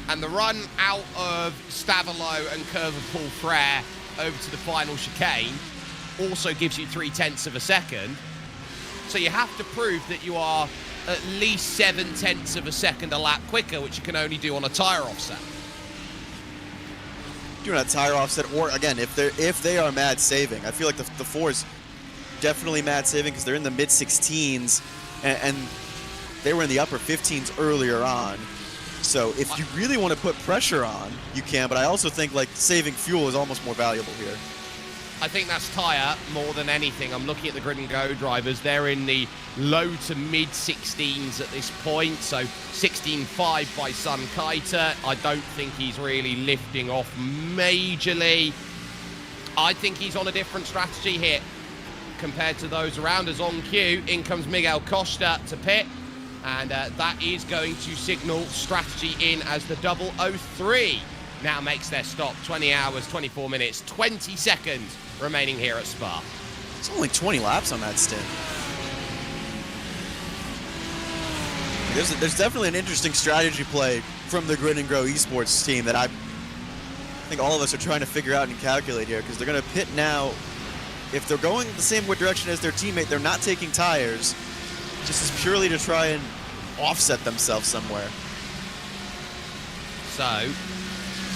And the run out of Stavelot and Curve of Paul Frere over to the final chicane also gives you 0.3 of a second. So you have to prove that you are at least 0.7 of a second a lap quicker, which you can only do on a tyre offset. Doing a tire offset, or again, if they are mad saving, I feel like the 4 is definitely mad saving because they're in the mid 16s and they were in the upper 15s earlier on. So if you really want to put pressure on, you can, but I also think like saving fuel is almost more valuable here. I think that's tyre more than anything. I'm looking at the Grid and Go drivers. They're in the low to mid 16s at this point. So 16.5 by Sun Kiter. I don't think he's really lifting off majorly. I think he's on a different strategy here compared to those around us. On cue, in comes Miguel Costa to pit. And that is going to signal strategy in as the 003 now makes their stop. 20 hours, 24 minutes, 20 seconds remaining here at Spa. It's only 20 laps on that stint. There's definitely an interesting strategy play from the Grid and Grow Esports team that I think all of us are trying to figure out and calculate here, because they're going to pit now. If they're going the same direction as their teammate, they're not taking tires. Just as purely to try and offset themselves somewhere. So,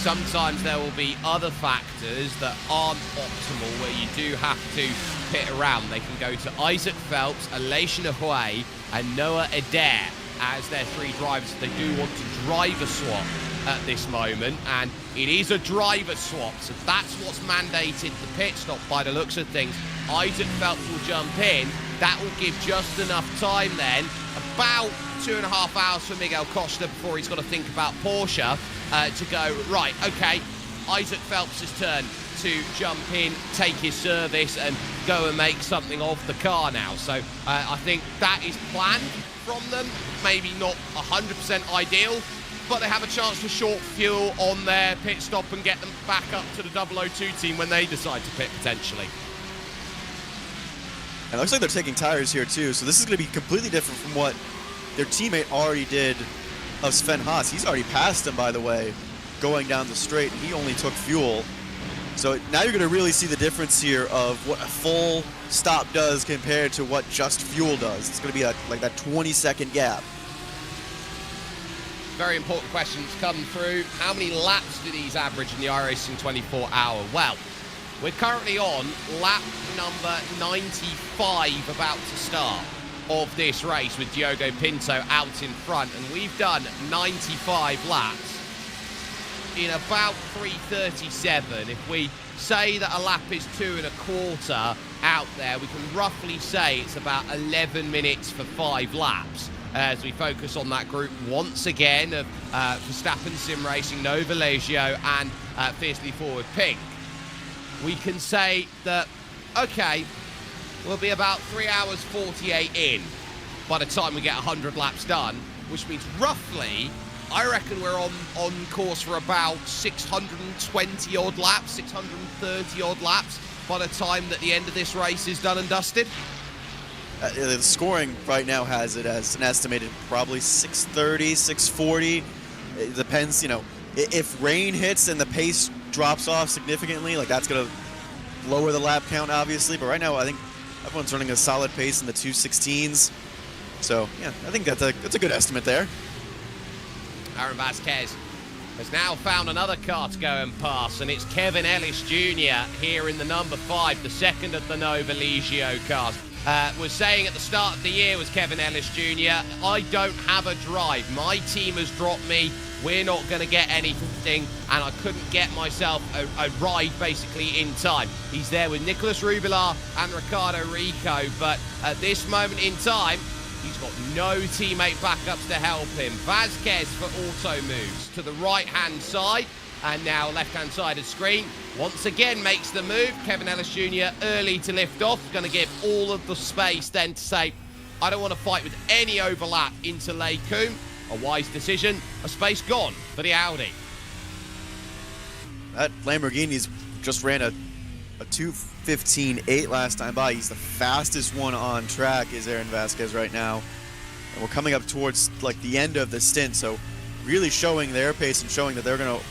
sometimes there will be other factors that aren't optimal where you do have to pit around. They can go to Isaac Phelps, Aleix Nahuay, and Noah Adair as their 3 drivers. They do want to driver swap at this moment, and it is a driver swap, so that's what's mandated the pit stop by the looks of things. Isaac Phelps will jump in. That will give just enough time then, about 2.5 hours for Miguel Costa before he's got to think about Porsche, to go, right, okay, Isaac Phelps' turn to jump in, take his service, and go and make something of the car now. So I think that is planned from them. Maybe not 100% ideal, but they have a chance to short fuel on their pit stop and get them back up to the 002 team when they decide to pit, potentially. And it looks like they're taking tires here too, so this is going to be completely different from what their teammate already did of Sven Haas. He's already passed him, by the way, going down the straight, and he only took fuel. So now you're going to really see the difference here of what a full stop does compared to what just fuel does. It's going to be like that 20-second gap. very important questions come through. How many laps do these average in the iRacing 24 hour? Well, we're currently on lap number 95 about to start of this race with Diogo Pinto out in front, and we've done 95 laps in about 3:37. If we say that a lap is 2.25 out there, we can roughly say it's about 11 minutes for 5 laps as we focus on that group once again of Verstappen Sim Racing, Nova Legio and Fiercely Forward Pink. We can say that, okay, we'll be about 3 hours 48 in by the time we get 100 laps done, which means roughly, I reckon we're on course for about 620 odd laps, 630 odd laps by the time that the end of this race is done and dusted. The scoring right now has it as an estimated probably 630, 640. It depends, you know, if rain hits and the pace drops off significantly, like that's going to lower the lap count, obviously. But right now, I think everyone's running a solid pace in the 216s. So, yeah, I think that's a good estimate there. Aaron Vasquez has now found another car to go and pass, and it's Kevin Ellis Jr. here in the number 5, the second of the Nova Legio cars. Was saying at the start of the year was Kevin Ellis Jr., I don't have a drive. My team has dropped me. We're not going to get anything, and I couldn't get myself a ride basically in time. He's there with Nicholas Rubilar and Ricardo Rico, but at this moment in time, he's got no teammate backups to help him. Vasquez for auto moves to the right-hand side, and now left-hand side of screen. Once again makes the move. Kevin Ellis Jr. early to lift off. Going to give all of the space then to say, I don't want to fight with any overlap into Lei Koon. A wise decision. A space gone for the Audi. That Lamborghini's just ran a 2:15.8 last time by. He's the fastest one on track, is Aaron Vasquez right now. And we're coming up towards like the end of the stint, so really showing their pace and showing that they're going to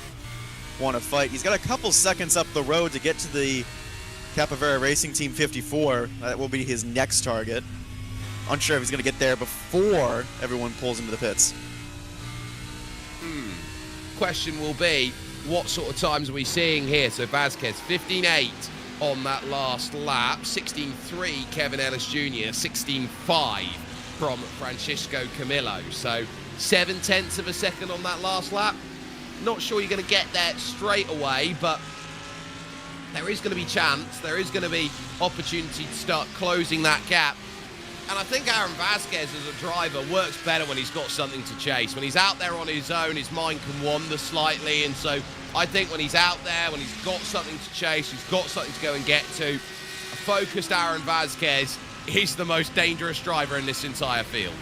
want to fight. He's got a couple seconds up the road to get to the Capivara Racing Team 54. That will be his next target. Unsure if he's going to get there before everyone pulls into the pits. Question will be, what sort of times are we seeing here? So Vasquez, 15.8 on that last lap, 16.3 Kevin Ellis Jr., 16.5 from Francisco Camillo. So 0.7 of a second on that last lap. Not sure you're going to get there straight away, but there is going to be chance. There is going to be opportunity to start closing that gap. And I think Aaron Vasquez as a driver works better when he's got something to chase. When he's out there on his own, his mind can wander slightly. And so I think when he's out there, when he's got something to chase, he's got something to go and get to, a focused Aaron Vasquez is the most dangerous driver in this entire field.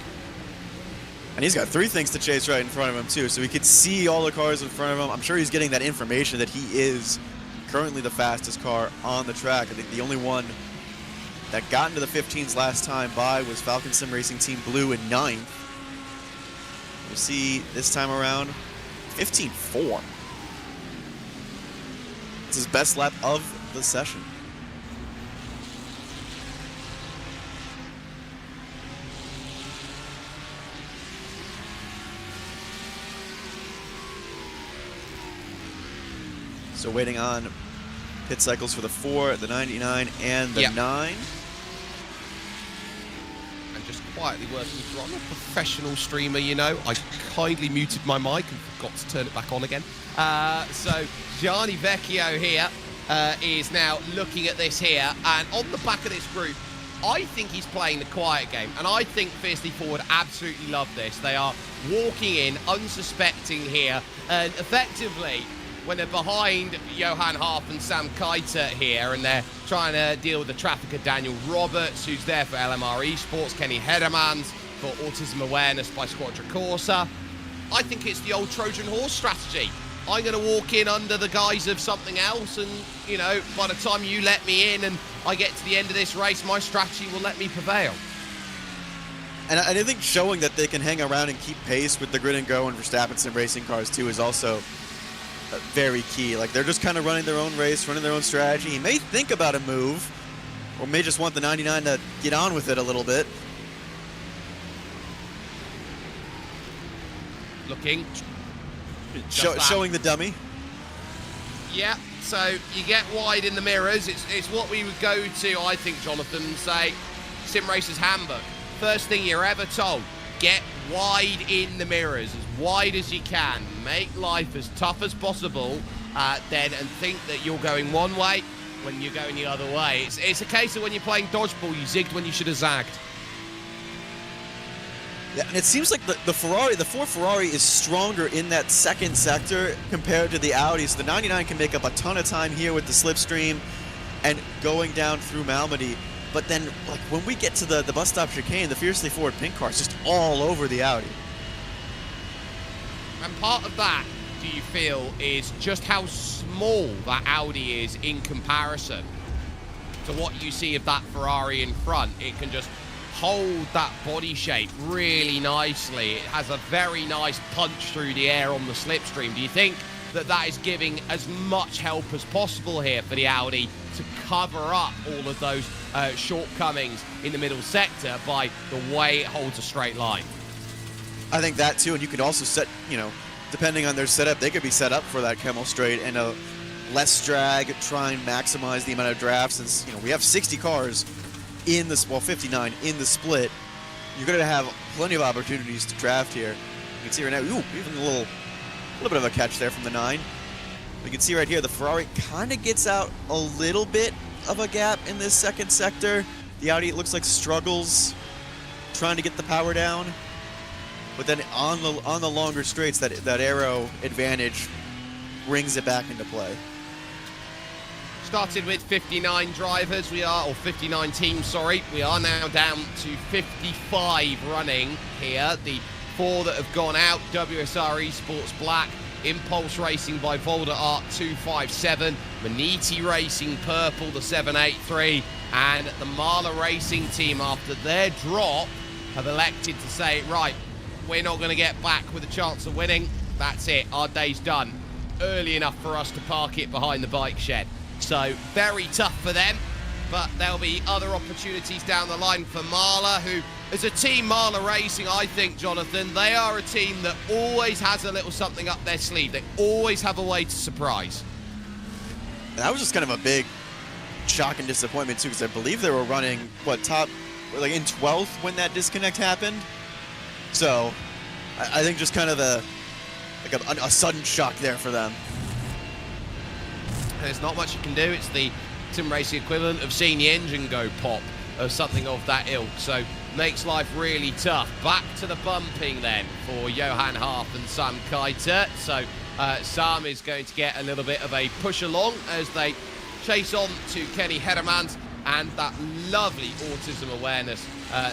And he's got 3 things to chase right in front of him, too. So he could see all the cars in front of him. I'm sure he's getting that information that he is currently the fastest car on the track. I think the only one that got into the 15s last time by was Falken Sim Racing Team Blue in 9th. We'll see this time around 15.4. It's his best lap of the session. So waiting on pit cycles for the 4, the 99, and the 9. And just quietly working through. I'm a professional streamer, you know. I kindly muted my mic and forgot to turn it back on again. So Gianni Vecchio here is now looking at this here. And on the back of this group, I think he's playing the quiet game. And I think Fiercely Forward absolutely love this. They are walking in, unsuspecting here. And effectively, when they're behind Johan Harf and Sam Keiter here, and they're trying to deal with the traffic of Daniel Roberts, who's there for LMR Esports, Kenny Hedemans for Autism Awareness by Squadra Corsa. I think it's the old Trojan horse strategy. I'm going to walk in under the guise of something else, and, you know, by the time you let me in and I get to the end of this race, my strategy will let me prevail. And I think showing that they can hang around and keep pace with the Grid and Go and Verstappen Sim Racing cars, too, is also very key. Like, they're just kind of running their own race, running their own strategy. He may think about a move, or may just want the 99 to get on with it a little bit. looking. Just that. Showing the dummy. Yeah, so you get wide in the mirrors. It's what we would go to, I think, Jonathan, and say, Sim Racer's handbook. First thing you're ever told, get wide in the mirrors, as wide as you can. Make life as tough as possible, then, and think that you're going one way when you're going the other way. It's a case of when you're playing dodgeball, you zigged when you should have zagged. Yeah, and it seems like the Ford Ferrari is stronger in that second sector compared to the Audi. So the 99 can make up a ton of time here with the slipstream and going down through Malmedy. But then, like, when we get to the bus stop chicane, the Fiercely Forward pink car is just all over the Audi. And part of that, do you feel, is just how small that Audi is in comparison to what you see of that Ferrari in front. It can just hold that body shape really nicely. It has a very nice punch through the air on the slipstream. Do you think that that is giving as much help as possible here for the Audi to cover up all of those shortcomings in the middle sector by the way it holds a straight line? I think that too, and you could also set, depending on their setup, they could be set up for that Camel Straight and a less drag, try and maximize the amount of draft. Since we have 60 cars in the 59 in the split, you're going to have plenty of opportunities to draft here. You can see right now, even a little bit of a catch there from the 9. You can see right here, the Ferrari kind of gets out a little bit of a gap in this second sector. The Audi, it looks like, struggles trying to get the power down. But then on the longer straights, that aero advantage brings it back into play. Started with 59 drivers, or 59 teams, sorry. We are now down to 55 running here. The 4 that have gone out, WSR Esports Black, Impulse Racing by Volder Art 257, Maniti Racing Purple, the 783, and the Marla Racing team, after their drop, have elected to say, right, we're not going to get back with a chance of winning. That's it, our day's done. Early enough for us to park it behind the bike shed. So very tough for them, but there'll be other opportunities down the line for Marla, who, as a team, Marla Racing, I think, Jonathan, they are a team that always has a little something up their sleeve. They always have a way to surprise. That was just kind of a big shock and disappointment too, because I believe they were running in 12th when that disconnect happened. So I think just kind of a sudden shock there for them. There's not much you can do. It's the sim racing equivalent of seeing the engine go pop or something of that ilk. So makes life really tough. Back to the bumping then for Johan Harf and Sam Keiter. So Sam is going to get a little bit of a push along as they chase on to Kenny Hedermans and that lovely autism awareness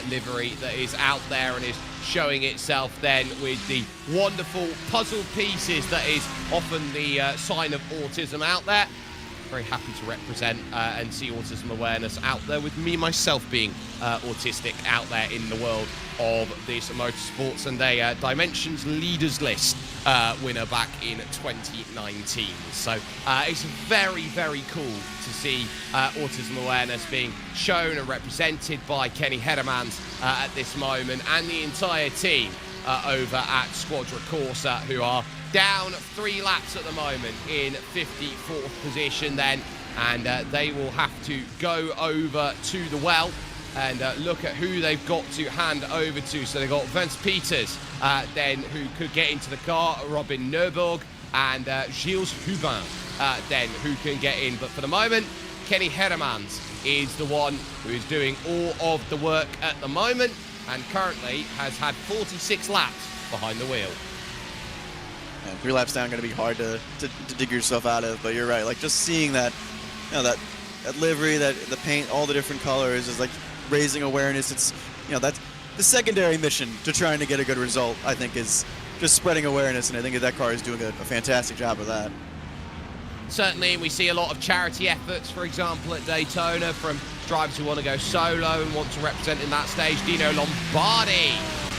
livery that is out there and is showing itself then with the wonderful puzzle pieces that is often the sign of autism out there. Very happy to represent and see autism awareness out there, with me myself being autistic out there in the world of this motorsports, and a Dimensions Leaders List winner back in 2019. So it's very, very cool to see autism awareness being shown and represented by Kenny Hedermans at this moment, and the entire team over at Squadra Corsa, who are down 3 laps at the moment in 54th position then, and they will have to go over to the well and look at who they've got to hand over to. So they've got Vince Peters then, who could get into the car, Robin Nurburg, and Gilles Hubin then, who can get in. But for the moment, Kenny Hedermans is the one who is doing all of the work at the moment, and currently has had 46 laps behind the wheel. And 3 laps down, going to be hard to dig yourself out of. But you're right, like just seeing that, that livery, that the paint, all the different colors is like raising awareness. It's that's the secondary mission to trying to get a good result. I think is just spreading awareness, and I think that car is doing a fantastic job of that. Certainly, we see a lot of charity efforts, for example, at Daytona, from drivers who want to go solo and want to represent in that stage. Dino Lombardi,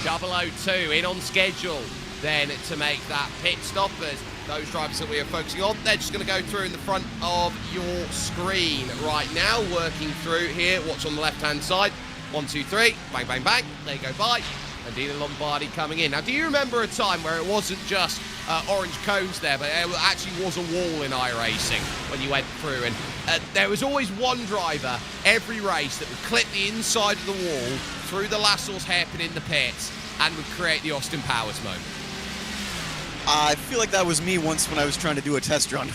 002, in on schedule then to make that pit stop. As those drivers that we are focusing on, they're just going to go through in the front of your screen right now, working through here. What's on the left-hand side? 1, 2, 3, bang, bang, bang. They go by. and Dina Lombardi coming in. Now, do you remember a time where it wasn't just orange cones there, but it actually was a wall in iRacing when you went through, and there was always one driver every race that would clip the inside of the wall through the last source hairpin in the pits and would create the Austin Powers moment? I feel like that was me once when I was trying to do a test run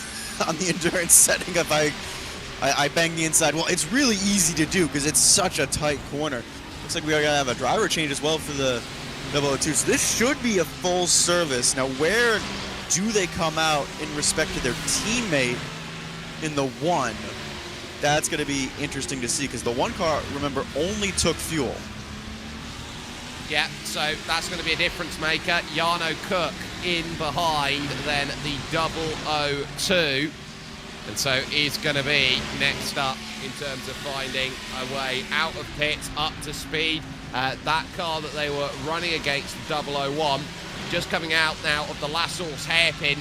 on the endurance setting. If I banged the inside. Well, it's really easy to do because it's such a tight corner. Looks like we are going to have a driver change as well for the 002. So this should be a full service. Now, where do they come out in respect to their teammate in the 1? That's going to be interesting to see because the 1 car, remember, only took fuel. Yeah, so that's going to be a difference maker. Jarno Cook in behind then the 002. And so is going to be next up in terms of finding a way out of pits, up to speed. That car that they were running against, the 001, just coming out now of the last source hairpin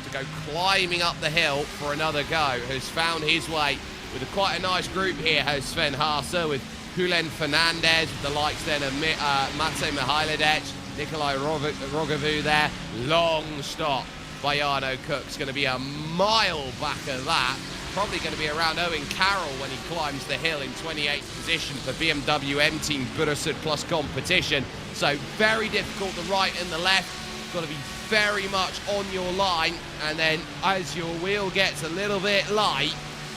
to go climbing up the hill for another go, has found his way with quite a nice group here, has Sven Haase with Julen Fernandez, with the likes then of Mate Mihailovic, Nikolai Rogovu there. Long stop by Jarno Cook. It's going to be a mile back of that. Probably going to be around Owen Carroll when he climbs the hill in 28th position for BMW M Team Burasud Plus competition. So very difficult, the right and the left. Got to be very much on your line, and then as your wheel gets a little bit light,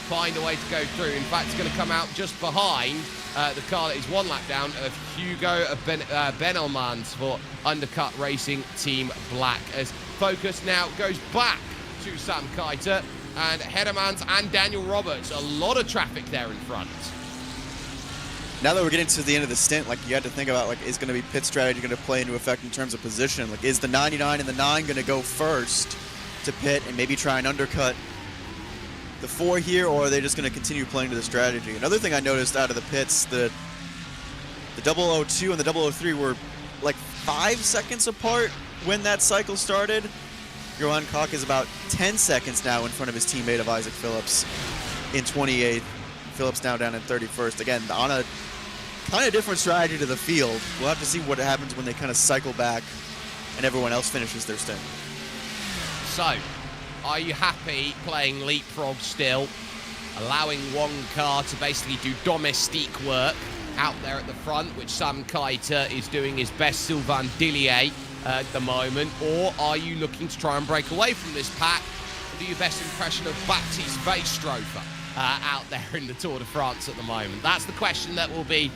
find a way to go through. In fact, it's going to come out just behind the car that is 1 lap down of Hugo Benelmans for Undercut Racing Team Black, as focus now goes back to Sam Keitel and Hedemans and Daniel Roberts. A lot of traffic there in front. Now that we're getting to the end of the stint, like, you had to think about, like, is going to be pit strategy going to play into effect in terms of position? Like, is the 99 and the 9 going to go first to pit and maybe try and undercut the 4 here, or are they just going to continue playing to the strategy? Another thing I noticed out of the pits, the 002 and the 003 were like 5 seconds apart when that cycle started. Johan Koch is about 10 seconds now in front of his teammate of Isaac Phillips in 28th. Phillips now down in 31st. Again, on a kind of different strategy to the field. We'll have to see what happens when they kind of cycle back and everyone else finishes their stint. So, are you happy playing leapfrog still, allowing one car to basically do domestique work out there at the front, which Sam Keitel is doing his best Sylvain Dillier at the moment, or are you looking to try and break away from this pack and do your best impression of Baptiste Weistrofer out there in the Tour de France at the moment? That's the question that will be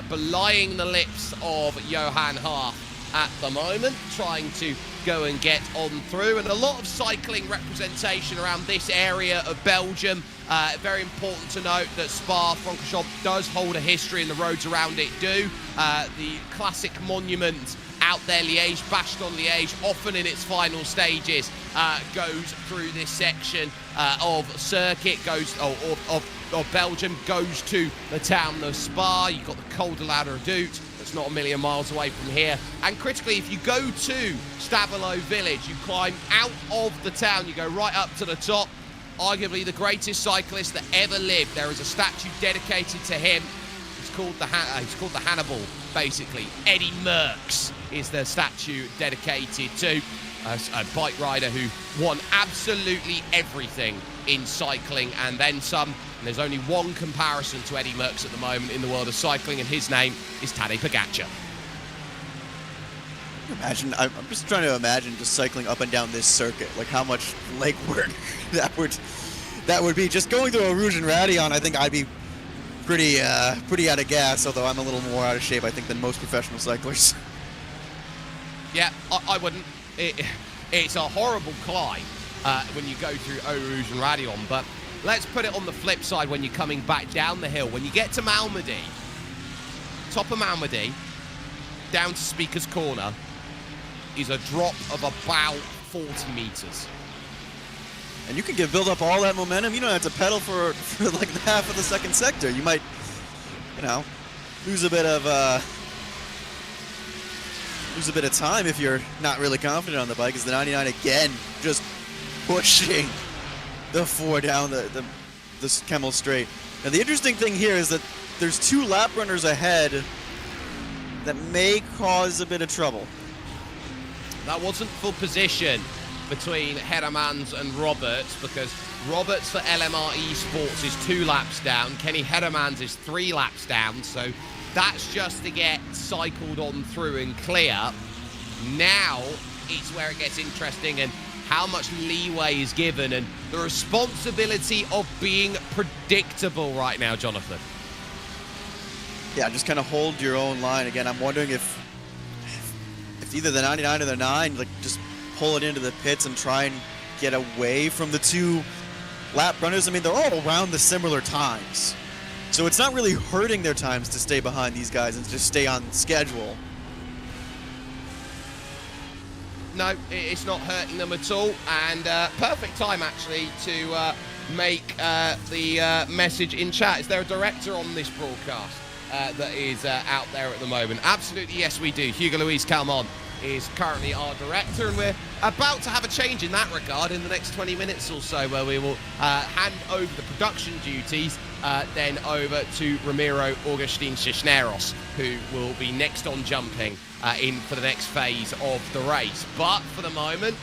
belying the lips of Johan Haaf at the moment, trying to go and get on through. And a lot of cycling representation around this area of Belgium. Very important to note that Spa-Francorchamps does hold a history and the roads around it do. The classic monument out there, Liège, Bastogne-Liège, often in its final stages, goes through this section of circuit, of Belgium, goes to the town of Spa. You've got the Col de la Redoute, that's not a million miles away from here. And critically, if you go to Stavelot village, you climb out of the town, you go right up to the top. Arguably the greatest cyclist that ever lived. There is a statue dedicated to him. It's called the Hannibal, basically. Eddie Merckx is the statue dedicated to a bike rider who won absolutely everything in cycling and then some. And there's only one comparison to Eddie Merckx at the moment in the world of cycling, and his name is Tadej Pogačar. Imagine, I'm just trying to imagine just cycling up and down this circuit, like how much legwork that would be. Just going through a Rouge and Radeon, I think I'd be pretty out of gas, although I'm a little more out of shape, I think, than most professional cyclists. Yeah, I wouldn't. It's a horrible climb when you go through Eau Rouge and Radeon, but let's put it on the flip side when you're coming back down the hill. When you get to Malmedy, top of Malmedy, down to Speaker's Corner, is a drop of about 40 meters. And you can build up all that momentum. You don't have to pedal for like half of the second sector. You might, lose a bit of time if you're not really confident on the bike. As the 99 again just pushing the 4 down the Kemmel Straight. Now the interesting thing here is that there's 2 lap runners ahead that may cause a bit of trouble. That wasn't full position between Hedemans and Roberts, because Roberts for LMR Esports is 2 laps down. Kenny Hedemans is 3 laps down, so that's just to get cycled on through and clear. Now it's where it gets interesting and how much leeway is given and the responsibility of being predictable right now, Jonathan. Yeah, just kind of hold your own line. Again, I'm wondering if either the 99 or the 9, like, just pull it into the pits and try and get away from the 2 lap runners. I mean, they're all around the similar times. So it's not really hurting their times to stay behind these guys and just stay on schedule. No, it's not hurting them at all. And perfect time, actually, to make the message in chat. Is there a director on this broadcast that is out there at the moment? Absolutely, yes, we do. Hugo Luis Calmon is currently our director, and we're about to have a change in that regard in the next 20 minutes or so, where we will hand over the production duties then over to Ramiro Augustin Cisneros, who will be next on jumping in for the next phase of the race. But for the moment,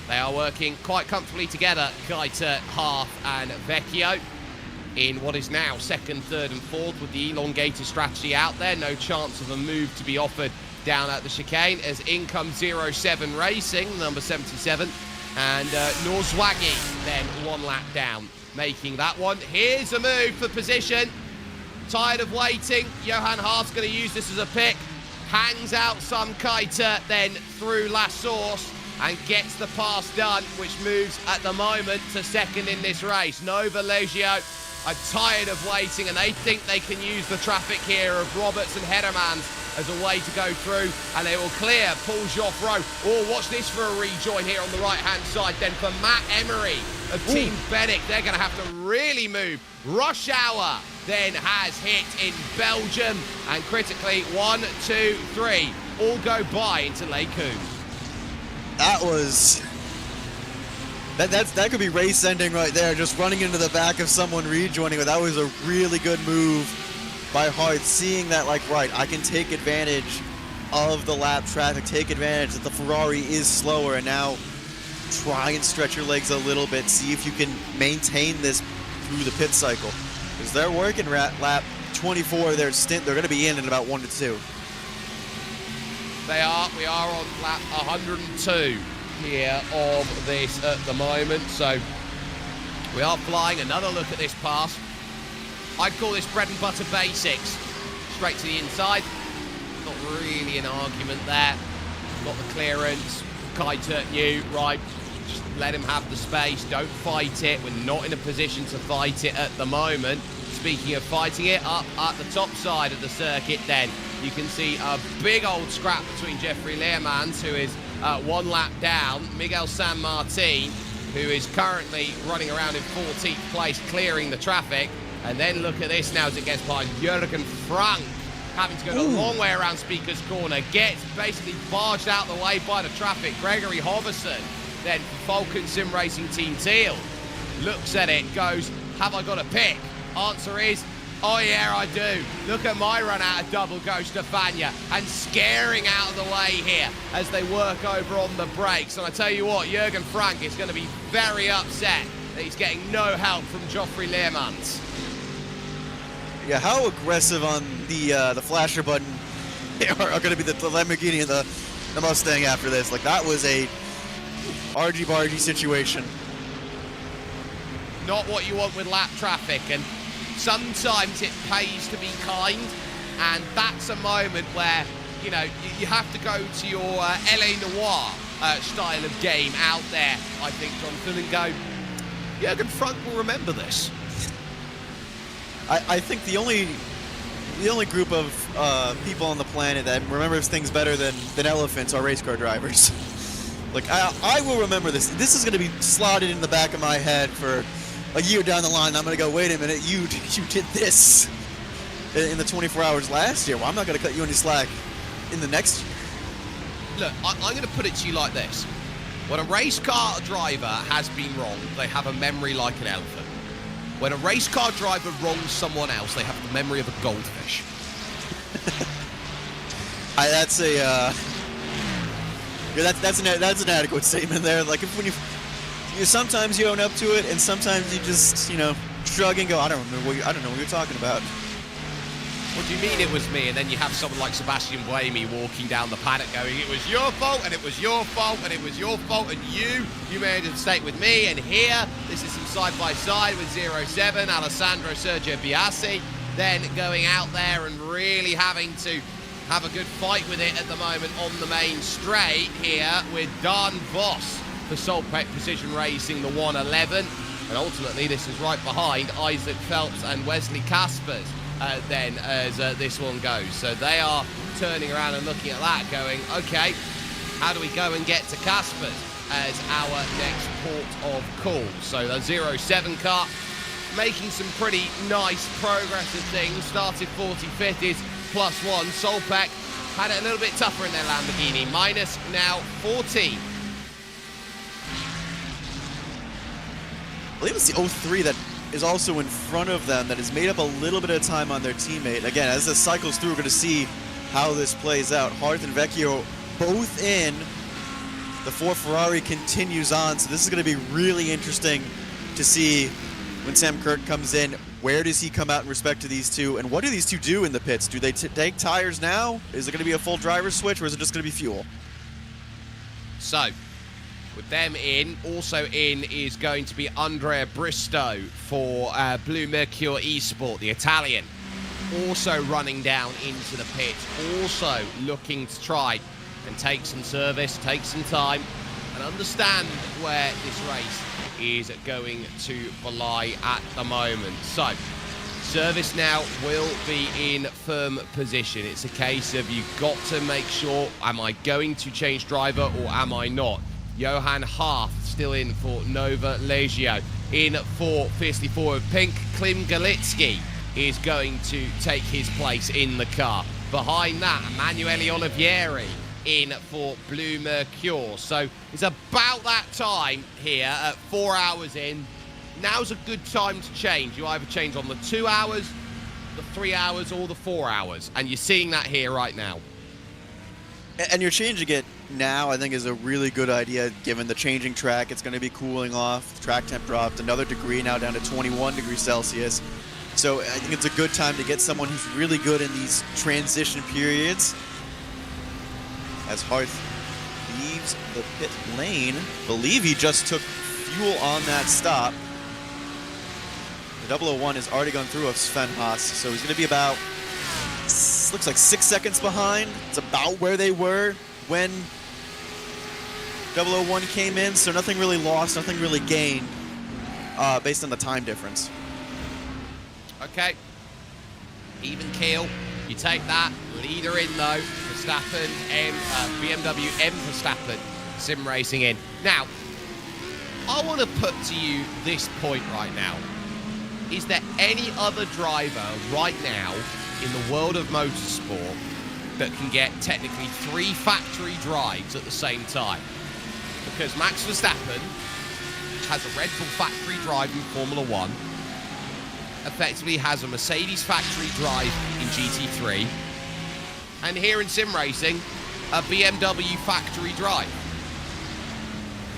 they are working quite comfortably together, Gaita, Half and Vecchio, in what is now 2nd, 3rd and 4th, with the elongated strategy out there. No chance of a move to be offered down at the chicane, as in comes 07 Racing, number 77, and Norzwagi then 1 lap down, making that one. Here's a move for position. Tired of waiting. Johan Hart's going to use this as a pick. Hangs out some Kaita, then through La Source, and gets the pass done, which moves at the moment to 2nd in this race. Nova Legio are tired of waiting, and they think they can use the traffic here of Roberts and Hedemans as a way to go through, and they will clear Paul Joffroy. Oh, watch this for a rejoin here on the right-hand side. Then for Matt Emery of Team Bennett, they're going to have to really move. Rush Hour then has hit in Belgium, and critically, 1, 2, 3 all go by into Lake Coon. That was... That could be race ending right there, just running into the back of someone rejoining. But that was a really good move by Hart, seeing that, like, right, I can take advantage of the lap traffic, take advantage that the Ferrari is slower, and now try and stretch your legs a little bit, see if you can maintain this through the pit cycle. Because they're working lap 24, their stint, they're going to be in about 1 to 2. They are. We are on lap 102 here of this at the moment, so we are flying. Another look at this pass. I'd call this bread and butter basics. Straight to the inside. Not really an argument there. Got the clearance. Kaita knew, right, just let him have the space. Don't fight it. We're not in a position to fight it at the moment. Speaking of fighting it, up at the top side of the circuit then, you can see a big old scrap between Jeffrey Learmans, who is 1 lap down, Miguel San Martin, who is currently running around in 14th place, clearing the traffic. And then look at this now as it gets by Jürgen Frank, having to go the long way around Speaker's Corner, gets basically barged out the way by the traffic. Gregory Hoverson, then Falken Sim Racing Team Teal, looks at it, goes, have I got a pick? Answer is, oh yeah, I do. Look at my run out of double go Stefania, and scaring out of the way here as they work over on the brakes. And I tell you what, Jürgen Frank is going to be very upset that he's getting no help from Geoffrey Learmans. Yeah, how aggressive on the flasher button are going to be the Lamborghini and the Mustang after this. Like, that was a argy-bargy situation. Not what you want with lap traffic, and sometimes it pays to be kind, and that's a moment where, you know, you have to go to your LA Noire style of game out there, I think, Jonathan, and go, Jürgen Frank will remember this. I think the only group of people on the planet that remembers things better than elephants are race car drivers. Like, I will remember this. This is going to be slotted in the back of my head for a year down the line. I'm going to go, wait a minute, you did this in the 24 hours last year. Well, I'm not going to cut you any slack in the next year. Look, I'm going to put it to you like this. When a race car driver has been wrong, they have a memory like an elephant. When a race car driver wrongs someone else, they have the memory of a goldfish. That's a that's an adequate statement there. Like when you sometimes you own up to it, and sometimes you just shrug and go, I don't know what you're talking about. What do you mean it was me? And then you have someone like Sebastian Buemi walking down the paddock going, it was your fault, and it was your fault, and it was your fault, and you made a mistake with me, and here, this is some side-by-side with 07, Alessandro Sergio Biasi, then going out there and really having to have a good fight with it at the moment on the main straight here with Dan Voss for Solpec Precision Racing, the 111, and ultimately this is right behind Isaac Phelps and Wesley Caspers. Then as this one goes. So they are turning around and looking at that going, okay, how do we go and get to Caspers as our next port of call? So the 07 car making some pretty nice progress of things. Started 45th is +1. Solpec had it a little bit tougher in their Lamborghini. Minus now 14. I believe it's the 03 that is also in front of them that has made up a little bit of time on their teammate. Again, as this cycles through, we're going to see how this plays out. Hart and Vecchio both in. The 4 Ferrari continues on, so this is going to be really interesting to see when Sam Kirk comes in. Where does he come out in respect to these two, and what do these two do in the pits? Do they take tires now? Is it going to be a full driver switch, or is it just going to be fuel? So, with them in, also in is going to be Andrea Bristow for Blue Mercure Esport, the Italian. Also running down into the pit, also looking to try and take some service, take some time, and understand where this race is going to lie at the moment. So, service now will be in firm position. It's a case of you've got to make sure, am I going to change driver or am I not? Johan Haaf still in for Nova Legio. In for Fiercely Forward Pink, Klim Galitsky is going to take his place in the car. Behind that, Emanuele Olivieri in for Blue Mercure. So it's about that time here at 4 hours in. Now's a good time to change. You either change on the 2 hours, the 3 hours, or the 4 hours. And you're seeing that here right now. And you're changing it now, I think, is a really good idea, given the changing track. It's going to be cooling off. Track temp dropped another degree, now down to 21 degrees Celsius. So I think it's a good time to get someone who's really good in these transition periods. As Hart leaves the pit lane, believe he just took fuel on that stop. The 001 has already gone through of Sven Haas, so he's going to be about, looks like 6 seconds behind. It's about where they were when 001 came in, so nothing really lost, nothing really gained based on the time difference. Okay, even keel, you take that, leader in though, Verstappen, BMW M Verstappen, sim racing in. Now, I want to put to you this point right now. Is there any other driver right now in the world of motorsport that can get technically 3 factory drives at the same time? Because Max Verstappen has a Red Bull factory drive in Formula 1, effectively has a Mercedes factory drive in GT3, and here in sim racing, a BMW factory drive.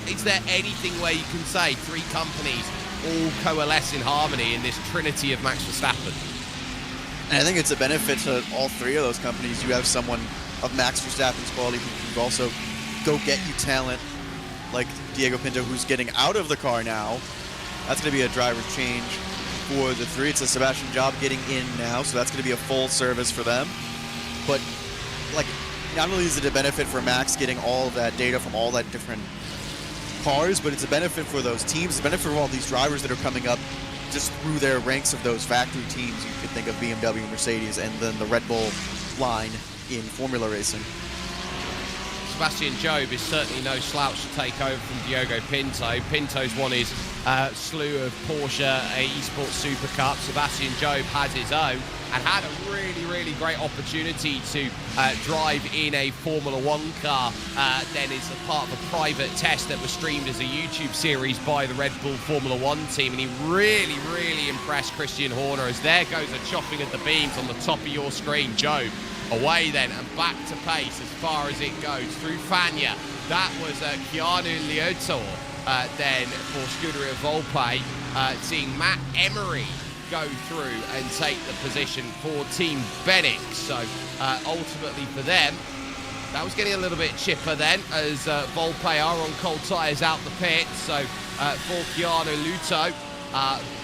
Is there anything where you can say 3 companies all coalesce in harmony in this trinity of Max Verstappen? And I think it's a benefit to all 3 of those companies. You have someone of Max Verstappen's quality who can also go get you talent, like Diego Pinto, who's getting out of the car now. That's going to be a driver change for the 3. It's a Sebastian Job getting in now, so that's going to be a full service for them. But, like, not only is it a benefit for Max getting all of that data from all that different cars, but it's a benefit for those teams, it's a benefit for all these drivers that are coming up just through their ranks of those factory teams. You could think of BMW, Mercedes, and then the Red Bull line in Formula racing. Sebastian Job is certainly no slouch to take over from Diogo Pinto. Pinto's won his slew of Porsche Esports Super Cup. Sebastian Job has his own and had a really, really great opportunity to drive in a Formula 1 car. Then it's a part of a private test that was streamed as a YouTube series by the Red Bull Formula 1 team. And he really, really impressed Christian Horner, as there goes a chopping at the beams on the top of your screen. Job Away then and back to pace as far as it goes through Fania. That was Keanu Liotor then for Scuderia Volpe, seeing Matt Emery go through and take the position for Team Bennett. So ultimately for them, that was getting a little bit chipper then as Volpe are on cold tyres out the pit. So for Keanu Luto,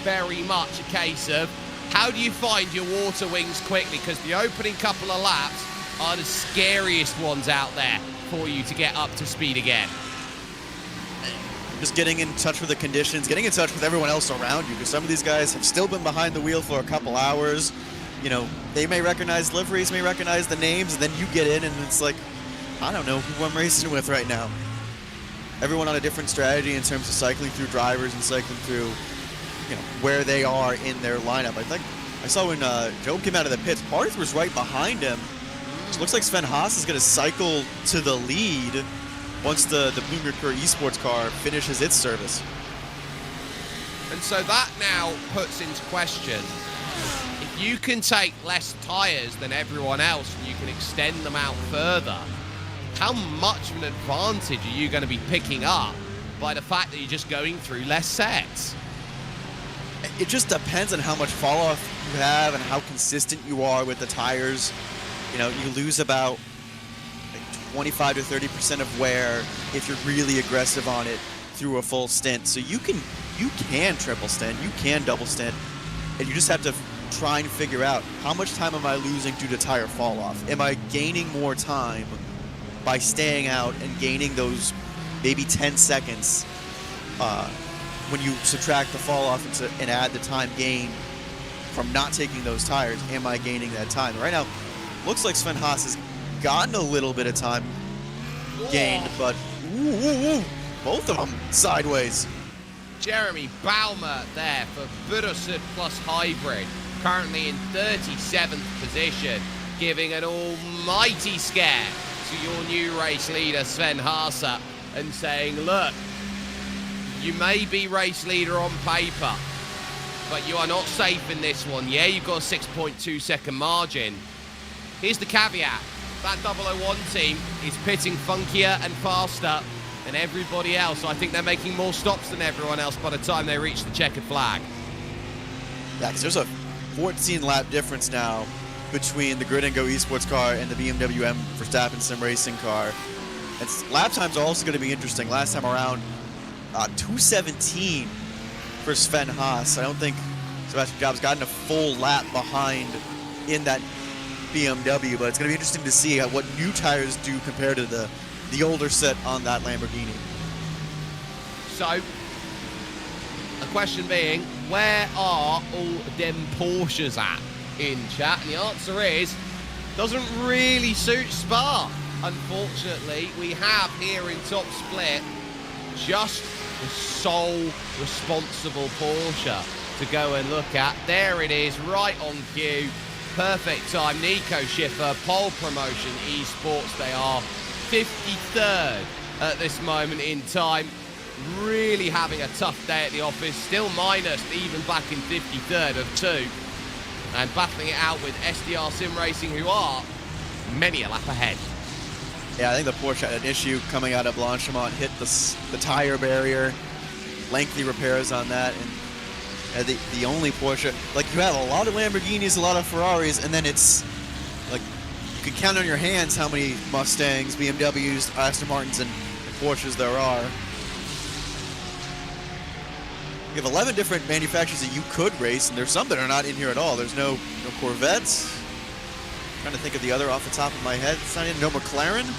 very much a case of how do you find your water wings quickly? Because the opening couple of laps are the scariest ones out there for you to get up to speed again. Just getting in touch with the conditions, getting in touch with everyone else around you, because some of these guys have still been behind the wheel for a couple hours. You know, they may recognize liveries, may recognize the names, and then you get in and it's like, I don't know who I'm racing with right now. Everyone on a different strategy in terms of cycling through drivers and cycling through, you know, where they are in their lineup. I think I saw when Joe came out of the pits, Parth was right behind him. So it looks like Sven Haas is going to cycle to the lead once the Blue Mercury Esports car finishes its service. And so that now puts into question, if you can take less tyres than everyone else and you can extend them out further, how much of an advantage are you going to be picking up by the fact that you're just going through less sets? It just depends on how much fall off you have and how consistent you are with the tires. You know, you lose about 25 to 30% of wear if you're really aggressive on it through a full stint. So you can triple stint, you can double stint, and you just have to try and figure out how much time am I losing due to tire fall off? Am I gaining more time by staying out and gaining those maybe 10 seconds when you subtract the fall off and add the time gain from not taking those tires? Am I gaining that time? Right now, looks like Sven Haas has gotten a little bit of time gained, but both of them sideways. Jeremy Baumer there for Budosud plus Hybrid, currently in 37th position, giving an almighty scare to your new race leader Sven Haas and saying, look, you may be race leader on paper, but you are not safe in this one. Yeah, you've got a 6.2 second margin. Here's the caveat. That 001 team is pitting funkier and faster than everybody else. So I think they're making more stops than everyone else by the time they reach the checkered flag. Yeah, because there's a 14-lap difference now between the Grid & Go Esports car and the BMW M Verstappen Sim Racing car. And lap times are also going to be interesting. Last time around, 2:17 for Sven Haas. I don't think Sebastian Job's gotten a full lap behind in that BMW, but it's going to be interesting to see what new tires do compared to the older set on that Lamborghini. So, the question being, where are all them Porsches at in chat? And the answer is, doesn't really suit Spa. Unfortunately, we have here in top split just the sole responsible Porsche to go and look at. There it is, right on cue. Perfect time. Nico Schiffer, pole promotion, esports. They are 53rd at this moment in time. Really having a tough day at the office. Still minus, even back in 53rd of 2. And battling it out with SDR Sim Racing, who are many a lap ahead. Yeah, I think the Porsche had an issue coming out of Blanchimont, hit the tire barrier, lengthy repairs on that, and the only Porsche, like you have a lot of Lamborghinis, a lot of Ferraris, and then it's like you can count on your hands how many Mustangs, BMWs, Aston Martins, and Porsches there are. You have 11 different manufacturers that you could race, and there's some that are not in here at all. There's no Corvettes. I'm trying to think of the other off the top of my head. It's not in. No McLaren.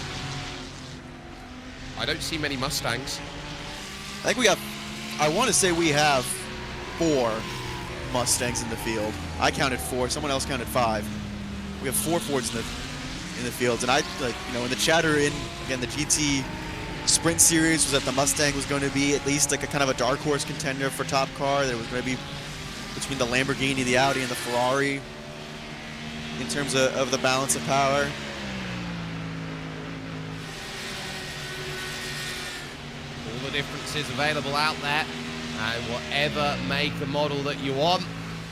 I don't see many Mustangs. I think we have, I want to say we have 4 Mustangs in the field. I counted 4. Someone else counted 5. We have 4 Fords in the fields, and I in the chatter in again the GT Sprint Series was that the Mustang was going to be at least like a kind of a dark horse contender for top car. There was going to be between the Lamborghini, the Audi, and the Ferrari in terms of the balance of power. All the differences available out there, and whatever make and model that you want,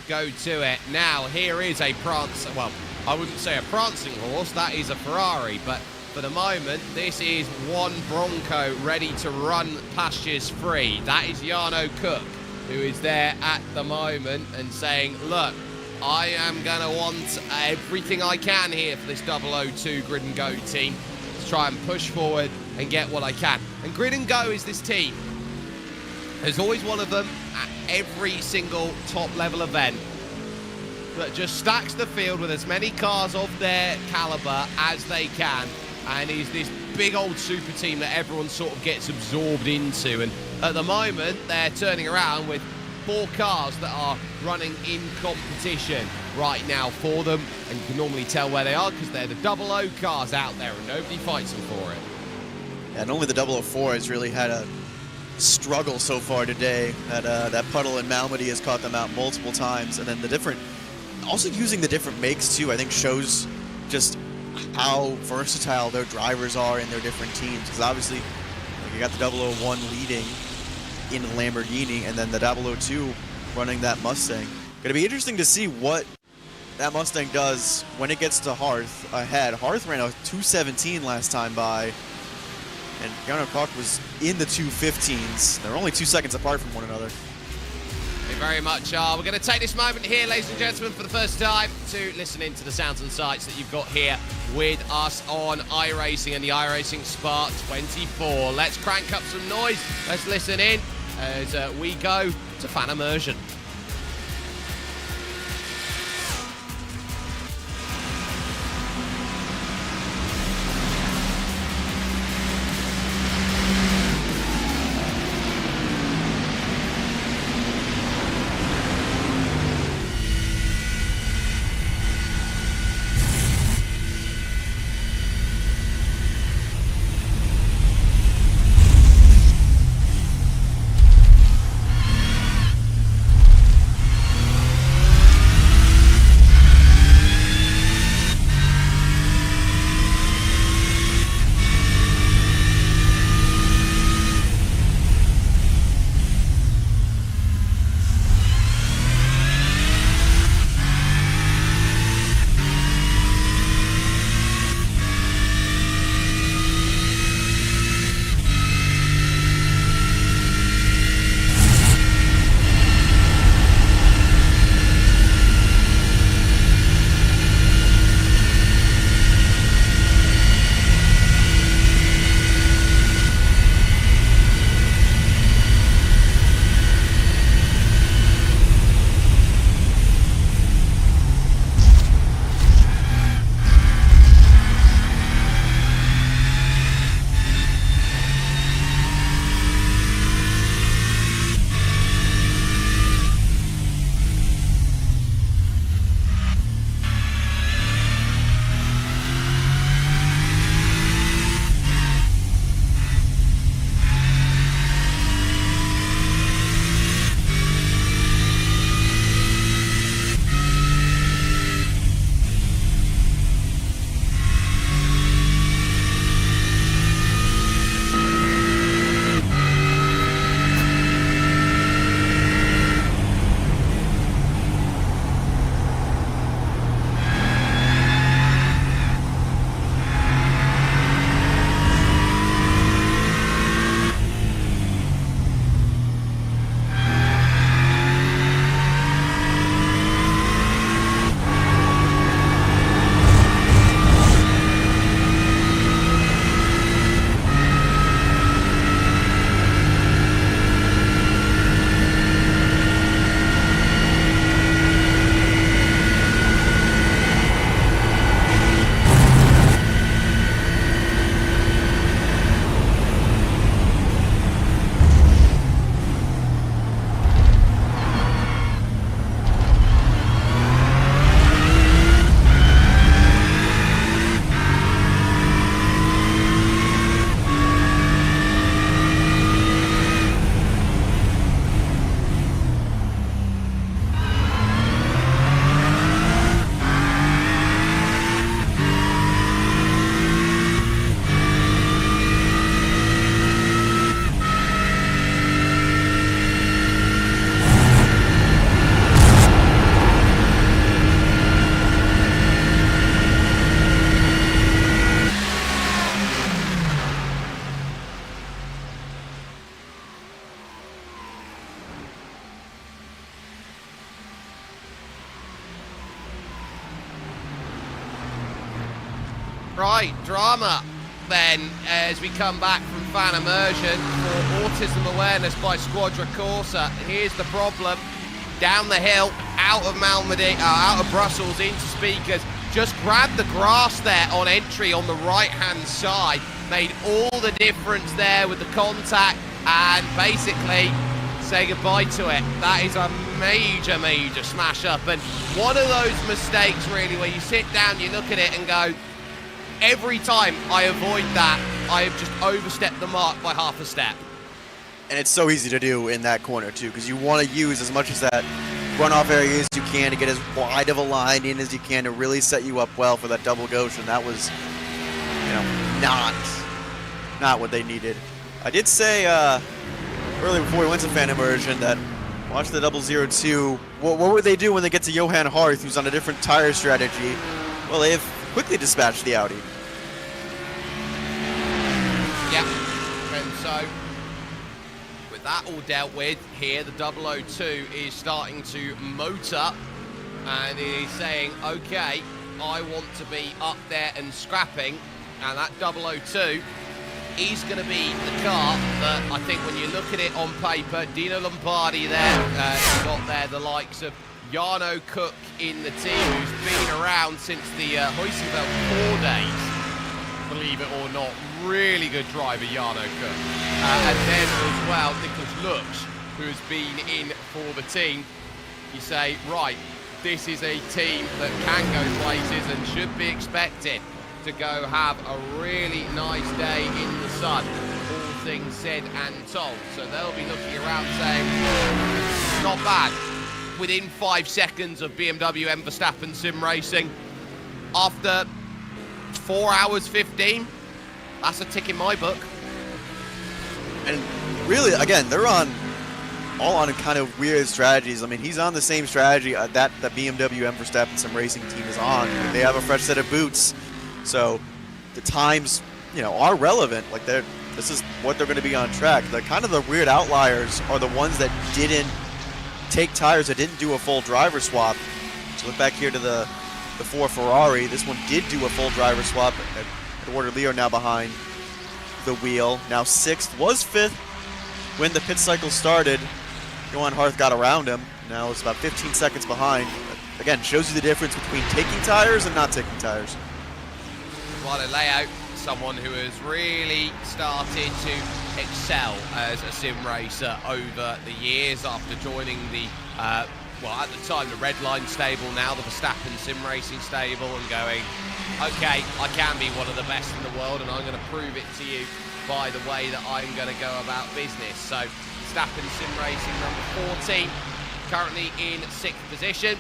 go to it. Now, here is a Prancer, well, I wouldn't say a prancing horse, that is a Ferrari, but for the moment, this is one Bronco ready to run pastures free. That is Jarno Cook, who is there at the moment and saying, look, I am going to want everything I can here for this 002 Grid and Go team to try and push forward and get what I can. And Grid and Go is this team. There's always one of them at every single top-level event that just stacks the field with as many cars of their caliber as they can, and is this big old super team that everyone sort of gets absorbed into. And at the moment, they're turning around with 4 cars that are running in competition right now for them, and you can normally tell where they are because they're the 00 cars out there and nobody fights them for it. And only the 004 has really had a struggle so far today. That puddle in Malmedy has caught them out multiple times, and then the different, also using the different makes too, I think shows just how versatile their drivers are in their different teams. Because obviously, you got the 001 leading in the Lamborghini, and then the 002 running that Mustang. Gonna be interesting to see what that Mustang does when it gets to Hearth ahead. Hearth ran a 217 last time by, and Jarno Cook was in the 215s. They're only 2 seconds apart from one another. They very much are. We're going to take this moment here, ladies and gentlemen, for the first time to listen into the sounds and sights that you've got here with us on iRacing and the iRacing Spa 24. Let's crank up some noise. Let's listen in as we go to fan immersion. Right, drama then as we come back from fan immersion for autism awareness by Squadra Corsa. Here's the problem. Down the hill, out of Malmedy, out of Brussels into Speakers. Just grabbed the grass there on entry on the right-hand side. Made all the difference there with the contact and basically say goodbye to it. That is a major, major smash up. And one of those mistakes really where you sit down, you look at it and go, every time I avoid that, I have just overstepped the mark by half a step. And it's so easy to do in that corner too, because you want to use as much as that runoff area as you can to get as wide of a line in as you can to really set you up well for that double Goshen. That was, not what they needed. I did say earlier before we went to fan immersion that watch the 002. What would they do when they get to Johan Harth, who's on a different tire strategy? Well, they've quickly dispatched the Audi. Yeah, and so with that all dealt with, here the 002 is starting to motor and is saying, okay, I want to be up there and scrapping, and that 002 is going to be the car that I think when you look at it on paper, Dino Lombardi there, you've got there the likes of Jarno Cook in the team, who's been around since the Huisenfeld 4 days, believe it or not. Really good driver, Jarno Cook. And then as well, Nicholas Lux, who's been in for the team. You say, right, this is a team that can go places and should be expected to go have a really nice day in the sun, all things said and told. So they'll be looking around saying, not bad. Within 5 seconds of BMW M Verstappen sim racing, after 4 hours 15, that's a tick in my book. And really, again, they're all on kind of weird strategies. I mean, he's on the same strategy that the BMW M Verstappen sim racing team is on. They have a fresh set of boots. So the times, are relevant. Like this is what they're going to be on track. The kind of the weird outliers are the ones that didn't take tires, that didn't do a full driver swap. So look back here to the 4 Ferrari. This one did do a full driver swap. Eduardo Leo now behind the wheel. Now 6th, was 5th when the pit cycle started. Johan Harth got around him. Now it's about 15 seconds behind. Again, shows you the difference between taking tires and not taking tires. Eduardo Leo, someone who has really started to excel as a sim racer over the years after joining the, at the time, the Red Line stable, now the Verstappen sim racing stable, and going, okay, I can be one of the best in the world, and I'm going to prove it to you by the way that I'm going to go about business. So, Verstappen sim racing number 14, currently in 6th position.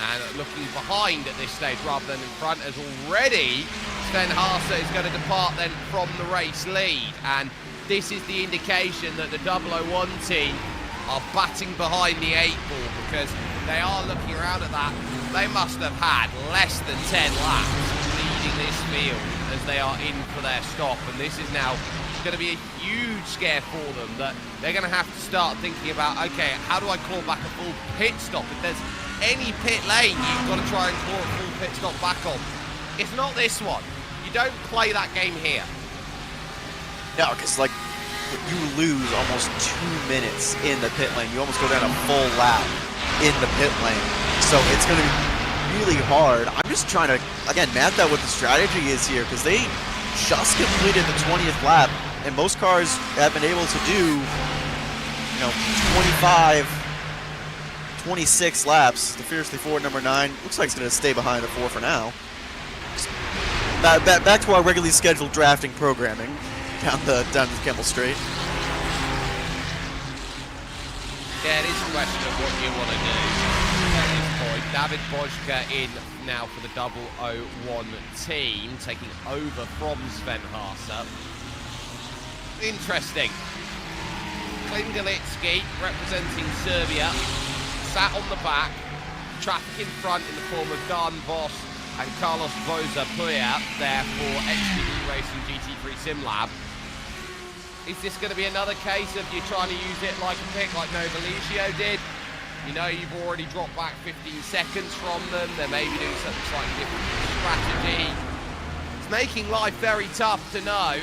And looking behind at this stage rather than in front, as already Sven Haase is going to depart then from the race lead. And this is the indication that the 001 team are batting behind the 8 ball, because they are looking around at that. They must have had less than 10 laps leading this field as they are in for their stop. And this is now going to be a huge scare for them, that they're going to have to start thinking about, okay, how do I claw back a full pit stop? If there's any pit lane, you've got to try and claw a full pit stop back on. It's not this one. You don't play that game here. No, because you lose almost 2 minutes in the pit lane. You almost go down a full lap in the pit lane. So it's going to be really hard. I'm just trying to, again, map out what the strategy is here, because they just completed the 20th lap, and most cars have been able to do, 26 laps. The Fiercely Ford number 9 looks like it's going to stay behind the 4 for now. Back to our regularly scheduled drafting programming down the Kemmel Straight. Yeah, it is a question of what you want to do at this point. David Bojka in now for the 001 team, taking over from Sven Haase. Interesting. Klim Galitsky, representing Serbia, sat on the back, traffic in front in the form of Dan Vos and Carlos Boza Puya there for XTV Racing GT3 Sim Lab. Is this going to be another case of you trying to use it like a pick, like Novalicio did? You've already dropped back 15 seconds from them. They're maybe doing something slightly different strategy. It's making life very tough to know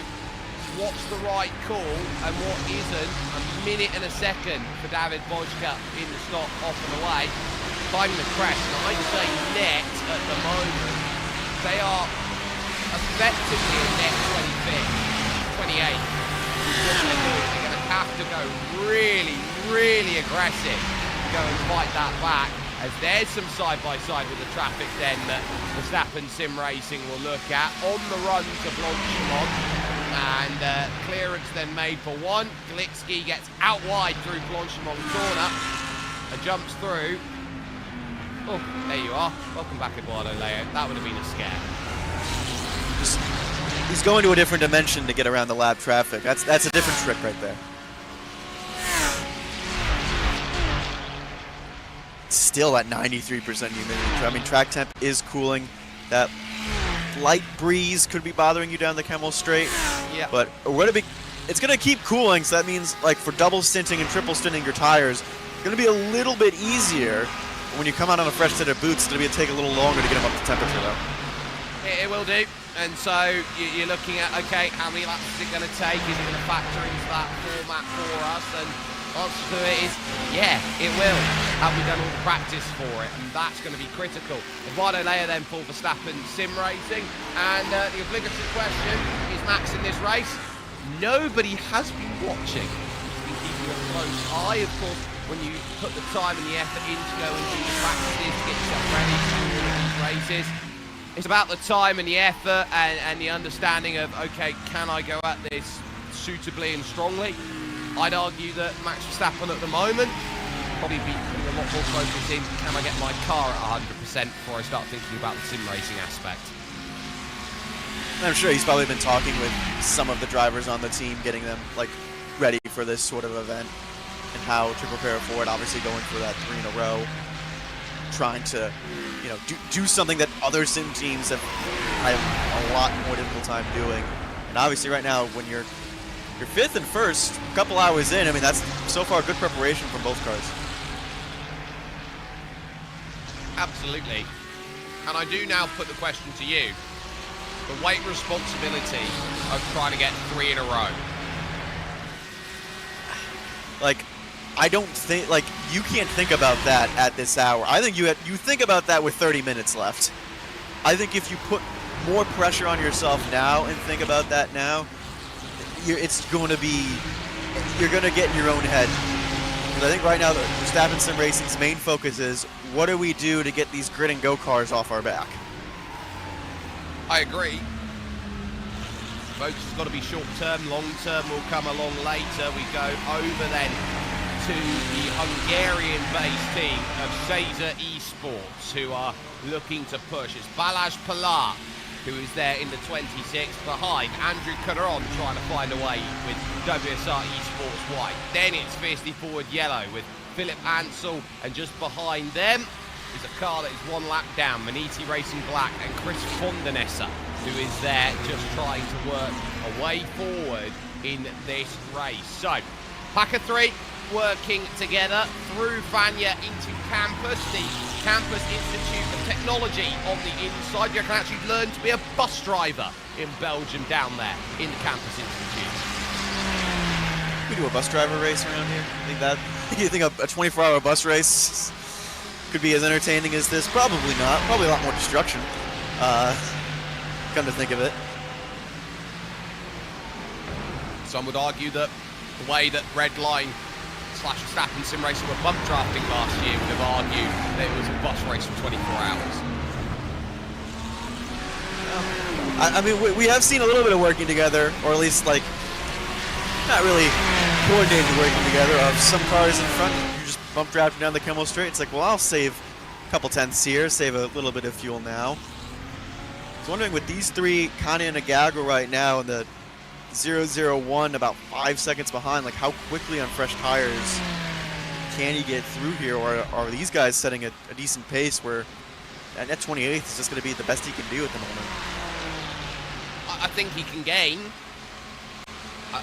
what's the right call and what isn't. A minute and a second for David Bojka in the stop, off and away. Finding the crest, and I'd say net at the moment. They are effectively a net 25th, 28th. They're going to have to go really, really aggressive to go and fight that back, as there's some side-by-side with the traffic then that Verstappen Sim Racing will look at. On the run to Blanchimont, and clearance then made for one. Glitzky gets out wide through Blanchimont corner and jumps through. Oh, there you are. Welcome back, Eduardo Leo. That would have been a scare. He's going to a different dimension to get around the lap traffic. That's a different trick right there. Still at 93% humidity. I mean, track temp is cooling. That light breeze could be bothering you down the Kemmel Straight. Yeah. But it's going to keep cooling, so that means like for double stinting and triple stinting your tires, it's going to be a little bit easier. When you come out on a fresh set of boots, it's going to take a little longer to get them up to temperature, though. It will do. And so you're looking at, okay, how many laps is it going to take? Is it going to factor into that format for us? And answer to it is, yeah, it will. Have we done all the practice for it? And that's going to be critical. Eduardo Lea then for Verstappen Sim Racing. And the obligatory question, is Max in this race? Nobody has been watching. He's been keeping a close eye, of course. When you put the time and the effort in to go and do the practices, to get yourself ready to do all of these races, it's about the time and the effort and the understanding of, okay, can I go at this suitably and strongly? I'd argue that Max Verstappen at the moment probably be putting a lot more focus in, can I get my car at 100% before I start thinking about the sim racing aspect? I'm sure he's probably been talking with some of the drivers on the team, getting them like ready for this sort of event. And how to prepare for it, obviously going for that 3 in a row, trying to, you know, do something that other sim teams have a lot more difficult time doing. And obviously right now, when you're 5th and 1st, a couple hours in, I mean, that's so far good preparation from both cars. Absolutely. And I do now put the question to you. The weight responsibility of trying to get 3 in a row. Like, I don't think, like, you can't think about that at this hour. I think you think about that with 30 minutes left. I think if you put more pressure on yourself now and think about that now, it's going to be, you're going to get in your own head. Because I think right now, Verstappen Sim Racing's main focus is, what do we do to get these grid and go cars off our back? I agree. Focus has got to be short-term, long-term will come along later. We go over then to the Hungarian-based team of Caesar Esports, who are looking to push. It's Balázs Pilar, who is there in the 26th behind Andrew Caron, trying to find a way with WSR Esports white. Then it's fiercely forward yellow with Philip Ansel, and just behind them is a car that is 1 lap down, Maniti Racing Black and Chris Fondanessa, who is there just trying to work a way forward in this race. So, pack of 3 working together through Vanya into campus, the Campus Institute of Technology on the inside. You can actually learn to be a bus driver in Belgium down there in the Campus Institute. We do a bus driver race around here. You think a 24-hour bus race could be as entertaining as this? Probably not. Probably a lot more destruction. Come to think of it. Some would argue that the way that Redline / Verstappen Sim Racing were bump drafting last year would have argued that it was a bus race for 24 hours. I mean, we have seen a little bit of working together, or at least, like, not really coordinated working together of some cars in front. You're just bump drafting down the Kemmel Straight. It's like, well, I'll save a couple tenths here, save a little bit of fuel now. I was wondering, with these 3 kind of in a gaggle right now, in the 0-0-1, about 5 seconds behind, like, how quickly on fresh tires can he get through here, or are these guys setting a decent pace where that 28th is just going to be the best he can do at the moment? I think he can gain.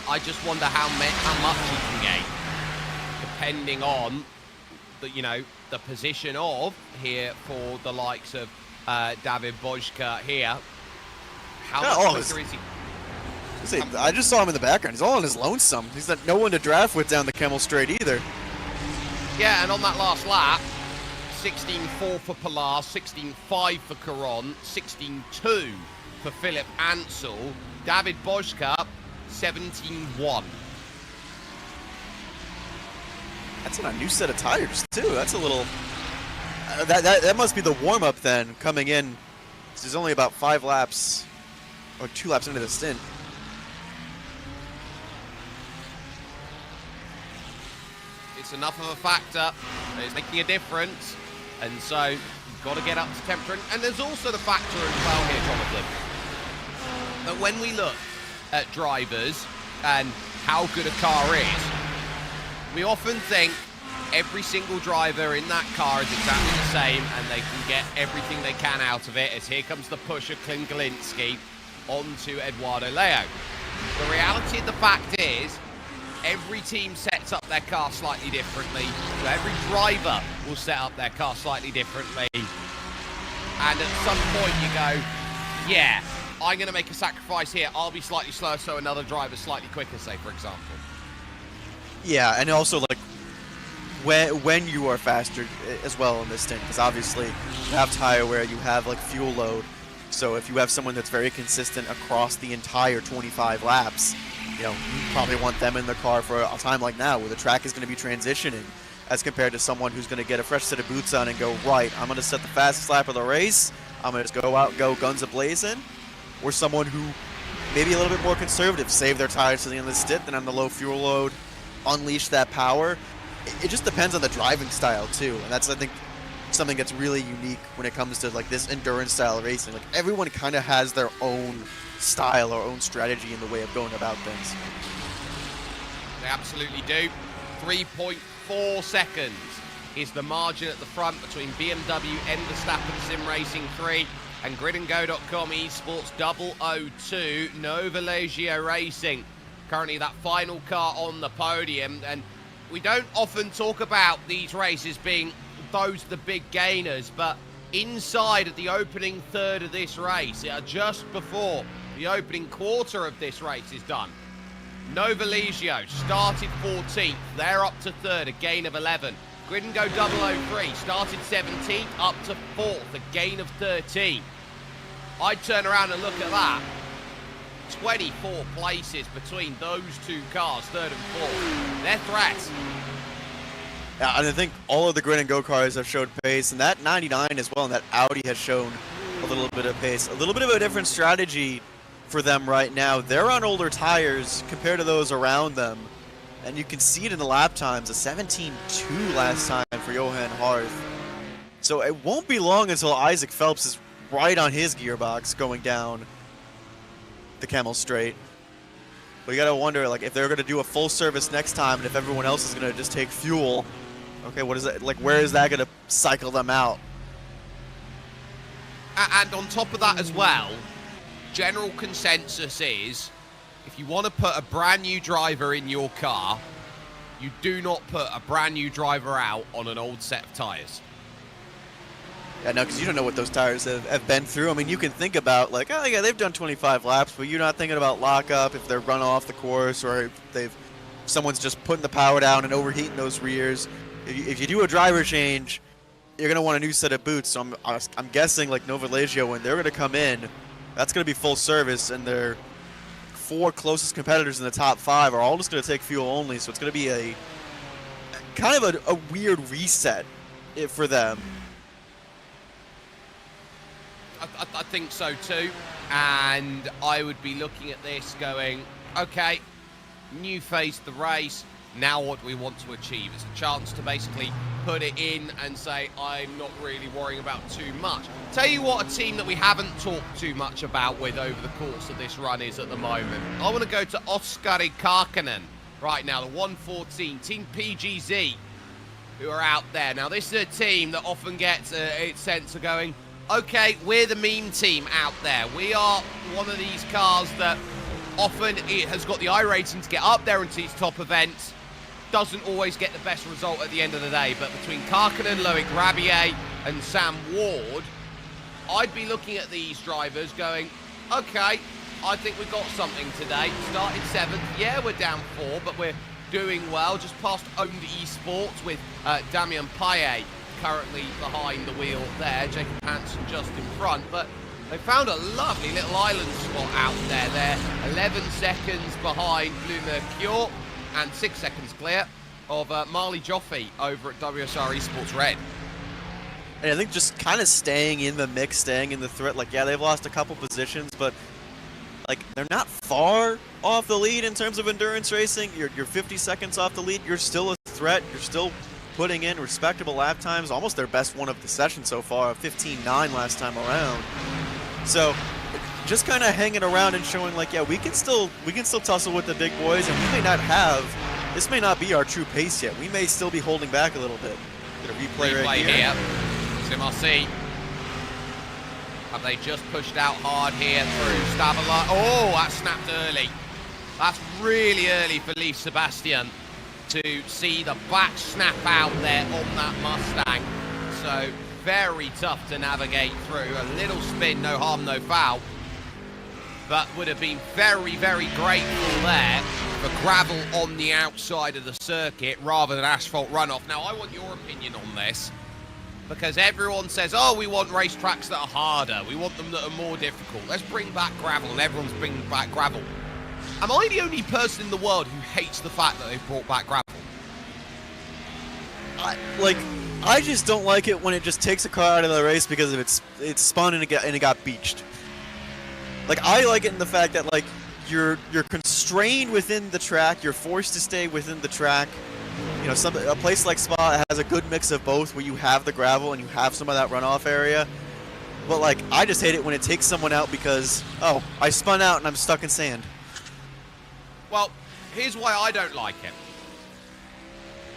I just wonder how much he can gain, depending on the position of here for the likes of David Bojka here. How Yeah, much quicker is he? I just saw him in the background. He's all on his lonesome. He's got no one to draft with down the Camel Straight either. Yeah, and on that last lap, 16.4 for Pilar, 16.5 for Caron, 16.2 for Philip Ansel, David Boschka, 17.1. That's on a new set of tires too. That's a little. That must be the warm-up then coming in. There's only about 5 laps, or 2 laps into the stint. It's enough of a factor. It's making a difference. And so you've got to get up to temperature. And there's also the factor as well here, Jonathan, that when we look at drivers and how good a car is, we often think every single driver in that car is exactly the same and they can get everything they can out of it, as here comes the push of Clint Galinsky onto Eduardo Leo. The reality of the fact is, every team sets up their car slightly differently. So every driver will set up their car slightly differently. And at some point you go, yeah, I'm going to make a sacrifice here. I'll be slightly slower so another driver's slightly quicker, say, for example. Yeah, and also like when you are faster as well in this stint, because obviously you have tire wear, you have like fuel load. So if you have someone that's very consistent across the entire 25 laps, you know, you probably want them in the car for a time like now where the track is going to be transitioning, as compared to someone who's going to get a fresh set of boots on and go, right, I'm going to set the fastest lap of the race, I'm going to just go out, go guns a-blazing, or someone who maybe a little bit more conservative, save their tires to the end of the stint, then on the low fuel load, unleash that power. It just depends on the driving style too, and that's, I think, something that's really unique when it comes to like this endurance style racing. Like everyone kind of has their own style or own strategy in the way of going about things. They absolutely do. 3.4 seconds is the margin at the front between BMW and Verstappen Sim Racing 3 and gridandgo.com esports 002 Nova Leggio Racing. Currently that final car on the podium, and we don't often talk about these races being those the big gainers, but inside of the opening third of this race, just before the opening quarter of this race is done, Nova Leggio started 14th, they're up to third, a gain of 11. Grid and Go 003 started 17th, up to 4th, a gain of 13. I'd turn around and look at that. 24 places between those two cars, third and fourth. They're threats. Yeah, and I think all of the Grid and Go cars have showed pace, and that 99 as well, and that Audi has shown a little bit of pace. A little bit of a different strategy for them right now. They're on older tires compared to those around them, and you can see it in the lap times. A 17.2 last time for Johan Harth. So it won't be long until Isaac Phelps is right on his gearbox going down the Camel Straight. But you gotta wonder, like, if they're gonna do a full service next time, and if everyone else is gonna just take fuel, okay, what is it? Like, where is that gonna cycle them out? And on top of that as well, general consensus is, if you want to put a brand new driver in your car, you do not put a brand new driver out on an old set of tires. Yeah, no, because you don't know what those tires have been through. I mean, you can think about, like, oh, yeah, they've done 25 laps, but you're not thinking about lockup, if they're run off the course, or if someone's just putting the power down and overheating those rears. If you do a driver change, you're going to want a new set of boots. So I'm guessing, like, Nova Leggio, when they're going to come in, that's going to be full service, and their 4 closest competitors in the top 5 are all just going to take fuel only. So it's going to be a kind of a weird reset for them. I think so too, and I would be looking at this going, okay, new phase of the race, now what do we want to achieve? It's a chance to basically put it in and say, I'm not really worrying about too much. Tell you what, a team that we haven't talked too much about with over the course of this run is at the moment. I want to go to Oskari Karkkanen right now, the 114, Team PGZ, who are out there. Now, this is a team that often gets its sense of going, okay, we're the meme team out there. We are one of these cars that often it has got the iRating to get up there into these top events. Doesn't always get the best result at the end of the day. But between Karkkanen, Loic Rabier and Sam Ward, I'd be looking at these drivers going, okay, I think we've got something today. Started 7th. Yeah, we're down 4, but we're doing well. Just past Owned Esports with Damien Payet currently behind the wheel there. Jacob Hansen just in front, but they found a lovely little island spot out there. They're 11 seconds behind Blue Mercure and 6 seconds clear of Marley Joffe over at WSR Esports Red. And I think just kind of staying in the mix, staying in the threat. Like, yeah, they've lost a couple positions, but like they're not far off the lead in terms of endurance racing. You're 50 seconds off the lead. You're still a threat. You're still putting in respectable lap times. Almost their best one of the session so far, 15.9 last time around. So just kind of hanging around and showing like, yeah, we can still tussle with the big boys, and we may not have. This may not be our true pace yet. We may still be holding back a little bit. Get a replay right here. Simarcy. Have they just pushed out hard here through Stavala? Oh, that snapped early. That's really early for Leaf Sebastian to see the back snap out there on that Mustang. So very tough to navigate through. A little spin, no harm, no foul. But would have been very, very grateful there for gravel on the outside of the circuit rather than asphalt runoff. Now, I want your opinion on this, because everyone says, oh, we want racetracks that are harder. We want them that are more difficult. Let's bring back gravel, and everyone's bringing back gravel. Am I the only person in the world who hates the fact that they've brought back gravel? I just don't like it when it just takes a car out of the race because of it's spun and it got beached. Like, I like it in the fact that, like, you're constrained within the track, you're forced to stay within the track. You know, a place like Spa has a good mix of both, where you have the gravel and you have some of that runoff area. But, like, I just hate it when it takes someone out because, oh, I spun out and I'm stuck in sand. Well, here's why I don't like it.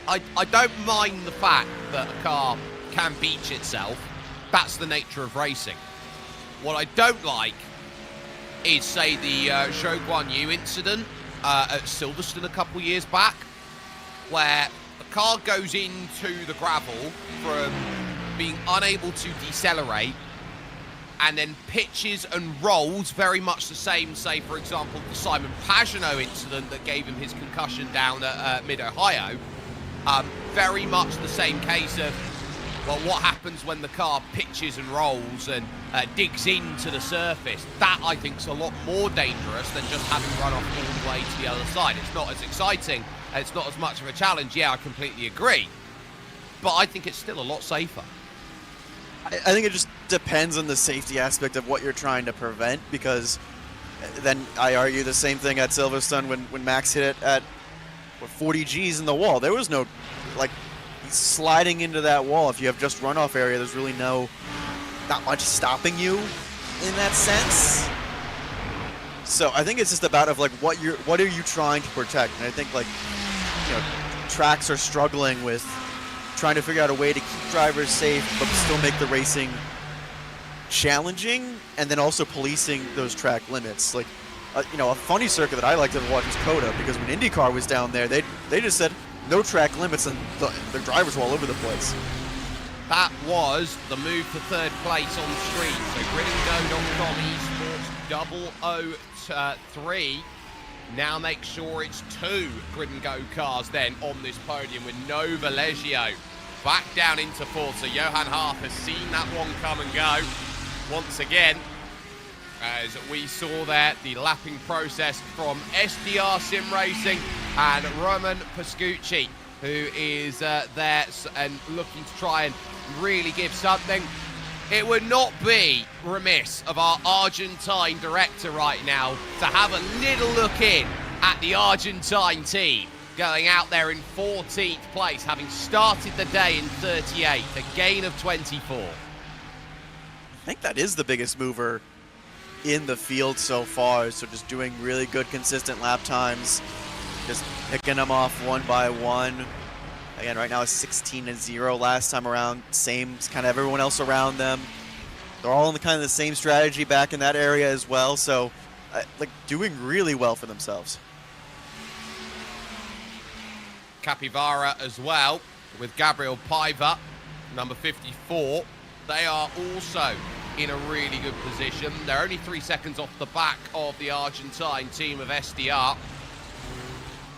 I don't mind the fact that a car can beach itself. That's the nature of racing. What I don't like is, say, the Zhou Guan Yu incident at Silverstone a couple years back, where the car goes into the gravel from being unable to decelerate and then pitches and rolls, very much the same, say, for example, the Simon Pagenaud incident that gave him his concussion down at Mid-Ohio. Very much the same case of, well, what happens when the car pitches and rolls and digs into the surface? That, I think, is a lot more dangerous than just having run off all the way to the other side. It's not as exciting, it's not as much of a challenge. Yeah, I completely agree. But I think it's still a lot safer. I think it just depends on the safety aspect of what you're trying to prevent, because then I argue the same thing at Silverstone when Max hit it at 40 Gs in the wall. There was no, like, sliding into that wall. If you have just runoff area, there's really not much stopping you in that sense. So I think it's just about of like what are you trying to protect? And I think, like, you know, tracks are struggling with trying to figure out a way to keep drivers safe but still make the racing challenging, and then also policing those track limits. Like, you know, a funny circuit that I like to watch is Coda, because when IndyCar was down there, they just said no track limits, and the drivers were all over the place. That was the move to third place on the street. So GridandGo.com Esports 003 now make sure it's 2 Grid and Go cars then on this podium, with Nova Leggio back down into 4th. So Johan Haaf has seen that one come and go once again. As we saw there, the lapping process from SDR Sim Racing and Roman Pascucci, who is there and looking to try and really give something. It would not be remiss of our Argentine director right now to have a little look in at the Argentine team going out there in 14th place, having started the day in 38th, a gain of 24. I think that is the biggest mover in the field so far. So just doing really good consistent lap times, just picking them off one by one. Again, right now it's 16-0 last time around. Same as kind of everyone else around them. They're all in the kind of the same strategy back in that area as well. So, like, doing really well for themselves. Capivara as well, with Gabriel Paiva, number 54. They are also in a really good position. They're only 3 seconds off the back of the Argentine team of SDR.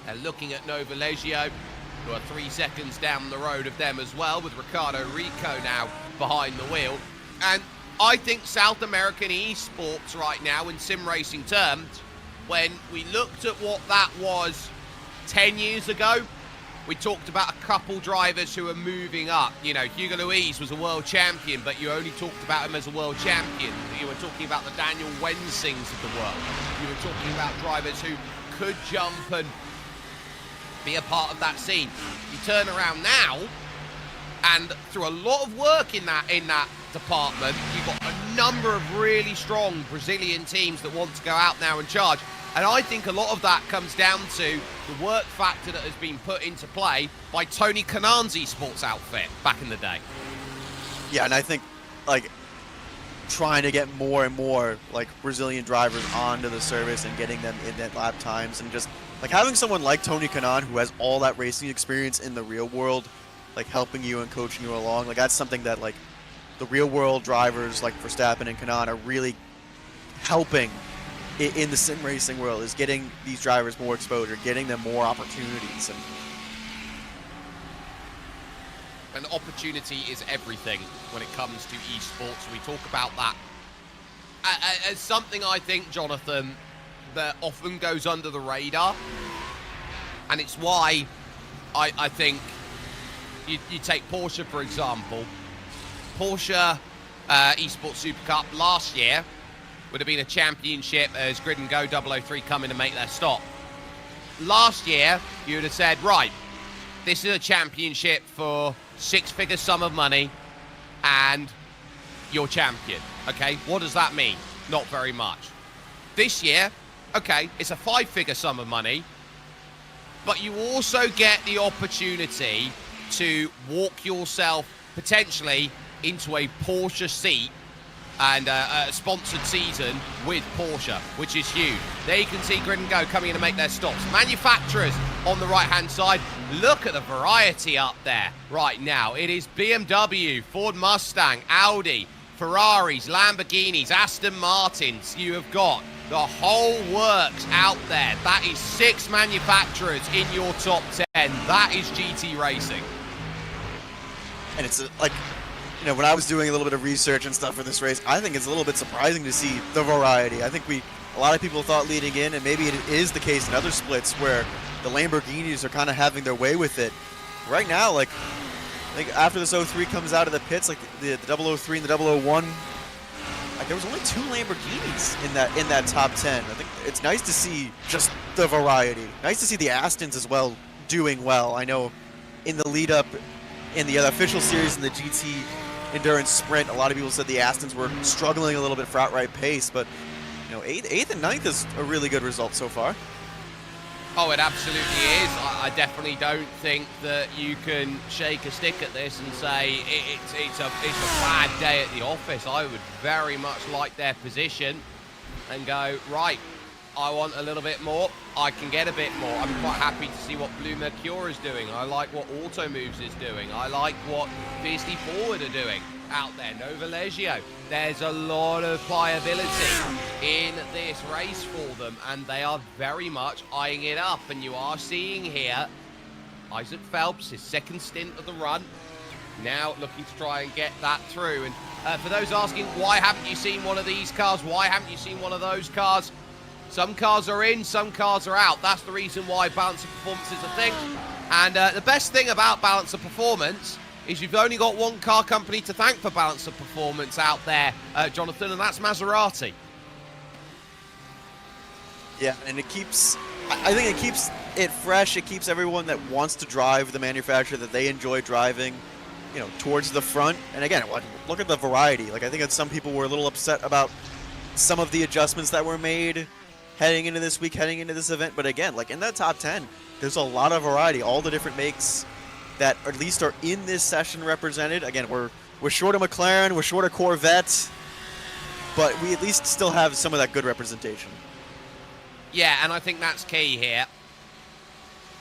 They're looking at Nova Leggio, who are 3 seconds down the road of them as well, with Ricardo Rico now behind the wheel. And I think South American esports right now, in sim racing terms, when we looked at what that was 10 years ago, we talked about a couple drivers who are moving up. You know, Hugo Luis was a world champion, but you only talked about him as a world champion. You were talking about the Daniel Wensings of the world. You were talking about drivers who could jump and be a part of that scene. You turn around now, and through a lot of work in that department, you've got a number of really strong Brazilian teams that want to go out now and charge. And I think a lot of that comes down to the work factor that has been put into play by Tony Kanan's esports outfit back in the day. Yeah, and I think, like, trying to get more and more, like, Brazilian drivers onto the service and getting them in that lap times, and just, like, having someone like Tony Kanan, who has all that racing experience in the real world, like, helping you and coaching you along, like, that's something that, like, the real world drivers like Verstappen and Kanan are really helping in the sim racing world, is getting these drivers more exposure, getting them more opportunities. And opportunity is everything when it comes to esports. We talk about that as something, I think, Jonathan, that often goes under the radar. And it's why I think you take Porsche, for example. Porsche Esports Super Cup last year would have been a championship as Grid and Go 003 come in and make their stop. Last year, you would have said, right, this is a championship for 6-figure sum of money and you're champion. Okay, what does that mean? Not very much. This year, okay, it's a 5-figure sum of money, but you also get the opportunity to walk yourself potentially into a Porsche seat and a sponsored season with Porsche, which is huge. There you can see Grid and Go coming in to make their stops. Manufacturers on the right-hand side. Look at the variety up there right now. It is BMW, Ford Mustang, Audi, Ferraris, Lamborghinis, Aston Martins. You have got the whole works out there. That is 6 manufacturers in your top 10. That is GT racing. And it's like, you know, when I was doing a little bit of research and stuff for this race, I think it's a little bit surprising to see the variety. I think a lot of people thought leading in, and maybe it is the case in other splits, where the Lamborghinis are kind of having their way with it. Right now, like, I think after this 03 comes out of the pits, like the 003 and the 001, like there was only 2 Lamborghinis in that top 10. I think it's nice to see just the variety. Nice to see the Astons as well doing well. I know in the lead up in the official series in the GT Endurance Sprint, a lot of people said the Astons were struggling a little bit for outright pace, but you know, 8th and 9th is a really good result so far. Oh, it absolutely is. I definitely don't think that you can shake a stick at this and say it's a bad day at the office. I would very much like their position and go, right, I want a little bit more, I can get a bit more. I'm quite happy to see what Blue Mercure is doing. I like what Auto Moves is doing. I like what Fiercely Forward are doing out there. Nova Leggio. There's a lot of pliability in this race for them, and they are very much eyeing it up. And you are seeing here Isaac Phelps, his second stint of the run, now looking to try and get that through. And for those asking, why haven't you seen one of these cars? Why haven't you seen one of those cars? Some cars are in, some cars are out. That's the reason why Balance of Performance is a thing. And the best thing about Balance of Performance is you've only got one car company to thank for Balance of Performance out there, Jonathan, and that's Maserati. Yeah, and it keeps, I think it keeps it fresh. It keeps everyone that wants to drive the manufacturer that they enjoy driving, you know, towards the front. And again, look at the variety. Like, I think that some people were a little upset about some of the adjustments that were made heading into this week, heading into this event. But again, like in that top 10, there's a lot of variety. All the different makes that at least are in this session represented. Again, we're short of McLaren, we're short of Corvette, but we at least still have some of that good representation. Yeah, and I think that's key here.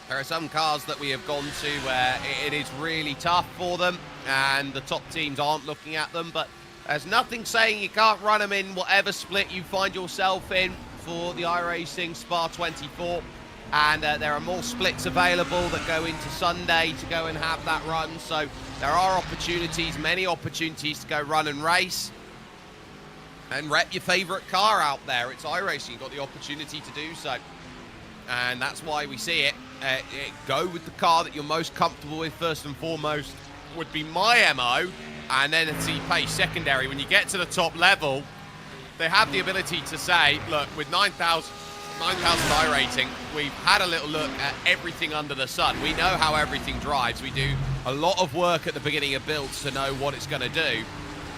There are some cars that we have gone to where it is really tough for them, and the top teams aren't looking at them, but There's nothing saying you can't run them in whatever split you find yourself in for the iRacing Spa 24. And there are more splits available that go into Sunday to go and have that run. So there are opportunities, many opportunities to go run and race and rep your favourite car out there. It's iRacing, you've got the opportunity to do so. And that's why we see it. Go with the car that you're most comfortable with first and foremost would be my MO. And then it's the pace secondary. When you get to the top level, they have the ability to say, look, with 9,000 iRating, we've had a little look at everything under the sun. We know how everything drives. We do a lot of work at the beginning of builds to know what it's going to do.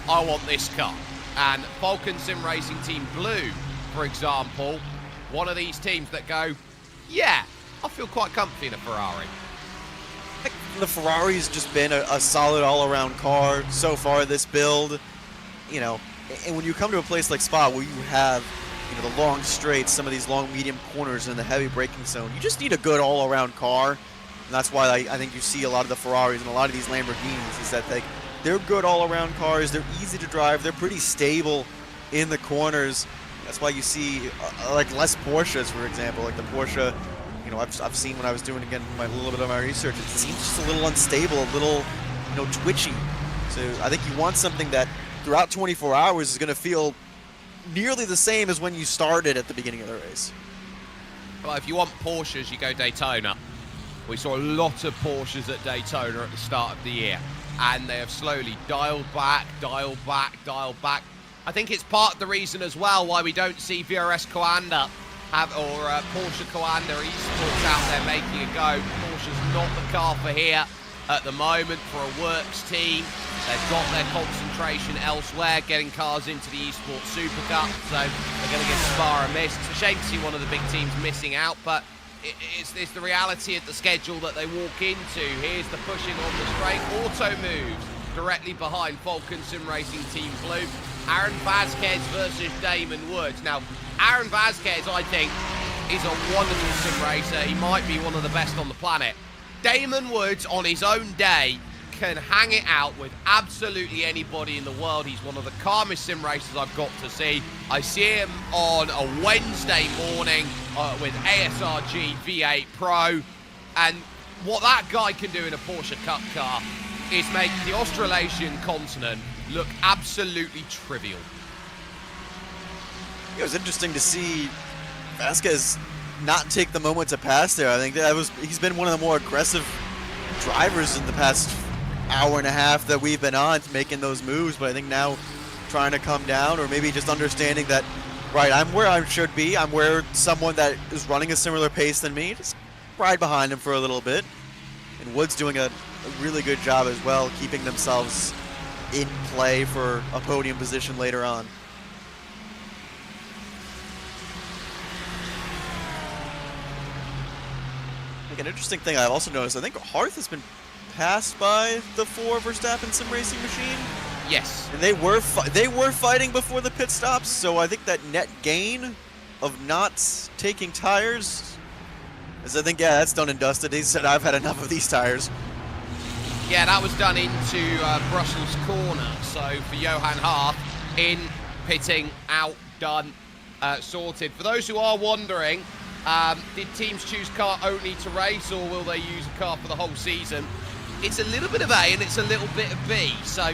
I want this car. And Falken Sim Racing Team Blue, for example, one of these teams that go, yeah, I feel quite comfy in a Ferrari. The Ferrari's just been a solid all-around car so far this build. You know, and when you come to a place like Spa where you have, you know, the long straights, some of these long medium corners in the heavy braking zone, you just need a good all-around car. And that's why I think you see a lot of the Ferraris and a lot of these Lamborghinis is that they're good all-around cars. They're easy to drive. They're pretty stable in the corners. That's why you see like less Porsches, for example, like the Porsche. You know, I've seen when I was doing again a little bit of my research, it seems just a little unstable, a little, you know, twitchy. So I think you want something that throughout 24 hours is going to feel nearly the same as when you started at the beginning of the race. Well, if you want Porsches, you go Daytona. We saw a lot of Porsches at Daytona at the start of the year, and they have slowly dialed back. I think it's part of the reason as well why we don't see VRS Coanda or Porsche Coanda Esports out there making a go. Porsche's not the car for here at the moment for a works team. They've got their concentration elsewhere, getting cars into the Esports Super Cup, so they're going to get Spa a miss. It's a shame to see one of the big teams missing out, but it's the reality of the schedule that they walk into. Here's the pushing on the straight. Auto moves directly behind Falken Sim Racing Team Blue. Aaron Vasquez versus Damon Woods. Now, Aaron Vasquez, I think, is a wonderful sim racer. He might be one of the best on the planet. Damon Woods, on his own day, can hang it out with absolutely anybody in the world. He's one of the calmest sim racers I've got to see. I see him on a Wednesday morning with ASRG V8 Pro, and what that guy can do in a Porsche Cup car is make the Australasian continent look absolutely trivial. It was interesting to see Vasquez not take the moment to pass there. I think he's been one of the more aggressive drivers in the past hour and a half that we've been on, making those moves, but I think now trying to come down, or maybe just understanding that, right, I'm where I should be, I'm where someone that is running a similar pace than me, just ride behind him for a little bit. And Woods doing a really good job as well, keeping themselves in play for a podium position later on. Like an interesting thing I've also noticed, I think Hearth has been passed by the 4 Verstappen sim racing machine. Yes. And they were fighting before the pit stops, so I think that net gain of not taking tires is, I think, yeah, that's done and dusted. He said, I've had enough of these tires. Yeah, that was done into Brussels corner. So for Johan Hart, in, pitting, out, done, sorted. For those who are wondering, did teams choose car only to race, or will they use a car for the whole season? It's a little bit of A and it's a little bit of B. So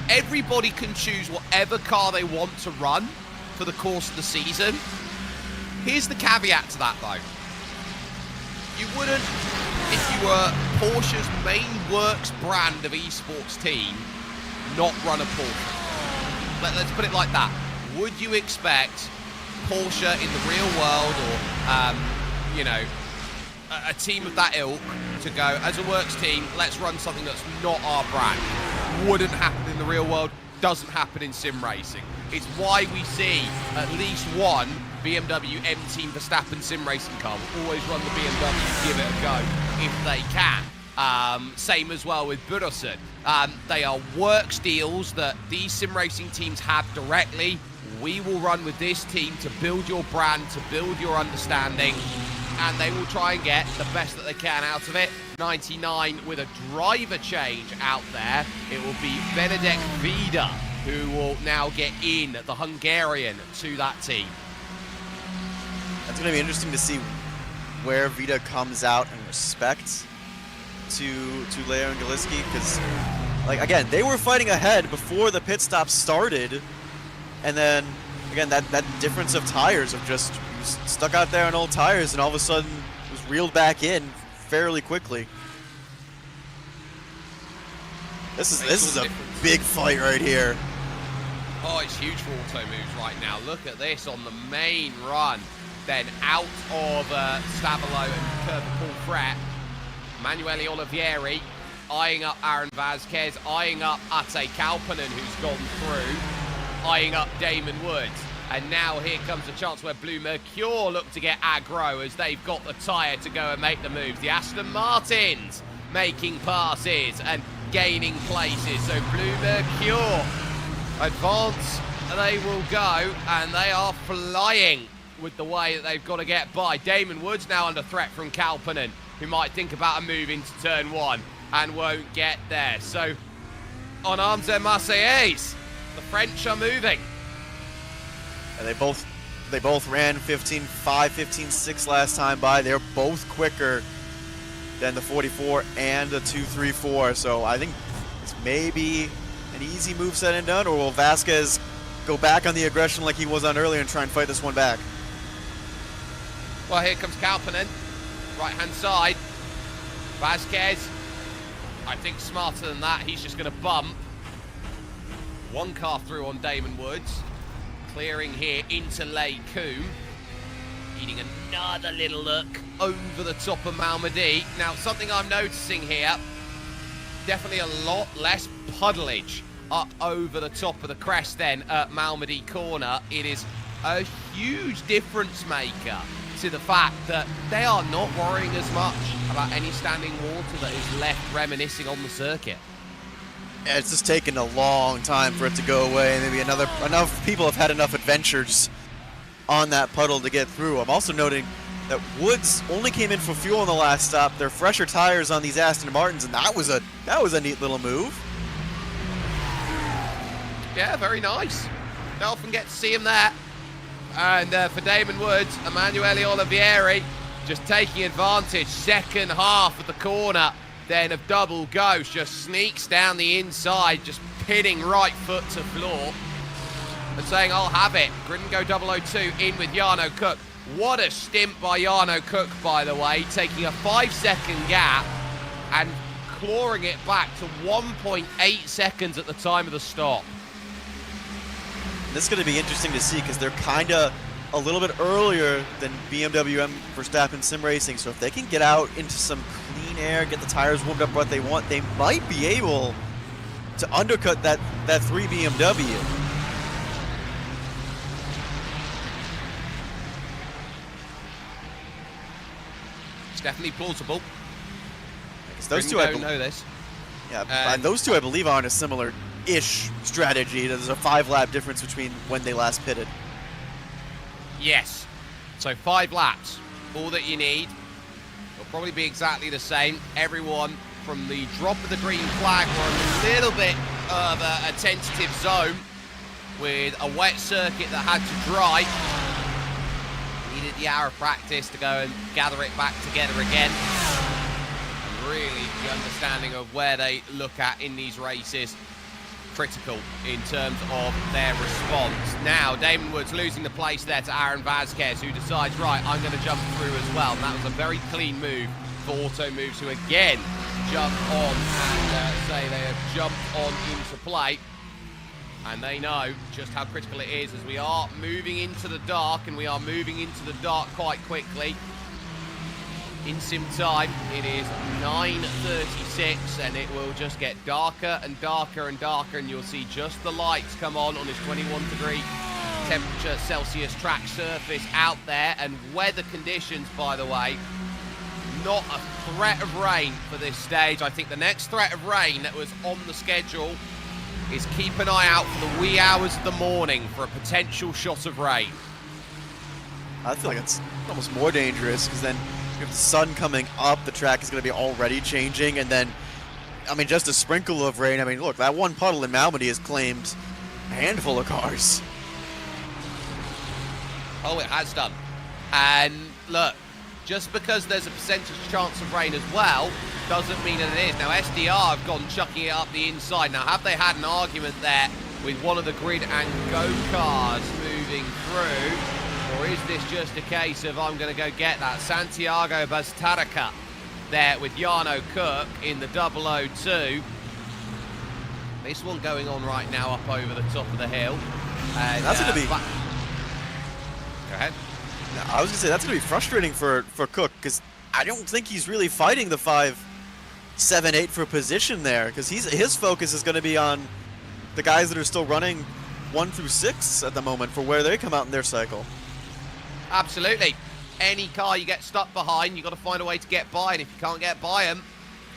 everybody can choose whatever car they want to run for the course of the season. Here's the caveat to that, though. You wouldn't, if you were Porsche's main works brand of esports team, not run a Porsche. Let's put it like that. Would you expect Porsche in the real world, or, you know, a team of that ilk to go, as a works team, let's run something that's not our brand? Wouldn't happen in the real world, doesn't happen in sim racing. It's why we see at least one BMW M Team Verstappen sim racing car. We'll always run the BMW, give it a go if they can. Same as well with Burowsen. They are works deals that these sim racing teams have directly. We will run with this team to build your brand, to build your understanding, and they will try and get the best that they can out of it. 99 with a driver change out there. It will be Benedek Vida who will now get in, the Hungarian, to that team. That's going to be interesting to see where Vita comes out in respect to Leo and Galiski, because, like, again, they were fighting ahead before the pit stop started, and then, again, that difference of tires of just stuck out there on old tires and all of a sudden was reeled back in fairly quickly. This is a big fight right here. Oh, it's huge for Auto Moves right now. Look at this on the main run. Then out of Stavolo and Curva Paul Fret. Manuele Olivieri eyeing up Aaron Vasquez, eyeing up Ate Kalpanen, who's gone through, eyeing up Damon Woods. And now here comes a chance where Blue Mercure look to get aggro as they've got the tyre to go and make the moves. The Aston Martins making passes and gaining places. So Blue Mercure advance, they will go, and they are flying with the way that they've got to get by. Damon Woods now under threat from Kalpanen, who might think about a move into turn one and won't get there. So on Arms et Marseillaise, the French are moving. And they both ran 15.5, 15.6 last time by. They're both quicker than the 44 and the 234. So I think it's maybe an easy move said and done, or will Vasquez go back on the aggression like he was on earlier and try and fight this one back? Well, here comes Kalpanen, right-hand side. Vasquez, I think smarter than that. He's just going to bump. One car through on Damon Woods. Clearing here into Les Combes. Needing another little look over the top of Malmedy. Now, something I'm noticing here, definitely a lot less puddleage up over the top of the crest then at Malmedy corner. It is a huge difference maker to the fact that they are not worrying as much about any standing water that is left reminiscing on the circuit. Yeah, it's just taken a long time for it to go away. Maybe enough people have had enough adventures on that puddle to get through. I'm also noting that Woods only came in for fuel on the last stop. They're fresher tires on these Aston Martins, and that was a neat little move. Yeah, very nice. Don't often get to see him there. And for Damon Woods, Emanuele Olivieri just taking advantage. Second half of the corner then of Double Ghost, just sneaks down the inside, just pinning right foot to floor and saying, I'll have it. Gringo 002 in with Jarno Cook. What a stint by Jarno Cook, by the way, taking a 5-second gap and clawing it back to 1.8 seconds at the time of the stop. This is going to be interesting to see because they're kind of a little bit earlier than BMW and Verstappen Sim Racing. So if they can get out into some clean air, get the tires warmed up what they want, they might be able to undercut that 3 BMW. It's definitely plausible. Those two, I know this. Yeah, and those two, I believe, are on a similar-ish strategy. There's a 5-lap difference between when they last pitted. Yes. So 5 laps, all that you need. It'll probably be exactly the same. Everyone from the drop of the green flag were a little bit of a tentative zone with a wet circuit that had to dry. Needed the hour of practice to go and gather it back together again. And really, the understanding of where they look at in these races, critical in terms of their response. Now, Damon Woods losing the place there to Aaron Vasquez, who decides, right, I'm going to jump through as well. And that was a very clean move for Auto Moves, who again jump on and say they have jumped on into play. And they know just how critical it is as we are moving into the dark, and we are moving into the dark quite quickly. In sim time, it is 9:36, and it will just get darker and darker and darker, and you'll see just the lights come on this 21-degree temperature Celsius track surface out there. And weather conditions, by the way, not a threat of rain for this stage. I think the next threat of rain that was on the schedule is keep an eye out for the wee hours of the morning for a potential shot of rain. I feel like it's almost more dangerous because then if the sun coming up, the track is going to be already changing, and then, I mean, just a sprinkle of rain. I mean, look, that one puddle in Malmedy has claimed handful of cars. Oh, it has done. And look, just because there's a percentage chance of rain as well, doesn't mean that it is. Now, SDR have gone chucking it up the inside. Now, have they had an argument there with one of the grid and go cars moving through? Or is this just a case of I'm going to go get that? Santiago Bastarrica there with Jarno Cook in the 002. This one going on right now up over the top of the hill. And, that's going to be... Go ahead. No, I was going to say, that's going to be frustrating for Cook, because I don't think he's really fighting the 5, 7, 8 for position there, because his focus is going to be on the guys that are still running 1 through 6 at the moment for where they come out in their cycle. Absolutely. Any car you get stuck behind, you've got to find a way to get by, and if you can't get by them,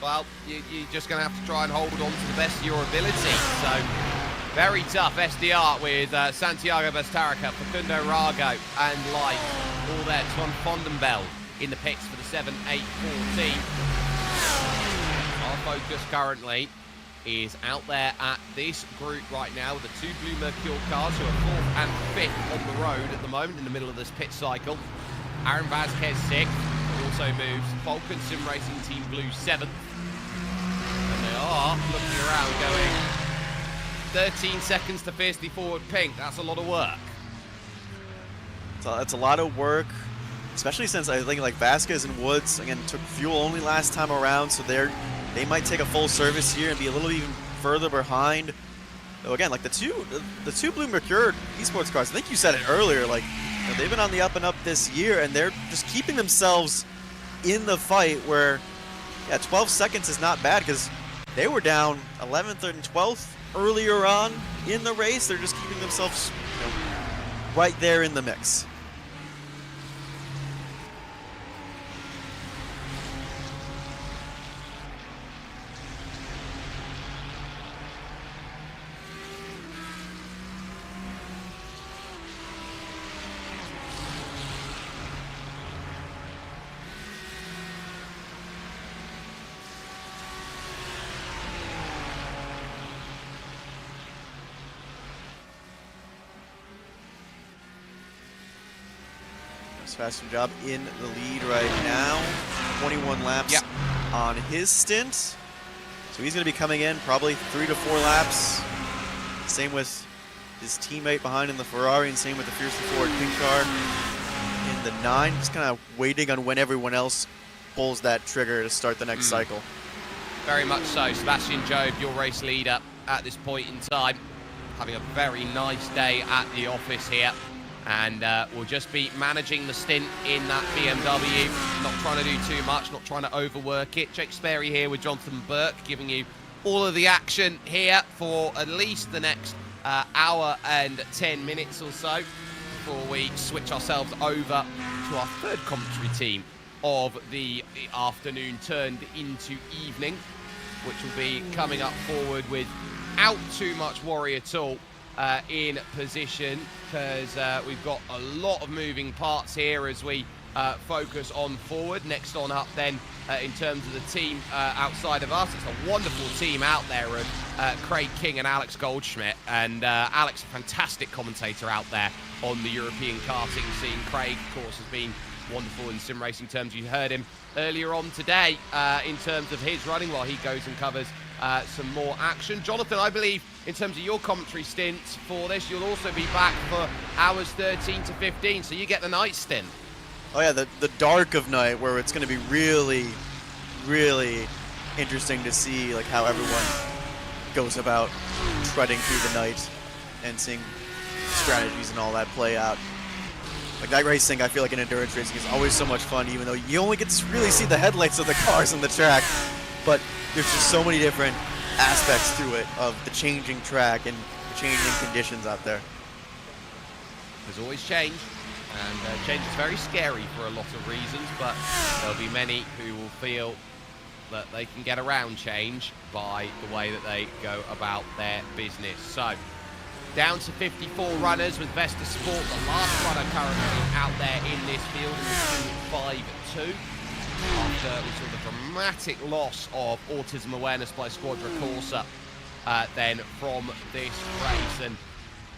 well, you're just going to have to try and hold on to the best of your ability. So, very tough SDR with Santiago Bastarrica, Facundo Rago, and Light, all there. Tom Fondenbell in the pits for the 7-8-14. Our focus currently is out there at this group right now with the 2 Blue Mercure cars who are 4th and 5th on the road at the moment in the middle of this pit cycle. Aaron Vasquez 6th, also moves Falken Sim Racing Team Blue 7th. And they are looking around going 13 seconds to fiercely forward pink. That's a lot of work. So it's a lot of work, especially since I think like Vasquez and Woods, again, took fuel only last time around, so they might take a full service here and be a little even further behind. So again, like the two Blue Mercure esports cars, I think you said it earlier, like, you know, they've been on the up and up this year, and they're just keeping themselves in the fight where, yeah, 12 seconds is not bad, because they were down 11th and 12th earlier on in the race. They're just keeping themselves, you know, right there in the mix. Sebastian Job in the lead right now. 21 laps on his stint. So he's going to be coming in probably 3 to 4 laps. Same with his teammate behind in the Ferrari, and same with the fiercely forward pink car in the 9. Just kind of waiting on when everyone else pulls that trigger to start the next cycle. Very much so. Sebastian Job, your race leader at this point in time, having a very nice day at the office here. And we'll just be managing the stint in that BMW, not trying to do too much, not trying to overwork it. Jake Sperry here with Jonathan Burke, giving you all of the action here for at least the next hour and 10 minutes or so before we switch ourselves over to our third commentary team of the afternoon turned into evening, which will be coming up forward without too much worry at all. In position, because we've got a lot of moving parts here as we focus on forward. Next on up then, in terms of the team outside of us, it's a wonderful team out there of Craig King and Alex Goldschmidt. And Alex, a fantastic commentator out there on the European karting scene. Craig, of course, has been wonderful in sim racing terms. You heard him earlier on today in terms of his running while he goes and covers some more action. Jonathan, I believe in terms of your commentary stints for this, you'll also be back for hours 13 to 15, so you get the night stint. Oh yeah, the dark of night, where it's going to be really, really interesting to see like how everyone goes about treading through the night and seeing strategies and all that play out. Like night racing, I feel like in endurance racing is always so much fun, even though you only get to really see the headlights of the cars on the track. But there's just so many different aspects to it of the changing track and the changing conditions out there. There's always change, and change is very scary for a lot of reasons, but there'll be many who will feel that they can get around change by the way that they go about their business. So, down to 54 runners with Vesta Sport, the last runner currently out there in this field in the 2-5-2. After we saw the dramatic loss of autism awareness by Squadra Corsa then from this race. And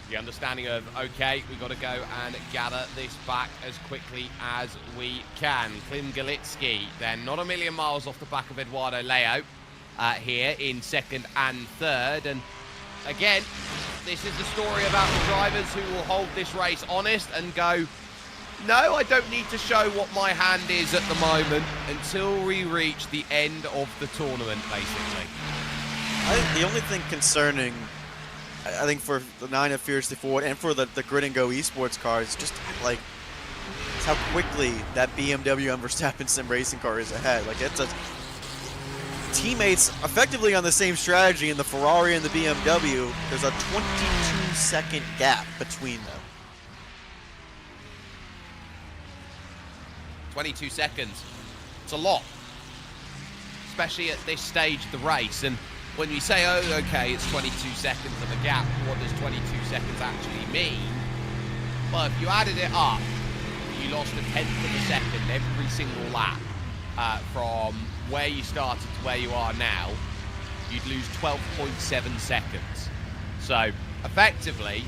The understanding of, okay, we've got to go and gather this back as quickly as we can. Klim Galitsky, then not a million miles off the back of Eduardo Leo here in second and third. And again, this is the story about the drivers who will hold this race honest and go, no, I don't need to show what my hand is at the moment until we reach the end of the tournament, basically. I think the only thing concerning, I think for the 9 of Fiercely Forward and for the Grid and Go esports cars, just like it's how quickly that BMW and Verstappen Sim Racing car is ahead. Like it's a teammates effectively on the same strategy in the Ferrari and the BMW. There's a 22-second gap between them. 22 seconds. It's a lot, especially at this stage of the race. And when you say, oh, okay, it's 22 seconds of a gap, what does 22 seconds actually mean? Well, if you added it up, you lost a tenth of a second every single lap from where you started to where you are now, you'd lose 12.7 seconds. So, effectively,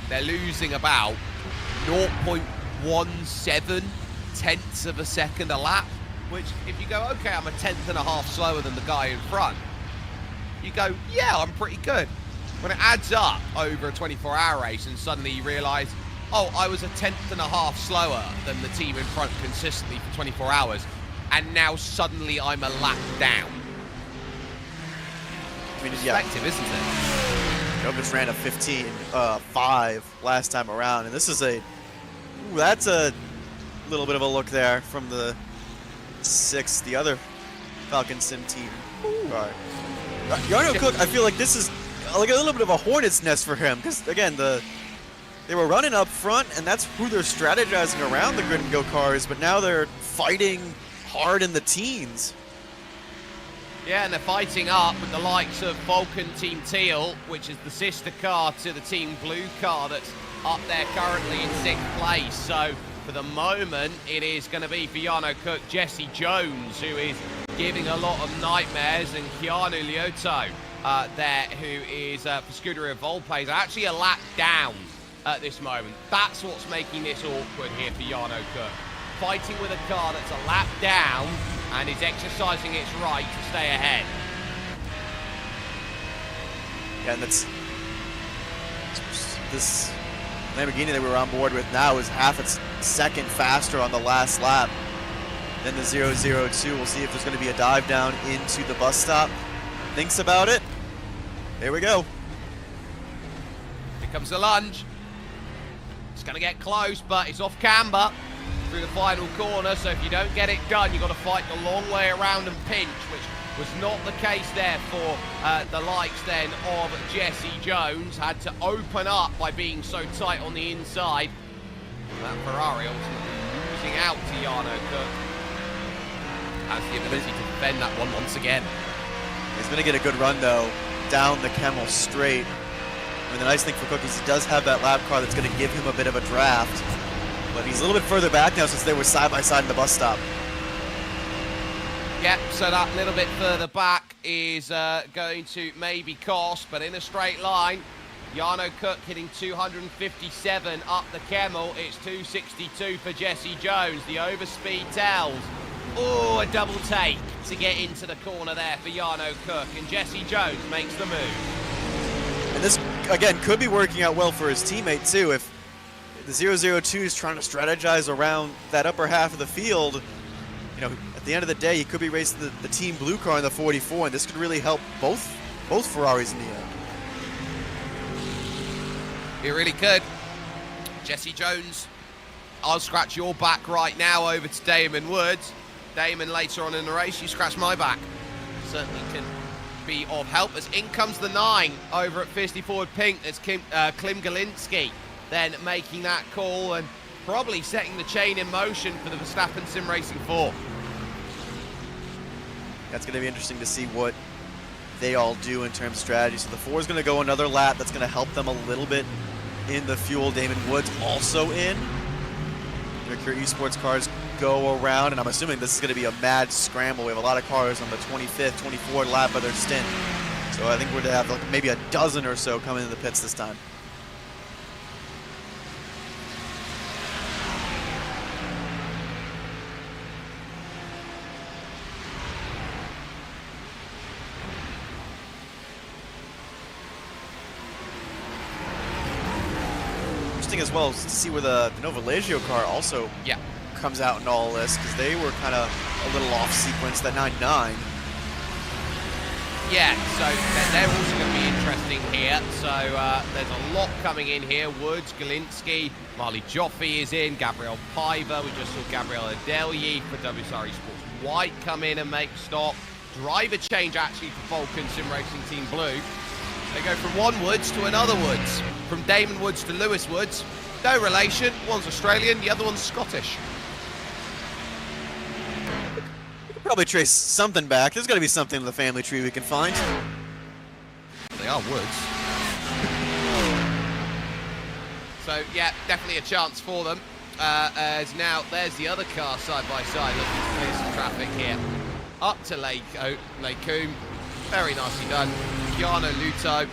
they're losing about 0.17 tenths of a second a lap, which if you go, okay, I'm a tenth and a half slower than the guy in front, you go, yeah, I'm pretty good. When it adds up over a 24-hour race and suddenly you realise, oh, I was a tenth and a half slower than the team in front consistently for 24 hours, and now suddenly I'm a lap down. I mean, Perspective, isn't it? Jokic ran a 15.5 last time around, and this is that's a little bit of a look there from the the other Falken Sim team. Right. Jarno Cook, I feel like this is like a little bit of a hornet's nest for him, because again, they were running up front, and that's who they're strategizing around the Grid and Go cars, but now they're fighting hard in the teens. Yeah, and they're fighting up with the likes of Falken Team Teal, which is the sister car to the Team Blue car that's up there currently in 6th place. So for the moment, it is going to be for Jarno Cook, Jesse Jones, who is giving a lot of nightmares, and Keanu Lioto there, who is for Scuderia Volplays, actually a lap down at this moment. That's what's making this awkward here for Jarno Cook. Fighting with a car that's a lap down and is exercising its right to stay ahead. Yeah, and that's this Lamborghini that we're on board with now is half a second faster on the last lap than the 002. We'll see if there's going to be a dive down into the bus stop. Thinks about it. There we go. Here comes the lunge. It's going to get close, but it's off camber through the final corner, so if you don't get it done, you've got to fight the long way around and pinch, which was not the case there for the likes then of Jesse Jones. Had to open up by being so tight on the inside. That Ferrari ultimately losing out to Jarno Cook. Has the ability to defend that one once again. He's going to get a good run, though, down the Kemmel straight. I mean, the nice thing for Cook is he does have that lap car that's going to give him a bit of a draft. But he's a little bit further back now since they were side by side in the bus stop. Yep, so that little bit further back is going to maybe cost, but in a straight line, Jarno Cook hitting 257 up the Kemmel. It's 262 for Jesse Jones. The overspeed tells. Oh, a double take to get into the corner there for Jarno Cook, and Jesse Jones makes the move. And this, again, could be working out well for his teammate, too. If the 002 is trying to strategize around that upper half of the field, you know, at the end of the day, he could be racing the Team Blue car in the 44, and this could really help both Ferraris in the end. It really could. Jesse Jones, I'll scratch your back right now over to Damon Woods. Damon, later on in the race, you scratch my back. Certainly can be of help, as in comes the 9 over at Fiercely Forward Pink. That's Klim Galitsky then making that call and probably setting the chain in motion for the Verstappen Sim Racing 4. That's going to be interesting to see what they all do in terms of strategy. So the 4 is going to go another lap. That's going to help them a little bit in the fuel. Damon Woods also in. Mercury Esports cars go around, and I'm assuming this is going to be a mad scramble. We have a lot of cars on the 25th, 24th lap of their stint. So I think we're going to have like maybe a dozen or so coming into the pits this time. interesting as well to see where the Nova Legio car also Yeah. comes out in all this, because they were kind of a little off sequence, that 9-9. Yeah, so they're also going to be interesting here. So there's a lot coming in here. Woods, Galinsky, Marley Joffe is in, Gabriel Piver. We just saw Gabriel Adelyi for WSRE Sports White come in and make stop. Driver change actually for Falken Sim Racing Team Blue. They go from one Woods to another Woods. From Damon Woods to Lewis Woods. No relation. One's Australian, the other one's Scottish. Probably trace something back. There's got to be something in the family tree we can find. They are Woods. So, yeah, definitely a chance for them. As now, there's the other car side by side. Looking to clear some traffic here. Up to Lakecoombe. Very nicely done. Jarno Luto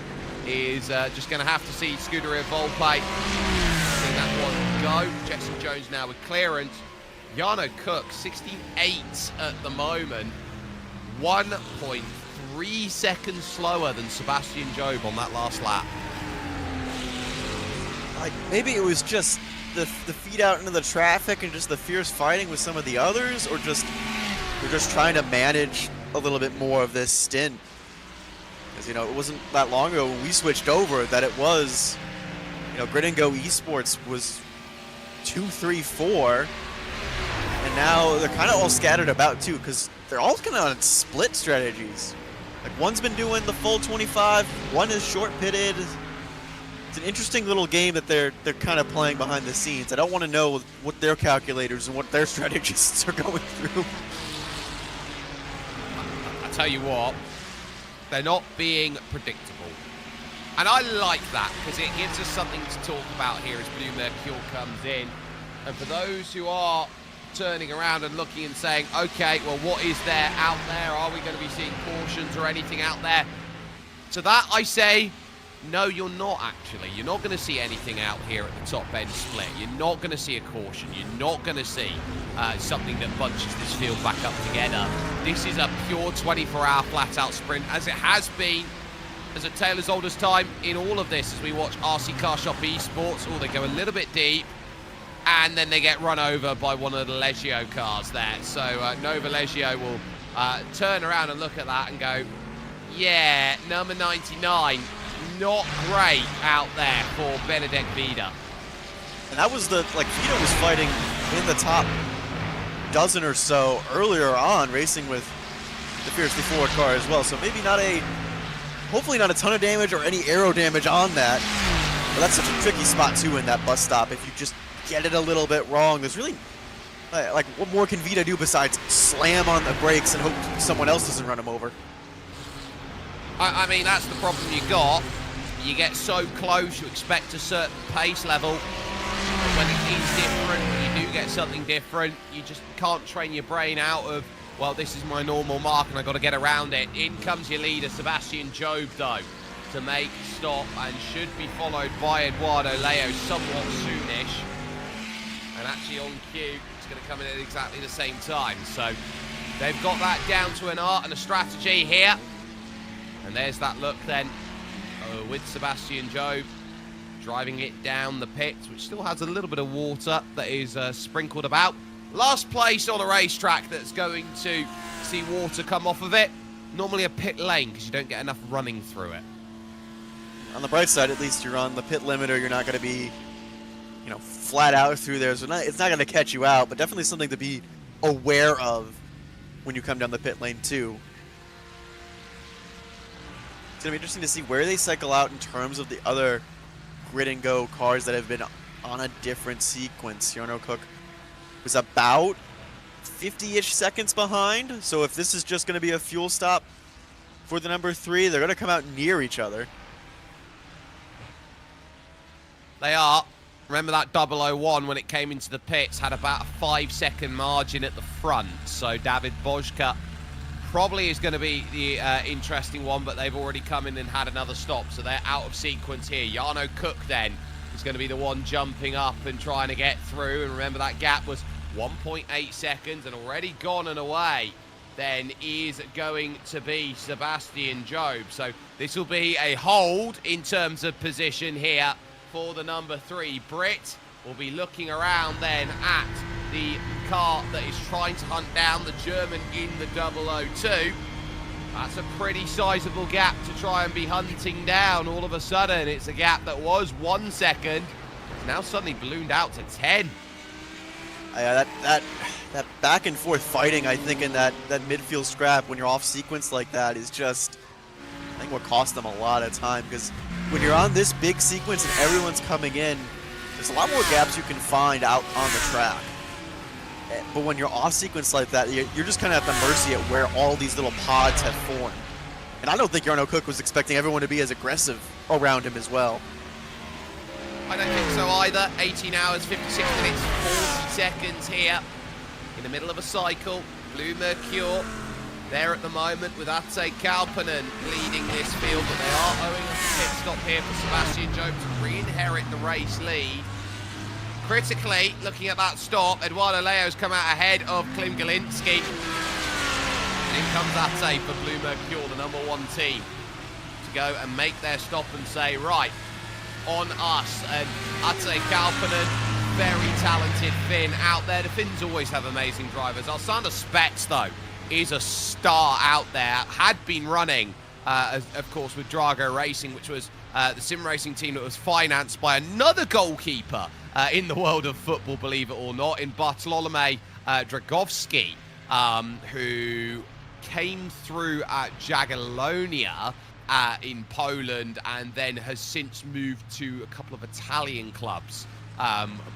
is just going to have to see Scuderia Volplay. See that one go. Jackson Jones now with clearance. Jarno Cook, 68 at the moment. 1.3 seconds slower than Sebastian Job on that last lap. Like, maybe it was just the feed out into the traffic and just the fierce fighting with some of the others, or just we're just trying to manage a little bit more of this stint. Because, you know, it wasn't that long ago when we switched over that it was, you know, Grid and Go Esports was 2, 3, 4. And now they're kind of all scattered about too, because they're all kind of on split strategies. Like, one's been doing the full 25, one is short pitted. It's an interesting little game that they're kind of playing behind the scenes. I don't want to know what their calculators and what their strategists are going through. I tell you what, they're not being predictable. And I like that, because it gives us something to talk about here as Blue Mercure comes in. And for those who are turning around and looking and saying, okay, well, what is there out there? Are we going to be seeing cautions or anything out there? To that I say, no, you're not actually. You're not going to see anything out here at the top end split. You're not going to see a caution. You're not going to see something that bunches this field back up together. This is a pure 24-hour flat-out sprint, as it has been as a tale as old as time in all of this, as we watch RC Car Shop Esports. Oh, they go a little bit deep, and then they get run over by one of the Legio cars there. So Nova Legio will turn around and look at that and go, yeah, number 99, not great out there for Benedek Vida. And that was Vida was fighting in the top dozen or so earlier on, racing with the Fiercely Forward car as well. So maybe hopefully not a ton of damage or any aero damage on that. But that's such a tricky spot too in that bus stop. If you just get it a little bit wrong, there's really, like, what more can Vida do besides slam on the brakes and hope someone else doesn't run him over? I mean, that's the problem you got. You get so close, you expect a certain pace level. When it is different, when you do get something different, you just can't train your brain out of, well, this is my normal mark and I've got to get around it. In comes your leader, Sebastian Job, though, to make stop, and should be followed by Eduardo Leo somewhat soonish. And actually on cue, it's going to come in at exactly the same time. So they've got that down to an art and a strategy here. And there's that look then with Sebastian Job driving it down the pit, which still has a little bit of water that is sprinkled about. Last place on a racetrack that's going to see water come off of it. Normally a pit lane, because you don't get enough running through it. On the bright side, at least you're on the pit limiter. You're not going to be, flat out through there. So it's not going to catch you out, but definitely something to be aware of when you come down the pit lane too. It's going to be interesting to see where they cycle out in terms of the other Grid and Go cars that have been on a different sequence. Jarno Cook was about 50-ish seconds behind. So if this is just going to be a fuel stop for the number 3, they're going to come out near each other. They are. Remember that 001 when it came into the pits had about a 5-second margin at the front. So David Bojka probably is going to be the interesting one, but they've already come in and had another stop, so they're out of sequence here. Jarno Cook then is going to be the one jumping up and trying to get through, and remember that gap was 1.8 seconds and already gone and away. Then is going to be Sebastian Job. So this will be a hold in terms of position here for the number 3. Brit will be looking around then at the car that is trying to hunt down the German in the 002. That's a pretty sizable gap to try and be hunting down. All of a sudden, it's a gap that was 1 second. It's now suddenly ballooned out to 10. Yeah, that back and forth fighting, I think, in that midfield scrap when you're off sequence like that is just, I think, what cost them a lot of time. Because when you're on this big sequence and everyone's coming in, there's a lot more gaps you can find out on the track. But when you're off sequence like that, you're just kind of at the mercy at where all these little pods have formed. And I don't think Jarno Cook was expecting everyone to be as aggressive around him as well. I don't think so either. 18 hours, 56 minutes, 40 seconds here in the middle of a cycle. Blue Mercure there at the moment with Ate Kalpanen leading this field, but they are owing us a pit stop here for Sebastian Job to re-inherit the race lead. Critically, looking at that stop, Eduardo Leo's come out ahead of Klim Galinski. And in comes Ate for Blue Mercure, the number 1 team, to go and make their stop and say, right, on us. And Ate Kalpanen, very talented Finn out there. The Finns always have amazing drivers. Alexander Spets, though, is a star out there. Had been running, of course, with Drago Racing, which was the sim racing team that was financed by another goalkeeper in the world of football, believe it or not, in Bartolomej Dragowski, who came through at Jagiellonia in Poland and then has since moved to a couple of Italian clubs,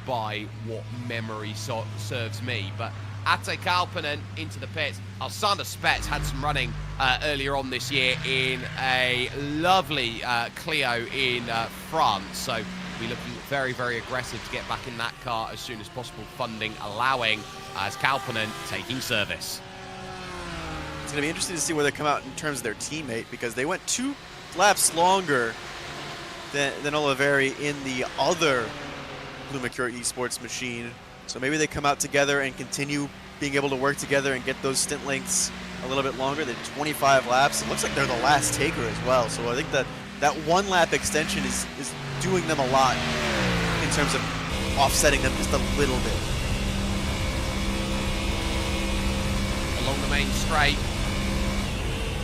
by what memory serves me. But Ate Kalpanen into the pits. Alexander Spets had some running earlier on this year in a lovely Clio in France, so we'll be looking very, very aggressive to get back in that car as soon as possible, funding allowing, as Kalpanen taking service. It's going to be interesting to see where they come out in terms of their teammate, because they went 2 laps longer than Oliveri in the other Blue Mercure Esports machine. So maybe they come out together and continue being able to work together and get those stint lengths a little bit longer than 25 laps. It looks like they're the last taker as well. So I think that 1 lap extension is doing them a lot in terms of offsetting them just a little bit. Along the main straight,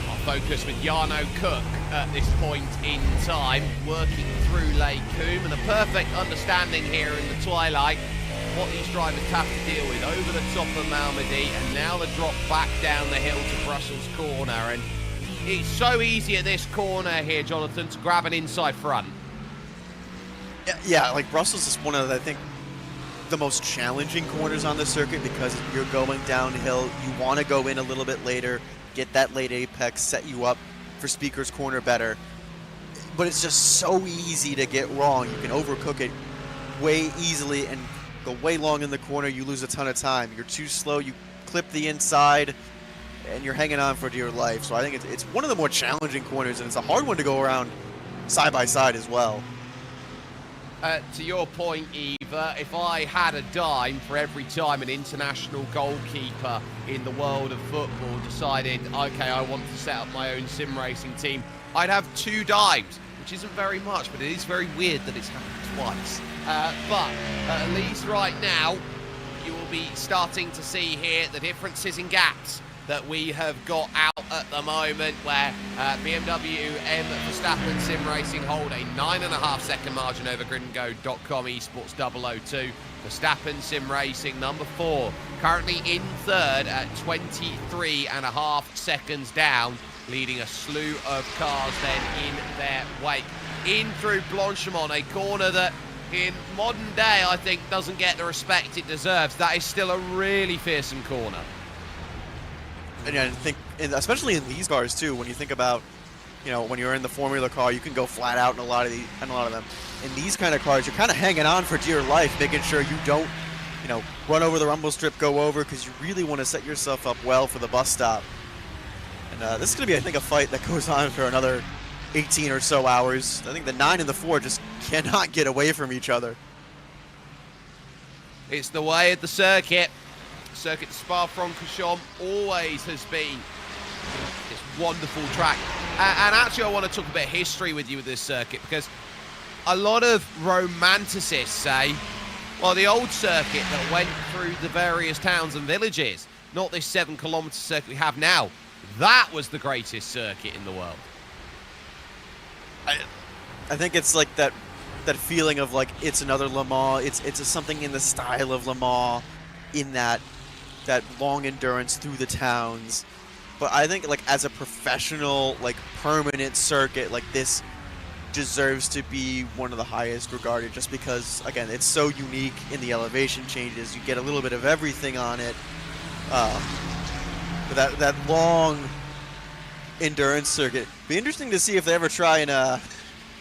our focus with Jarno Cook at this point in time, working through Lake Coombe, and a perfect understanding here in the twilight what these drivers have to deal with over the top of Malmedy, and now the drop back down the hill to Brussels corner. And it's so easy at this corner here, Jonathan, to grab an inside front. Yeah, like Brussels is one of, I think, the most challenging corners on the circuit, because you're going downhill. You want to go in a little bit later, get that late apex, set you up for Speaker's Corner better. But it's just so easy to get wrong. You can overcook it way easily and go way long in the corner. You lose a ton of time. You're too slow. You clip the inside, and you're hanging on for dear life. So I think it's one of the more challenging corners, and it's a hard one to go around side by side as well. To your point, Eva, if I had a dime for every time an international goalkeeper in the world of football decided, okay, I want to set up my own sim racing team, I'd have 2 dimes, which isn't very much, but it is very weird that it's happened twice. But at least right now, you will be starting to see here the differences in gaps that we have got out at the moment, where BMW M Verstappen Sim Racing hold a 9.5 second margin over gridandgo.com Esports 002. Verstappen Sim Racing, number 4, currently in 3rd at 23.5 seconds down, leading a slew of cars then in their wake. In through Blanchimont, a corner that in modern day, I think, doesn't get the respect it deserves. That is still a really fearsome corner. And I think, especially in these cars too, when you think about, when you're in the Formula car, you can go flat out in a lot of them. In these kind of cars, you're kind of hanging on for dear life, making sure you don't, run over the rumble strip, go over, because you really want to set yourself up well for the bus stop. And this is going to be, I think, a fight that goes on for another 18 or so hours. I think the 9 and the 4 just cannot get away from each other. It's the way of the circuit. Circuit de Spa-Francorchamps always has been this wonderful track. And actually, I want to talk a bit of history with you with this circuit, because a lot of romanticists say, well, the old circuit that went through the various towns and villages, not this 7-kilometre circuit we have now, that was the greatest circuit in the world. I think it's like that feeling of like it's another Le Mans. It's something in the style of Le Mans, in that long endurance through the towns. But I think like as a professional, like permanent circuit, like this deserves to be one of the highest regarded, just because again it's so unique in the elevation changes. You get a little bit of everything on it. But that long endurance circuit. Be interesting to see if they ever try and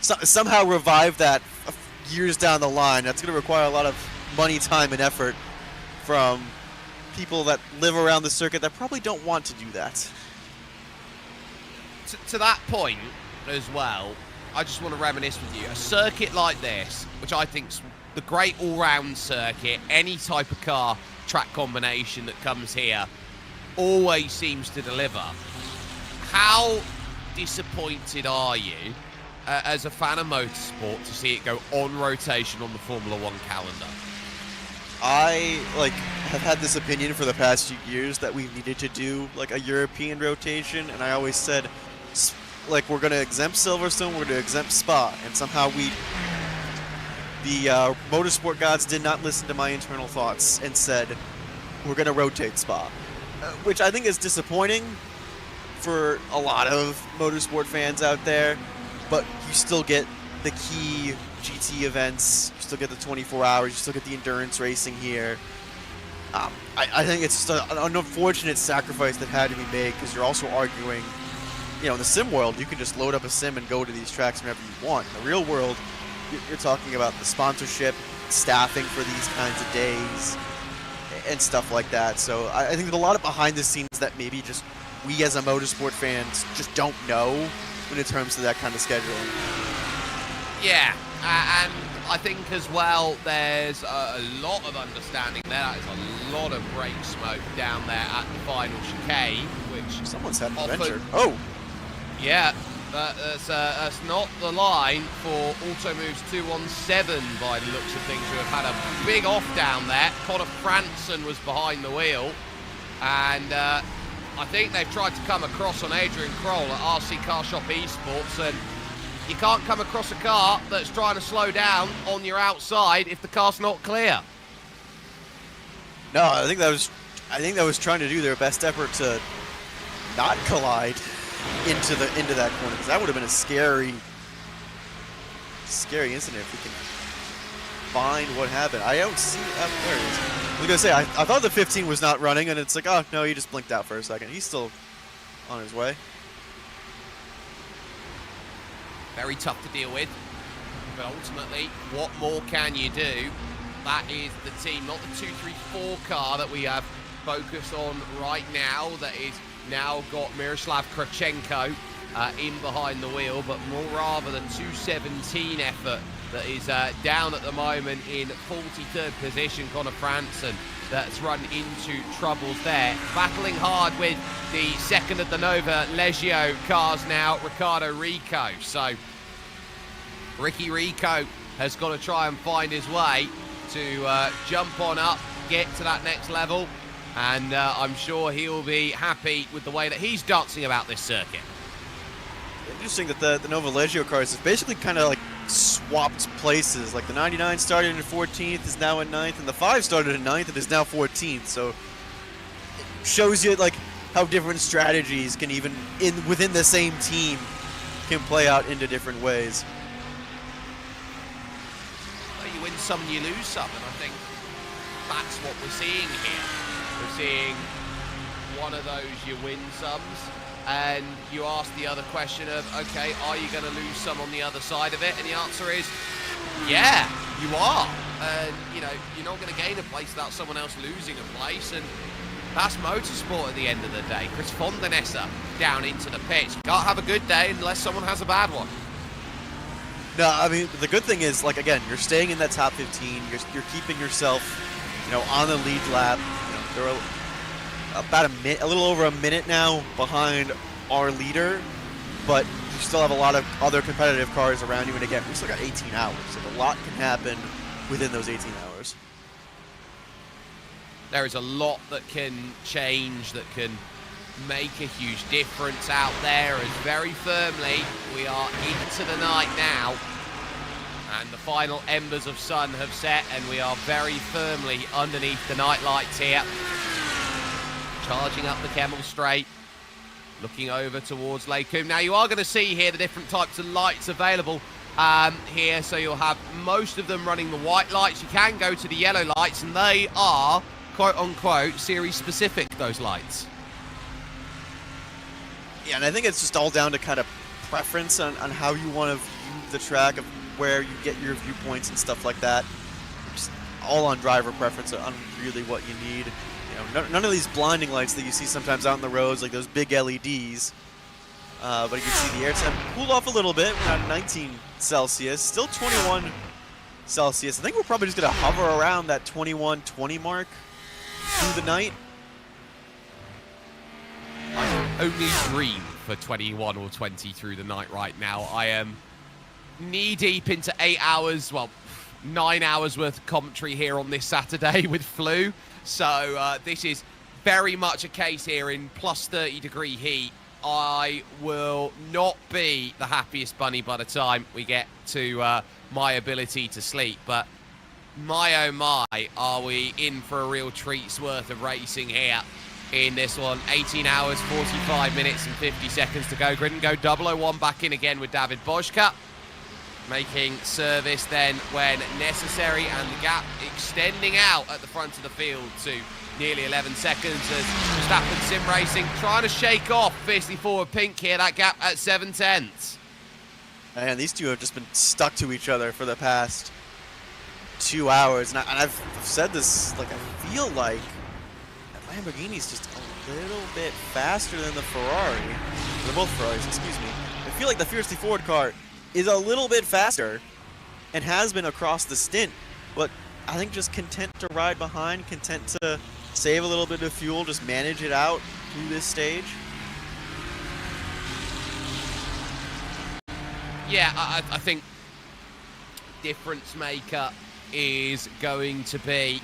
somehow revive that years down the line. That's going to require a lot of money, time, and effort from people that live around the circuit that probably don't want to do that. To that point as well, I just want to reminisce with you. A circuit like this, which I think's the great all-round circuit, any type of car track combination that comes here always seems to deliver. How disappointed are you as a fan of motorsport to see it go on rotation on the Formula 1 calendar? I have had this opinion for the past few years that we needed to do like a European rotation, and I always said, like, we're going to exempt Silverstone, we're going to exempt Spa, and somehow the motorsport gods did not listen to my internal thoughts and said, we're going to rotate Spa, which I think is disappointing for a lot of motorsport fans out there, but you still get the key GT events, you still get the 24 hours, you still get the endurance racing here. I think it's just an unfortunate sacrifice that had to be made, because you're also arguing, you know, in the sim world, you can just load up a sim and go to these tracks whenever you want. In the real world, you're talking about the sponsorship, staffing for these kinds of days, and stuff like that. So I think there's a lot of behind the scenes that maybe just we as a motorsport fans just don't know when it comes to that kind of scheduling. Yeah, and I think as well there's a lot of understanding there. There's a lot of brake smoke down there at the final chicane, which someone's had an often, adventure. Oh, yeah, that's not the line for Automoves 217 by the looks of things, who have had a big off down there. Connor Franson was behind the wheel, and I think they've tried to come across on Adrian Kroll at RC Car Shop Esports, and you can't come across a car that's trying to slow down on your outside if the car's not clear. No, I think that was trying to do their best effort to not collide into that corner, because that would have been a scary incident if we can find what happened. I don't see there it is. I was gonna say I thought the 15 was not running, and it's like, oh no, he just blinked out for a second. He's still on his way. Very tough to deal with, but ultimately, what more can you do? That is the team, not the 234 car that we have focused on right now, that is now got Miroslav Krachenko in behind the wheel, but more rather the 217 effort that is down at the moment in 43rd position. Connor Franson, that's run into troubles there, battling hard with the second of the Nova Leggio cars now, Riccardo Rico. So Ricky Rico has got to try and find his way to jump on up, get to that next level, and I'm sure he'll be happy with the way that he's dancing about this circuit. Interesting that the Nova Leggio cars have basically kind of like swapped places. Like the 99 started in 14th, is now in 9th, and the 5 started in 9th and is now 14th. So it shows you like how different strategies can even within the same team can play out into different ways. Well, you win some and you lose some, and I think that's what we're seeing here. We're seeing one of those you win sums, and you ask the other question of, okay, are you going to lose some on the other side of it? And the answer is, yeah, you are. And, you know, you're not going to gain a place without someone else losing a place, and that's motorsport at the end of the day. Chris Fondanessa down into the pits. You can't have a good day unless someone has a bad one. No, I mean, the good thing is, like, again, you're staying in that top 15. You're keeping yourself, you know, on the lead lap. You know, they're about a little over a minute now behind our leader, but you still have a lot of other competitive cars around you, and again, we still got 18 hours. Like, a lot can happen within those 18 hours. There is a lot that can change, that can make a huge difference out there, as very firmly we are into the night now. And the final embers of sun have set, and we are very firmly underneath the night lights here. Charging up the Kemmel Straight, looking over towards Lake Coombe. Now, you are going to see here the different types of lights available here. So you'll have most of them running the white lights. You can go to the yellow lights, and they are, quote-unquote, series-specific, those lights. Yeah, and I think it's just all down to kind of preference on how you want to view the track, of where you get your viewpoints and stuff like that. Just all on driver preference on really what you need. You know, none of these blinding lights that you see sometimes out on the roads, like those big LEDs. But you can see the air temp cooled off a little bit. We're at 19 Celsius, still 21 Celsius. I think we're probably just going to hover around that 21, 20 mark through the night. I only dream for 21 or 20 through the night right now. I am knee-deep into 8 hours, well, 9 hours worth of commentary here on this Saturday with Flu. So this is very much a case here in plus 30-degree heat. I will not be the happiest bunny by the time we get to my ability to sleep. But my oh my, are we in for a real treat's worth of racing here in this one. 18 hours, 45 minutes and 50 seconds to go. Grid and go 001 back in again with David Boschka, making service then when necessary, and the gap extending out at the front of the field to nearly 11 seconds as Verstappen Sim Racing trying to shake off Fiercely Forward Pink here, that gap at 7/10. And these two have just been stuck to each other for the past 2 hours. And I've said this, like, I feel like that Lamborghini's just a little bit faster than the Ferrari. They're both Ferraris, excuse me. I feel like the Fiercely Forward car is a little bit faster and has been across the stint, but I think just content to ride behind, content to save a little bit of fuel, just manage it out through this stage. Yeah, I think difference maker is going to be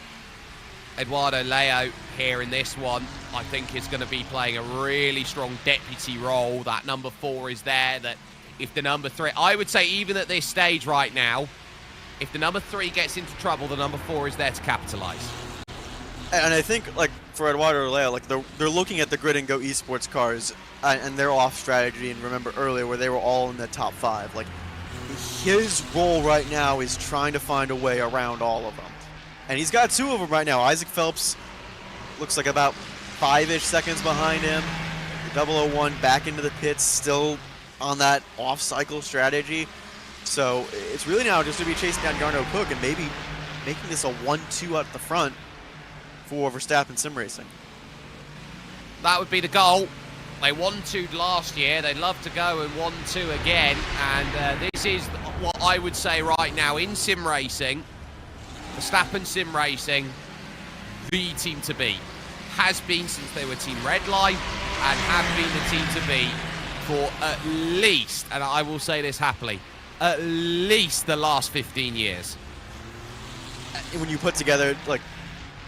Eduardo Leo here in this one. I think is going to be playing a really strong deputy role. That number 4 is there, that if the number 3, I would say even at this stage right now, if the number 3 gets into trouble, the number 4 is there to capitalize. And I think, like, for Eduardo Leo, like, they're looking at the Grid and Go esports cars and their off strategy, and remember earlier where they were all in the top 5. Like, his role right now is trying to find a way around all of them. And he's got 2 of them right now. Isaac Phelps looks like about 5-ish seconds behind him. The 001 back into the pits, still on that off-cycle strategy. So it's really now just to be chasing down Jarno Cook and maybe making this a 1-2 out the front for Verstappen Sim Racing. That would be the goal. They 1-2'd last year. They'd love to go and 1-2 again. And this is what I would say right now in sim racing. Verstappen Sim Racing, the team to beat. Has been since they were Team Redline, and have been the team to beat for at least, and I will say this happily, at least the last 15 years. When you put together, like,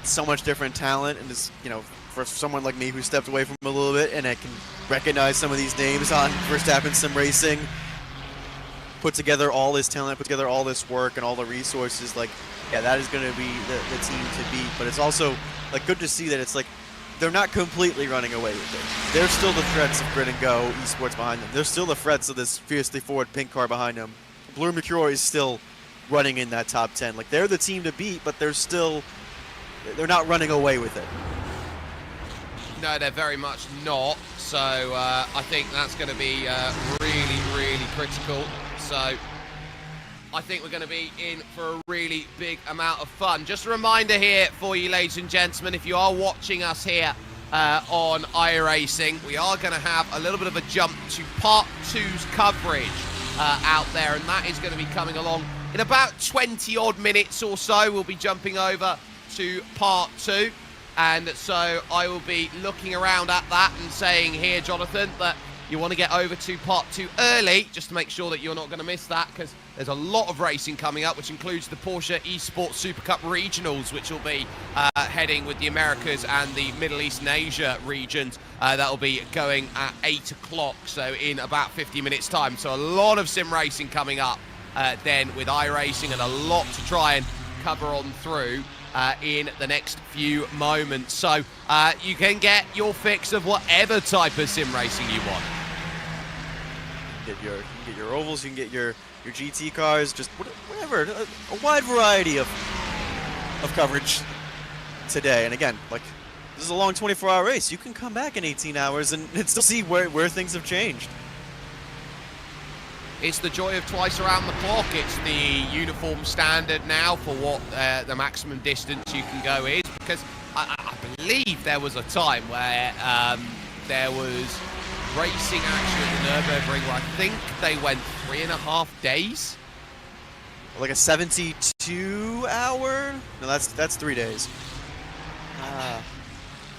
so much different talent, and just, you know, for someone like me who stepped away from it a little bit and I can recognize some of these names on Verstappen Sim Racing, put together all this talent, put together all this work and all the resources, like, yeah, that is going to be the team to beat. But it's also, like, good to see that it's like they're not completely running away with it. There's still the threats of Grid and Go esports behind them. There's still the threats of this Fiercely Forward Pink car behind them. Blue Mercury is still running in that top 10. Like, they're the team to beat, but they're not running away with it. No, they're very much not. So I think that's going to be really, really critical. So I think we're going to be in for a really big amount of fun. Just a reminder here for you, ladies and gentlemen, if you are watching us here on iRacing, we are going to have a little bit of a jump to Part 2's coverage out there, and that is going to be coming along in about 20-odd minutes or so. We'll be jumping over to Part 2, and so I will be looking around at that and saying here, Jonathan, that you want to get over to part 2 early, just to make sure that you're not going to miss that, because there's a lot of racing coming up, which includes the Porsche Esports Super Cup Regionals, which will be heading with the Americas and the Middle East and Asia regions. That will be going at 8 o'clock, so in about 50 minutes' time. So a lot of sim racing coming up then with iRacing, and a lot to try and cover on through in the next few moments. So you can get your fix of whatever type of sim racing you want. You can get your ovals, you can get your GT cars, just whatever, a wide variety of coverage today. And again, like, this is a long 24-hour race. You can come back in 18 hours and still see where things have changed. It's the joy of twice around the clock. It's the uniform standard now for what the maximum distance you can go is, because I believe there was a time where there was racing action at the Nürburgring where I think they went 3.5 days. Like a 72-hour? No, that's 3 days.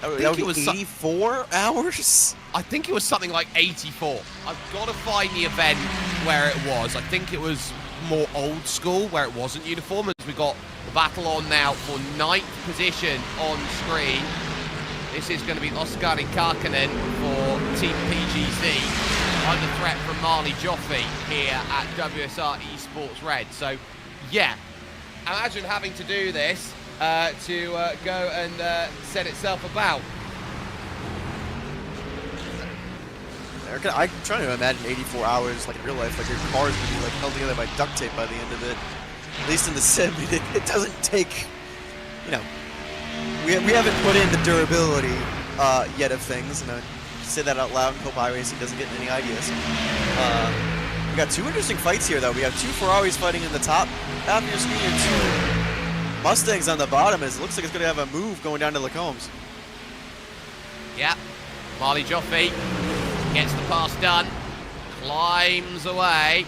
That would be 84 hours? I think it was something like 84. I've got to find the event where it was. I think it was more old school, where it wasn't uniform, as we got the battle on now for 9th position on screen. This is going to be Oskari Karkkonen for Team PGZ, under threat from Marley Joffe here at WSR Esports Red. So, yeah, imagine having to do this to go and set itself about. I'm trying to imagine 84 hours, like in real life, like your cars would be like held together by duct tape by the end of it. At least in the sim, it doesn't take, you know, we haven't put in the durability yet of things, and I say that out loud and hope iRacing doesn't get any ideas. We got 2 interesting fights here, though. We have 2 Ferraris fighting in the top half of your screen and 2 Mustangs on the bottom. It looks like it's going to have a move going down to Lacombs. Yeah, Marley Joffe gets the pass done, climbs away,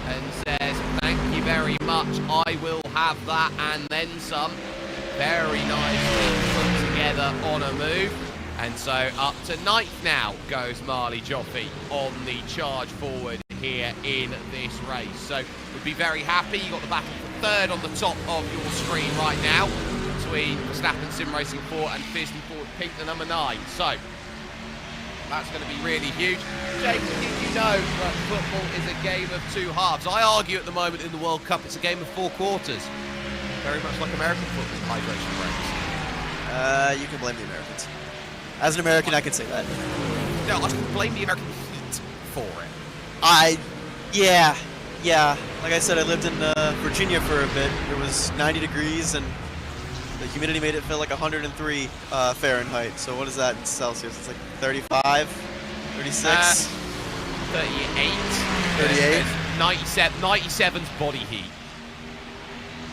and says, thank you very much, I will have that and then some. Very nicely put together on a move. And so up to 9th now goes Marley Joffe on the charge forward here in this race. So we'd be very happy. You got the battle for 3rd on the top of your screen right now between Verstappen Sim Racing 4 and Fisley Ford Pink, the number 9. So that's going to be really huge. Jake, did you know that football is a game of 2 halves? I argue at the moment in the World Cup it's a game of 4 quarters. Very much like American football's hydration breaks. You can blame the Americans. As an American, I can say that. No, I can blame the American heat for it. Yeah. Like I said, I lived in Virginia for a bit. It was 90 degrees, and the humidity made it feel like 103 Fahrenheit. So what is that in Celsius? It's like 35, 36? 38. 38? 97's body heat.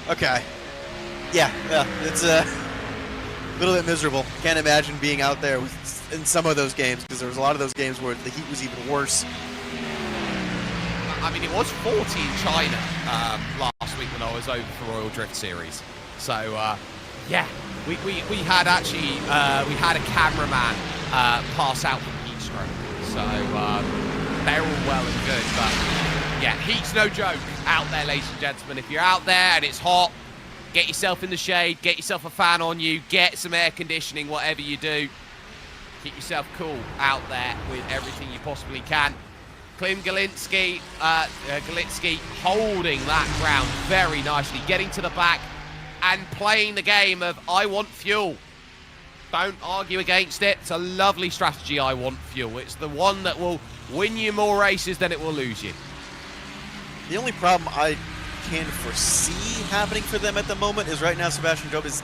Okay. Yeah, it's a little bit miserable. Can't imagine being out there in some of those games, because there was a lot of those games where the heat was even worse. I mean, it was 40 in China last week when I was over for Royal Drift Series. So, yeah, we had actually, we had a cameraman pass out from heat stroke. So, they're all well and good, but yeah, heat's no joke out there, ladies and gentlemen. If you're out there and it's hot, get yourself in the shade, get yourself a fan on you, get some air conditioning, whatever you do. Keep yourself cool out there with everything you possibly can. Klim Galitsky holding that ground very nicely, getting to the back and playing the game of I want fuel. Don't argue against it. It's a lovely strategy, I want fuel. It's the one that will win you more races than it will lose you. The only problem I can foresee happening for them at the moment is right now Sebastian Job is,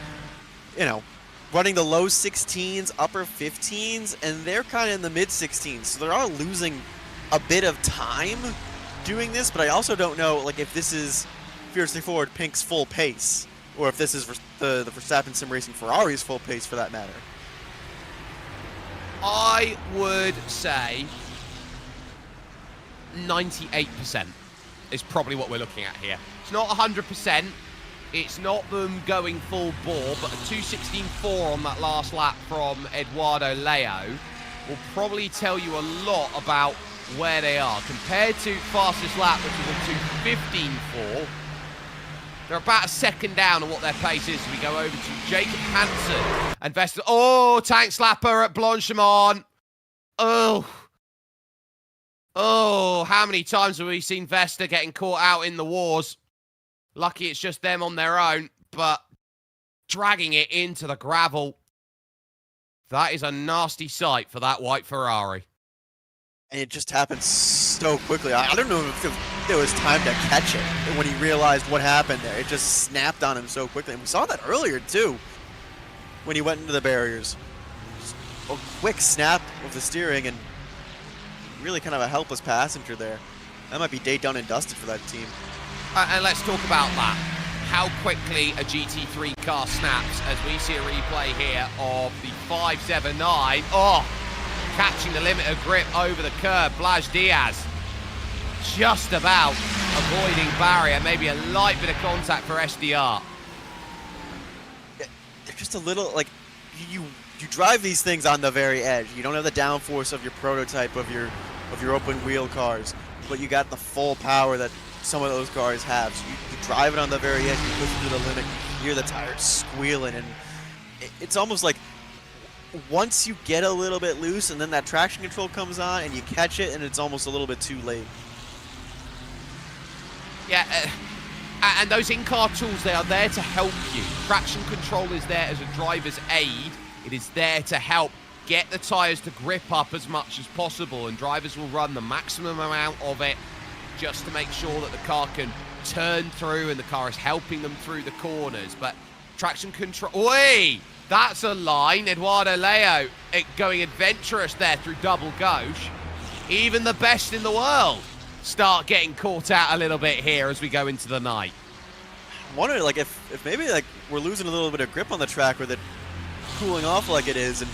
running the low 16s, upper 15s, and they're kind of in the mid 16s. So they are losing a bit of time doing this, but I also don't know if this is Fiercely Forward Pink's full pace, or if this is the Verstappen Sim Racing Ferrari's full pace for that matter. I would say 98% is probably what we're looking at here. It's not 100%. It's not them going full bore, but a 2:16.4 on that last lap from Eduardo Leo will probably tell you a lot about where they are. Compared to fastest lap, which is a 2:15.4, they're about a second down on what their pace is. We go over to Jacob Hansen and Vesta. Oh, tank slapper at Blanchimont. Oh, how many times have we seen Vesta getting caught out in the wars? Lucky it's just them on their own, but dragging it into the gravel. That is a nasty sight for that white Ferrari. And it just happened so quickly. I don't know if there was time to catch it when he realized what happened there. It just snapped on him so quickly. And we saw that earlier, too, when he went into the barriers. Just a quick snap of the steering and really kind of a helpless passenger there. That might be day done and dusted for that team. And let's talk about that. How quickly a GT3 car snaps as we see a replay here of the 579. Oh, catching the limit of grip over the curb. Blaz Diaz just about avoiding barrier. Maybe a light bit of contact for SDR. They're just a little, like, you drive these things on the very edge. You don't have the downforce of your prototype of your open wheel cars, but you got the full power that some of those cars have. So you drive it on the very edge, you push it to the limit, you hear the tires squealing, and it's almost like once you get a little bit loose and then that traction control comes on and you catch it and it's almost a little bit too late. Yeah, and those in-car tools, they are there to help you. Traction control is there as a driver's aid. It is there to help get the tires to grip up as much as possible, and drivers will run the maximum amount of it just to make sure that the car can turn through and the car is helping them through the corners. But traction control... Oi! That's a line. Eduardo Leo going adventurous there through double gauche. Even the best in the world start getting caught out a little bit here as we go into the night. I wonder, like, if maybe, like, we're losing a little bit of grip on the track with it cooling off like it is, and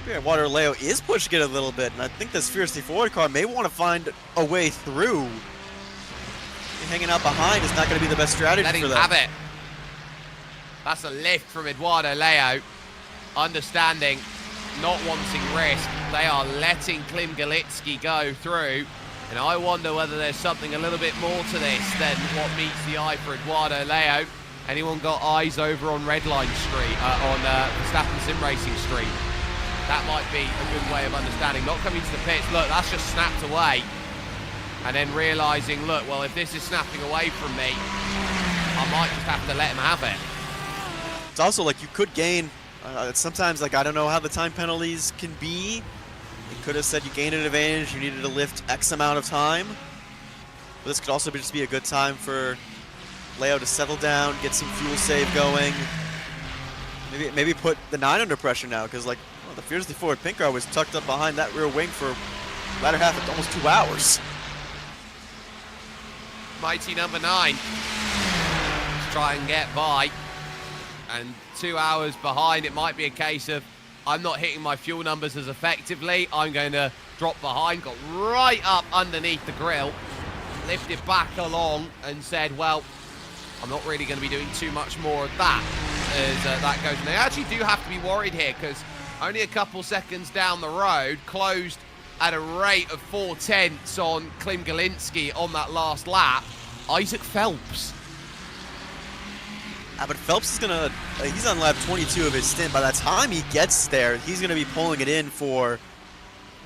maybe Eduardo Leo is pushing it a little bit, and I think this Fiercely Forward car may want to find a way through. Hanging out behind is not going to be the best strategy for them. Let him have it. That's a lift from Eduardo Leo. Understanding, not wanting risk. They are letting Klim Galitsky go through. And I wonder whether there's something a little bit more to this than what meets the eye for Eduardo Leo. Anyone got eyes over on Redline Street, on Verstappen Sim Racing Street? That might be a good way of understanding. Not coming to the pits. Look, that's just snapped away. And then realising, look, well, if this is snapping away from me, I might just have to let him have it. It's also like you could gain, sometimes, like, I don't know how the time penalties can be. It could have said you gained an advantage, you needed to lift X amount of time. But this could also just be a good time for Leo to settle down, get some fuel save going. Maybe put the 9 under pressure now, because, like, well, the Fiercely Forward pink car was tucked up behind that rear wing for the latter half of almost 2 hours. Mighty number 9. Let's try and get by. And 2 hours behind, it might be a case of I'm not hitting my fuel numbers as effectively. I'm going to drop behind. Got right up underneath the grill. Lifted back along and said, well, I'm not really going to be doing too much more of that as that goes. And they actually do have to be worried here because only a couple seconds down the road, closed at a rate of 4/10 on Klim Galitsky on that last lap, Isaac Phelps. But Phelps is gonna, he's on lap 22 of his stint. By the time he gets there, he's gonna be pulling it in for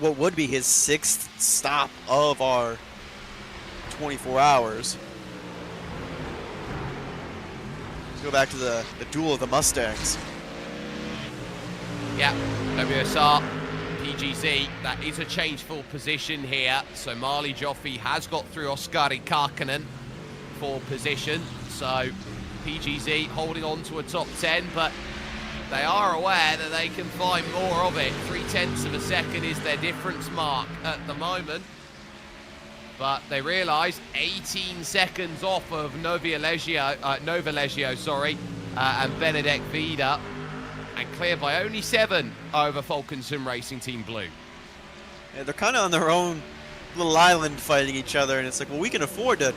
what would be his 6th stop of our 24 hours. Let's go back to the duel of the Mustangs. Yeah, WSR, PGZ, that is a changeful position here. So Marley Joffe has got through Oskari Karkkonen for position. So PGZ holding on to a top 10, but they are aware that they can find more of it. 0.3 of a second is their difference mark at the moment. But they realise 18 seconds off of Novalegio, and Benedek Vida, and cleared by only 7 over Falken Sim Racing Team Blue. Yeah, they're kind of on their own little island fighting each other, and it's like, well, we can afford to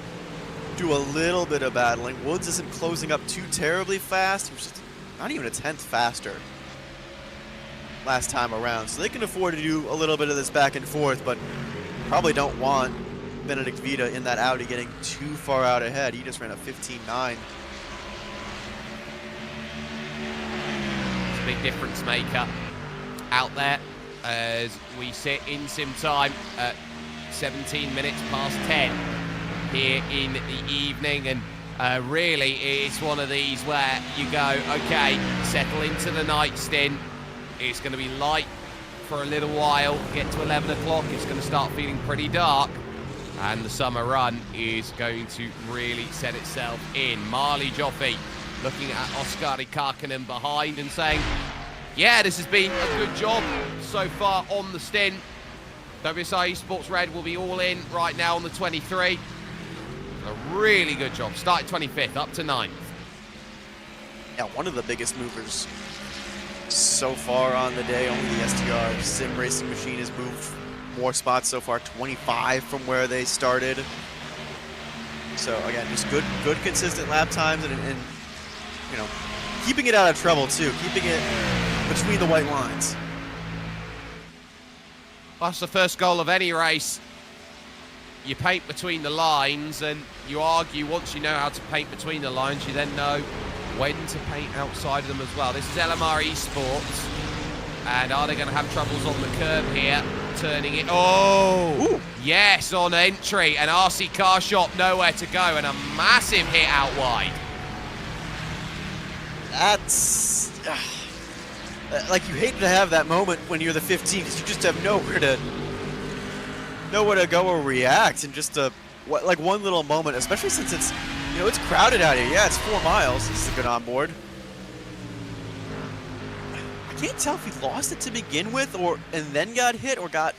do a little bit of battling. Woods isn't closing up too terribly fast. He was just not even a 10th faster last time around. So they can afford to do a little bit of this back and forth, but probably don't want Benedict Vita in that Audi getting too far out ahead. He just ran a 15.9. It's a big difference maker out there as we sit in sim time at 17 minutes past 10 here in the evening. And really, it's one of these where you go, okay, settle into the night stint. It's going to be light for a little while. Get to 11 o'clock, it's going to start feeling pretty dark. And the summer run is going to really set itself in. Marley Joffe looking at Oskari Karkinen behind and saying, yeah, this has been a good job so far on the stint. WSI Esports Red will be all in right now on the 23. A really good job. Started 25th, up to 9th. Yeah, one of the biggest movers so far on the day. Only the STR sim racing machine has moved more spots so far, 25 from where they started. So again, just good consistent lap times and you know, keeping it out of trouble too, keeping it between the white lines. That's the first goal of any race. You paint between the lines, and you argue once you know how to paint between the lines, you then know when to paint outside of them as well. This is LMR Esports, and are they going to have troubles on the curb here? Turning it. Oh, ooh. Yes, on entry, and RC Car Shop nowhere to go, and a massive hit out wide. That's like, you hate to have that moment when you're the 15 because you just have nowhere to go or react, and just like one little moment, especially since it's, you know, it's crowded out here. Yeah, it's 4 miles. This is a good onboard. I can't tell if he lost it to begin with and then got hit, or got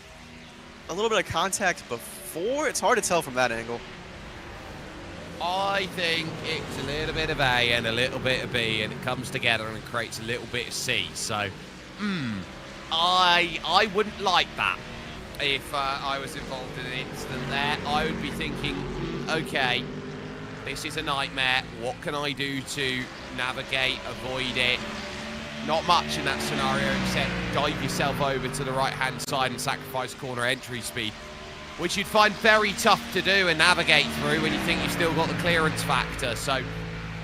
a little bit of contact before. It's hard to tell from that angle. I think it's a little bit of A and a little bit of B, and it comes together and it creates a little bit of C. So, I wouldn't like that. If I was involved in an incident there, I would be thinking, okay, this is a nightmare. What can I do to navigate, avoid it? Not much in that scenario, except dive yourself over to the right-hand side and sacrifice corner entry speed, which you'd find very tough to do and navigate through when you think you've still got the clearance factor. So,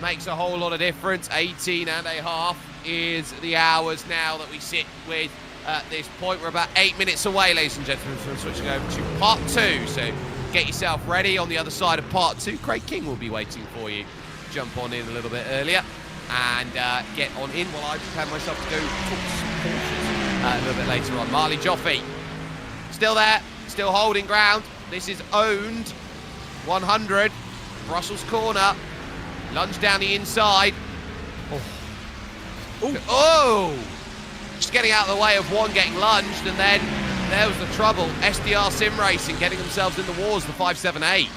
makes a whole lot of difference. 18.5 is the hours now that we sit with. At this point, we're about 8 minutes away, ladies and gentlemen, from switching over to part 2. So get yourself ready. On the other side of part 2, Craig King will be waiting for you. Jump on in a little bit earlier and get on in while I prepare myself to go talk to some Porsches a little bit later on. Marley Joffe still there, still holding ground. This is owned 100, Brussels corner, lunge down the inside. Oh! Just getting out of the way of one getting lunged, and then there was the trouble. SDR Sim Racing getting themselves in the wars, the 578.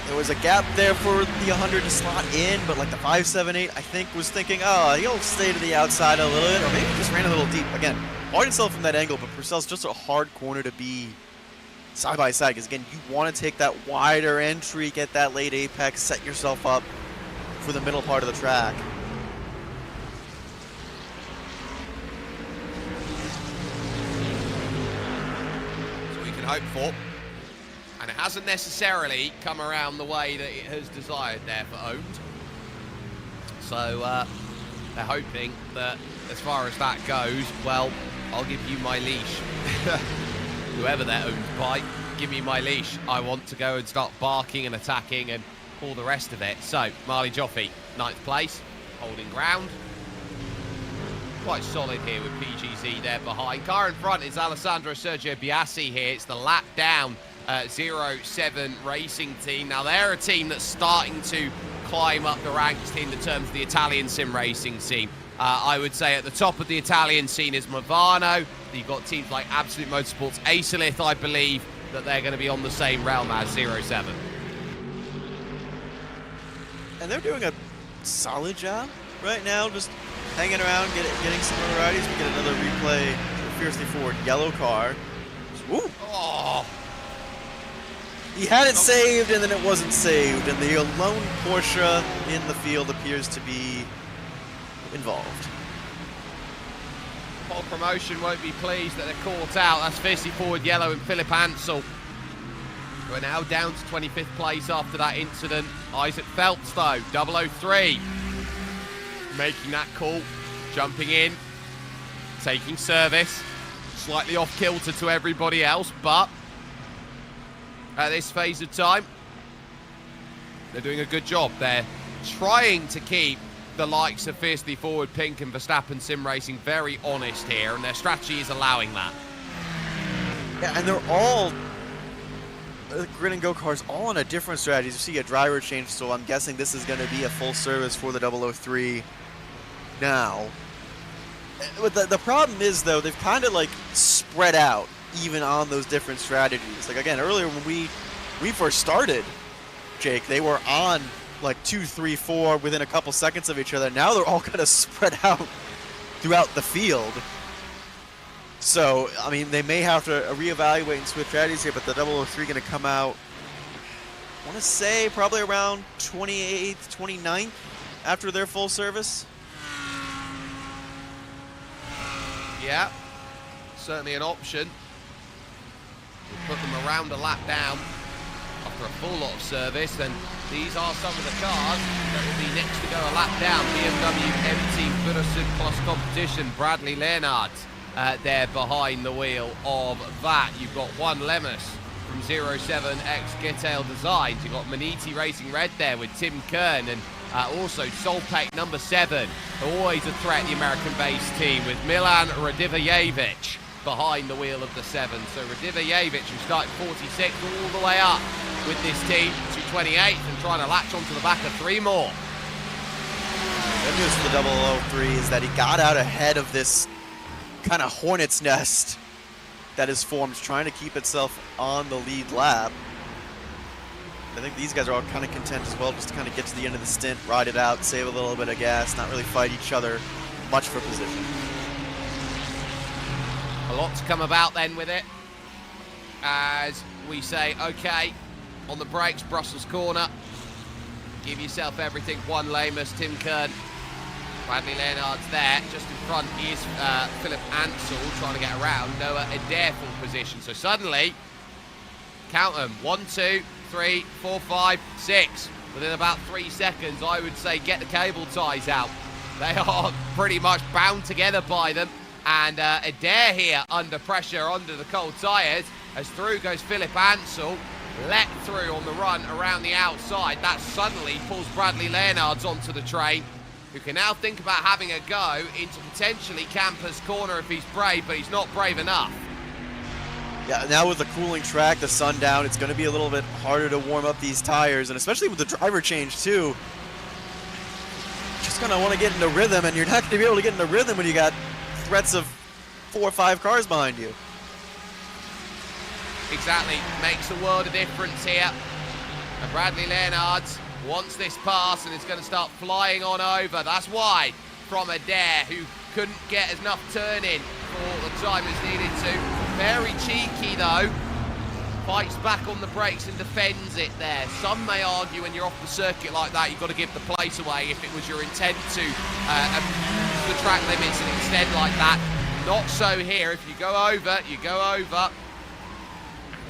There was a gap there for the 100 to slot in, but like the 578, I think, was thinking, oh, he'll stay to the outside a little bit, or maybe just ran a little deep. Again, hard to tell from that angle, but Purcell's just a hard corner to be side by side, because again, you want to take that wider entry, get that late apex, set yourself up for the middle part of the track. Hope for, and it hasn't necessarily come around the way that it has desired there for owned. So they're hoping that as far as that goes, well, I'll give you my leash. Whoever they're owned by, give me my leash. I want to go and start barking and attacking and all the rest of it. So Marley Joffe, 9th place, holding ground. Quite solid here with PGZ there behind. Car in front is Alessandro Sergio Biassi here. It's the lap down 07 racing team. Now they're a team that's starting to climb up the ranks in the terms of the Italian sim racing scene. I would say at the top of the Italian scene is Movano. You've got teams like Absolute Motorsports, Acelith, I believe that they're going to be on the same realm as 07. And they're doing a solid job right now, just hanging around, getting some varieties. We get another replay. Fiercely Forward yellow car. Woo! Oh. He had it saved, and then it wasn't saved, and the lone Porsche in the field appears to be involved. Pole Promotion won't be pleased that they're caught out. That's fiercely forward yellow and Philip Ansell. We're now down to 25th place after that incident. Isaac Phelps, though, 003, making that call, jumping in, taking service, slightly off kilter to everybody else, but at this phase of time, they're doing a good job. They're trying to keep the likes of fiercely forward Pink and Verstappen Sim Racing very honest here, and their strategy is allowing that. Yeah, and they're all, Grid and Go cars, all on a different strategy. You see a driver change, so I'm guessing this is going to be a full service for the 003 now. But the problem is, though, they've kind of like spread out even on those different strategies. Like, again, earlier when we first started, Jake, they were on like 2, 3, 4 within a couple seconds of each other. Now they're all kind of spread out throughout the field. So, I mean, they may have to reevaluate and switch strategies here, but the 003 going to come out, I want to say, probably around 28th, 29th after their full service. Yeah, certainly an option. We'll put them around a lap down after a full lot of service, and these are some of the cars that will be next to go a lap down. BMW M-Team Buddhason Plus Competition, Bradley Leonard there behind the wheel of that. You've got Juan Lemus from 07X Getail Designs. You've got Maniti Racing Red there with Tim Kern, and also Solpek number 7, always a threat, the American-based team, with Milan Radivojevic behind the wheel of the 7. So Radivojevic, who started 46 all the way up with this team to 28th and trying to latch onto the back of 3 more. The news for the 003 is that he got out ahead of this kind of hornet's nest that is formed, trying to keep itself on the lead lap. I think these guys are all kind of content as well, just to kind of get to the end of the stint, ride it out, save a little bit of gas, not really fight each other much for position. A lot to come about then with it, as we say, okay, on the brakes, Brussels corner, give yourself everything. Juan Lemus, Tim Kern, Bradley Leonard's there. Just in front is Philip Ansell trying to get around. Noah Adair full position. So suddenly, count them, 1, 2, 3, 4, 5, 6. Within about 3 seconds, I would say get the cable ties out. They are pretty much bound together by them. And Adair here under pressure, under the cold tyres, as through goes Philip Ansell. Let through on the run around the outside. That suddenly pulls Bradley Leonards onto the train, who can now think about having a go into potentially Camper's corner if he's brave, but he's not brave enough. Yeah, now with the cooling track, the sun down, it's going to be a little bit harder to warm up these tires, and especially with the driver change too. Just going to want to get into rhythm, and you're not going to be able to get into rhythm when you got threats of 4 or 5 cars behind you. Exactly, makes a world of difference here. And Bradley Leonards wants this pass and is going to start flying on over. That's why from Adair, who couldn't get enough turn in for the time as needed to. Very cheeky though, fights back on the brakes and defends it there. Some may argue when you're off the circuit like that, you've got to give the place away if it was your intent to abuse the track limits and extend like that. Not so here. If you go over, you go over.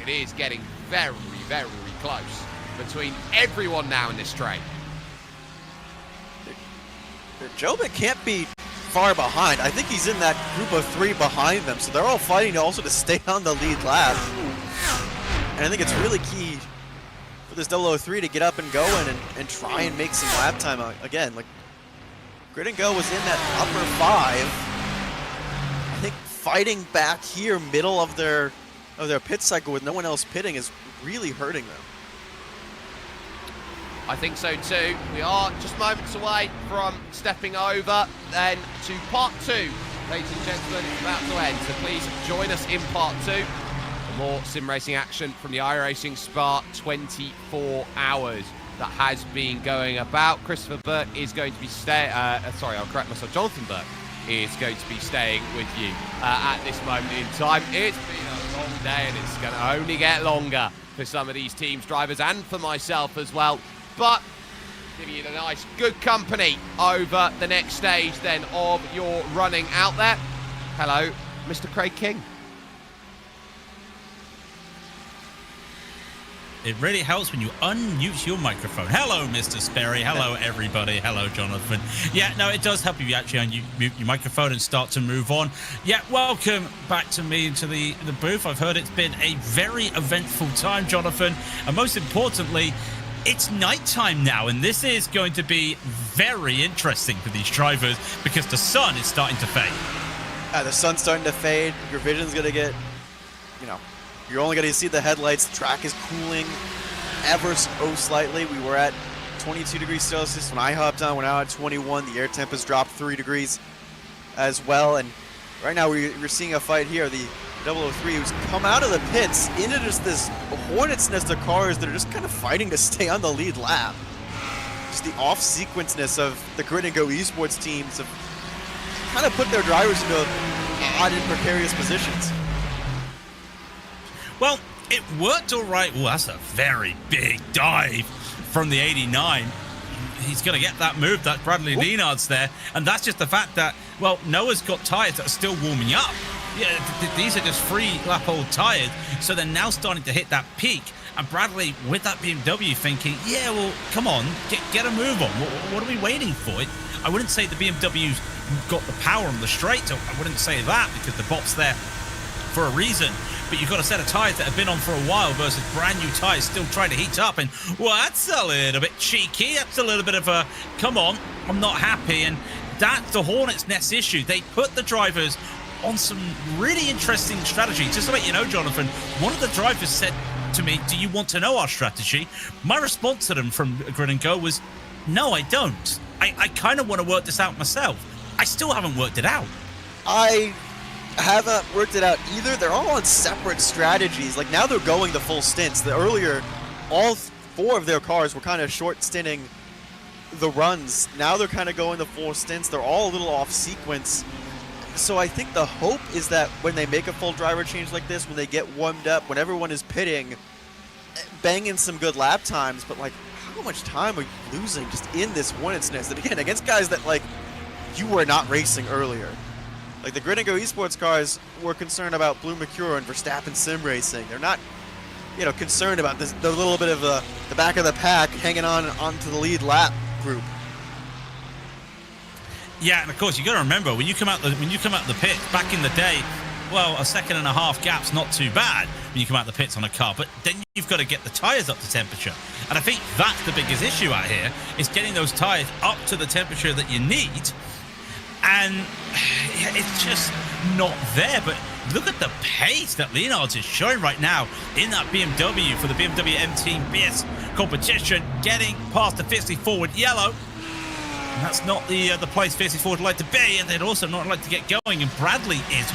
It is getting very, very close between everyone now in this train. Jovic can't be far behind. I think he's in that group of 3 behind them, so they're all fighting also to stay on the lead lap. And I think it's really key for this 003 to get up and going and try and make some lap time. Again, like, Grid and Go was in that upper 5. I think fighting back here, middle of their pit cycle with no one else pitting, is really hurting them. I think so too. We are just moments away from stepping over then to part 2. Ladies and gentlemen, it's about to end, so please join us in part 2 for more sim racing action from the iRacing Spa 24 hours that has been going about. Christopher Burke is going to be I'll correct myself. Jonathan Burke is going to be staying with you at this moment in time. It's been a long day and it's going to only get longer for some of these teams, drivers, and for myself as well. But giving you the nice, good company over the next stage then of your running out there. Hello, Mr. Craig King. It really helps when you unmute your microphone. Hello, Mr. Sperry. Hello, everybody. Hello, Jonathan. Yeah, no, it does help if you actually unmute your microphone and start to move on. Yeah, welcome back to me into the booth. I've heard it's been a very eventful time, Jonathan. And most importantly, it's nighttime now, and this is going to be very interesting for these drivers because the sun is starting to fade. The sun's starting to fade. Your vision's going to get, you're only going to see the headlights. The track is cooling ever so slightly. We were at 22 degrees Celsius when I hopped on. We're now at 21. The air temp has dropped 3 degrees as well. And right now we're seeing a fight here. The 003 who's come out of the pits into just this hornet's nest of cars that are just kind of fighting to stay on the lead lap. Just the off-sequenceness of the Grid and Go esports teams have kind of put their drivers into odd and precarious positions. Well, it worked all right. Well, that's a very big dive from the 89. He's going to get that move, that Bradley Leonard's there. And that's just the fact that, well, Noah's got tyres that are still warming up. Yeah, these are just 3-lap-old tyres. So they're now starting to hit that peak. And Bradley, with that BMW, thinking, yeah, well, come on, get a move on. What are we waiting for? I wouldn't say the BMW's got the power on the straight. I wouldn't say that because the bot's there for a reason. But you've got a set of tyres that have been on for a while versus brand new tyres still trying to heat up. And, well, that's a little bit cheeky. That's a little bit of a, come on, I'm not happy. And that's the Hornets' Nest issue. They put the drivers on some really interesting strategies. Just to let you know, Jonathan, one of the drivers said to me, do you want to know our strategy? My response to them from Grid and Go was, no, I don't. I kind of want to work this out myself. I still haven't worked it out. I haven't worked it out either. They're all on separate strategies. Like now they're going the full stints. The earlier, all 4 of their cars were kind of short stinting the runs. Now they're kind of going the full stints. They're all a little off sequence. So I think the hope is that when they make a full driver change like this, when they get warmed up, when everyone is pitting, bang in some good lap times, but like how much time are you losing just in this Hornet's Nest? And again, against guys that like you were not racing earlier. Like the Grid and Go esports cars were concerned about Blue Mercure and Verstappen sim racing. They're not, concerned about this, the little bit of the back of the pack hanging onto the lead lap group. Yeah, and of course you got to remember when you come out the pit back in the day, well, a 1.5 second gap's not too bad when you come out the pits on a car, but then you've got to get the tyres up to temperature. And I think that's the biggest issue out here is getting those tyres up to the temperature that you need. And it's just not there. But look at the pace that Leonards is showing right now in that BMW for the BMW M Team BS competition, getting past the 54 with yellow. And that's not the place 54 would like to be, and they'd also not like to get going. And Bradley is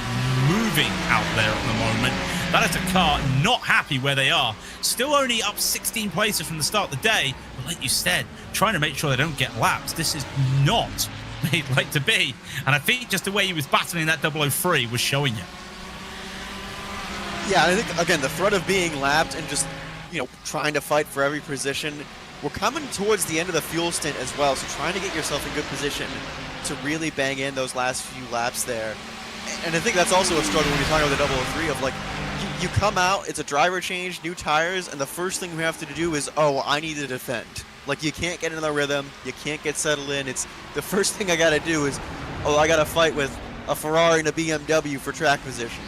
moving out there at the moment. That is a car not happy where they are. Still only up 16 places from the start of the day. But like you said, trying to make sure they don't get lapped. This is not where he'd like to be. And I think just the way he was battling that 003 was showing you. Yeah, I think, again, the threat of being lapped and just, trying to fight for every position. We're coming towards the end of the fuel stint as well, so trying to get yourself in good position to really bang in those last few laps there. And I think that's also a struggle when you're talking about the 003 of, like, you come out, it's a driver change, new tires, and the first thing we have to do is, I need to defend. Like, you can't get into the rhythm, you can't get settled in. It's the first thing I got to do is, I got to fight with a Ferrari and a BMW for track position.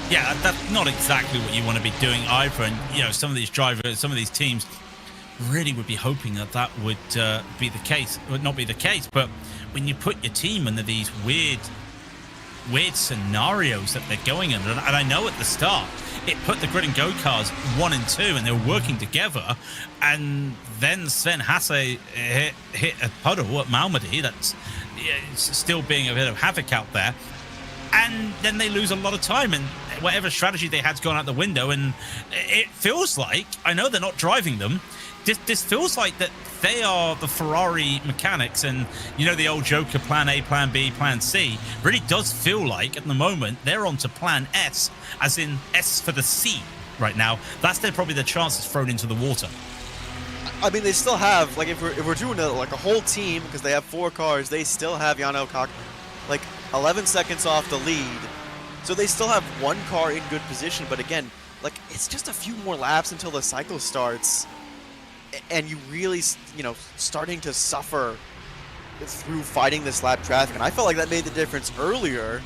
Yeah, that's not exactly what you want to be doing either. And, some of these drivers, some of these teams really would be hoping that would be the case. It would not be the case. But when you put your team under these weird scenarios that they're going under, and I know at the start, it put the Grid and Go cars 1 and 2, and they were working together. And then Sven Hasse hit a puddle at Malmedy. That's still being a bit of havoc out there. And then they lose a lot of time, and whatever strategy they had's gone out the window. And it feels like, I know they're not driving them, this feels like that they are the Ferrari mechanics, and the old Joker plan A, plan B, plan C really does feel like at the moment they're on to plan S, as in S for the C right now. That's probably the chances thrown into the water. I mean, they still have, like, if we're doing a whole team, because they have 4 cars, they still have Jan O'Cock like 11 seconds off the lead. So they still have one car in good position, but again, like it's just a few more laps until the cycle starts, and you really, you know, starting to suffer through fighting this lap traffic. And I felt like that made the difference earlier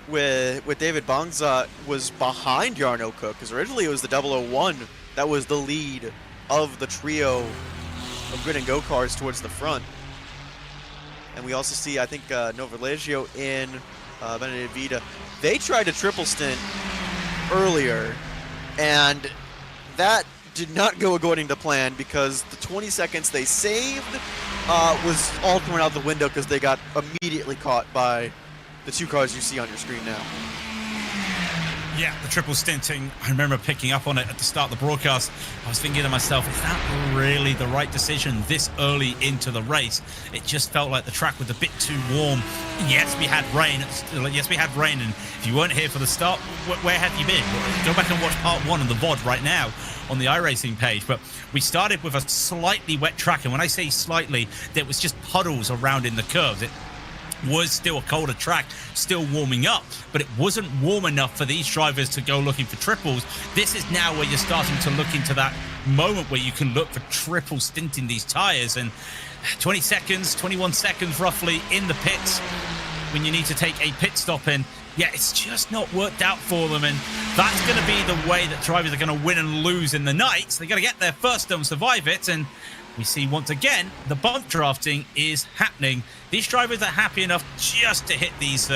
with David Bangza was behind Jarno Cook, because originally it was the 001 that was the lead of the trio of grid and go cars towards the front. And we also see, I think, Novalegio in Benedict Vita. They tried a triple stint earlier, and that did not go according to plan, because the 20 seconds they saved was all thrown out the window because they got immediately caught by the two cars you see on your screen now. Yeah, the triple stinting, I remember picking up on it at the start of the broadcast. I was thinking to myself, is that really the right decision this early into the race? It just felt like the track was a bit too warm. Yes, we had rain. And if you weren't here for the start, where have you been? Go back and watch part 1 of the VOD right now on the iRacing page. But we started with a slightly wet track, and when I say slightly, there was just puddles around in the curves. It was still a colder track, still warming up, but it wasn't warm enough for these drivers to go looking for triples. This is now where you're starting to look into that moment where you can look for triple stinting these tires. And 20 seconds, 21 seconds roughly in the pits when you need to take a pit stop in. Yeah, it's just not worked out for them, and that's going to be the way that drivers are going to win and lose in the night. So they got to get there first and survive it. And we see once again the bump drafting is happening. These drivers are happy enough just to hit these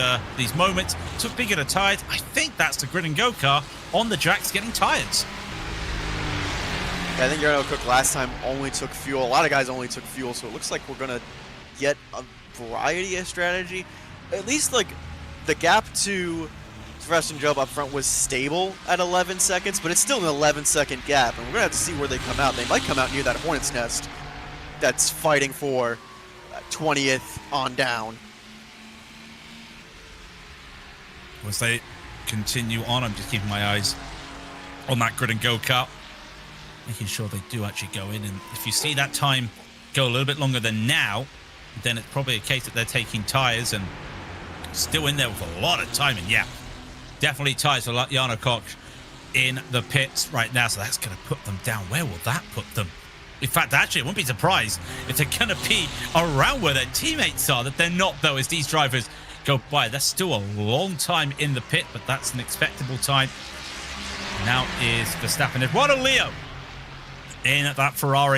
moments to bigger the tires. I think that's the grid and go car on the tracks getting tires. Yeah, I think Jarno Cook last time only took fuel. A lot of guys only took fuel, so it looks like we're gonna get a variety of strategy. At least like the gap to Sebastian Job up front was stable at 11 seconds, but it's still an 11-second gap, and we're gonna have to see where they come out. They might come out near that Hornet's Nest that's fighting for 20th on down. As they continue on, I'm just keeping my eyes on that grid and go kart, making sure they do actually go in. And if you see that time go a little bit longer than now, then it's probably a case that they're taking tires and still in there with a lot of time. And yeah, definitely tires for Jarno Cook in the pits right now. So that's going to put them down. Where will that put them? In fact, actually, I wouldn't be surprised if they're going to be around where their teammates are. That they're not, though, as these drivers go by. That's still a long time in the pit, but that's an expectable time. Now is Verstappen. Eduardo Leo in that Ferrari.